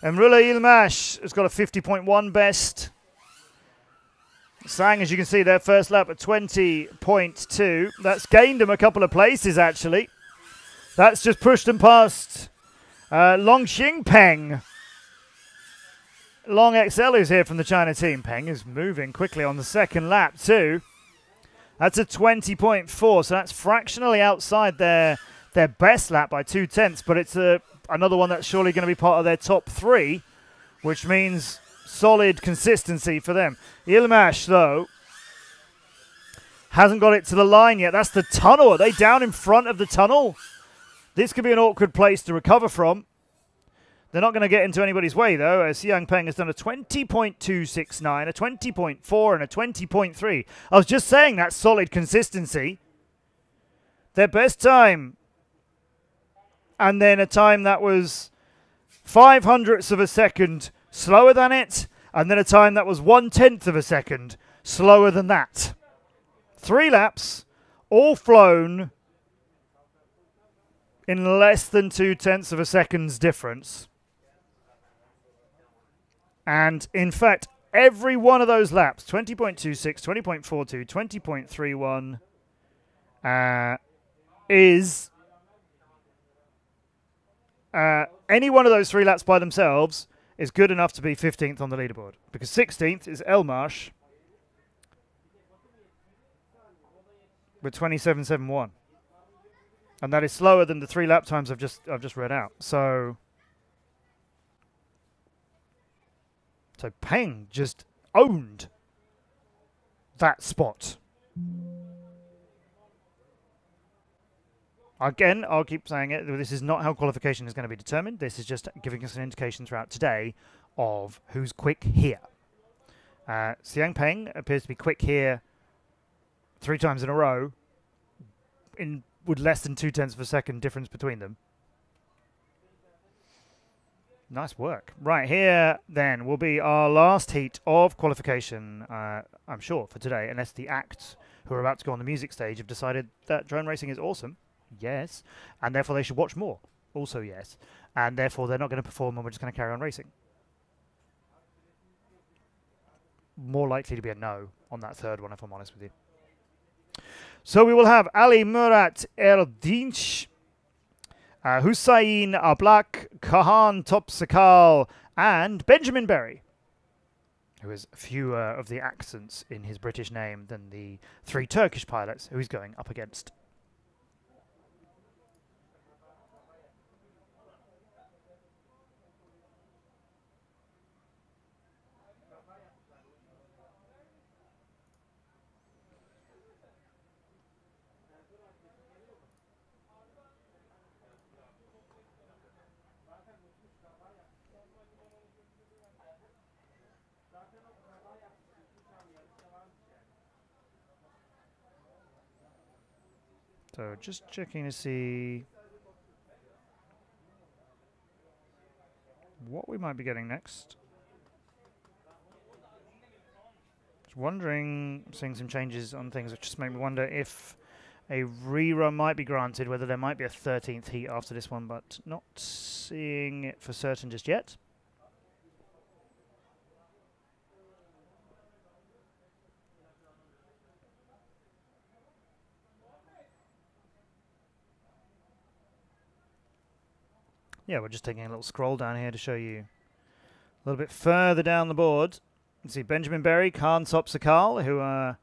Emrullah Yilmaz has got a 50.1 best. Sang, as you can see, their first lap at 20.2. That's gained them a couple of places, actually. That's just pushed them past Long Xingpeng. Long XL who's here from the China team. Peng is moving quickly on the second lap too. That's a 20.4, so that's fractionally outside their best lap by 0.2, but it's another one that's surely going to be part of their top 3, which means solid consistency for them. Yilmaz, though, hasn't got it to the line yet. That's the tunnel. Are they down in front of the tunnel? This could be an awkward place to recover from. They're not going to get into anybody's way, though, as Si Yangpeng has done a 20.269, a 20.4, and a 20.3. I was just saying that's solid consistency. Their best time, and then a time that was 0.05 of a second slower than it, and then a time that was 0.1 of a second slower than that. 3 laps, all flown in less than 0.2 of a second's difference. And in fact, every one of those laps, 20.26, 20.42, 20.31, is any one of those 3 laps by themselves is good enough to be 15th on the leaderboard. Because 16th is Elmarsh with 27.71. And that is slower than the 3 lap times I've just read out. So Peng just owned that spot. Again, I'll keep saying it. This is not how qualification is going to be determined. This is just giving us an indication throughout today of who's quick here. Si Yangpeng appears to be quick here 3 times in a row with less than 0.2 of a second difference between them. Nice work. Right, here then will be our last heat of qualification, I'm sure, for today, unless the acts who are about to go on the music stage have decided that drone racing is awesome. Yes. And therefore they should watch more. Also yes. And therefore they're not going to perform and we're just going to carry on racing. More likely to be a no on that third one, if I'm honest with you. So we will have Ali Murat Erdinç, Hussein Ablak, Kahan Topsakal, and Benjamin Berry, who has fewer of the accents in his British name than the 3 Turkish pilots who he's going up against. So just checking to see what we might be getting next. Just wondering, seeing some changes on things which just make me wonder if a rerun might be granted, whether there might be a 13th heat after this one, but not seeing it for certain just yet. Yeah, we're just taking a little scroll down here to show you a little bit further down the board. You can see Benjamin Berry, Khan Topsakal, who are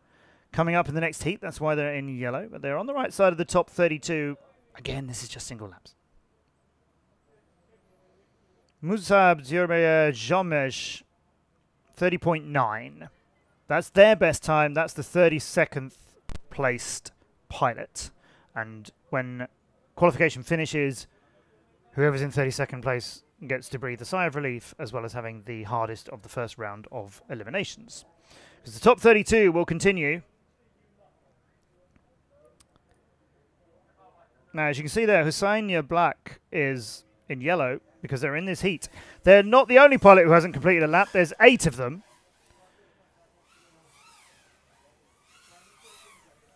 coming up in the next heat. That's why they're in yellow, but they're on the right side of the top 32. Again, this is just single laps. Musab Zirmaya Jamesh, 30.9. That's their best time. That's the 32nd placed pilot. And when qualification finishes, whoever's in 32nd place gets to breathe a sigh of relief, as well as having the hardest of the first round of eliminations. Because the top 32 will continue. Now, as you can see there, Hussain Black is in yellow because they're in this heat. They're not the only pilot who hasn't completed a lap. There's 8 of them.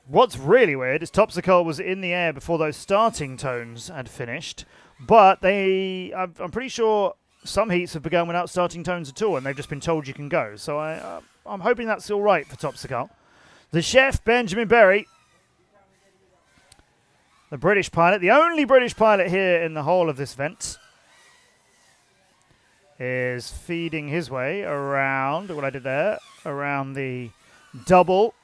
What's really weird is Topsicle was in the air before those starting tones had finished, but I'm pretty sure some heats have begun without starting tones at all, and they've just been told you can go. So I'm hoping that's all right for Topsicle. The chef, Benjamin Berry, the British pilot, the only British pilot here in the whole of this event, is feeding his way around, what I did there, around the double.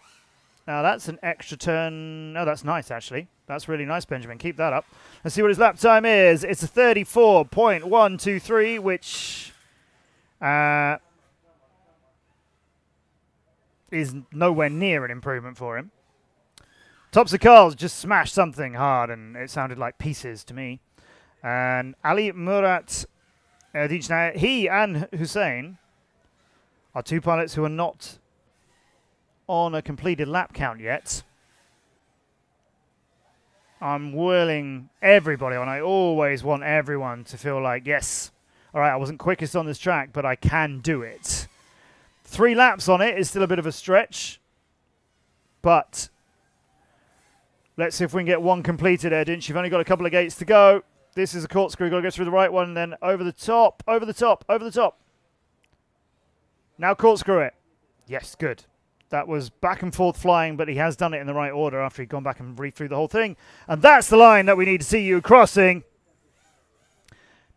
Now, that's an extra turn. No, that's nice, actually. That's really nice, Benjamin. Keep that up. Let's see what his lap time is. It's a 34.123, which is nowhere near an improvement for him. Topsicle just smashed something hard, and it sounded like pieces to me. And Ali Murat Dijna, he and Hussein are 2 pilots who are not on a completed lap count yet. I'm whirling everybody on. I always want everyone to feel like, yes, all right, I wasn't quickest on this track, but I can do it. 3 laps on it is still a bit of a stretch, but let's see if we can get 1 completed, Edin. You've only got a couple of gates to go. This is a corkscrew. You've got to go through the right one, and then over the top, over the top, over the top. Now corkscrew it. Yes, good. That was back and forth flying, but he has done it in the right order after he'd gone back and read through the whole thing. And that's the line that we need to see you crossing.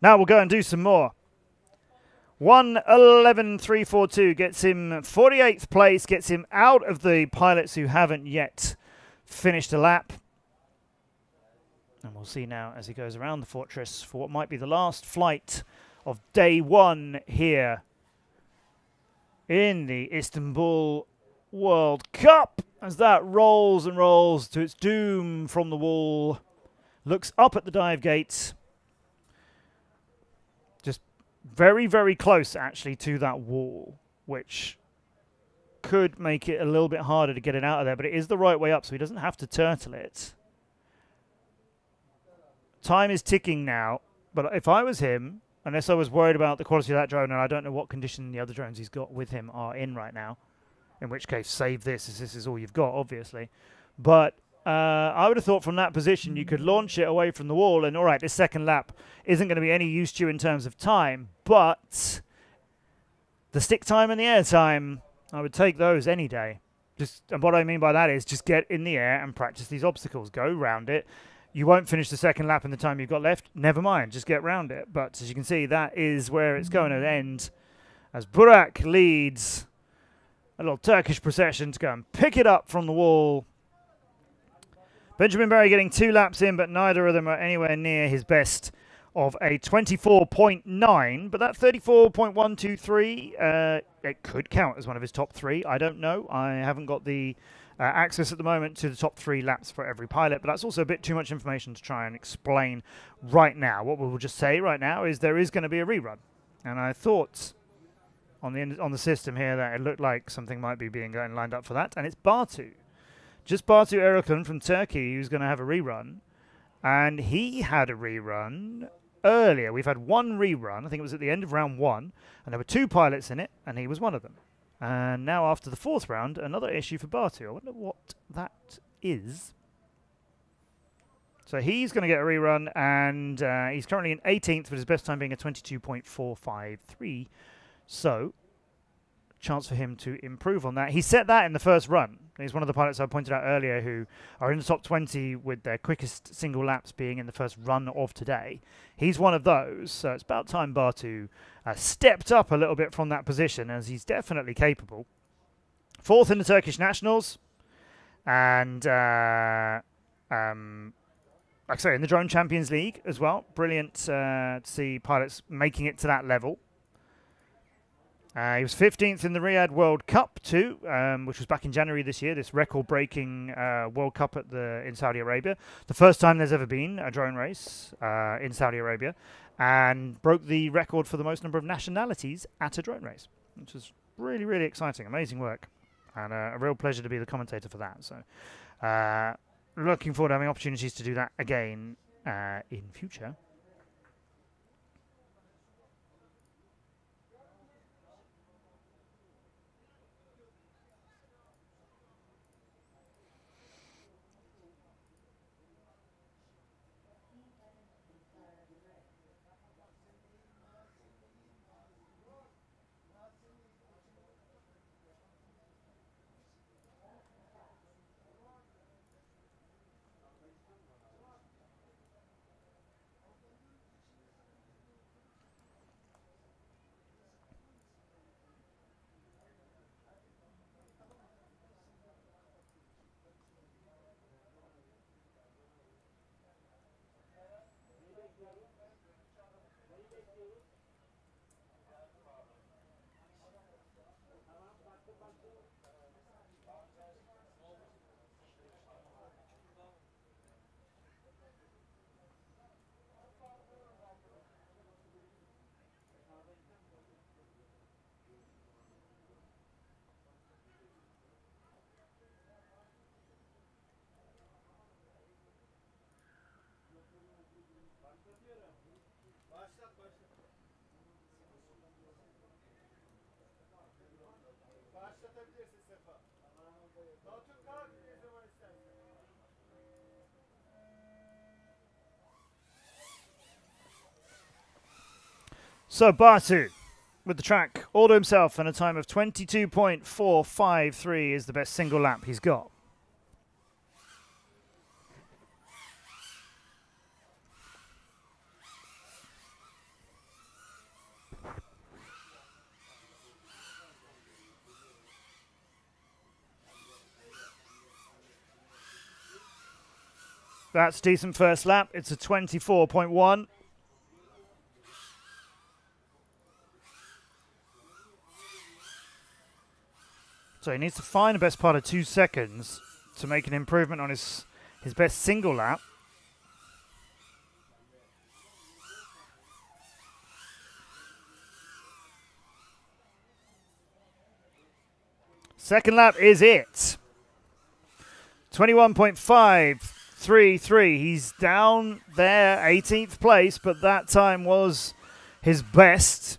Now we'll go and do some more. 1:11.342 gets him 48th place, gets him out of the pilots who haven't yet finished a lap. And we'll see now as he goes around the fortress for what might be the last flight of day 1 here in the Istanbul World Cup, as that rolls and rolls to its doom from the wall, looks up at the dive gates, just very, very close actually to that wall, which could make it a little bit harder to get it out of there, but it is the right way up, so he doesn't have to turtle it. Time is ticking now, but if I was him, unless I was worried about the quality of that drone, and I don't know what condition the other drones he's got with him are in right now, in which case save this, as this is all you've got, obviously. But I would have thought from that position you could launch it away from the wall, and all right, this second lap isn't going to be any use to you in terms of time, but the stick time and the air time, I would take those any day. And what I mean by that is just get in the air and practice these obstacles. Go round it. You won't finish the second lap in the time you've got left. Never mind, just get round it. But as you can see, that is where it's going to end, as Burak leads a little Turkish procession to go and pick it up from the wall. Benjamin Berry getting 2 laps in, but neither of them are anywhere near his best of a 24.9. But that 34.123, it could count as one of his top 3. I don't know. I haven't got the access at the moment to the top 3 laps for every pilot, but that's also a bit too much information to try and explain right now. What we will just say right now is there is going to be a rerun. And I thought on the system here that it looked like something might be being lined up for that, and it's Batu. Just Batu Erikhan from Turkey who's going to have a rerun, and he had a rerun earlier. We've had 1 rerun, I think it was at the end of round 1, and there were 2 pilots in it, and he was one of them. And now after the 4th round, another issue for Batu. I wonder what that is. So he's going to get a rerun, and he's currently in 18th, with his best time being a 22.453. So, chance for him to improve on that. He set that in the first run. He's one of the pilots I pointed out earlier who are in the top 20 with their quickest single laps being in the first run of today. He's one of those, so it's about time Batu stepped up a little bit from that position, as he's definitely capable. 4th in the Turkish Nationals, and like I say, in the Drone Champions League as well. Brilliant to see pilots making it to that level. He was 15th in the Riyadh World Cup too, which was back in January this year, this record-breaking World Cup in Saudi Arabia. The first time there's ever been a drone race in Saudi Arabia, and broke the record for the most number of nationalities at a drone race, which was really, really exciting. Amazing work, and a real pleasure to be the commentator for that. So looking forward to having opportunities to do that again in future. Başlatabilirsin Sefa. Kalkın kalk ne zaman istersen. So Batu, with the track all to himself, and a time of 22.453 is the best single lap he's got. That's a decent first lap. It's a 24.1. So he needs to find the best part of 2 seconds to make an improvement on his best single lap. Second lap is it. 21.533. He's down there, 18th place, but that time was his best.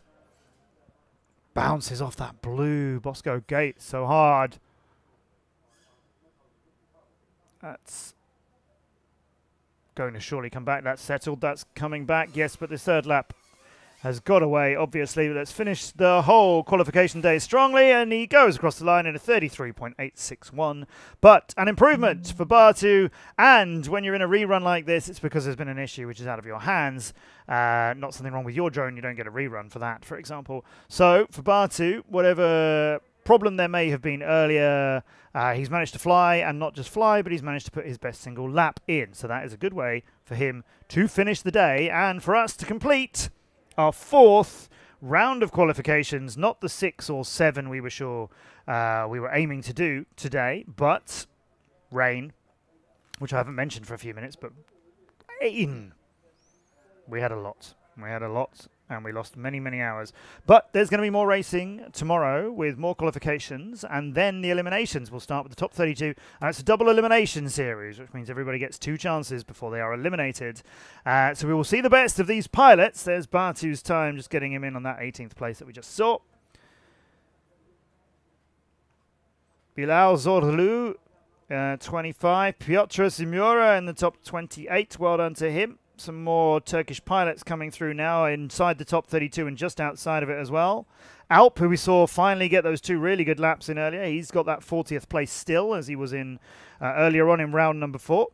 Bounces off that blue Bosco gate so hard. That's going to surely come back. That's settled. That's coming back. Yes, but the third lap has got away, obviously. Let's finish the whole qualification day strongly, and he goes across the line in a 33.861. But an improvement for Batu, and when you're in a rerun like this, it's because there's been an issue which is out of your hands. Not something wrong with your drone. You don't get a rerun for that, for example. So for Batu, whatever problem there may have been earlier, he's managed to fly, and not just fly, but he's managed to put his best single lap in. So that is a good way for him to finish the day, and for us to complete our 4th round of qualifications, not the 6 or 7 we were sure we were aiming to do today, but rain, which I haven't mentioned for a few minutes, but rain. We had a lot. We had a lot, and we lost many, many hours. But there's going to be more racing tomorrow with more qualifications, and then the eliminations will start with the top 32. And it's a double elimination series, which means everybody gets 2 chances before they are eliminated. So we will see the best of these pilots. There's Batu's time, just getting him in on that 18th place that we just saw. Bilal Zorlu, 25. Piotr Zimura in the top 28. Well done to him. Some more Turkish pilots coming through now inside the top 32 and just outside of it as well. Alp, who we saw finally get those 2 really good laps in earlier, he's got that 40th place still, as he was in earlier on in round number 4.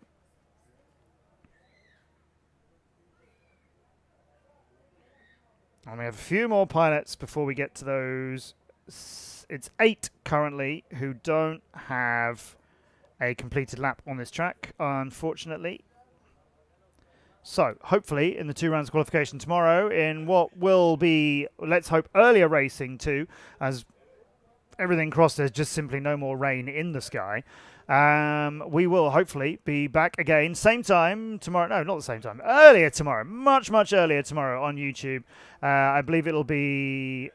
And we have a few more pilots before we get to those. It's 8 currently who don't have a completed lap on this track, unfortunately. So, hopefully, in the 2 rounds qualification tomorrow, in what will be, let's hope, earlier racing too, as everything crossed, there's just simply no more rain in the sky. We will hopefully be back again, same time tomorrow. No, not the same time. Earlier tomorrow. Much, much earlier tomorrow on YouTube. I believe it'll be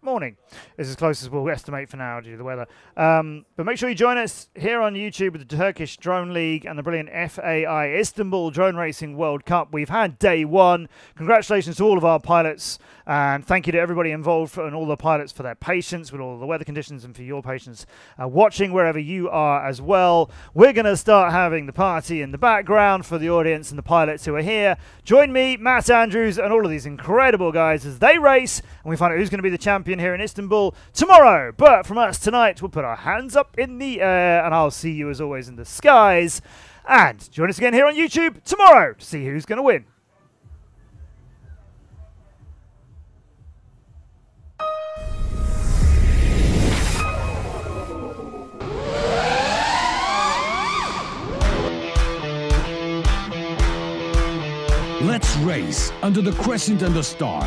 morning. It's as close as we'll estimate for now due to the weather. But make sure you join us here on YouTube with the Turkish Drone League and the brilliant FAI Istanbul Drone Racing World Cup. We've had day 1. Congratulations to all of our pilots, and thank you to everybody involved and all the pilots for their patience with all the weather conditions and for your patience watching wherever you are as well. We're going to start having the party in the background for the audience and the pilots who are here. Join me, Matt Andrews, and all of these incredible guys as they race, and we find out who's going to be the champion here in Istanbul tomorrow. But from us tonight, we'll put our hands up in the air, and I'll see you as always in the skies. And join us again here on YouTube tomorrow to see who's going to win. Let's race under the crescent and the star.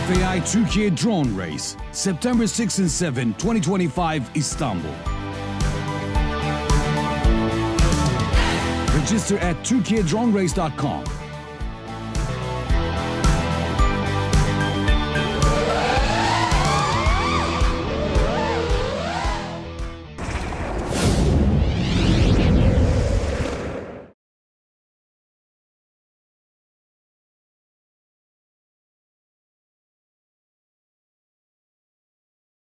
FAI Turkiye Drone Race, September 6 and 7, 2025, Istanbul. Register at turkiyedronerace.com.